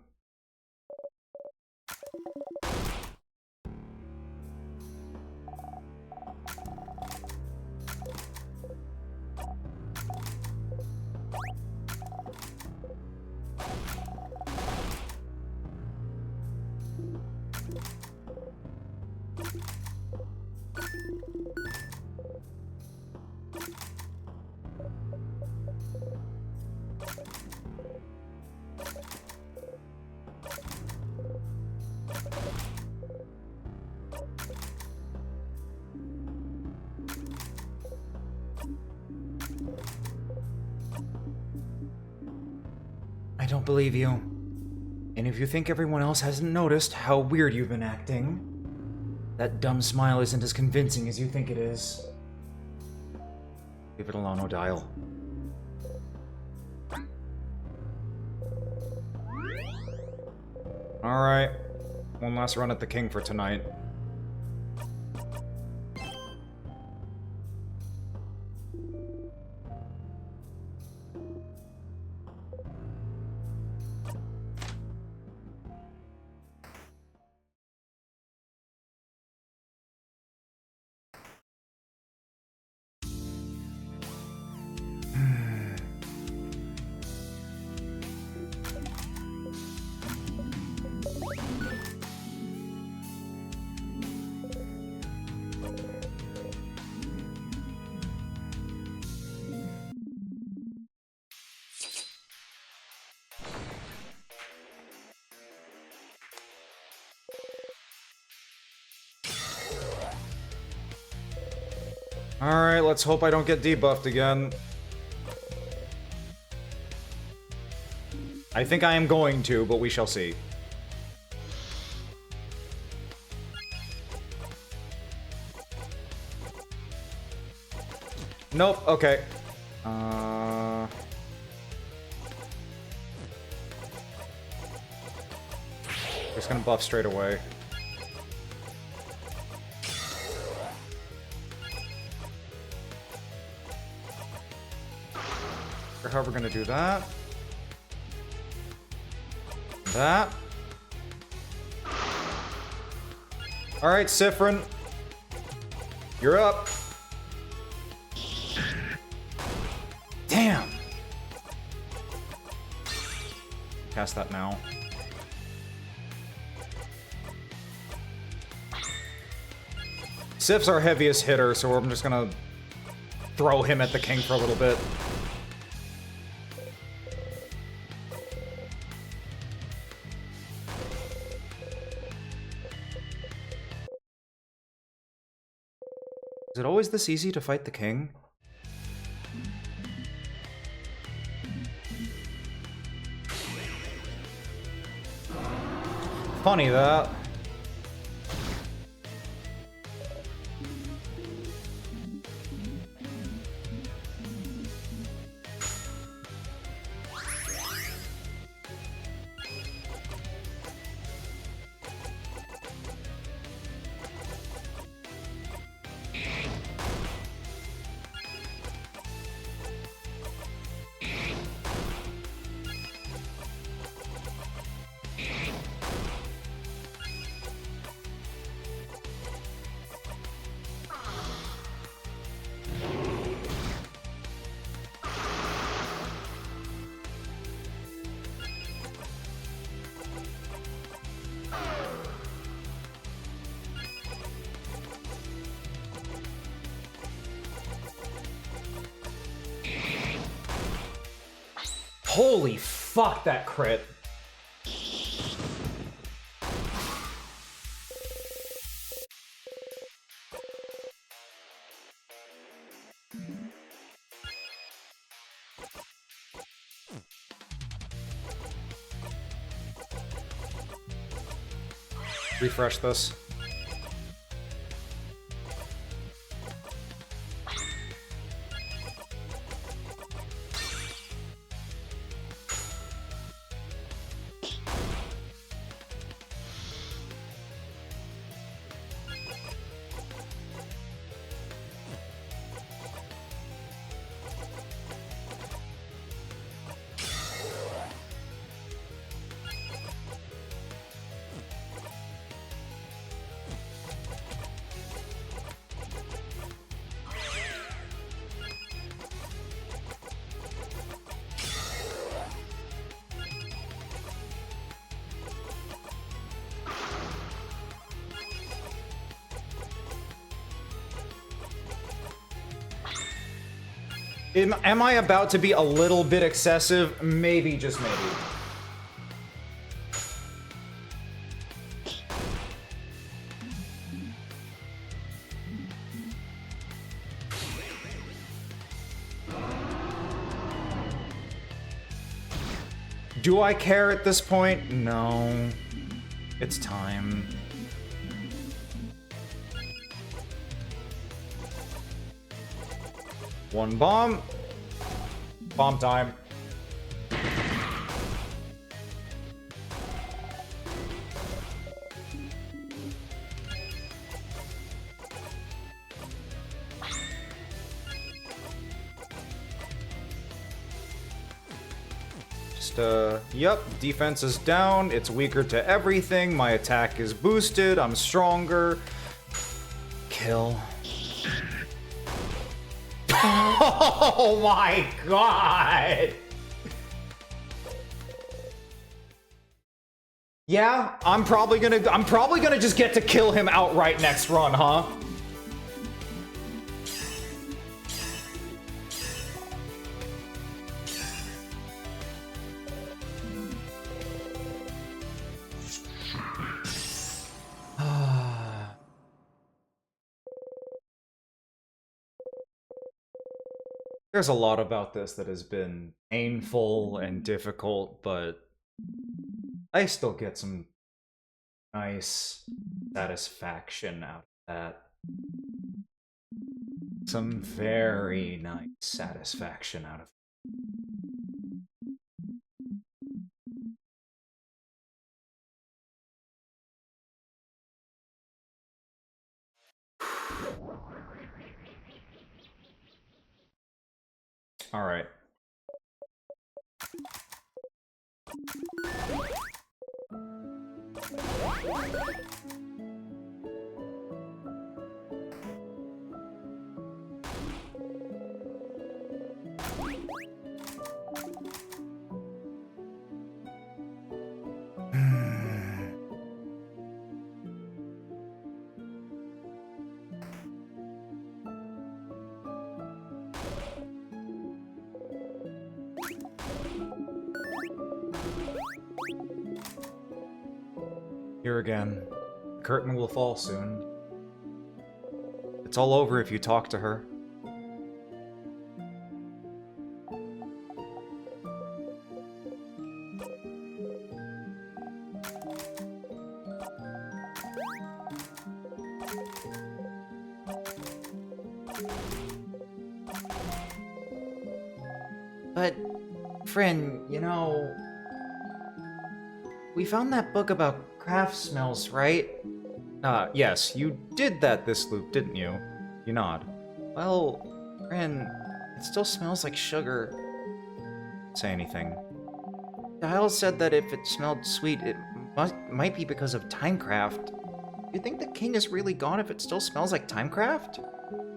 C: I don't believe you. And if you think everyone else hasn't noticed how weird you've been acting, that dumb smile isn't as convincing as you think it is. Leave it alone, Odile. Alright. One last run at the king for tonight. Alright, let's hope I don't get debuffed again. I think I am going to, but we shall see. Nope, okay. Just gonna buff straight away. How we're gonna do that. That. Alright, Sifrin. You're up. Damn! Cast that now. Sif's our heaviest hitter, so I'm just gonna throw him at the king for a little bit. Is it always this easy to fight the king? Funny that. Holy fuck, that crit. Refresh this. Am I about to be a little bit excessive? Maybe, just maybe. Do I care at this point? No. It's time. One bomb. Bomb time. Yep, defense is down, it's weaker to everything, my attack is boosted, I'm stronger. Kill. Oh my god! Yeah, I'm probably gonna just get to kill him outright next run, huh? There's a lot about this that has been painful and difficult, but I still get some nice satisfaction out of that. Some very nice satisfaction out of All right. Here again. The curtain will fall soon. It's all over if you talk to her.
B: But, friend, we found that book about craft smells, right?
C: Yes, you did that this loop, didn't you? You nod.
B: Well, friend, it still smells like sugar.
C: Say anything.
B: Giles said that if it smelled sweet, it might be because of Timecraft. You think the king is really gone if it still smells like Timecraft?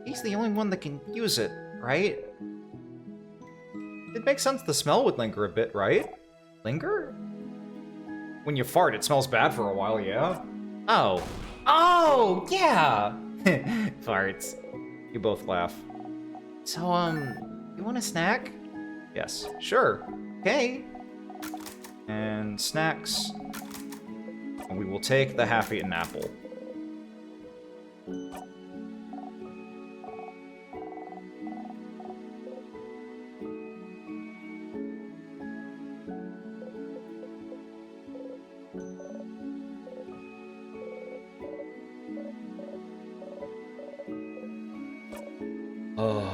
B: He's the only one that can use it, right?
C: It makes sense the smell would linger a bit, right?
B: Linger?
C: When you fart, it smells bad for a while, yeah?
B: Oh. Oh, yeah! Farts.
C: You both laugh.
B: So, you want a snack?
C: Yes, sure.
B: Okay.
C: And snacks. And we will take the half-eaten apple. Oh.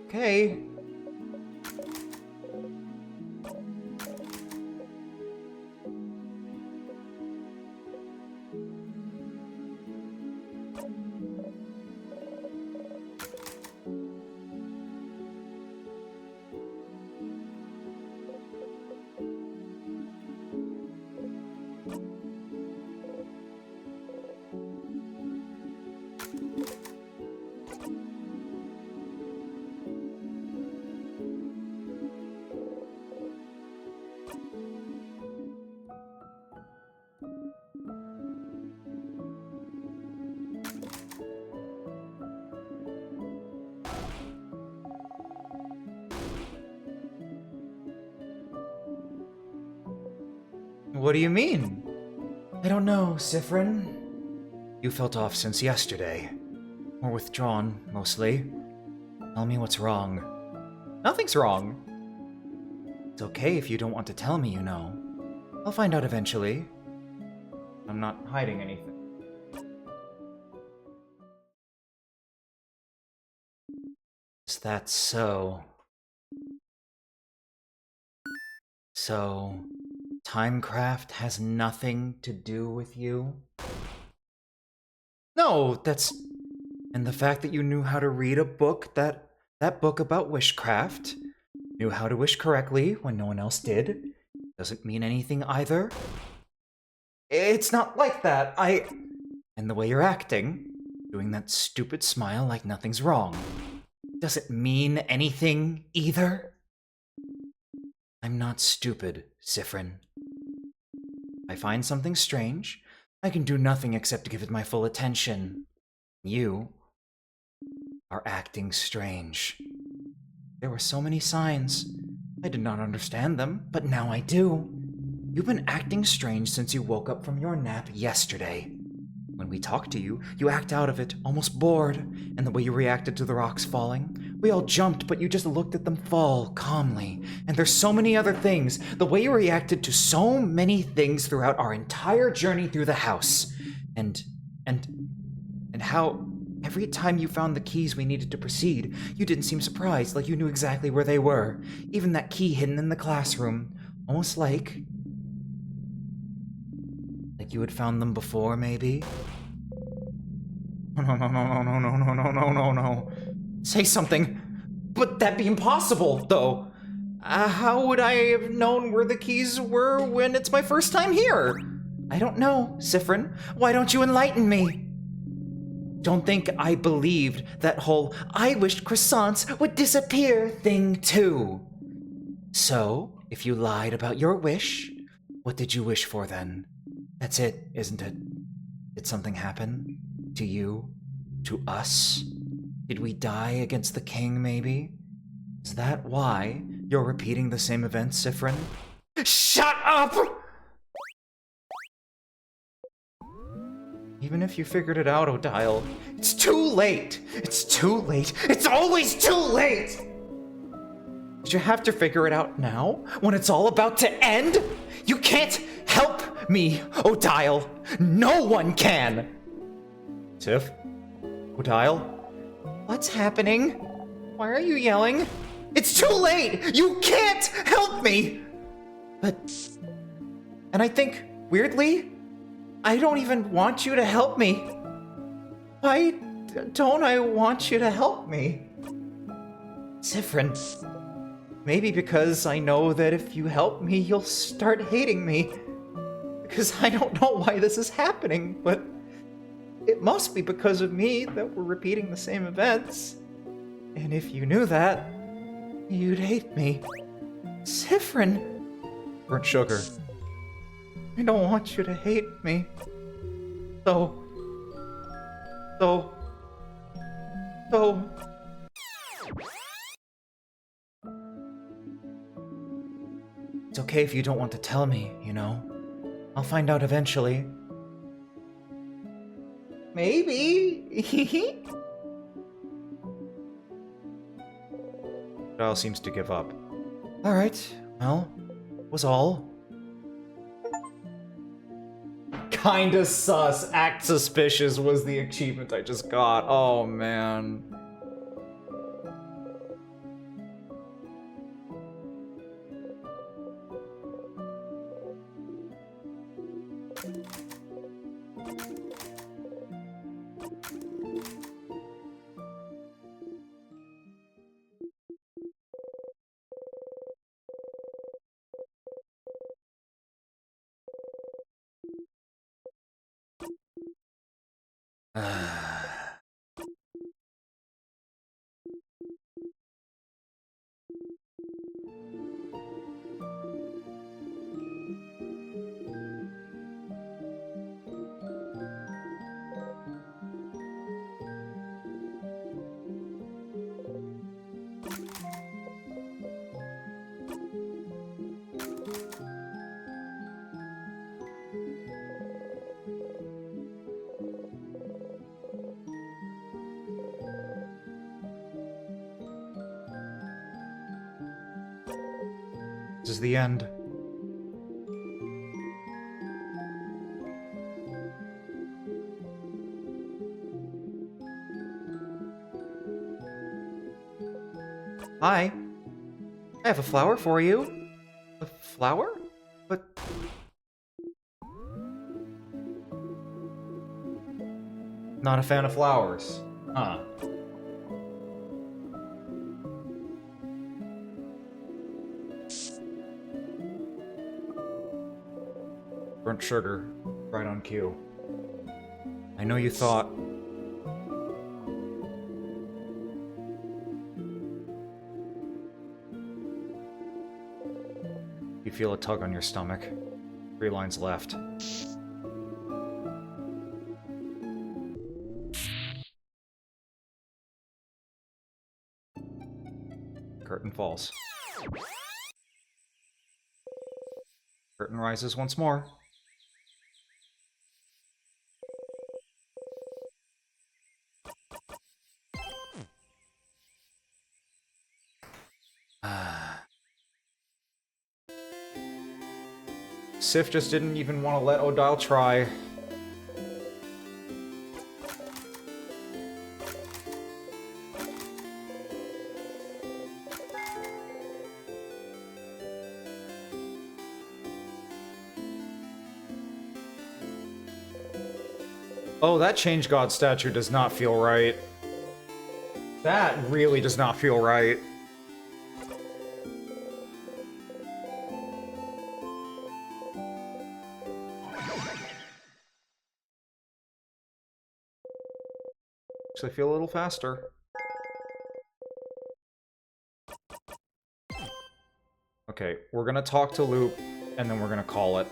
B: Okay.
C: What do you mean?
B: I don't know, Sifrin.
C: You felt off since yesterday. More withdrawn, mostly. Tell me what's wrong.
B: Nothing's wrong.
C: It's okay if you don't want to tell me, you know. I'll find out eventually. I'm not hiding anything. Is that so? So, Timecraft has nothing to do with you? No, that's... And the fact that you knew how to read a book, that book about wishcraft, knew how to wish correctly when no one else did, doesn't mean anything either? It's not like that, And the way you're acting, doing that stupid smile like nothing's wrong, doesn't mean anything either? I'm not stupid, Sifrin. If I find something strange, I can do nothing except give it my full attention. You are acting strange. There were so many signs. I did not understand them, but now I do. You've been acting strange since you woke up from your nap yesterday. When we talk to you, you act out of it, almost bored, and the way you reacted to the rocks falling. We all jumped, but you just looked at them fall calmly. And there's so many other things. The way you reacted to so many things throughout our entire journey through the house. And how every time you found the keys we needed to proceed, you didn't seem surprised, like you knew exactly where they were. Even that key hidden in the classroom. Almost like you had found them before, maybe? No. Say something. But that'd be impossible, though. How would I have known where the keys were when it's my first time here? I don't know, Sifrin. Why don't you enlighten me? Don't think I believed that whole I wished croissants would disappear thing, too. So, if you lied about your wish, what did you wish for then? That's it, isn't it? Did something happen? To you? To us? Did we die against the king, maybe? Is that why you're repeating the same events, Sifrin? Shut up! Even if you figured it out, Odile, it's too late! It's too late! It's always too late! Did you have to figure it out now, when it's all about to end? You can't help me, Odile! No one can! Sif? Odile? What's happening? Why are you yelling? It's too late! You can't help me! And I think, weirdly, I don't even want you to help me. Why don't I want you to help me? Sifrin, maybe because I know that if you help me, you'll start hating me. Because I don't know why this is happening, but it must be because of me that we're repeating the same events. And if you knew that, you'd hate me. Sifrin! Burnt sugar. I don't want you to hate me. So... It's okay if you don't want to tell me, you know? I'll find out eventually. Maybe. Giles seems to give up. Alright, well, was all.
A: Kinda sus. Act suspicious was the achievement I just got. Oh, man.
C: This is the end. Hi. I have a flower for you. A flower? But...
A: Not a fan of flowers. Huh. Burnt sugar. Right on cue.
C: I know you thought... You feel a tug on your stomach. 3 lines left. Curtain falls. Curtain rises once more.
A: Sif just didn't even want to let Odile try. Oh, that Change God statue does not feel right. That really does not feel right. Actually feel a little faster. Okay, we're gonna talk to Loop, and then we're gonna call it.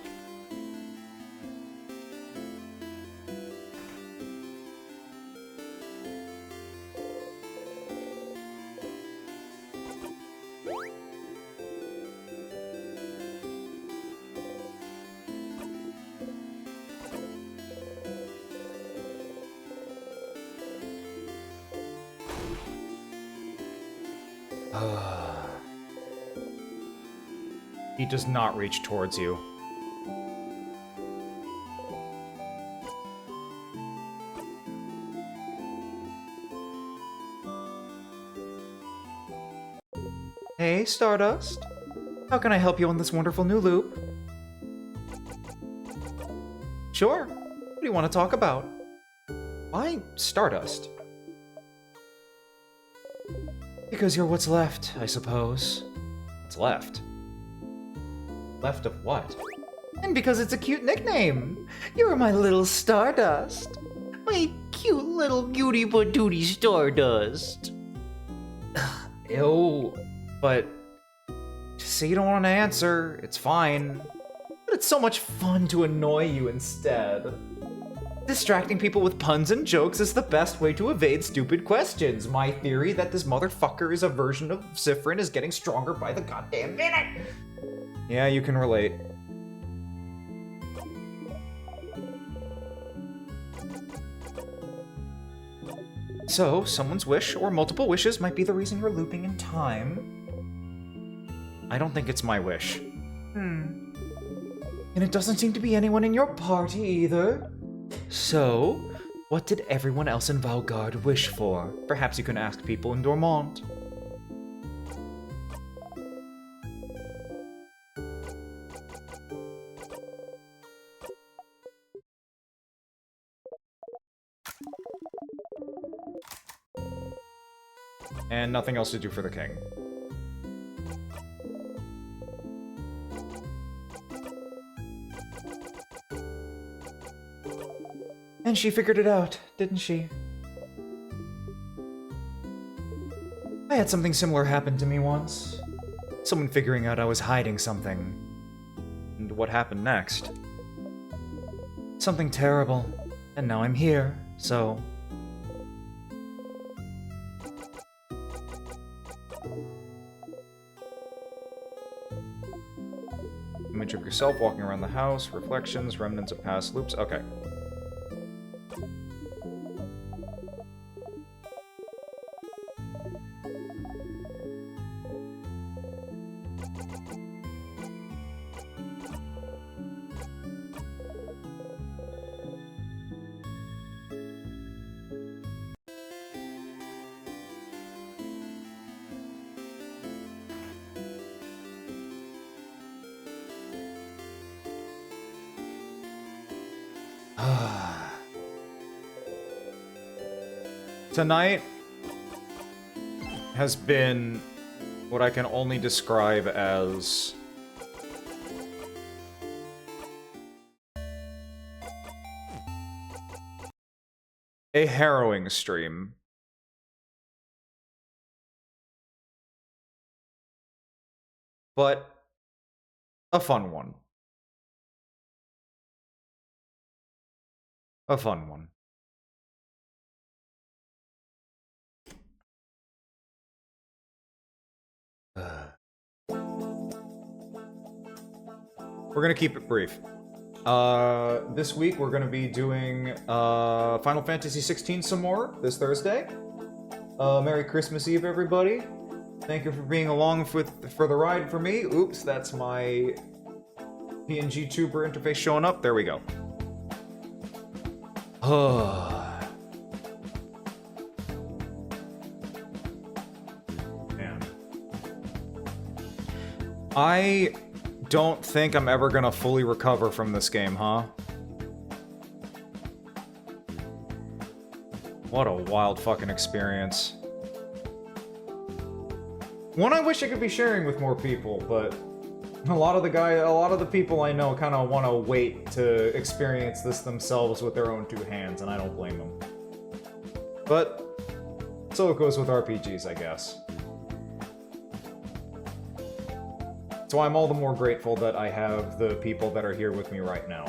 C: He does not reach towards you. Hey, Stardust. How can I help you on this wonderful new loop? Sure. What do you want to talk about? Why Stardust? Because you're what's left, I suppose. What's left? Left of what? And because it's a cute nickname. You're my little Stardust. My cute little beauty patootie Stardust. Ew. But just say you don't want to answer. It's fine. But it's so much fun to annoy you instead. Distracting people with puns and jokes is the best way to evade stupid questions. My theory that this motherfucker is a version of Zifrin is getting stronger by the goddamn minute. Yeah, you can relate. So, someone's wish or multiple wishes might be the reason you're looping in time. I don't think it's my wish. And it doesn't seem to be anyone in your party either. So, what did everyone else in Valgard wish for? Perhaps you can ask people in Dormont. And nothing else to do for the king. And she figured it out, didn't she? I had something similar happen to me once. Someone figuring out I was hiding something. And what happened next? Something terrible. And now I'm here, so... Image of yourself walking around the house, reflections, remnants of past loops. Okay. Tonight has been what I can only describe as a harrowing stream. But a fun one. A fun one. We're gonna keep it brief. This week we're gonna be doing Final Fantasy 16 some more this Thursday. Merry Christmas Eve, everybody. Thank you for being along for the ride for me. Oops, that's my PNG tuber interface showing up. There we go. Man. I don't think I'm ever gonna fully recover from this game, huh? What a wild fucking experience. One I wish I could be sharing with more people, but a lot of the people I know kind of want to wait to experience this themselves with their own two hands, and I don't blame them. But so it goes with RPGs, I guess. That's why I'm all the more grateful that I have the people that are here with me right now.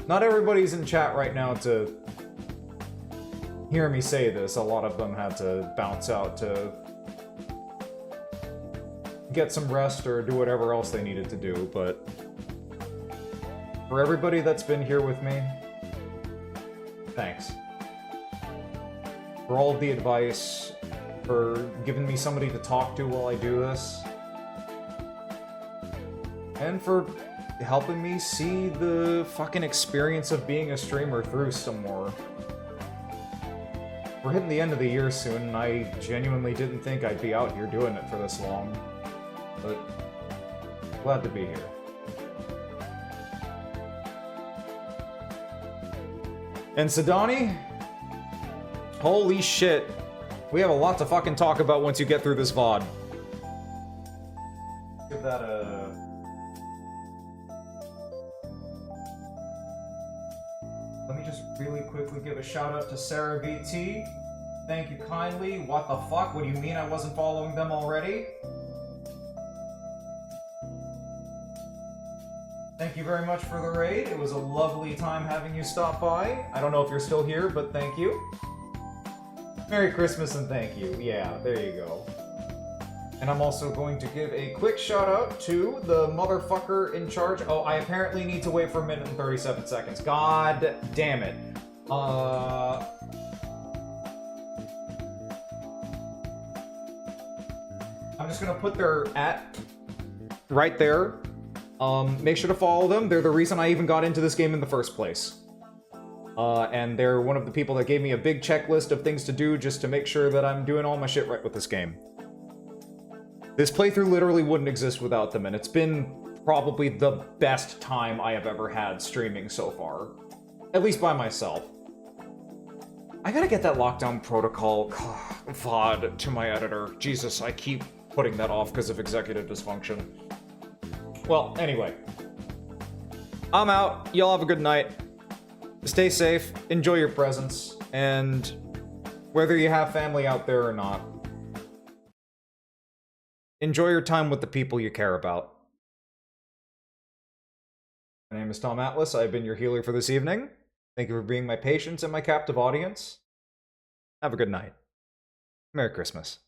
C: Not everybody's in chat right now to hear me say this. A lot of them had to bounce out to get some rest or do whatever else they needed to do, but for everybody that's been here with me, thanks. For all of the advice,
A: for giving me somebody to talk to while I do this. And for helping me see the fucking experience of being a streamer through some more. We're hitting the end of the year soon, and I genuinely didn't think I'd be out here doing it for this long. But glad to be here. And Sidani, holy shit, we have a lot to fucking talk about once you get through this VOD. Give that a... Let me just really quickly give a shout out to Sarah BT. Thank you kindly. What the fuck? What do you mean I wasn't following them already? Thank you very much for the raid. It was a lovely time having you stop by. I don't know if you're still here, but thank you. Merry Christmas and thank you. Yeah, there you go. And I'm also going to give a quick shout out to the motherfucker in charge. Oh, I apparently need to wait for a minute and 37 seconds. God damn it. I'm just gonna put their @ right there. Make sure to follow them. They're the reason I even got into this game in the first place. And they're one of the people that gave me a big checklist of things to do just to make sure that I'm doing all my shit right with this game. This playthrough literally wouldn't exist without them, and it's been probably the best time I have ever had streaming so far. At least by myself. I gotta get that lockdown protocol VOD to my editor. Jesus, I keep putting that off because of executive dysfunction. Well, anyway. I'm out. Y'all have a good night. Stay safe, enjoy your presents, and whether you have family out there or not, enjoy your time with the people you care about. My name is tomatlus. I've been your healer for this evening. Thank you for being my patient and my captive audience. Have a good night. Merry Christmas.